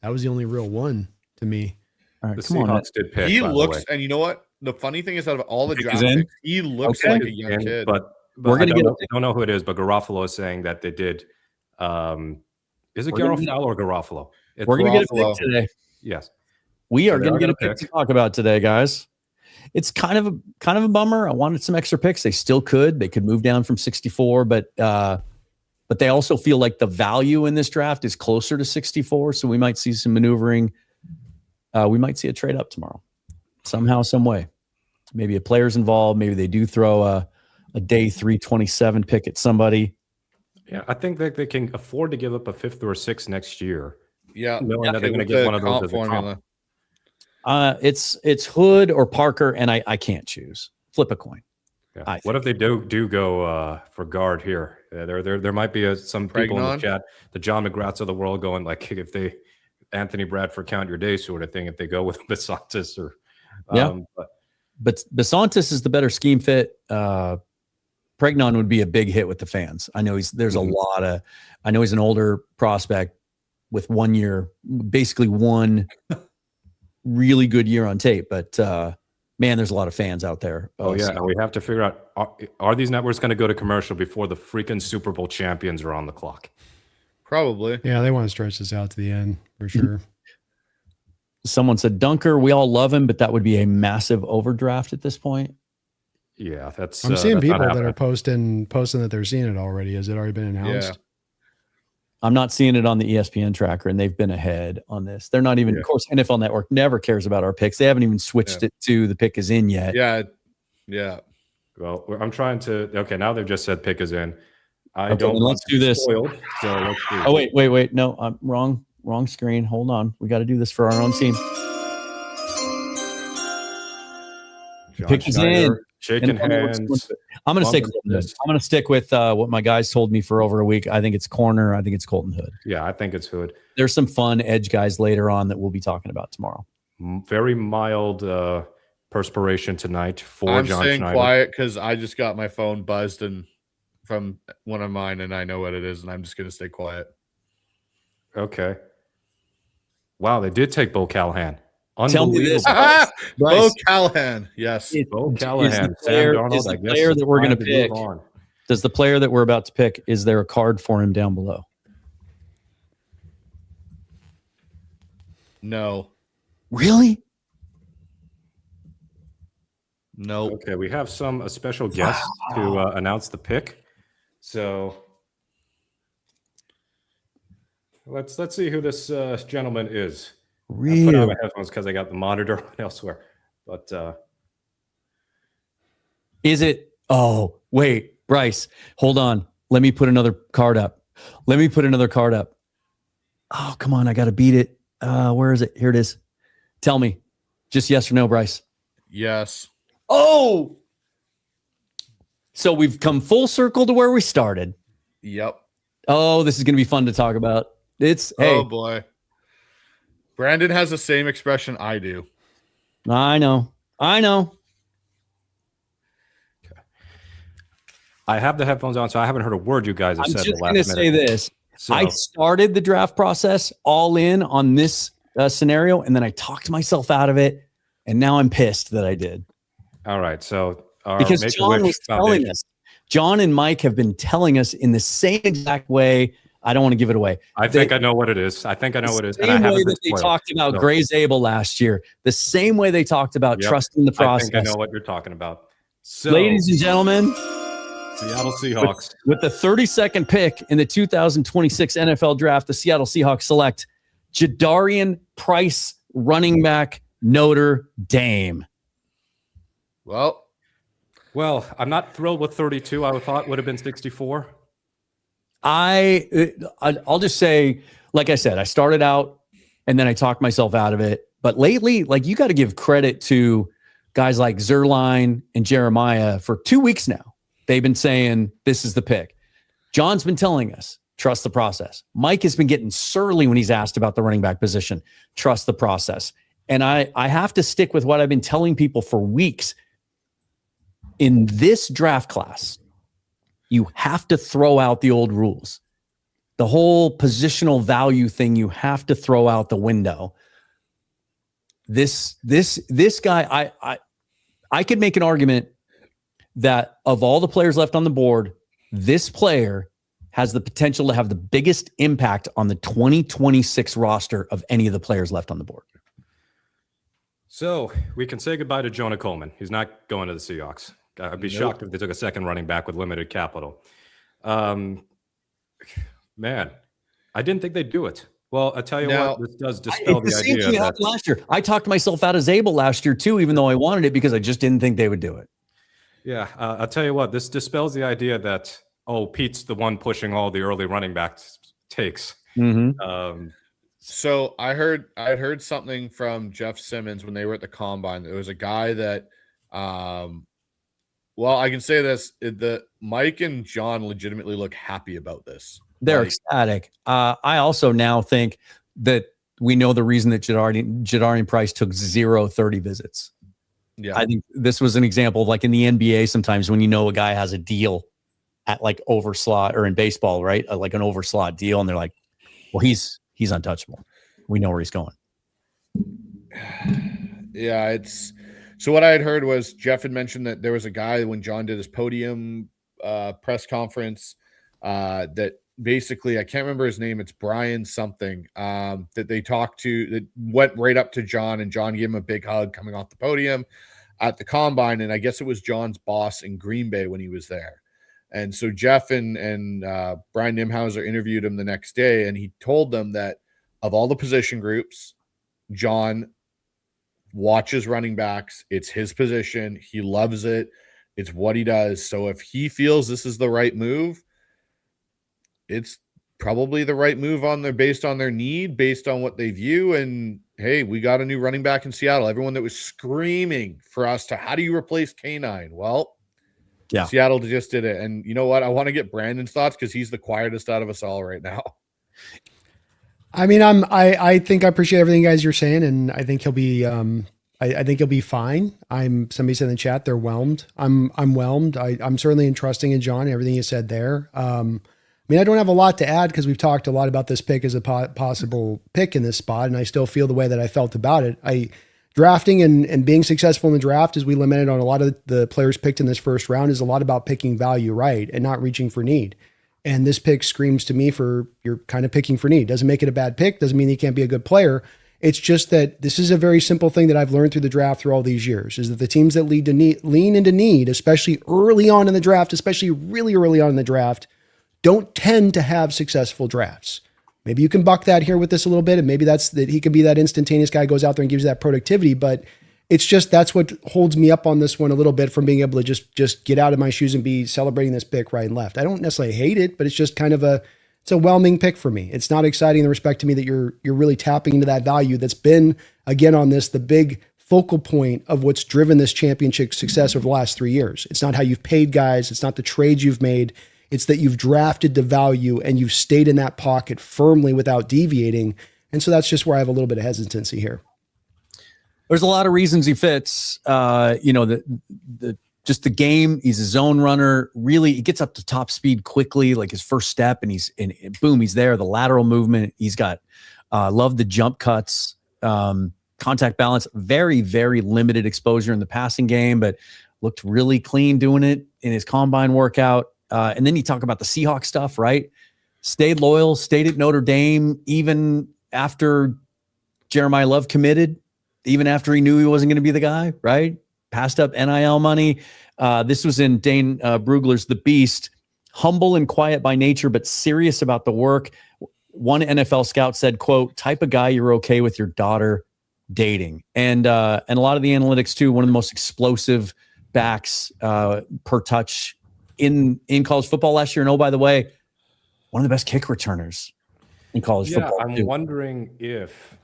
Speaker 1: that was the only real one to me.
Speaker 2: All right,
Speaker 4: The
Speaker 2: come on.
Speaker 4: Seahawks did pick.
Speaker 3: He
Speaker 4: by the
Speaker 3: looks,
Speaker 4: way.
Speaker 3: and you know what? The funny thing is, out of all the
Speaker 2: Pick
Speaker 3: draft
Speaker 2: is in?
Speaker 3: picks, he looks
Speaker 2: Okay.
Speaker 3: like a young
Speaker 4: And-
Speaker 3: kid.
Speaker 4: But
Speaker 2: We're
Speaker 4: I
Speaker 2: gonna
Speaker 4: don't,
Speaker 2: get
Speaker 4: know, I don't know who it is, but Garofalo is saying that they did. Is it
Speaker 2: We're gonna
Speaker 4: Garofalo or Garofalo? It's
Speaker 2: We're going to get a
Speaker 3: Garofalo.
Speaker 2: pick today.
Speaker 4: yes.
Speaker 2: We
Speaker 4: So
Speaker 2: are
Speaker 4: they
Speaker 2: going
Speaker 4: are
Speaker 2: to get a
Speaker 4: gonna
Speaker 2: pick to
Speaker 4: pick.
Speaker 2: talk about today, guys. It's kind of a bummer. I wanted some extra picks. They still could. They could move down from 64, but they also feel like the value in this draft is closer to 64. So we might see some maneuvering. We might see a trade up tomorrow, somehow, some way. Maybe a player's involved. Maybe they do throw a day 327 pick at somebody.
Speaker 4: Yeah, I think that they can afford to give up a 5th or a 6th next year,
Speaker 3: yeah,
Speaker 4: knowing that they're going to
Speaker 3: with
Speaker 4: get
Speaker 3: the
Speaker 4: one of those
Speaker 3: comp
Speaker 4: as a comp.
Speaker 3: formula.
Speaker 2: It's Hood or Parker, and I can't choose. Flip a coin.
Speaker 4: Yeah. What if they do go for guard here? There might be some people in the
Speaker 3: Pregnon?
Speaker 4: chat, the John McGraths of the world, going like, if they Anthony Bradford count your day sort of thing. If they go with Besantis or
Speaker 2: But Besantis is the better scheme fit. Pregnon would be a big hit with the fans. I know there's a lot of. I know he's an older prospect with 1 year, basically one really good year on tape. But man, there's a lot of fans out there.
Speaker 4: Oh yeah, and we have to figure out are these networks going to go to commercial before the freaking Super Bowl champions are on the clock?
Speaker 3: Probably.
Speaker 1: Yeah, they want to stretch this out to the end for sure.
Speaker 2: Someone said Dunker. We all love him, but that would be a massive overdraft at this point.
Speaker 4: Yeah, that's.
Speaker 1: I'm seeing
Speaker 4: that's not
Speaker 1: people that are
Speaker 4: happening.
Speaker 1: posting that they're seeing it already. Has it already been announced?
Speaker 3: Yeah.
Speaker 2: I'm not seeing it on the ESPN tracker, and they've been ahead on this. They're not even,
Speaker 4: Yeah.
Speaker 2: of course, NFL Network never cares about our picks. They haven't even switched it to the pick is in yet.
Speaker 3: Yeah. Yeah.
Speaker 4: Well, I'm trying to. Okay, now they've just said pick is in. I
Speaker 2: Okay,
Speaker 4: don't.
Speaker 2: then
Speaker 4: want
Speaker 2: let's
Speaker 4: to
Speaker 2: do
Speaker 4: be
Speaker 2: this.
Speaker 4: spoiled, so let's do
Speaker 2: Oh, wait. No, I'm wrong screen. Hold on. We got to do this for our own team.
Speaker 4: John
Speaker 2: Pick is
Speaker 4: Schneider,
Speaker 2: in.
Speaker 4: shaking
Speaker 2: And
Speaker 4: hands.
Speaker 2: I'm going to stick.
Speaker 4: Welcome to this.
Speaker 2: I'm going to stick with what my guys told me for over a week. I think it's corner. I think it's Colton Hood.
Speaker 4: Yeah, I think it's Hood.
Speaker 2: There's some fun edge guys later on that we'll be talking about tomorrow.
Speaker 4: Very mild perspiration tonight for
Speaker 3: I'm
Speaker 4: John
Speaker 3: staying
Speaker 4: Schneider.
Speaker 3: quiet because I just got my phone buzzed and from one of mine, and I know what it is, and I'm just gonna stay quiet.
Speaker 4: Okay. Wow, they did take Bo Callahan.
Speaker 2: Tell me this,
Speaker 4: Unbelievable.
Speaker 3: Bo
Speaker 2: Bryce.
Speaker 3: Callahan, yes.
Speaker 4: Bo
Speaker 2: Is
Speaker 4: Callahan,
Speaker 2: the player-
Speaker 4: Sam Darnold.
Speaker 2: is the
Speaker 4: I guess
Speaker 2: player
Speaker 4: it's
Speaker 2: that we're
Speaker 4: time
Speaker 2: gonna
Speaker 4: to
Speaker 2: pick-
Speaker 4: move on.
Speaker 2: Does the player that we're about to pick, is there a card for him down below?
Speaker 3: No,
Speaker 2: Really?
Speaker 3: no.
Speaker 4: Okay, we have a special guest to announce the pick. So let's see who this gentleman is. I put on
Speaker 2: Really?
Speaker 4: my headphones because I got the monitor elsewhere. But
Speaker 2: Is it? Oh, wait, Bryce, hold on. Let me put another card up. Oh, come on. I got to beat it. Where is it? Here it is. Tell me. Just yes or no, Bryce.
Speaker 3: Yes.
Speaker 2: Oh, so we've come full circle to where we started.
Speaker 3: Yep.
Speaker 2: Oh, this is going to be fun to talk about. It's, hey,
Speaker 3: Oh boy. Brandon has the same expression I do.
Speaker 2: I know.
Speaker 4: I have the headphones on, so I haven't heard a word you guys have
Speaker 2: I'm
Speaker 4: said.
Speaker 2: just
Speaker 4: the
Speaker 2: going
Speaker 4: last
Speaker 2: to
Speaker 4: minute.
Speaker 2: say this.
Speaker 4: So,
Speaker 2: I started the draft process all in on this scenario, and then I talked myself out of it, and now I'm pissed that I did.
Speaker 4: all right. So
Speaker 2: Because
Speaker 4: Make a
Speaker 2: John
Speaker 4: Wish
Speaker 2: was telling
Speaker 4: Foundation.
Speaker 2: us, John and Mike have been telling us in the same exact way. I don't want to give it away.
Speaker 4: I think I know what it is. I think I know what it is. And I
Speaker 2: Same way
Speaker 4: haven't been
Speaker 2: that they
Speaker 4: spoiled.
Speaker 2: talked about
Speaker 4: So,
Speaker 2: Gray Zabel last year, the same way they talked about
Speaker 4: Yep.
Speaker 2: trusting the
Speaker 4: I
Speaker 2: process.
Speaker 4: think I know what you're talking about. So,
Speaker 2: Ladies and gentlemen,
Speaker 4: Seattle Seahawks.
Speaker 2: with the 32nd pick in the 2026 NFL Draft, the Seattle Seahawks select Jadarian Price, running back, Notre Dame.
Speaker 3: Well,
Speaker 4: Well, I'm not thrilled with 32. I thought would have been 64.
Speaker 2: I'll just say, like I said, I started out and then I talked myself out of it. But lately, like, you got to give credit to guys like Zerline and Jeremiah for 2 weeks now. They've been saying this is the pick. John's been telling us, trust the process. Mike has been getting surly when he's asked about the running back position. Trust the process. And I have to stick with what I've been telling people for weeks. In this draft class, You have to throw out the old rules. The whole positional value thing, you have to throw out the window. This guy, I could make an argument that of all the players left on the board, this player has the potential to have the biggest impact on the 2026 roster of any of the players left on the board.
Speaker 4: So we can say goodbye to Jonah Coleman. He's not going to the Seahawks. I'd be shocked if they took a second running back with limited capital. Man, I didn't think they'd do it. Well, I tell you what, this does dispel the
Speaker 2: same
Speaker 4: idea
Speaker 2: thing
Speaker 4: that
Speaker 2: happened last year. I talked myself out of Zabel last year too, even though I wanted it because I just didn't think they would do it.
Speaker 4: Yeah, I'll tell you what, this dispels the idea that, Pete's the one pushing all the early running back takes.
Speaker 2: Mm-hmm.
Speaker 3: So I heard something from Jeff Simmons when they were at the combine. There was a guy that, well, I can say this: the Mike and John legitimately look happy about this.
Speaker 2: They're ecstatic. I also now think that we know the reason that Jadarian Price took 0 30 visits.
Speaker 3: Yeah,
Speaker 2: I think this was an example of like in the NBA, sometimes when you know a guy has a deal at like overslot, or in baseball, right? Like an overslot deal. And they're like, well, he's untouchable. We know where he's going.
Speaker 3: Yeah, so what I had heard was Jeff had mentioned that there was a guy when John did his podium press conference that basically, I can't remember his name. It's Brian something that they talked to, that went right up to John, and John gave him a big hug coming off the podium at the combine. And I guess it was John's boss in Green Bay when he was there. And so Jeff and Brian Nimhauser interviewed him the next day, and he told them that of all the position groups, John watches running backs. It's his position. He loves it. It's what he does. So if he feels this is the right move, it's probably the right move based on their need, based on what they view. And hey, we got a new running back in Seattle. Everyone that was screaming for us to, how do you replace K9? Well, yeah, Seattle just did it. And you know what? I want to get Brandon's thoughts because he's the quietest out of us all right now.
Speaker 1: I mean, I think I appreciate everything you guys are saying, and I think he'll be I think he'll be fine. Somebody said in the chat they're whelmed. I'm whelmed. I'm certainly entrusting in John and everything you said there. I mean, I don't have a lot to add because we've talked a lot about this pick as a possible pick in this spot, and I still feel the way that I felt about it. Drafting and being successful in the draft, as we lamented on a lot of the players picked in this first round, is a lot about picking value right and not reaching for need. And this pick screams to me for you're kind of picking for need. Doesn't make it a bad pick. Doesn't mean he can't be a good player. It's just that this is a very simple thing that I've learned through the draft through all these years, is that the teams that lean into need, especially early on in the draft, especially really early on in the draft, don't tend to have successful drafts. Maybe you can buck that here with this a little bit, and maybe that's that he could be that instantaneous guy who goes out there and gives you that productivity. But it's just, that's what holds me up on this one a little bit from being able to just get out of my shoes and be celebrating this pick right and left. I don't necessarily hate it, but it's just kind of it's a whelming pick for me. It's not exciting in the respect to me that you're really tapping into that value that's been, again, on this, the big focal point of what's driven this championship success over the last 3 years. It's not how you've paid guys. It's not the trades you've made. It's that you've drafted the value and you've stayed in that pocket firmly without deviating. And so that's just where I have a little bit of hesitancy here.
Speaker 2: There's a lot of reasons he fits. Just the game. He's a zone runner. Really, he gets up to top speed quickly, like his first step, and boom, he's there. The lateral movement. He's got love the jump cuts, contact balance. Very, very limited exposure in the passing game, but looked really clean doing it in his combine workout. And then you talk about the Seahawks stuff, right? Stayed loyal, stayed at Notre Dame, even after Jeremiah Love committed, even after he knew he wasn't going to be the guy, right? Passed up NIL money. This was in Dane Brugler's The Beast. Humble and quiet by nature, but serious about the work. One NFL scout said, quote, type of guy you're okay with your daughter dating. And a lot of the analytics too, one of the most explosive backs per touch in college football last year. And oh, by the way, one of the best kick returners in college football.
Speaker 4: I'm wondering if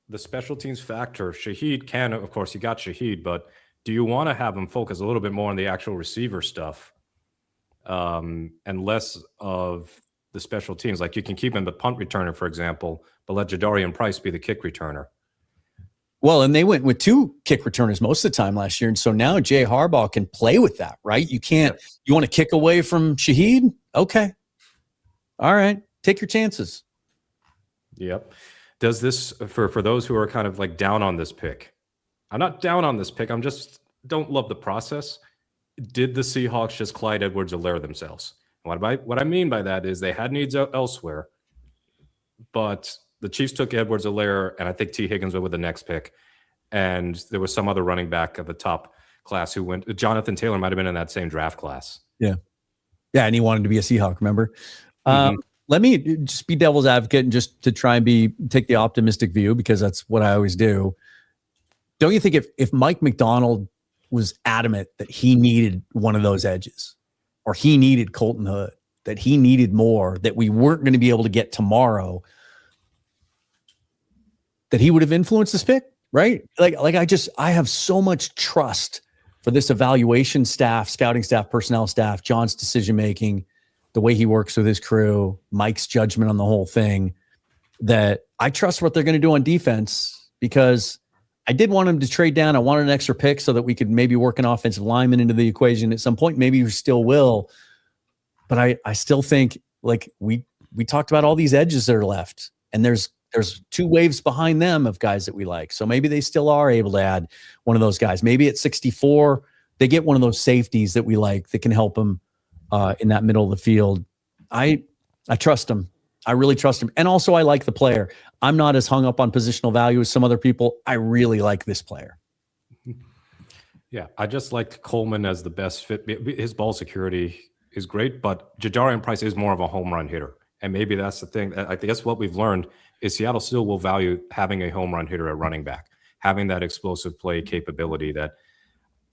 Speaker 4: the special teams factor, Shaheed can, of course, you got Shaheed, but do you want to have him focus a little bit more on the actual receiver stuff and less of the special teams? Like you can keep him the punt returner, for example, but let Jadarian Price be the kick returner.
Speaker 2: Well, and they went with 2 kick returners most of the time last year. And so now Jay Harbaugh can play with that, right? You want to kick away from Shaheed? Okay. All right. Take your chances.
Speaker 4: Yep. Does this, for those who are kind of like down on this pick, I'm not down on this pick. I'm just don't love the process. Did the Seahawks just Clyde Edwards-Helaire themselves? What I mean by that is they had needs elsewhere, but the Chiefs took Edwards-Helaire, and I think T. Higgins went with the next pick. And there was some other running back of the top class who went. Jonathan Taylor might have been in that same draft class.
Speaker 2: Yeah. Yeah, and he wanted to be a Seahawk, remember? Let me just be devil's advocate and just to try and take the optimistic view, because that's what I always do. Don't you think if Mike McDonald was adamant that he needed one of those edges, or he needed Colton Hood, that he needed more, that we weren't going to be able to get tomorrow, that he would have influenced this pick, right? I have so much trust for this evaluation staff, scouting staff, personnel staff, John's decision-making, the way he works with his crew, Mike's judgment on the whole thing, that I trust what they're going to do on defense, because I did want him to trade down. I wanted an extra pick so that we could maybe work an offensive lineman into the equation at some point. Maybe we still will. But I still think, like we talked about all these edges that are left, and there's 2 waves behind them of guys that we like. So maybe they still are able to add one of those guys. Maybe at 64, they get one of those safeties that we like that can help them in that middle of the field. I trust him. I really trust him. And also I like the player. I'm not as hung up on positional value as some other people. I really like this player.
Speaker 4: Yeah, I just liked Coleman as the best fit. His ball security is great, but Jadarian Price is more of a home run hitter. And maybe that's the thing. I guess what we've learned is Seattle still will value having a home run hitter at running back, having that explosive play capability that,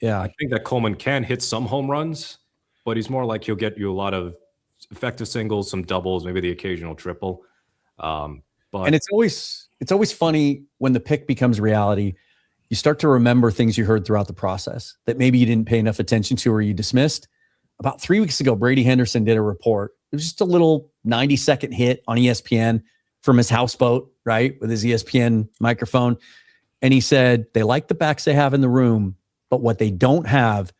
Speaker 2: yeah,
Speaker 4: I think that Coleman can hit some home runs, but he's more like he'll get you a lot of effective singles, some doubles, maybe the occasional triple. But
Speaker 2: it's always funny when the pick becomes reality. You start to remember things you heard throughout the process that maybe you didn't pay enough attention to or you dismissed. About 3 weeks ago, Brady Henderson did a report. It was just a little 90-second hit on ESPN from his houseboat, right, with his ESPN microphone. And he said, they like the backs they have in the room, but what they don't have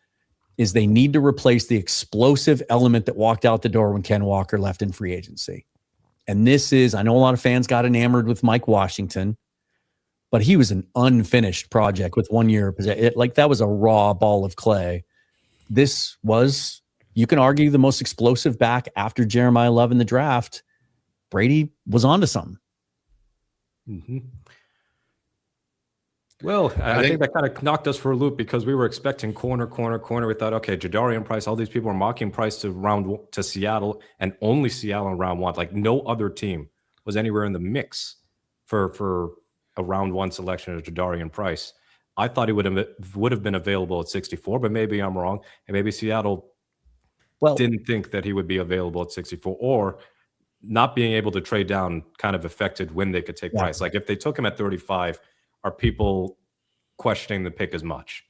Speaker 2: is they need to replace the explosive element that walked out the door when Ken Walker left in free agency. And this is, I know a lot of fans got enamored with Mike Washington, but he was an unfinished project with 1 year. Like that was a raw ball of clay. This was, you can argue, the most explosive back after Jeremiah Love in the draft. Brady was onto something.
Speaker 4: Mm-hmm. Well, I think that kind of knocked us for a loop because we were expecting corner. We thought, okay, Jadarian Price, all these people are mocking Price to Seattle, and only Seattle in round 1. Like no other team was anywhere in the mix for a round 1 selection of Jadarian Price. I thought he would have been available at 64, but maybe I'm wrong, and maybe Seattle didn't think that he would be available at 64, or not being able to trade down kind of affected when they could take Price. Like if they took him at 35. Are people questioning the pick as much?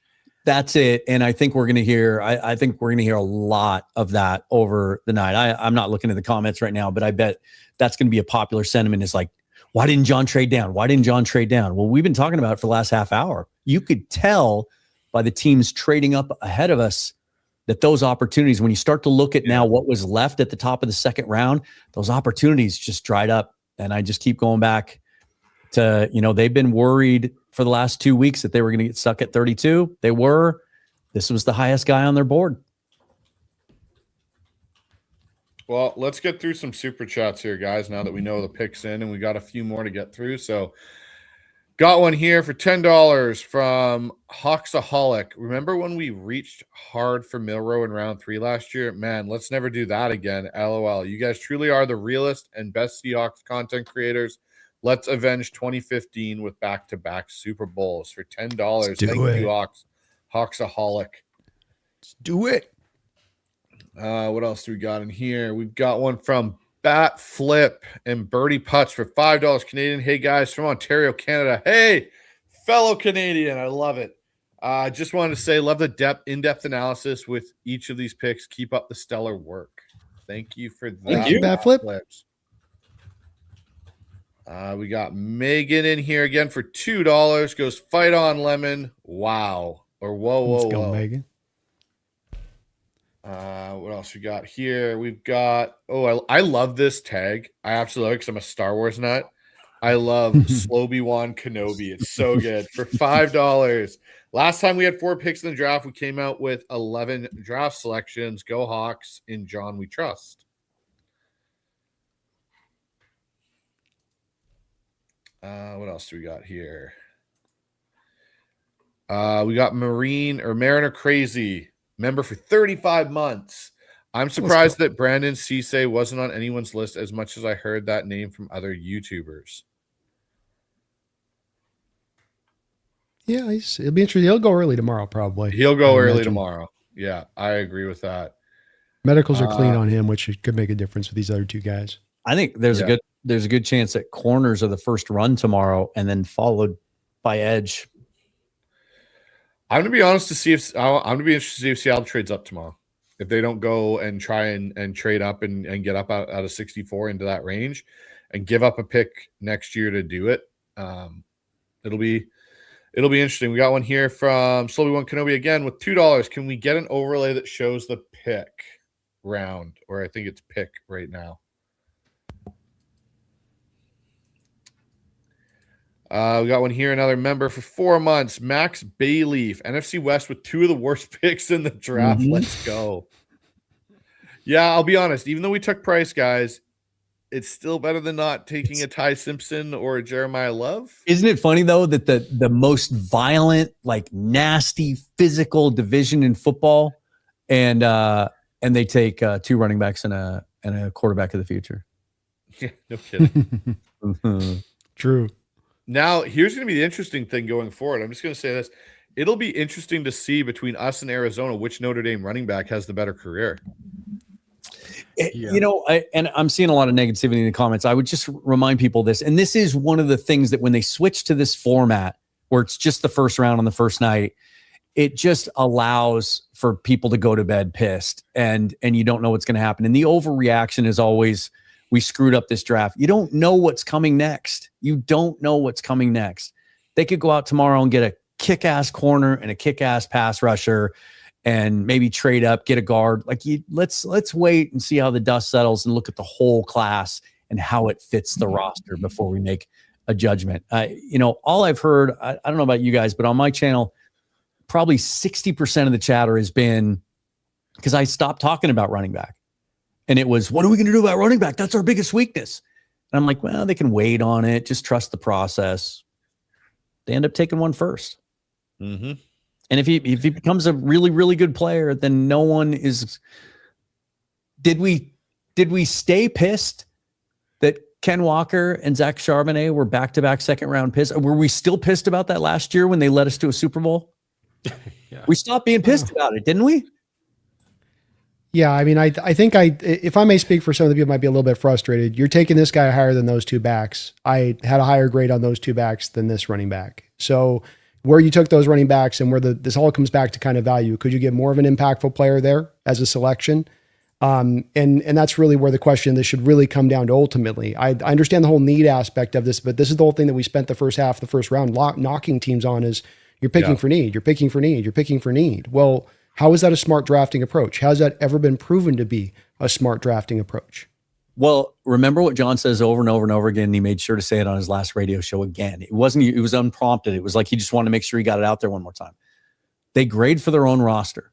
Speaker 2: That's it. And I think we're going to hear, I think we're going to hear a lot of that over the night. I'm not looking at the comments right now, but I bet that's going to be a popular sentiment, is like, why didn't John trade down? Why didn't John trade down? Well, we've been talking about it for the last half hour. You could tell by the teams trading up ahead of us that those opportunities, when you start to look at now what was left at the top of the second round, those opportunities just dried up. And I just keep going back to, they've been worried for the last 2 weeks that they were going to get stuck at 32. They were. This was the highest guy on their board.
Speaker 3: Well, let's get through some super chats here, guys, now that we know the picks in, and we got a few more to get through. So got one here for $10 from Hawksaholic. Remember when we reached hard for Milrow in round 3 last year? Man, let's never do that again. LOL. You guys truly are the realest and best Seahawks content creators. Let's avenge 2015 with back-to-back Super Bowls for $10. Thank you, Hawksaholic.
Speaker 1: Let's do it.
Speaker 3: What else do we got in here? We've got one from Bat Flip and Birdie Putts for $5 Canadian. Hey, guys, from Ontario, Canada. Hey, fellow Canadian. I love it. Just wanted to say, love the in-depth analysis with each of these picks. Keep up the stellar work. Thank you for that.
Speaker 1: Thank you, Bat Flip.
Speaker 3: Flips. We got Megan in here again for $2. Goes fight on lemon. Wow. Or whoa, whoa,
Speaker 1: Let's go,
Speaker 3: whoa.
Speaker 1: Megan.
Speaker 3: What else we got here? We've got, I love this tag. I absolutely love it because I'm a Star Wars nut. I love Slow-Be-Wan Kenobi. It's so good. For $5. Last time we had 4 picks in the draft, we came out with 11 draft selections. Go Hawks, in John we trust. What else do we got here? We got Mariner Crazy, member for 35 months. I'm surprised that Brandon Cisse wasn't on anyone's list as much as I heard that name from other YouTubers.
Speaker 1: Yeah, it'll be interesting. He'll go early tomorrow, probably.
Speaker 3: He'll go early tomorrow. Yeah, I agree with that.
Speaker 1: Medicals are clean on him, which could make a difference with these other 2 guys.
Speaker 2: I think there's a good chance that corners are the first run tomorrow, and then followed by edge.
Speaker 3: I'm gonna be honest I'm gonna be interested to see if Seattle trades up tomorrow. If they don't go and try and trade up and get up out of 64 into that range, and give up a pick next year to do it, it'll be interesting. We got one here from Slow-Be-Wan Kenobi again with $2. Can we get an overlay that shows the pick round, or I think it's pick right now? We got one here, another member for 4 months, Max Bayleaf, NFC West with 2 of the worst picks in the draft. Let's go. Yeah, I'll be honest. Even though we took Price, guys, it's still better than not taking a Ty Simpson or a Jeremiah Love.
Speaker 2: Isn't it funny though that the most violent, like nasty, physical division in football, and they take 2 running backs and a quarterback of the future?
Speaker 3: Yeah, no kidding.
Speaker 1: True.
Speaker 3: Now, here's going to be the interesting thing going forward. I'm just going to say this. It'll be interesting to see between us and Arizona which Notre Dame running back has the better career.
Speaker 2: You know, I'm seeing a lot of negativity in the comments. I would just remind people this, and this is one of the things that when they switch to this format where it's just the first round on the first night, it just allows for people to go to bed pissed, and you don't know what's going to happen. And the overreaction is always, we screwed up this draft. You don't know what's coming next. You don't know what's coming next. They could go out tomorrow and get a kick-ass corner and a kick-ass pass rusher and maybe trade up, get a guard. Let's wait and see how the dust settles and look at the whole class and how it fits the roster before we make a judgment. All I've heard, I don't know about you guys, but on my channel, probably 60% of the chatter has been because I stopped talking about running back. And it was, what are we going to do about running back? That's our biggest weakness. And I'm like, well, they can wait on it. Just trust the process. They end up taking one first.
Speaker 3: Mm-hmm.
Speaker 2: And if he becomes a really, really good player, then no one is. Did we stay pissed that Ken Walker and Zach Charbonnet were back-to-back second-round picks? Were we still pissed about that last year when they led us to a Super Bowl?
Speaker 4: Yeah.
Speaker 2: We stopped being pissed about it, didn't we?
Speaker 1: Yeah, I mean, I think if I may speak for some of the people who might be a little bit frustrated, you're taking this guy higher than those 2 backs. I had a higher grade on those 2 backs than this running back. So where you took those running backs and where this all comes back to kind of value, could you get more of an impactful player there as a selection? And that's really where the question, this should really come down to ultimately. I understand the whole need aspect of this, but this is the whole thing that we spent the first half, the first round knocking teams on is you're picking for need, you're picking for need, you're picking for need. Well, how is that a smart drafting approach? Has that ever been proven to be a smart drafting approach?
Speaker 2: Well, remember what John says over and over and over again, and he made sure to say it on his last radio show again. It was unprompted. It was like he just wanted to make sure he got it out there one more time. They grade for their own roster.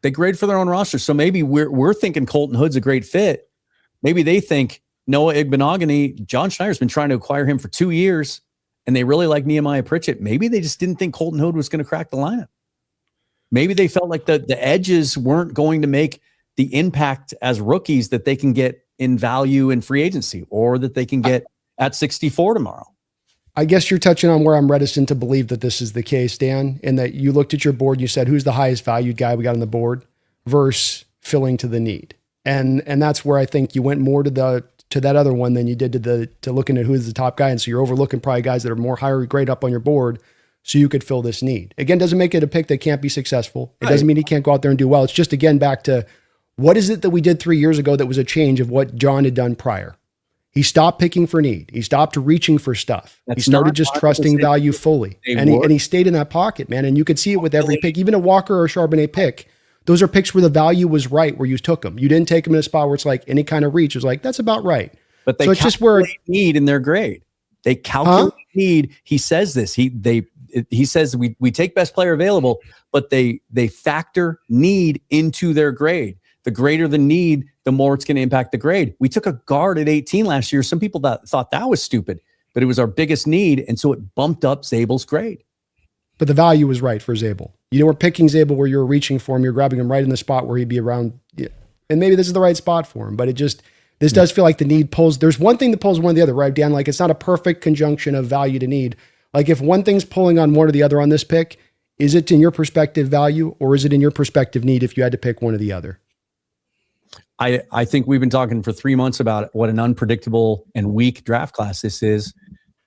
Speaker 2: So maybe we're thinking Colton Hood's a great fit. Maybe they think Noah Igbenogany, John Schneider's been trying to acquire him for 2 years, and they really like Nehemiah Pritchett. Maybe they just didn't think Colton Hood was going to crack the lineup. Maybe they felt like the edges weren't going to make the impact as rookies that they can get in value in free agency, or that they can get at 64 tomorrow.
Speaker 1: I guess you're touching on where I'm reticent to believe that this is the case, Dan, in that you looked at your board, you said, who's the highest valued guy we got on the board versus filling to the need. And that's where I think you went more to that other one than you did to looking at who's the top guy. And so you're overlooking probably guys that are more higher grade up on your board so you could fill this need. Again, doesn't make it a pick that can't be successful. It doesn't mean he can't go out there and do well. It's just, again, back to what is it that we did 3 years ago that was a change of what John had done prior? He stopped picking for need. He stopped reaching for stuff. He
Speaker 2: That's
Speaker 1: started
Speaker 2: not
Speaker 1: just
Speaker 2: what
Speaker 1: trusting
Speaker 2: they
Speaker 1: value
Speaker 2: did.
Speaker 1: fully.
Speaker 2: They
Speaker 1: And
Speaker 2: worked.
Speaker 1: he stayed in that pocket, man. And you could see it with every pick, even a Walker or Charbonnet pick. Those are picks where the value was right where you took them. You didn't take them in a spot where it's like any kind of reach. It was like, that's about right.
Speaker 2: But they
Speaker 1: So it's just where
Speaker 2: need in their grade. They calculate need. He says this. He says we take best player available, but they factor need into their grade. The greater the need, the more it's going to impact the grade. We took a guard at 18 last year. Some people thought that was stupid, but it was our biggest need, and so it bumped up Zabel's grade.
Speaker 1: But the value was right for Zabel. You were picking Zabel where you're reaching for him. You're grabbing him right in the spot where he'd be around. Yeah. And maybe this is the right spot for him, but this does feel like the need pulls. There's one thing that pulls one or the other, right, Dan? Like it's not a perfect conjunction of value to need. Like if one thing's pulling on one or the other on this pick, is it in your perspective value or is it in your perspective need if you had to pick one or the other?
Speaker 2: I think we've been talking for 3 months about what an unpredictable and weak draft class this is.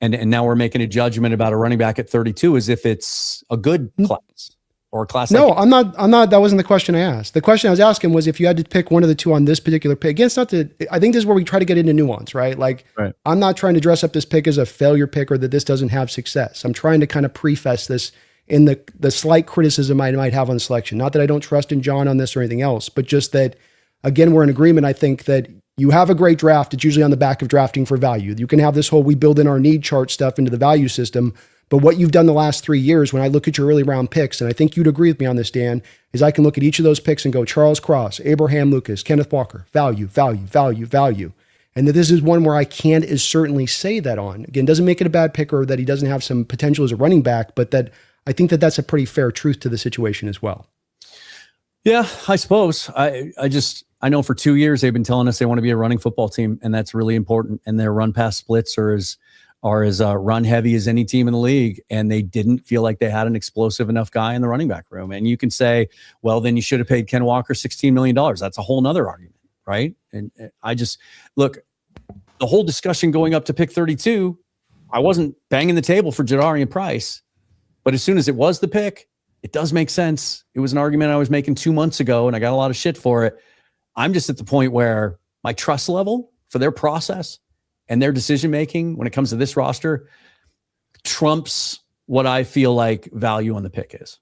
Speaker 2: And now we're making a judgment about a running back at 32 as if it's a good class or a class.
Speaker 1: No, I'm not. That wasn't the question I asked. The question I was asking was if you had to pick one of the two on this particular pick. Again, it's not to, I think this is where we try to get into nuance, right? Like I'm not trying to dress up this pick as a failure pick or that this doesn't have success. I'm trying to kind of preface this in the slight criticism I might have on selection. Not that I don't trust in John on this or anything else, but just that, again, we're in agreement. I think that you have a great draft. It's usually on the back of drafting for value. You can have this whole, we build in our need chart stuff into the value system. But what you've done the last 3 years, when I look at your early round picks, and I think you'd agree with me on this, Dan, is I can look at each of those picks and go, Charles Cross, Abraham Lucas, Kenneth Walker, value, value, value, value. And that this is one where I can't as certainly say that on. Again, doesn't make it a bad pick or that he doesn't have some potential as a running back, but that I think that that's a pretty fair truth to the situation as well.
Speaker 2: Yeah, I suppose. I know for 2 years they've been telling us they want to be a running football team, and that's really important. And their run pass splits are as run heavy as any team in the league. And they didn't feel like they had an explosive enough guy in the running back room. And you can say, well, then you should have paid Ken Walker $16 million. That's a whole nother argument, right? And I just look, the whole discussion going up to pick 32, I wasn't banging the table for Jadarian Price, but as soon as it was the pick, it does make sense. It was an argument I was making 2 months ago, and I got a lot of shit for it. I'm just at the point where my trust level for their process and their decision-making when it comes to this roster trumps what I feel like value on the pick is.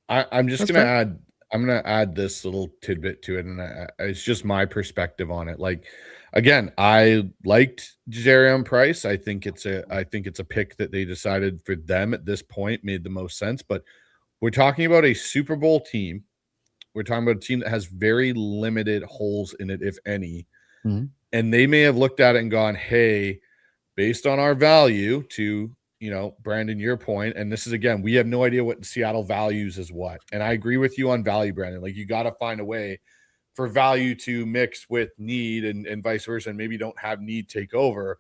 Speaker 3: I'm just going to add this little tidbit to it. And it's just my perspective on it. Like, again, I liked Jadarian Price. I think it's a pick that they decided for them at this point made the most sense, but we're talking about a Super Bowl team. We're talking about a team that has very limited holes in it, if any. Mm-hmm. And they may have looked at it and gone, hey, based on our value to, Brandon, your point, and this is, again, we have no idea what Seattle values is what. And I agree with you on value, Brandon. Like, you got to find a way for value to mix with need and vice versa, and maybe don't have need take over.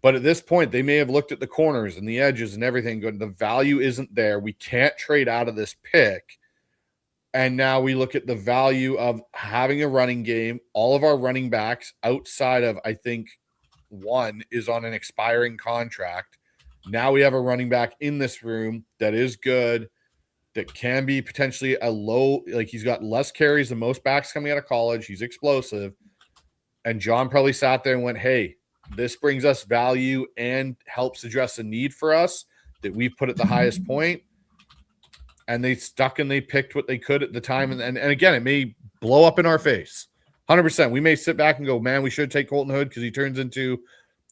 Speaker 3: But at this point, they may have looked at the corners and the edges and everything, going, the value isn't there. We can't trade out of this pick. And now we look at the value of having a running game. All of our running backs outside of, I think, one is on an expiring contract. Now we have a running back in this room that is good, that can be potentially a low, like he's got less carries than most backs coming out of college. He's explosive. And John probably sat there and went, hey, this brings us value and helps address a need for us that we've put at the highest point. And they stuck and they picked what they could at the time. And again, it may blow up in our face. 100%. We may sit back and go, man, we should take Colton Hood because he turns into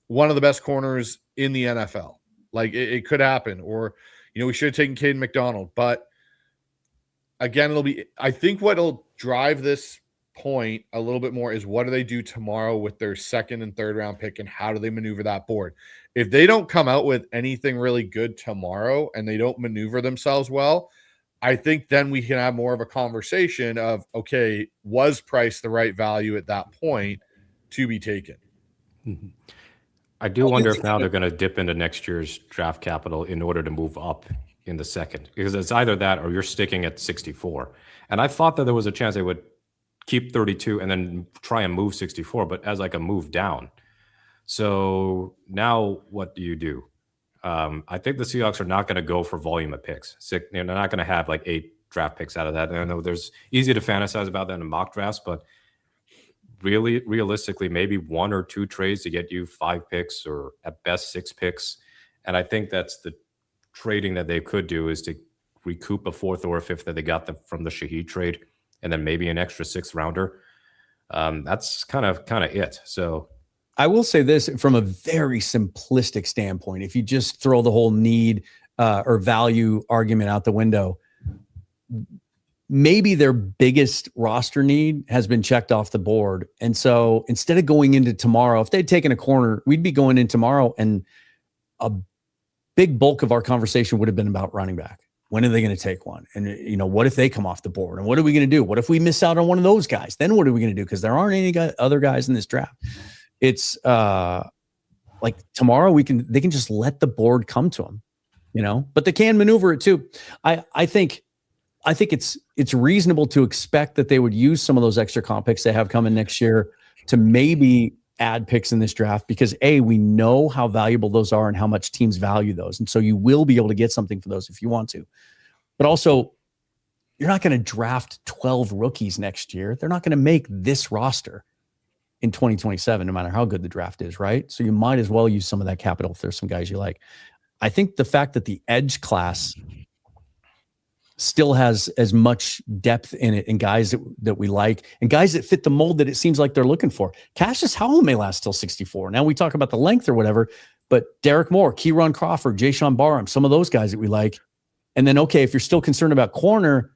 Speaker 3: one of the best corners in the NFL. Like it could happen. Or, we should have taken Caden McDonald. But again, I think what'll drive this point a little bit more is what do they do tomorrow with their second and third round pick and how do they maneuver that board? If they don't come out with anything really good tomorrow and they don't maneuver themselves well, I think then we can have more of a conversation of, okay, was Price the right value at that point to be taken?
Speaker 4: Mm-hmm. I do wonder if now they're going to dip into next year's draft capital in order to move up in the second, because it's either that or you're sticking at 64. And I thought that there was a chance they would keep 32 and then try and move 64, but as like a move down. So now what do you do? I think the Seahawks are not going to go for volume of picks. They're not going to have like 8 draft picks out of that. I know there's easy to fantasize about that in mock drafts, but realistically, maybe 1 or 2 trades to get you 5 picks or at best 6 picks. And I think that's the trading that they could do, is to recoup a 4th or a 5th that they got from the Shaheed trade, and then maybe an extra 6th rounder. That's kind of it. So
Speaker 2: I will say this from a very simplistic standpoint. If you just throw the whole need or value argument out the window, maybe their biggest roster need has been checked off the board. And so instead of going into tomorrow, if they'd taken a corner, we'd be going in tomorrow, and a big bulk of our conversation would have been about running back. When are they going to take one? And, what if they come off the board? And what are we going to do? What if we miss out on one of those guys? Then what are we going to do? Because there aren't any other guys in this draft. It's like tomorrow they can just let the board come to them, but they can maneuver it too. I think it's reasonable to expect that they would use some of those extra comp picks they have coming next year to maybe add picks in this draft, because we know how valuable those are and how much teams value those. And so you will be able to get something for those if you want to. But also, you're not going to draft 12 rookies next year. They're not going to make this roster in 2027, no matter how good the draft is, right? So you might as well use some of that capital if there's some guys you like. I think the fact that the edge class still has as much depth in it, and guys that we like, and guys that fit the mold that it seems like they're looking for. Cassius Howell may last till 64. Now we talk about the length or whatever, but Derek Moore, Kieran Crawford, Jayshon Barham, some of those guys that we like. And then, if you're still concerned about corner,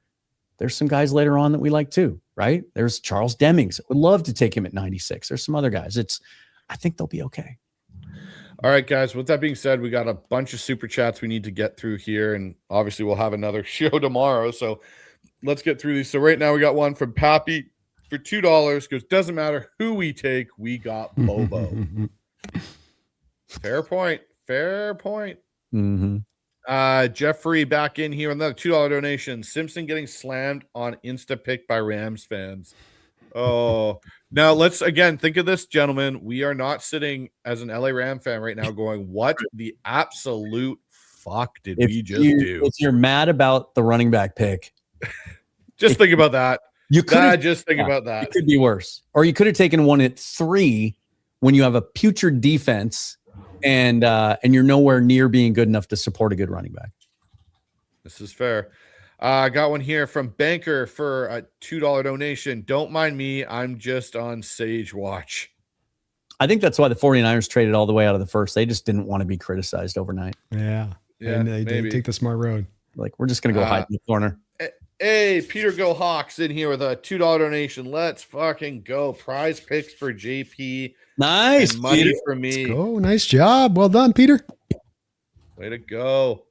Speaker 2: there's some guys later on that we like too, right? There's Charles Demings. Would love to take him at 96. There's some other guys. I think they'll be okay.
Speaker 3: All right, guys. With that being said, we got a bunch of super chats we need to get through here, and obviously we'll have another show tomorrow. So let's get through these. So right now we got one from Pappy for $2. Goes, doesn't matter who we take, we got Bobo. Fair point. Fair point.
Speaker 2: Mm-hmm.
Speaker 3: Jeffrey back in here, another $2 donation. Simpson getting slammed on Instapick by Rams fans. Oh, now let's again think of this, gentlemen. We are not sitting as an LA Ram fan right now going, what the absolute fuck did we just do?
Speaker 2: If you're mad about the running back pick,
Speaker 3: just think about that.
Speaker 2: You could
Speaker 3: just think about that.
Speaker 2: It could be worse. Or you could have taken one at 3 when you have a putrid defense and you're nowhere near being good enough to support a good running back.
Speaker 3: This is fair. I got one here from Banker for a $2 donation. Don't mind me. I'm just on Sage Watch.
Speaker 2: I think that's why the 49ers traded all the way out of the first. They just didn't want to be criticized overnight.
Speaker 1: Yeah. And they did take the smart road.
Speaker 2: Like, we're just going to go hide in the corner.
Speaker 3: Hey, Peter Go Hawks in here with a $2 donation. Let's fucking go. Prize picks for JP.
Speaker 2: Nice.
Speaker 3: And money
Speaker 2: Peter.
Speaker 3: for me.
Speaker 1: Let's go. Nice job. Well done, Peter.
Speaker 3: Way to go.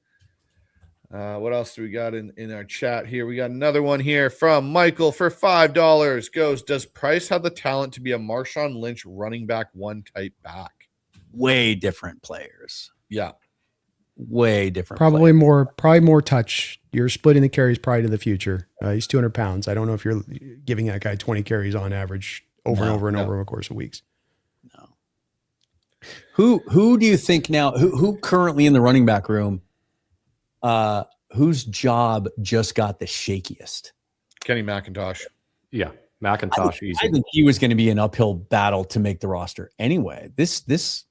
Speaker 3: What else do we got in our chat here? We got another one here from Michael for $5. Goes, does Price have the talent to be a Marshawn Lynch running back 1 type back?
Speaker 2: Way different players.
Speaker 3: Yeah.
Speaker 2: Way different.
Speaker 1: Probably more touch. You're splitting the carries probably to the future. He's 200 pounds. I don't know if you're giving that guy 20 carries on average over and over the course of weeks.
Speaker 2: No. Who do you think now, who currently in the running back room, whose job just got the shakiest?
Speaker 3: Kenny McIntosh.
Speaker 4: Yeah, McIntosh.
Speaker 2: I think he was going to be an uphill battle to make the roster anyway. This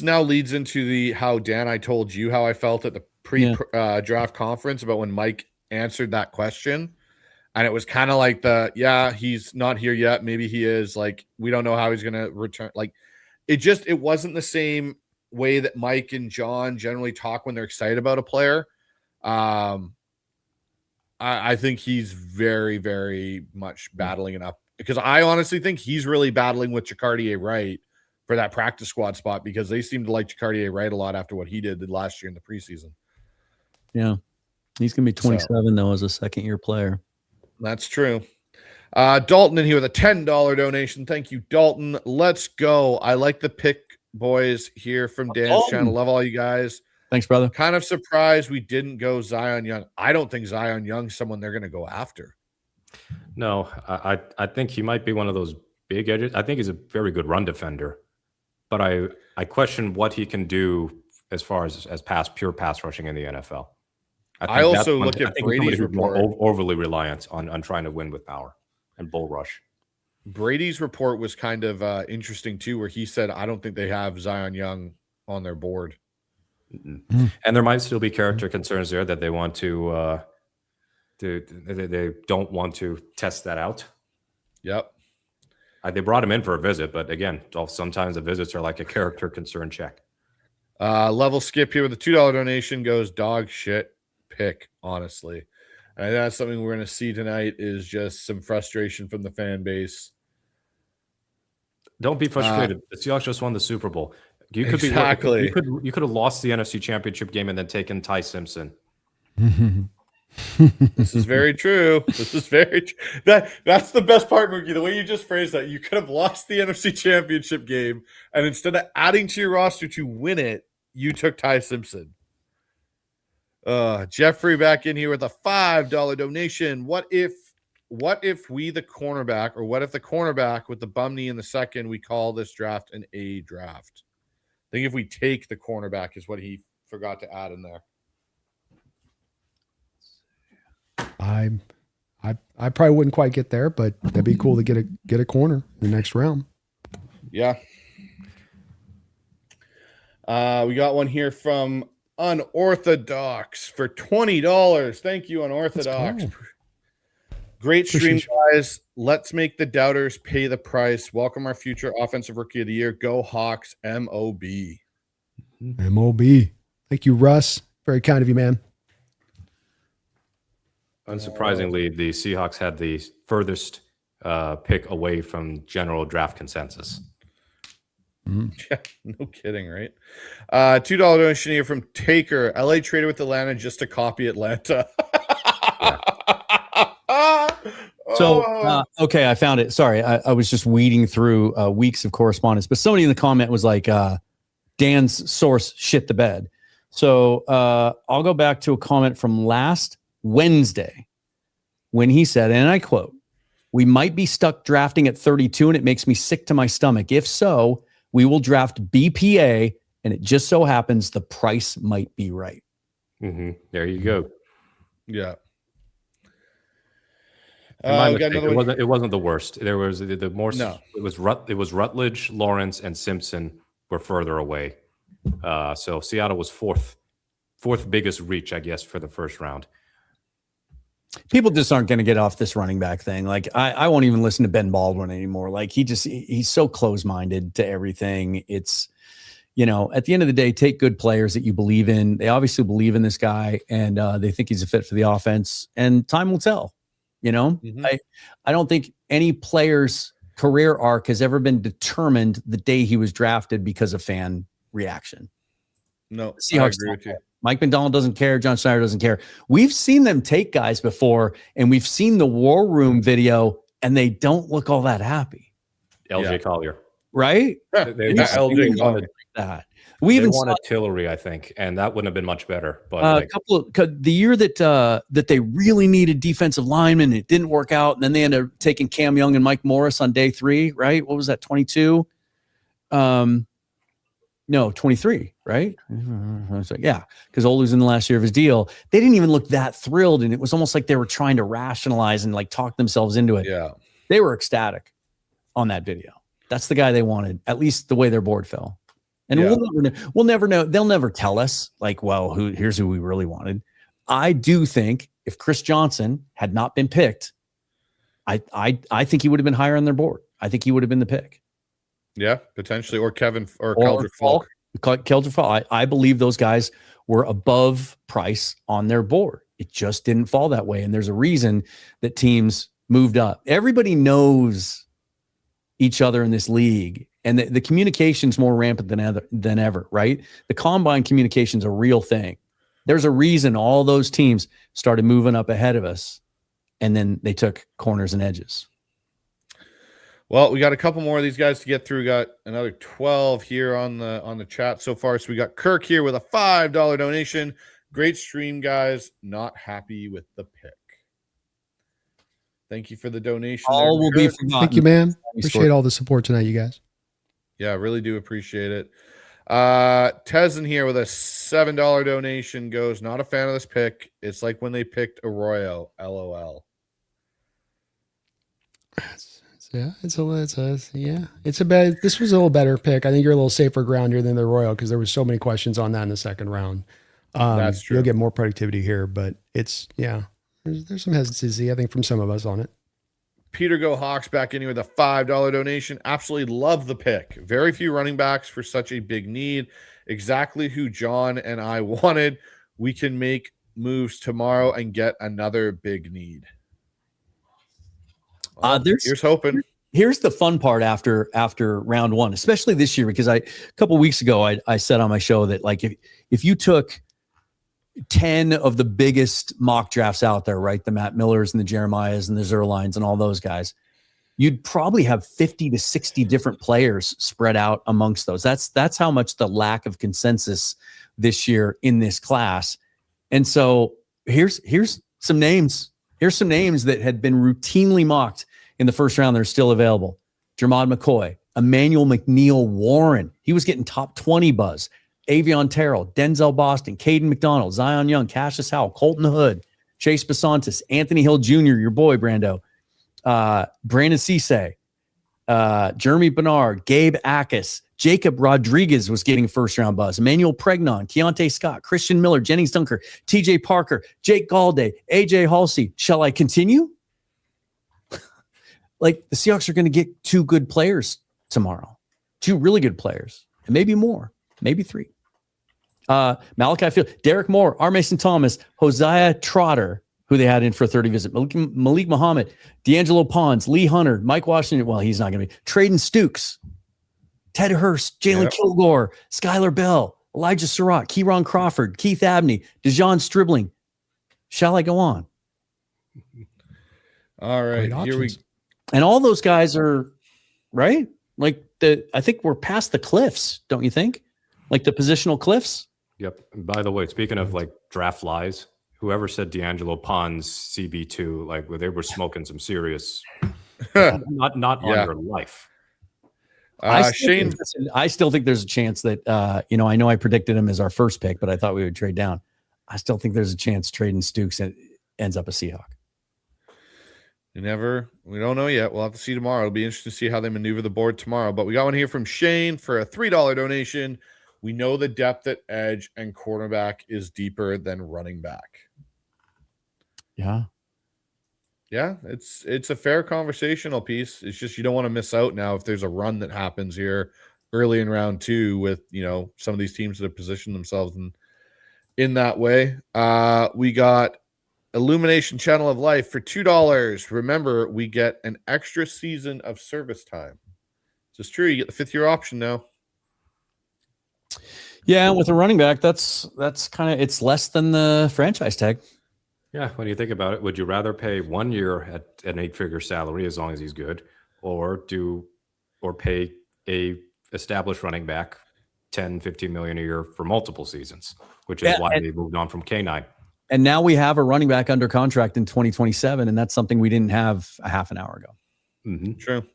Speaker 3: now leads into how Dan, I told you how I felt at the pre-draft conference about when Mike answered that question. And it was kind of like he's not here yet. Maybe he is. Like, we don't know how he's going to return. Like, it wasn't the same way that Mike and John generally talk when they're excited about a player. I think he's very, very much battling it up, because I honestly think he's really battling with Jacardier Wright for that practice squad spot, because they seem to like Jacardier Wright a lot after what he did last year in the preseason.
Speaker 2: Yeah. He's going to be 27 though as a second-year player.
Speaker 3: That's true. Dalton in here with a $10 donation. Thank you, Dalton. Let's go. I like the pick, boys, here from Dan's channel. Love all you guys.
Speaker 2: Thanks, brother.
Speaker 3: Kind of surprised we didn't go Zion Young. I don't think Zion Young's someone they're going to go after.
Speaker 4: No, I think he might be one of those big edges. I think he's a very good run defender, but I question what he can do as far as pure pass rushing in the NFL.
Speaker 3: I also look at Brady's report.
Speaker 4: More overly reliant on trying to win with power and bull rush.
Speaker 3: Brady's report was kind of interesting too, where he said, I don't think they have Zion Young on their board.
Speaker 4: And there might still be character concerns there that they want to they don't want to test that out.
Speaker 3: Yep.
Speaker 4: They brought him in for a visit, but again, sometimes the visits are like a character concern check.
Speaker 3: Level Skip here with a $2 donation goes dog shit pick, honestly. And that's something we're going to see tonight is just some frustration from the fan base.
Speaker 4: Don't be frustrated. The Seahawks just won the Super Bowl. You could
Speaker 3: Exactly.
Speaker 4: you could have lost the NFC Championship game and then taken Ty Simpson.
Speaker 3: This is very true. This is very that's the best part, Mookie. The way you just phrased that, you could have lost the NFC Championship game, and instead of adding to your roster to win it, you took Ty Simpson. Jeffrey back in here with a $5 donation. What if we the cornerback, or what if the cornerback with the bum knee in the second, we call this draft an A draft? I think if we take the cornerback is what he forgot to add in there.
Speaker 1: I probably wouldn't quite get there, but that'd be cool to get a corner in the next round.
Speaker 3: Yeah. We got one here from Unorthodox for $20. Thank you, Unorthodox.
Speaker 1: Let's
Speaker 3: Great stream,
Speaker 1: Appreciate you.
Speaker 3: guys. Let's make the doubters pay the price. Welcome our future offensive rookie of the year. Go Hawks, MOB.
Speaker 1: MOB. Thank you, Russ. Very kind of you, man.
Speaker 4: Unsurprisingly, the Seahawks had the furthest pick away from general draft consensus.
Speaker 3: Yeah, no kidding, right? $2 donation here from Taker. LA traded with Atlanta just to copy Atlanta.
Speaker 2: So, okay, I found it. Sorry, I was just weeding through weeks of correspondence, but somebody in the comment was like, Dan's source shit the bed. So I'll go back to a comment from last Wednesday when he said, and I quote, "We might be stuck drafting at 32 and it makes me sick to my stomach. If so, we will draft BPA and it just so happens the price might be right."
Speaker 4: There you go.
Speaker 3: Yeah.
Speaker 4: My
Speaker 3: we got
Speaker 4: mistake.
Speaker 3: another one.
Speaker 4: It wasn't the worst. There was the more.
Speaker 3: No.
Speaker 4: It was Rutledge, Lawrence, and Simpson were further away. So Seattle was fourth biggest reach, I guess, for the first round.
Speaker 2: People just aren't going to get off this running back thing. Like I won't even listen to Ben Baldwin anymore. Like he's so close-minded to everything. It's, at the end of the day, take good players that you believe in. They obviously believe in this guy and they think he's a fit for the offense, and time will tell. I don't think any player's career arc has ever been determined the day he was drafted because of fan reaction.
Speaker 3: No,
Speaker 2: Seahawks
Speaker 3: I agree with you.
Speaker 2: Mike McDonald doesn't care. John Schneider doesn't care. We've seen them take guys before, and we've seen the War Room video, and they don't look all that happy.
Speaker 4: LJ Collier.
Speaker 2: Right?
Speaker 3: LJ Collier.
Speaker 2: That.
Speaker 4: We even wanted Tillery, I think, and that wouldn't have been much better. But
Speaker 2: the year that they really needed defensive linemen, it didn't work out, and then they ended up taking Cam Young and Mike Morris on day 3. Right? What was that? 22. No, 23. Right? I was like, yeah, because Olu's in the last year of his deal. They didn't even look that thrilled, and it was almost like they were trying to rationalize and like talk themselves into it.
Speaker 3: Yeah,
Speaker 2: they were ecstatic on that video. That's the guy they wanted, at least the way their board fell. And we'll never know. They'll never tell us, like, well, here's who we really wanted. I do think if Chris Johnson had not been picked, I think he would have been higher on their board. I think he would have been the pick.
Speaker 3: Yeah, potentially, or Keldrick Falk.
Speaker 2: Keldrick Falk. I believe those guys were above price on their board. It just didn't fall that way, and there's a reason that teams moved up. Everybody knows each other in this league. And the communication's more rampant than ever, right? The combine communication's a real thing. There's a reason all those teams started moving up ahead of us, and then they took corners and edges.
Speaker 3: Well, we got a couple more of these guys to get through. We got another 12 here on the chat so far. So we got Kirk here with a $5 donation. Great stream, guys. Not happy with the pick. Thank you for the donation.
Speaker 2: All will be forgotten.
Speaker 1: Thank you, man. Appreciate all the support tonight, you guys.
Speaker 3: Yeah, really do appreciate it. Tez in here with a $7 donation goes, not a fan of this pick. It's like when they picked Arroyo, LOL.
Speaker 1: Yeah, it's a bad. This was a little better pick. I think you're a little safer ground here than the Royal because there was so many questions on that in the second round.
Speaker 3: That's true.
Speaker 1: You'll get more productivity here, but it's there's some hesitancy I think from some of us on it.
Speaker 3: Peter Go Hawks back in here with a $5 donation. Absolutely love the pick. Very few running backs for such a big need. Exactly who John and I wanted. We can make moves tomorrow and get another big need. Well, here's hoping.
Speaker 2: Here's the fun part after round one, especially this year, because a couple weeks ago I said on my show that like if you took 10 of the biggest mock drafts out there, right? The Matt Millers and the Jeremiahs and the Zerlines and all those guys, you'd probably have 50 to 60 different players spread out amongst those. That's how much the lack of consensus this year in this class. And so here's some names. Here's some names that had been routinely mocked in the first round that are still available. Jermod McCoy, Emmanuel McNeil Warren. He was getting top 20 buzz. Avion Terrell, Denzel Boston, Caden McDonald, Zion Young, Cassius Howell, Colton Hood, Chase Basantis, Anthony Hill Jr., your boy, Brando, Brandon Cisse, Jeremy Bernard, Gabe Akis, Jacob Rodriguez was getting first-round buzz, Emmanuel Pregnon, Keontae Scott, Christian Miller, Jennings Dunker, TJ Parker, Jake Galday, AJ Halsey. Shall I continue? Like, the Seahawks are going to get two good players tomorrow, two really good players, and maybe more, maybe three. Malachi Field, Derek Moore, R. Mason Thomas, Hosea Trotter, who they had in for a 30 visit, Malik Muhammad, D'Angelo Pons, Lee Hunter, Mike Washington. Well, he's not going to be. Traden Stukes, Ted Hurst, Jalen Kilgore, Skylar Bell, Elijah Surratt, Kieron Crawford, Keith Abney, DeJon Stribling. Shall I go on?
Speaker 3: All right, here we.
Speaker 2: And all those guys are right. Like I think we're past the cliffs, don't you think? Like the positional cliffs.
Speaker 4: Yep. And by the way, speaking of like draft lies, whoever said D'Angelo Pons CB2, like they were smoking some serious, not on your life.
Speaker 3: Shane,
Speaker 2: I still think there's a chance that I know I predicted him as our first pick, but I thought we would trade down. I still think there's a chance Traden Stukes ends up a Seahawk.
Speaker 3: We don't know yet. We'll have to see tomorrow. It'll be interesting to see how they maneuver the board tomorrow. But we got one here from Shane for a $3 donation. We know the depth at edge and cornerback is deeper than running back.
Speaker 2: Yeah.
Speaker 3: Yeah, it's a fair conversational piece. It's just you don't want to miss out now if there's a run that happens here early in round two with, some of these teams that have positioned themselves in that way. We got Illumination Channel of Life for $2. Remember, we get an extra season of service time. It's true. You get the 5th-year option now.
Speaker 2: Yeah, with a running back, that's kind of it's less than the franchise tag.
Speaker 4: Yeah, when you think about it, would you rather pay 1 year at an 8-figure salary as long as he's good, or pay a established running back 10, 15 million a year for multiple seasons, which is why they moved on from K9.
Speaker 2: And now we have a running back under contract in 2027, and that's something we didn't have a half an hour ago.
Speaker 4: Mm-hmm.
Speaker 3: True.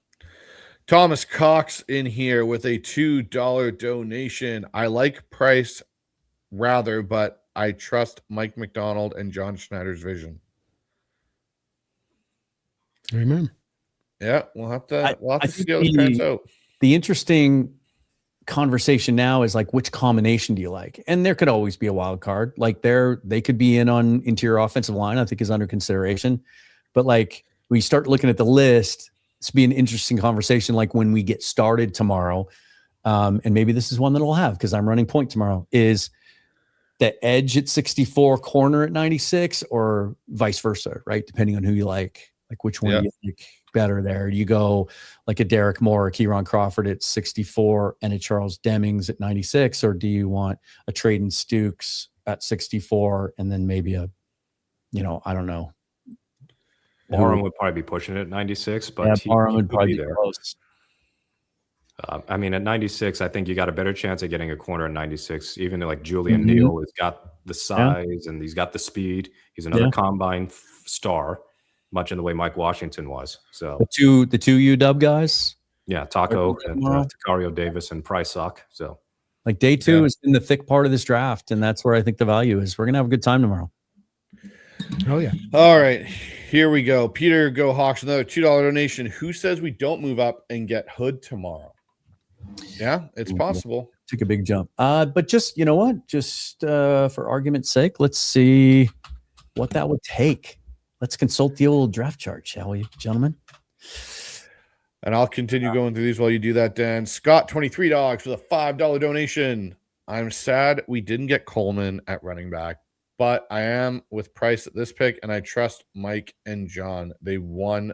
Speaker 3: Thomas Cox in here with a $2 donation. I like Price rather, but I trust Mike McDonald and John Schneider's vision.
Speaker 1: Amen.
Speaker 3: Yeah, we'll have to see how this pans out.
Speaker 2: The interesting conversation now is like, which combination do you like? And there could always be a wild card. Like they could be in on interior offensive line, I think is under consideration. But like we start looking at the list, it's be an interesting conversation. Like when we get started tomorrow, and maybe this is one that we'll have because I'm running point tomorrow, is the edge at 64, corner at 96, or vice versa, right? Depending on who you like which one do you think better there? Do you go like a Derek Moore or Kieron Crawford at 64 and a Charles Demings at 96, or do you want a Traden Stukes at 64 and then maybe a, I don't know.
Speaker 4: Barham would probably be pushing it at 96, but
Speaker 2: Barham would probably be
Speaker 4: there.
Speaker 2: Close.
Speaker 4: At 96, I think you got a better chance of getting a corner at 96. Even like Julian Neal has got the size and he's got the speed. He's another combine star, much in the way Mike Washington was. So
Speaker 2: the two UW guys,
Speaker 4: Taco and Takario Davis and Price Sock. So
Speaker 2: like day two is in the thick part of this draft, and that's where I think the value is. We're gonna have a good time tomorrow.
Speaker 1: Oh yeah.
Speaker 3: All right. Here we go. Peter Go Hawks, another $2 donation. Who says we don't move up and get Hood tomorrow? Yeah, it's possible.
Speaker 2: Took a big jump. But just, you know what? Just for argument's sake, let's see what that would take. Let's consult the old draft chart, shall we, gentlemen?
Speaker 3: And I'll continue going through these while you do that, Dan. Scott, 23 dogs with a $5 donation. I'm sad we didn't get Coleman at running back, but I am with Price at this pick, and I trust Mike and John. They won.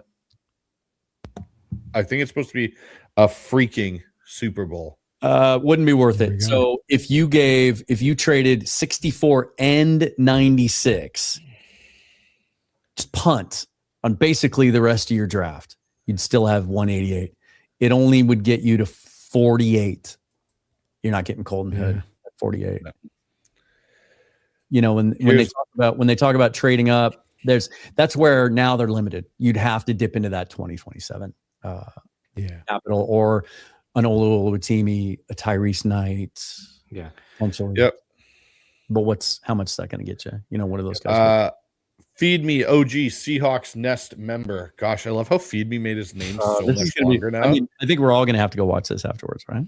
Speaker 3: I think it's supposed to be a freaking Super Bowl.
Speaker 2: Wouldn't be worth it. So if you traded 64 and 96, just punt on basically the rest of your draft, you'd still have 188. It only would get you to 48. You're not getting Colton Hood at 48. No. You know, when they talk about trading up, that's where now they're limited. You'd have to dip into that 2027 capital or an Oluwatimi, a Tyrese Knight.
Speaker 4: Yeah.
Speaker 2: Potentially.
Speaker 3: Yep.
Speaker 2: But how much is that going to get you? You know, what are those guys?
Speaker 3: Feed Me OG Seahawks Nest member. Gosh, I love how Feed Me made his name so much longer now.
Speaker 2: I mean, I think we're all going to have to go watch this afterwards, right?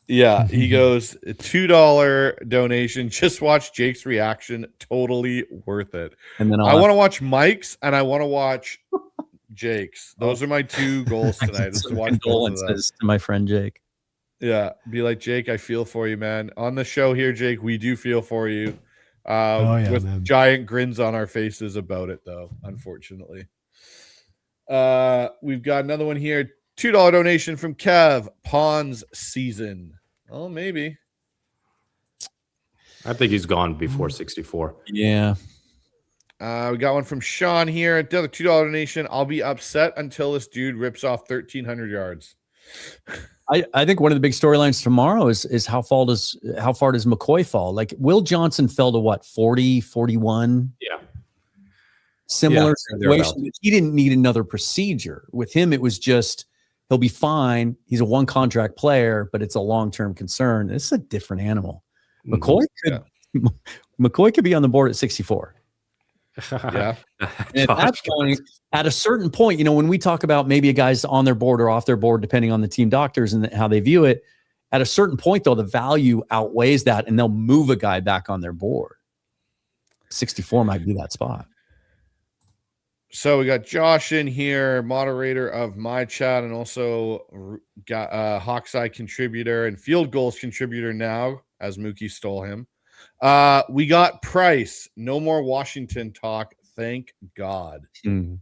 Speaker 3: Yeah, he goes $2 donation. Just watch Jake's reaction. Totally worth it. And then I want to watch Mike's and I want to watch Jake's. Those are my two goals tonight. Is to watch
Speaker 2: condolences to my friend Jake.
Speaker 3: Yeah, be like, Jake, I feel for you, man. On the show here, Jake, we do feel for you. With man. Giant grins on our faces about it, though, unfortunately. We've got another one here. $2 donation from Kev. Pawns season. Oh, maybe.
Speaker 4: I think he's gone before 64.
Speaker 2: Yeah.
Speaker 3: We got one from Sean here. Another $2 donation. I'll be upset until this dude rips off 1,300 yards.
Speaker 2: I think one of the big storylines tomorrow is how far does McCoy fall? Like Will Johnson fell to what, 40, 41?
Speaker 4: Yeah.
Speaker 2: Similar situation. He didn't need another procedure. With him, it was just he'll be fine. He's a one contract player, but it's a long-term concern. This is a different animal. McCoy could be on the board at 64.
Speaker 3: Yeah.
Speaker 2: And at a certain point, you know, when we talk about maybe a guy's on their board or off their board, depending on the team doctors and how they view it, at a certain point, though, the value outweighs that and they'll move a guy back on their board. 64 might be that spot.
Speaker 3: So we got Josh in here, moderator of my chat, and also got Hawkseye contributor and field goals contributor now, as Mookie stole him. We got Price. No more Washington talk. Thank God.
Speaker 2: Yeah,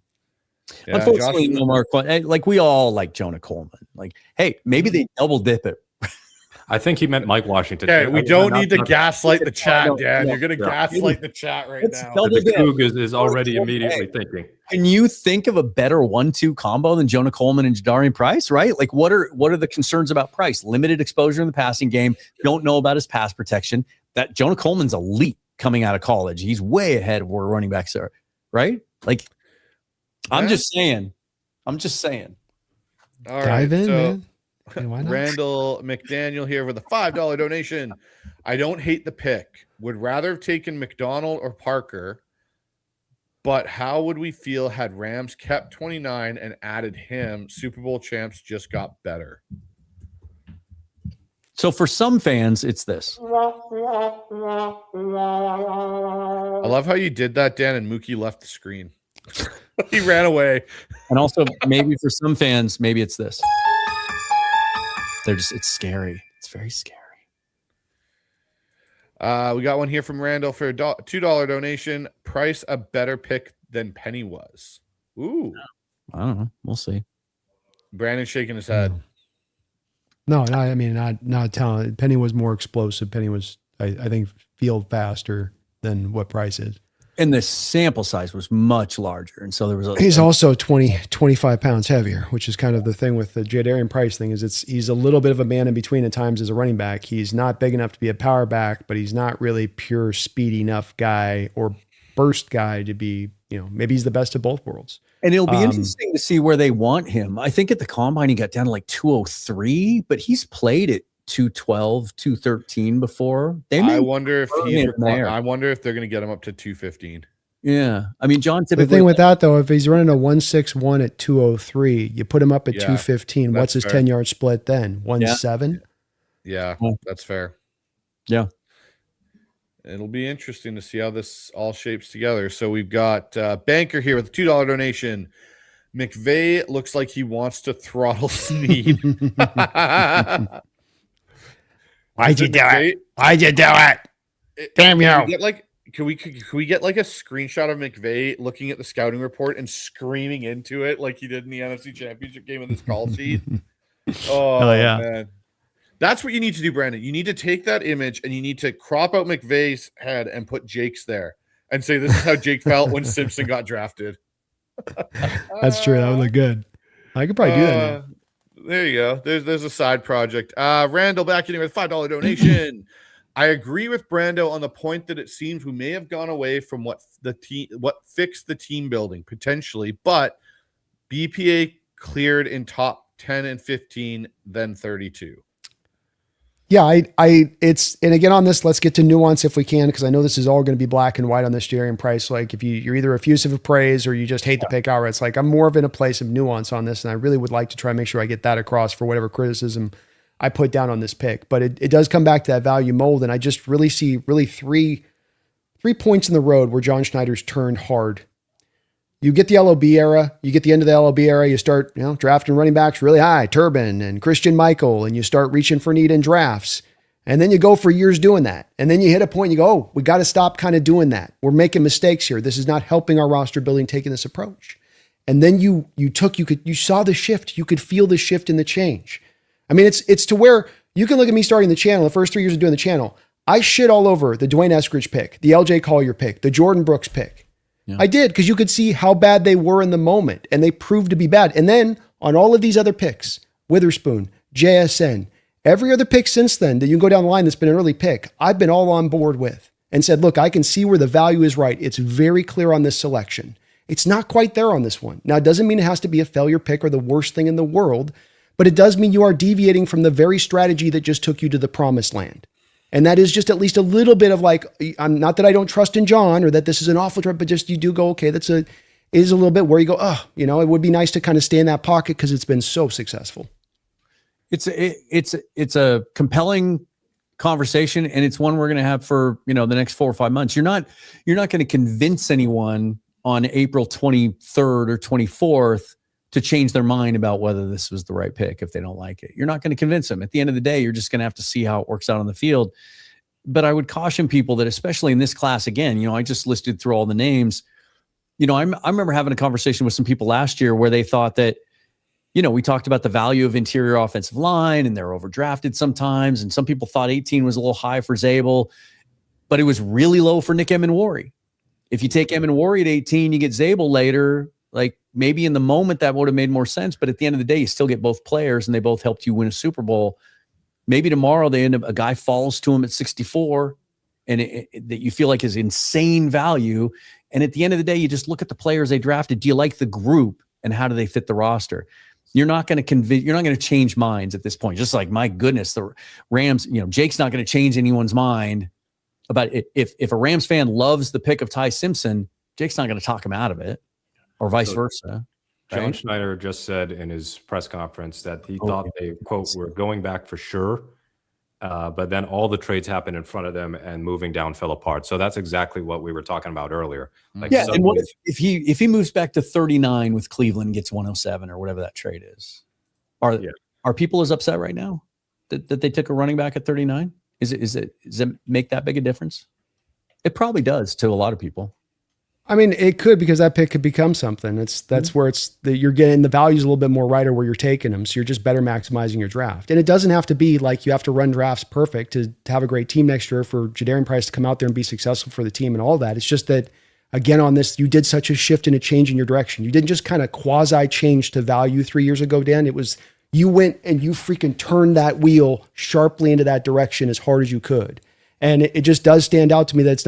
Speaker 2: unfortunately, no more. Like we all like Jonah Coleman. Like, hey, maybe they double dip it.
Speaker 4: I think he meant Mike Washington.
Speaker 3: Okay, we don't need to gaslight the chat, Dan. You're going to gaslight the chat right now.
Speaker 4: The Coug is already immediately thinking.
Speaker 2: Can you think of a better 1-2 combo than Jonah Coleman and Jadarian Price? Right? Like, what are the concerns about Price? Limited exposure in the passing game. Don't know about his pass protection. That Jonah Coleman's elite coming out of college. He's way ahead of where running backs are. Right? Like, I'm just saying.
Speaker 3: All right,
Speaker 1: dive in, man.
Speaker 3: Randall McDaniel here with a $5 donation. I don't hate the pick. Would rather have taken McDonald or Parker, but how would we feel had Rams kept 29 and added him? Super Bowl champs just got better.
Speaker 2: So for some fans, it's this.
Speaker 3: I love how you did that, Dan, and Mookie left the screen. He ran away.
Speaker 2: And also, maybe for some fans, maybe it's this. It's scary. It's very scary.
Speaker 3: We got one here from Randall for a $2 donation. Price a better pick than Penny was. Ooh.
Speaker 2: I don't know. We'll see.
Speaker 3: Brandon shaking his head.
Speaker 1: No, not talent. Penny was more explosive. Penny was, I think, field faster than what Price is.
Speaker 2: And the sample size was much larger. And so there was
Speaker 1: he's also 25 pounds heavier, which is kind of the thing with the Jadarian Price thing is he's a little bit of a man in between at times as a running back. He's not big enough to be a power back, but he's not really pure speed enough guy or burst guy to be, maybe he's the best of both worlds.
Speaker 2: And it'll be interesting to see where they want him. I think at the combine, he got down to like 203, but he's played at 212, 213 before.
Speaker 3: I wonder if they're going to get him up to 215.
Speaker 2: Yeah. I mean, John
Speaker 1: The
Speaker 2: typically.
Speaker 1: thing with that though, if he's running a 161 at 203, you put him up at
Speaker 3: Yeah,
Speaker 1: 215. What's his
Speaker 3: that's fair.
Speaker 1: 10-yard split then? 1.7?
Speaker 3: Yeah, that's fair.
Speaker 2: Yeah.
Speaker 3: It'll be interesting to see how this all shapes together. So we've got Banker here with a $2 donation. McVay looks like he wants to throttle Snead.
Speaker 5: Why'd you do it? Why'd you do it? Damn you.
Speaker 3: Can we get like a screenshot of McVay looking at the scouting report and screaming into it like he did in the NFC Championship game in this call sheet? Oh yeah. Man. That's what you need to do, Brandon. You need to take that image and you need to crop out McVay's head and put Jake's there and say this is how Jake felt when Simpson got drafted.
Speaker 1: That's true. That would look good. I could probably do that now.
Speaker 3: There you go. There's a side project. Randall back in with $5 donation. I agree with Brando on the point that it seems we may have gone away from what fixed the team building potentially, but BPA cleared in top 10 and 15, then 32.
Speaker 1: Yeah, and again on this, let's get to nuance if we can, because I know this is all going to be black and white on this Jerry and Price. Like if you're either effusive of praise or you just hate the pick outright. It's like I'm more of in a place of nuance on this, and I really would like to try and make sure I get that across for whatever criticism I put down on this pick. But it does come back to that value mold, and I just really see three points in the road where John Schneider's turned hard. You get the LOB era, you get the end of the LOB era, you start drafting running backs really high, Turbin and Christian Michael, and you start reaching for need in drafts. And then you go for years doing that. And then you hit a point and you go, oh, we got to stop kind of doing that. We're making mistakes here. This is not helping our roster building, taking this approach. And then you saw the shift. You could feel the shift in the change. I mean, it's to where you can look at me starting the channel, the first 3 years of doing the channel. I shit all over the Dwayne Eskridge pick, the LJ Collier pick, the Jordan Brooks pick. Yeah. I did, because you could see how bad they were in the moment, and they proved to be bad. And then on all of these other picks, Witherspoon, JSN, every other pick since then that you can go down the line that's been an early pick, I've been all on board with and said, look, I can see where the value is right. It's very clear on this selection. It's not quite there on this one. Now, it doesn't mean it has to be a failure pick or the worst thing in the world, but it does mean you are deviating from the very strategy that just took you to the promised land. And that is just at least a little bit of like, I'm not that I don't trust in John or that this is an awful trip, but just you do go, okay, is a little bit where you go, it would be nice to kind of stay in that pocket because it's been so successful.
Speaker 2: It's a compelling conversation, and it's one we're going to have for the next 4 or 5 months. You're not going to convince anyone on April 23rd or 24th to change their mind about whether this was the right pick if they don't like it. You're not going to convince them. At the end of the day, you're just going to have to see how it works out on the field. But I would caution people that, especially in this class, again, I just listed through all the names. I remember having a conversation with some people last year where they thought that, we talked about the value of interior offensive line and they're overdrafted sometimes. And some people thought 18 was a little high for Zabel, but it was really low for Nick Emenwari. If you take Emenwari at 18, you get Zabel later. Like maybe in the moment that would have made more sense, but at the end of the day, you still get both players and they both helped you win a Super Bowl. Maybe tomorrow they end up, a guy falls to him at 64 and that you feel like is insane value. And at the end of the day, you just look at the players they drafted. Do you like the group and how do they fit the roster? You're not going to convince, you're not going to change minds at this point. Just like, my goodness, the Rams, Jake's not going to change anyone's mind about it. If a Rams fan loves the pick of Ty Simpson, Jake's not going to talk him out of it. Or vice versa.
Speaker 4: John
Speaker 2: Right?
Speaker 4: Schneider just said in his press conference that he thought they, quote, were going back for sure. But then all the trades happened in front of them and moving down fell apart. So that's exactly what we were talking about earlier. Like
Speaker 2: Yeah, and what if he moves back to 39 with Cleveland and gets 107 or whatever that trade is? Are people as upset right now that they took a running back at 39? Does it make that big a difference? It probably does to a lot of people.
Speaker 1: I mean, it could, because that pick could become something. That's where you're getting the values a little bit more right, or where you're taking them. So you're just better maximizing your draft. And it doesn't have to be like you have to run drafts perfect to have a great team next year for Jadarian Price to come out there and be successful for the team and all that. It's just that, again, on this, you did such a shift and a change in your direction. You didn't just kind of quasi change to value 3 years ago, Dan. It was, you went and you freaking turned that wheel sharply into that direction as hard as you could. And it just does stand out to me that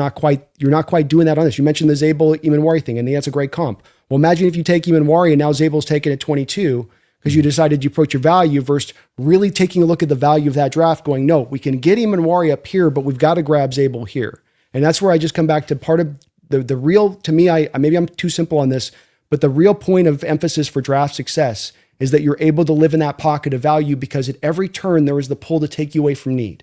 Speaker 1: you're not quite doing that on this. You mentioned the Zabel Emenwari thing, and that's a great comp. Well, imagine if you take Emenwari and now Zabel's taken at 22 because you decided you approach your value versus really taking a look at the value of that draft going, no, we can get Emenwari up here, but we've got to grab Zabel here. And that's where I just come back to part of the real, to me, I maybe I'm too simple on this, but the real point of emphasis for draft success is that you're able to live in that pocket of value, because at every turn there is the pull to take you away from need.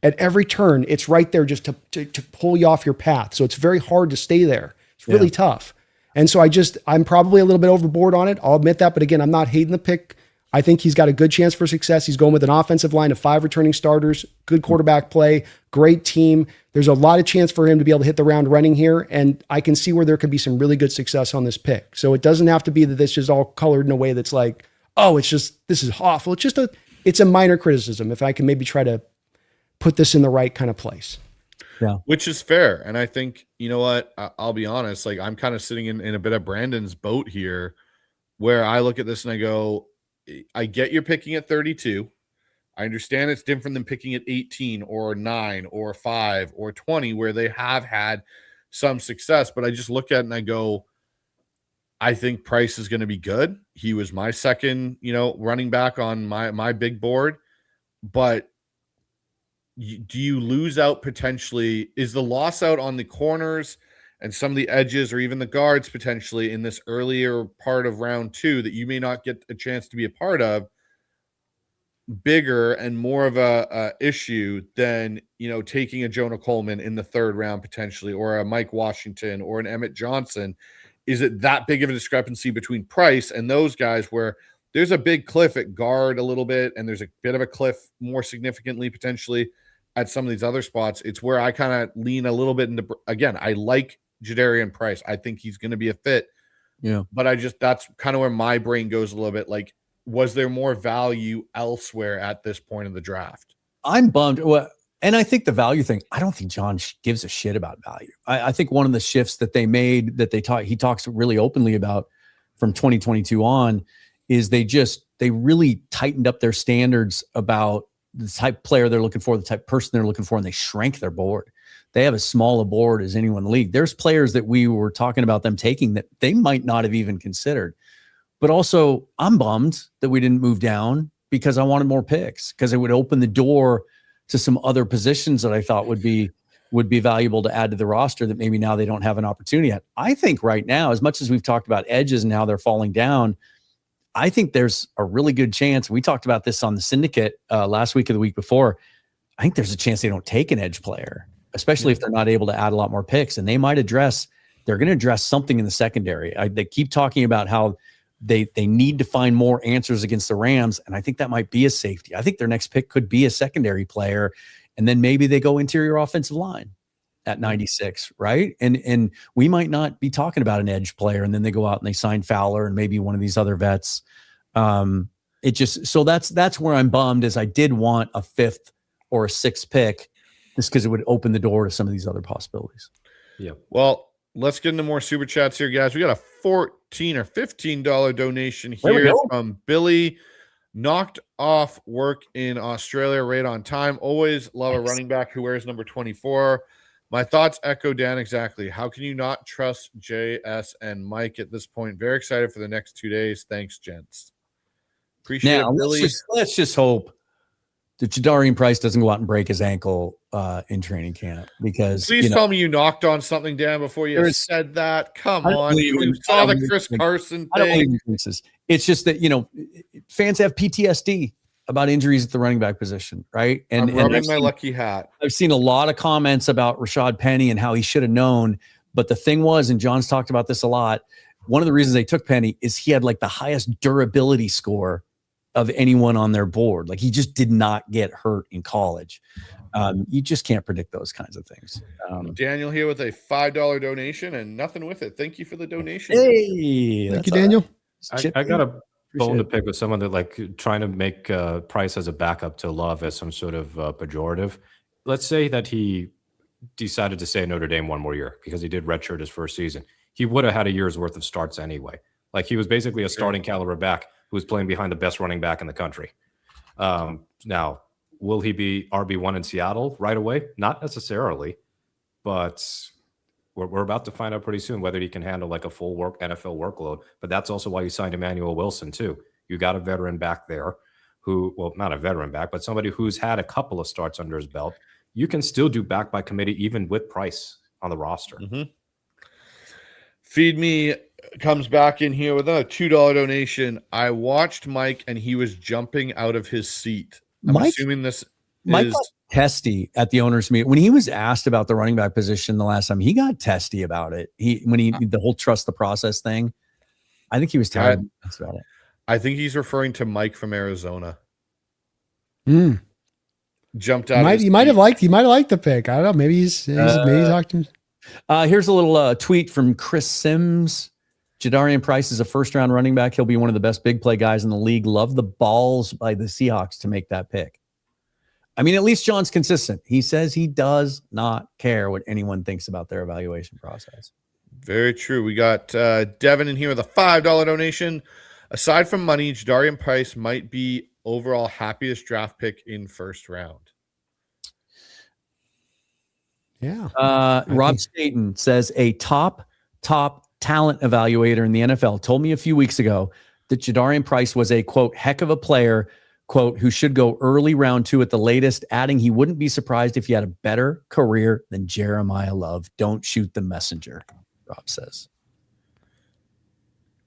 Speaker 1: At every turn, it's right there just to pull you off your path. So it's very hard to stay there. It's really tough. And so I'm probably a little bit overboard on it. I'll admit that. But again, I'm not hating the pick. I think he's got a good chance for success. He's going with an offensive line of 5 returning starters, good quarterback play, great team. There's a lot of chance for him to be able to hit the ground running here. And I can see where there could be some really good success on this pick. So it doesn't have to be that this is all colored in a way that's like, oh, it's just, this is awful. It's a minor criticism. If I can maybe try to put this in the right kind of place.
Speaker 3: Yeah. Which is fair. And I think, you know what, I'll be honest, like I'm kind of sitting in a bit of Brandon's boat here, where I look at this and I go, I get you're picking at 32. I understand it's different than picking at 18 or 9 or 5 or 20, where they have had some success. But I just look at it and I go, I think Price is going to be good. He was my second, running back on my big board. But do you lose out potentially? Is the loss out on the corners and some of the edges, or even the guards potentially in this earlier part of round 2 that you may not get a chance to be a part of, bigger and more of a issue than, taking a Jonah Coleman in the 3rd round potentially, or a Mike Washington or an Emmett Johnson? Is it that big of a discrepancy between Price and those guys, where there's a big cliff at guard a little bit, and there's a bit of a cliff more significantly potentially at some of these other spots? It's where I kind of lean a little bit into, again, I like Jadarian Price. I think he's going to be a fit.
Speaker 2: Yeah.
Speaker 3: But that's kind of where my brain goes a little bit. Like, was there more value elsewhere at this point in the draft?
Speaker 2: I'm bummed. Well, and I think the value thing, I don't think John gives a shit about value. I think one of the shifts that they made, that he talks really openly about from 2022 on, is they really tightened up their standards about the type player they're looking for, the type person they're looking for, and they shrank their board. They have as small a board as anyone in the league. There's players that we were talking about them taking that they might not have even considered. But also, I'm bummed that we didn't move down, because I wanted more picks, because it would open the door to some other positions that I thought would be valuable to add to the roster that maybe now they don't have an opportunity at. I think right now, as much as we've talked about edges and how they're falling down, I think there's a really good chance. We talked about this on the Syndicate last week or the week before. I think there's a chance they don't take an edge player, especially if they're not able to add a lot more picks. And they're going to address something in the secondary. They keep talking about how they need to find more answers against the Rams, and I think that might be a safety. I think their next pick could be a secondary player, and then maybe they go interior offensive line at 96, right? And we might not be talking about an edge player, and then they go out and they sign Fowler and maybe one of these other vets. So that's where I'm bummed, is I did want a 5th or a 6th pick, just because it would open the door to some of these other possibilities.
Speaker 3: Yeah. Well, let's get into more super chats here, guys. We got a $14 or $15 donation here from Billy. Knocked off work in Australia right on time. Always love a running back who wears number 24. My thoughts echo Dan exactly. How can you not trust JS and Mike at this point? Very excited for the next 2 days. Thanks, gents. Appreciate it, Billy.
Speaker 2: Let's just hope that Jadarian Price doesn't go out and break his ankle in training camp, because
Speaker 3: please tell me you knocked on something, Dan, before you said that. Come on, you saw the Chris Carson thing.
Speaker 2: It's just that fans have PTSD about injuries at the running back position, right? And
Speaker 3: I'm rubbing my lucky hat.
Speaker 2: I've seen a lot of comments about Rashad Penny and how he should have known, but the thing was, and John's talked about this a lot, one of the reasons they took Penny is he had like the highest durability score of anyone on their board. Like, he just did not get hurt in college. You just can't predict those kinds of things.
Speaker 3: Daniel here with a $5 donation and nothing with it. Thank you for the donation.
Speaker 1: Hey, thank you, Daniel.
Speaker 4: I got a bone to pick with someone that like trying to make Price as a backup to Love as some sort of pejorative. Let's say that he decided to stay at Notre Dame one more year because he did redshirt his first season. He would have had a year's worth of starts anyway. Like, he was basically a starting caliber back who was playing behind the best running back in the country. Now, will he be RB1 in Seattle right away? Not necessarily, but we're about to find out pretty soon whether he can handle like a full NFL workload. But that's also why you signed Emmanuel Wilson too. You got a veteran back there who, well, not a veteran back, but somebody who's had a couple of starts under his belt. You can still do back by committee even with Price on the roster.
Speaker 3: Mm-hmm. Feed Me comes back in here with a $2 donation. I watched Mike and he was jumping out of his seat. I'm assuming this
Speaker 2: Mike
Speaker 3: is
Speaker 2: got testy at the owners' meeting when he was asked about the running back position the last time. He got testy about it. The whole trust the process thing. I think he was tired about it.
Speaker 3: I think he's referring to Mike from Arizona. Jumped out.
Speaker 1: He might have liked the pick. I don't know. Maybe he's talked to him.
Speaker 2: Here's a little tweet from Chris Sims. Jadarian Price is a first-round running back. He'll be one of the best big play guys in the league. Love the balls by the Seahawks to make that pick. I mean, at least John's consistent. He says he does not care what anyone thinks about their evaluation process.
Speaker 3: Very true. We got Devin in here with a $5 donation. Aside from money, Jadarian Price might be overall happiest draft pick in first round.
Speaker 1: Yeah.
Speaker 2: Rob Staten says a top talent evaluator in the NFL told me a few weeks ago that Jadarian Price was a, quote, heck of a player, quote, who should go early round 2 at the latest, adding he wouldn't be surprised if he had a better career than Jeremiah Love. Don't shoot the messenger, Rob says.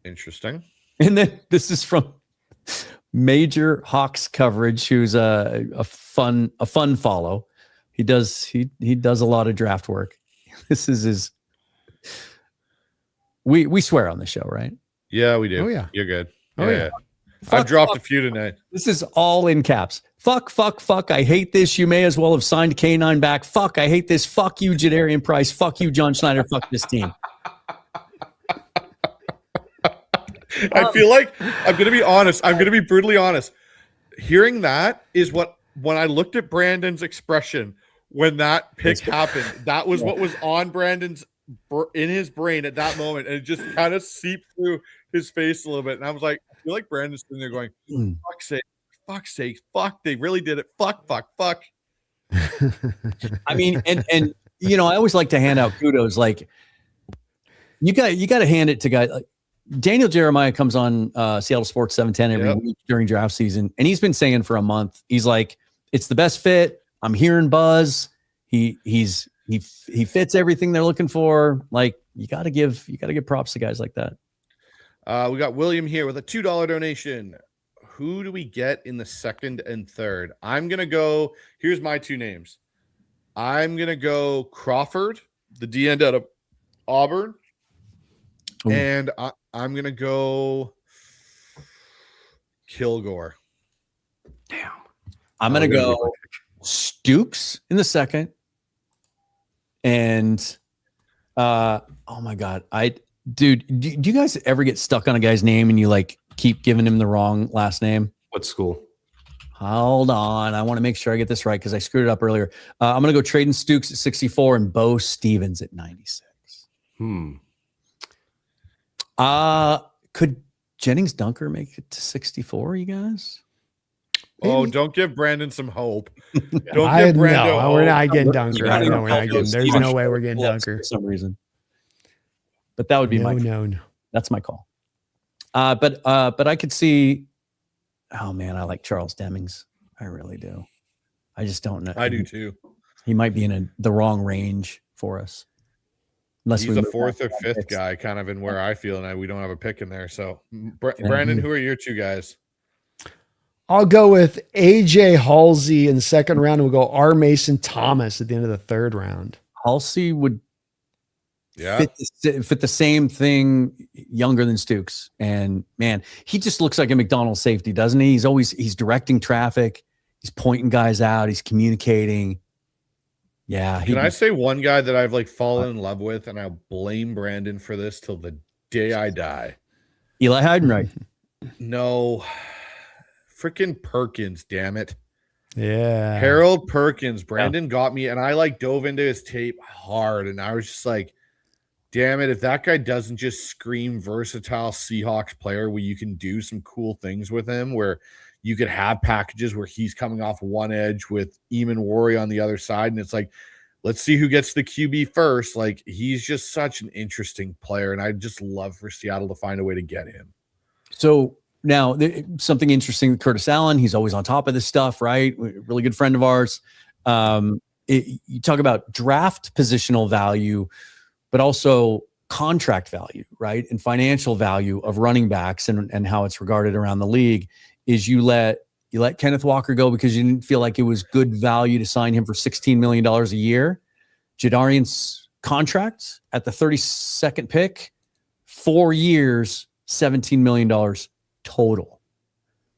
Speaker 3: Interesting.
Speaker 2: And then this is from Major Hawks Coverage, who's a fun follow. He does a lot of draft work. This is his. We swear on the show, right?
Speaker 3: Yeah, we do.
Speaker 1: Oh yeah,
Speaker 3: you're good.
Speaker 1: Yeah.
Speaker 3: I've dropped a few tonight.
Speaker 2: This is all in caps. Fuck. I hate this. You may as well have signed K9 back. Fuck. I hate this. Fuck you, Jadarian Price. Fuck you, John Schneider. Fuck this team.
Speaker 3: I feel like I'm going to be honest. I'm going to be brutally honest. Hearing that is what, when I looked at Brandon's expression when that pick happened, that was what was on Brandon's in his brain at that moment, and it just kind of seeped through his face a little bit. And I was like, I feel like Brandon's sitting there going, fuck's sake, fuck, they really did it. Fuck.
Speaker 2: I mean, and I always like to hand out kudos. Like you got to hand it to guys like Daniel Jeremiah comes on Seattle Sports 710 every week during draft season, and he's been saying for a month, he's like, it's the best fit. I'm hearing buzz. He fits everything they're looking for. Like you got to give props to guys like that.
Speaker 3: We got William here with a $2 donation. Who do we get in the second and third? I'm going to go. Here's my 2 names. I'm going to go Crawford, the D end out of Auburn. Ooh. And I'm going to go Kilgore.
Speaker 2: Damn. I'm going to go Stooks in the second. And, oh my God. Do you guys ever get stuck on a guy's name and you like keep giving him the wrong last name?
Speaker 4: What school?
Speaker 2: Hold on. I want to make sure I get this right because I screwed it up earlier. I'm going to go Traden Stooks at 64 and Bo Stevens at 96. Could Jennings Dunker make it to 64, you guys?
Speaker 3: Oh, don't give Brandon some hope. Don't give
Speaker 1: Brandon hope. We're not getting Dunker. We're not getting. There's no way we're getting Dunker
Speaker 2: for some reason. But that would be
Speaker 1: no.
Speaker 2: That's my call. But I could see. Oh man, I like Charles Demings. I really do. I just don't know.
Speaker 3: I do too.
Speaker 2: He might be in the wrong range for us.
Speaker 3: Unless he's a 4th or 5th guy, kind of in where I feel, and we don't have a pick in there. So, Brandon, who are your 2 guys?
Speaker 1: I'll go with AJ Halsey in the second round, and we'll go R. Mason Thomas at the end of the 3rd round.
Speaker 2: Halsey would fit the same thing, younger than Stooks. And man, he just looks like a McDonald's safety, doesn't he? He's directing traffic. He's pointing guys out. He's communicating. Yeah.
Speaker 3: Can I say one guy that I've like fallen in love with, and I'll blame Brandon for this till the day I die?
Speaker 2: Eli Heidenreich.
Speaker 3: No. Freaking Perkins, damn it.
Speaker 1: Yeah.
Speaker 3: Harold Perkins. Brandon got me, and I like dove into his tape hard, and I was just like, damn it, if that guy doesn't just scream versatile Seahawks player where you can do some cool things with him, where you could have packages where he's coming off one edge with Eamon Worry on the other side, and it's like, let's see who gets the QB first. Like, he's just such an interesting player, and I'd just love for Seattle to find a way to get him.
Speaker 2: So now, something interesting with Curtis Allen, he's always on top of this stuff, right? Really good friend of ours. You talk about draft positional value, but also contract value, right, and financial value of running backs and how it's regarded around the league is you let Kenneth Walker go because you didn't feel like it was good value to sign him for $16 million a year. Jadarian's contract at the 32nd pick, 4 years, $17 million total.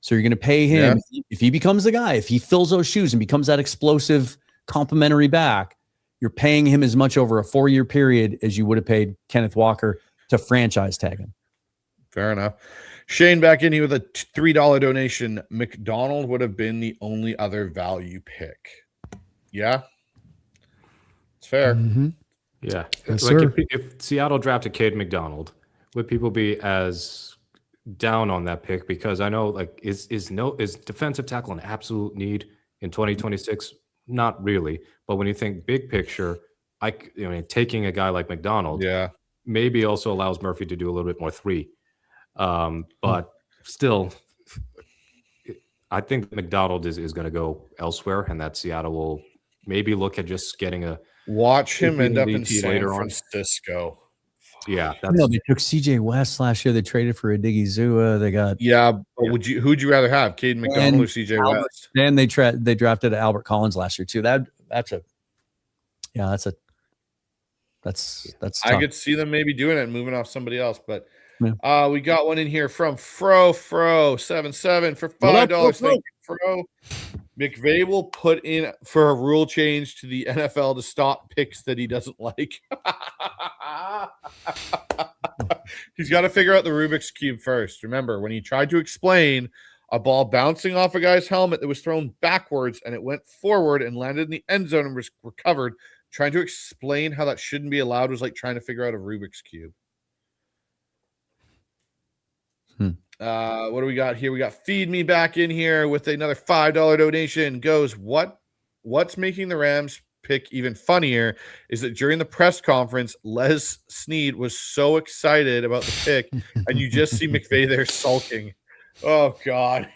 Speaker 2: So you're going to pay him if he becomes the guy, if he fills those shoes and becomes that explosive complementary back, you're paying him as much over a 4-year period as you would have paid Kenneth Walker to franchise tag him.
Speaker 3: Fair enough. Shane back in here with a $3 donation. McDonald would have been the only other value pick. Yeah, it's fair.
Speaker 1: Mm-hmm.
Speaker 4: Yeah.
Speaker 1: Yes,
Speaker 4: like
Speaker 1: sir.
Speaker 4: if Seattle drafted Cade McDonald, would people be as down on that pick? Because I know, like, is defensive tackle an absolute need in 2026? Not really. But when you think big picture, taking a guy like McDonald, maybe also allows Murphy to do a little bit more 3. But still, I think McDonald is going to go elsewhere, and that Seattle will maybe look at just getting a
Speaker 3: watch him end up in
Speaker 4: DT
Speaker 3: San
Speaker 4: later on.
Speaker 3: Francisco.
Speaker 4: Yeah,
Speaker 2: they took CJ West last year. They traded for Adigi Zua. They got
Speaker 3: but who'd you rather have, Cade McDonald or CJ West?
Speaker 2: Then they drafted Albert Collins last year too. That's tough.
Speaker 3: I could see them maybe doing it and moving off somebody else, but we got one in here from Fro77 for $5. Thank you, Fro. McVay will put in for a rule change to the NFL to stop picks that he doesn't like. He's got to figure out the Rubik's Cube first. Remember, when he tried to explain a ball bouncing off a guy's helmet that was thrown backwards and it went forward and landed in the end zone and was recovered, trying to explain how that shouldn't be allowed was like trying to figure out a Rubik's Cube. What do we got here? We got Feed Me back in here with another $5 donation. Goes, what's making the Rams pick even funnier is that during the press conference, Les Snead was so excited about the pick, and you just see McVay there sulking. Oh God.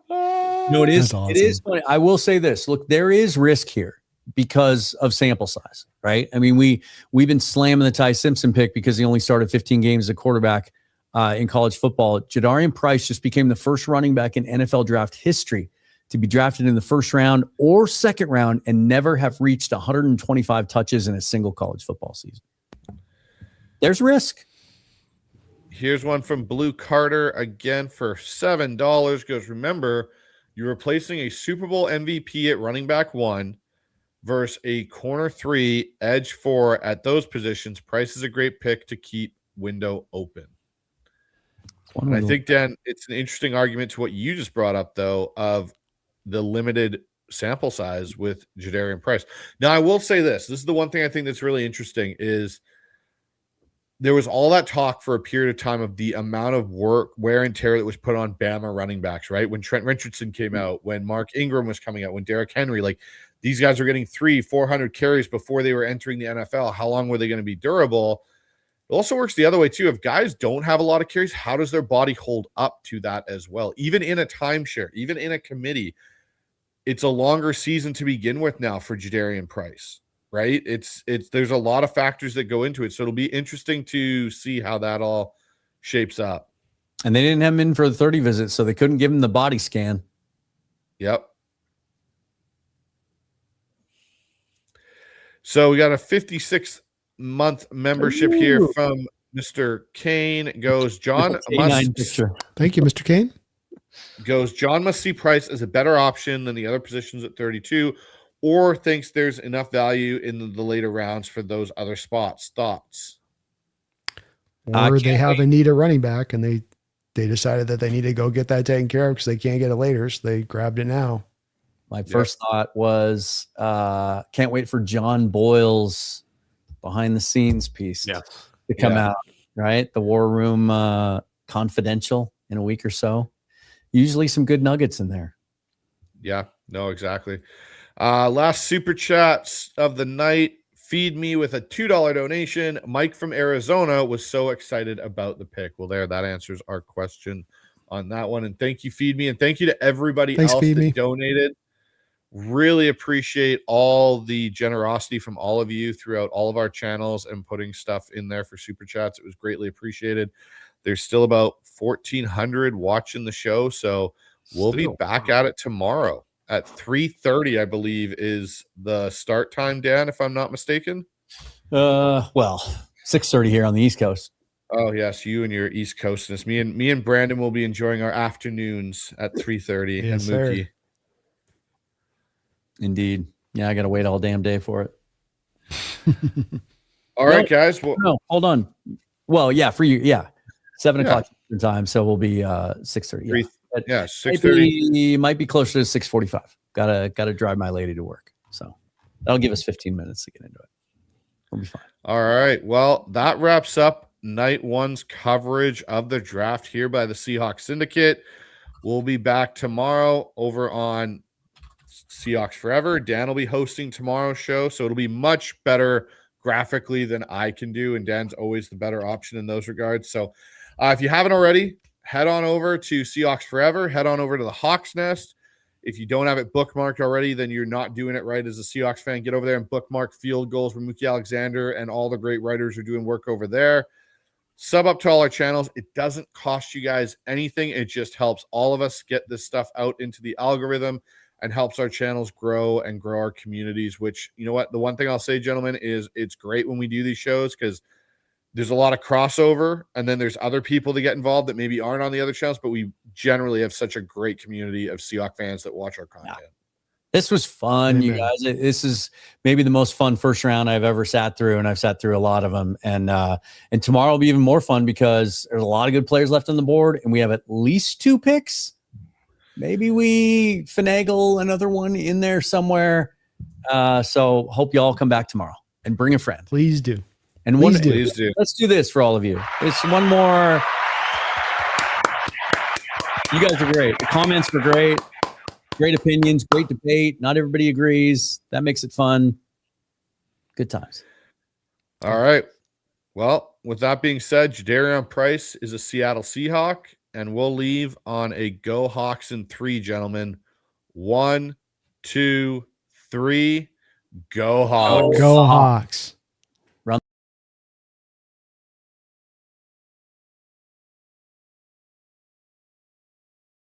Speaker 2: No, it is. Awesome. It is funny. I will say this. Look, there is risk here because of sample size, right? I mean, we've been slamming the Ty Simpson pick because he only started 15 games as a quarterback in college football. Jadarian Price just became the first running back in NFL draft history to be drafted in the first round or second round and never have reached 125 touches in a single college football season. There's risk.
Speaker 3: Here's one from Blue Carter again for $7. Goes, remember, you're replacing a Super Bowl MVP at running back 1 versus a corner 3, edge 4 at those positions. Price is a great pick to keep window open. And I think, Dan, it's an interesting argument to what you just brought up, though, of the limited sample size with Jadarian Price. Now, I will say this. This is the one thing I think that's really interesting is there was all that talk for a period of time of the amount of work, wear and tear that was put on Bama running backs, right? When Trent Richardson came out, when Mark Ingram was coming out, when Derrick Henry, like these guys were getting 300-400 carries before they were entering the NFL. How long were they going to be durable? It also works the other way too. If guys don't have a lot of carries, how does their body hold up to that as well? Even in a timeshare, even in a committee, it's a longer season to begin with now for Jadarian Price, right? It's there's a lot of factors that go into it. So it'll be interesting to see how that all shapes up.
Speaker 2: And they didn't have him in for the 30 visits, so they couldn't give him the body scan.
Speaker 3: Yep. So we got a 56-month membership here from Mr. Kane. Goes, John must.
Speaker 1: Thank you, Mr. Kane.
Speaker 3: Goes, John must see Price as a better option than the other positions at 32, or thinks there's enough value in the later rounds for those other spots. Thoughts?
Speaker 1: Or they have a need a running back, and they decided that they need to go get that taken care of because they can't get it later, so they grabbed it now.
Speaker 2: My first thought was, can't wait for John Boyle's behind the scenes piece to come out, right? The War Room Confidential in a week or so. Usually some good nuggets in there.
Speaker 3: Yeah, no, exactly. Last super chats of the night. Feed Me with a $2 donation. Mike from Arizona was so excited about the pick. Well, that answers our question on that one. And thank you, Feed Me. And thank you to everybody else that donated. Really appreciate all the generosity from all of you throughout all of our channels and putting stuff in there for super chats. It was greatly appreciated. There's still about 1,400 watching the show, so we'll be back at it tomorrow at 3:30, I believe, is the start time, Dan, if I'm not mistaken.
Speaker 2: Well, 6:30 here on the East Coast.
Speaker 3: Oh yes, you and your East Coastness. Me and Brandon will be enjoying our afternoons at 3:30.
Speaker 1: Yes,
Speaker 3: and Mookie.
Speaker 1: sir.
Speaker 2: Indeed. Yeah, I got to wait all damn day for it.
Speaker 3: All right, guys. Well,
Speaker 2: no, hold on. Well, yeah, for you, yeah, 7 o'clock Eastern time, so we'll be 6:30.
Speaker 3: Yeah, 6:30.
Speaker 2: Might be closer to 6:45. Gotta drive my lady to work, so that'll give us 15 minutes to get into it. We'll be fine.
Speaker 3: All right. Well, that wraps up night one's coverage of the draft here by the Seahawks Syndicate. We'll be back tomorrow over on Seahawks Forever. Dan will be hosting tomorrow's show, so it'll be much better graphically than I can do, and Dan's always the better option in those regards. So if you haven't already, head on over to Seahawks Forever. Head on over to the Hawks Nest. If you don't have it bookmarked already, then you're not doing it right as a Seahawks fan. Get over there and bookmark Field Goals with Mookie Alexander and all the great writers are doing work over there. Sub up to all our channels. It doesn't cost you guys anything. It just helps all of us get this stuff out into the algorithm and helps our channels grow and grow our communities, which, you know what, the one thing I'll say, gentlemen, is it's great when we do these shows because there's a lot of crossover, and then there's other people that get involved that maybe aren't on the other channels, but we generally have such a great community of Seahawks fans that watch our content.
Speaker 2: Yeah. This was fun, you guys. This is maybe the most fun first round I've ever sat through, and I've sat through a lot of them. And tomorrow will be even more fun because there's a lot of good players left on the board, and we have at least 2 picks. Maybe we finagle another one in there somewhere. So hope you all come back tomorrow and bring a friend.
Speaker 1: Please do.
Speaker 2: And
Speaker 3: Please do.
Speaker 2: Let's do this for all of you. It's one more. You guys are great. The comments were great. Great opinions, great debate. Not everybody agrees. That makes it fun. Good times.
Speaker 3: All right. Well, with that being said, Jadarian Price is a Seattle Seahawk, and we'll leave on a Go Hawks in 3, gentlemen. 1, 2, 3. Go Hawks.
Speaker 1: Go Hawks.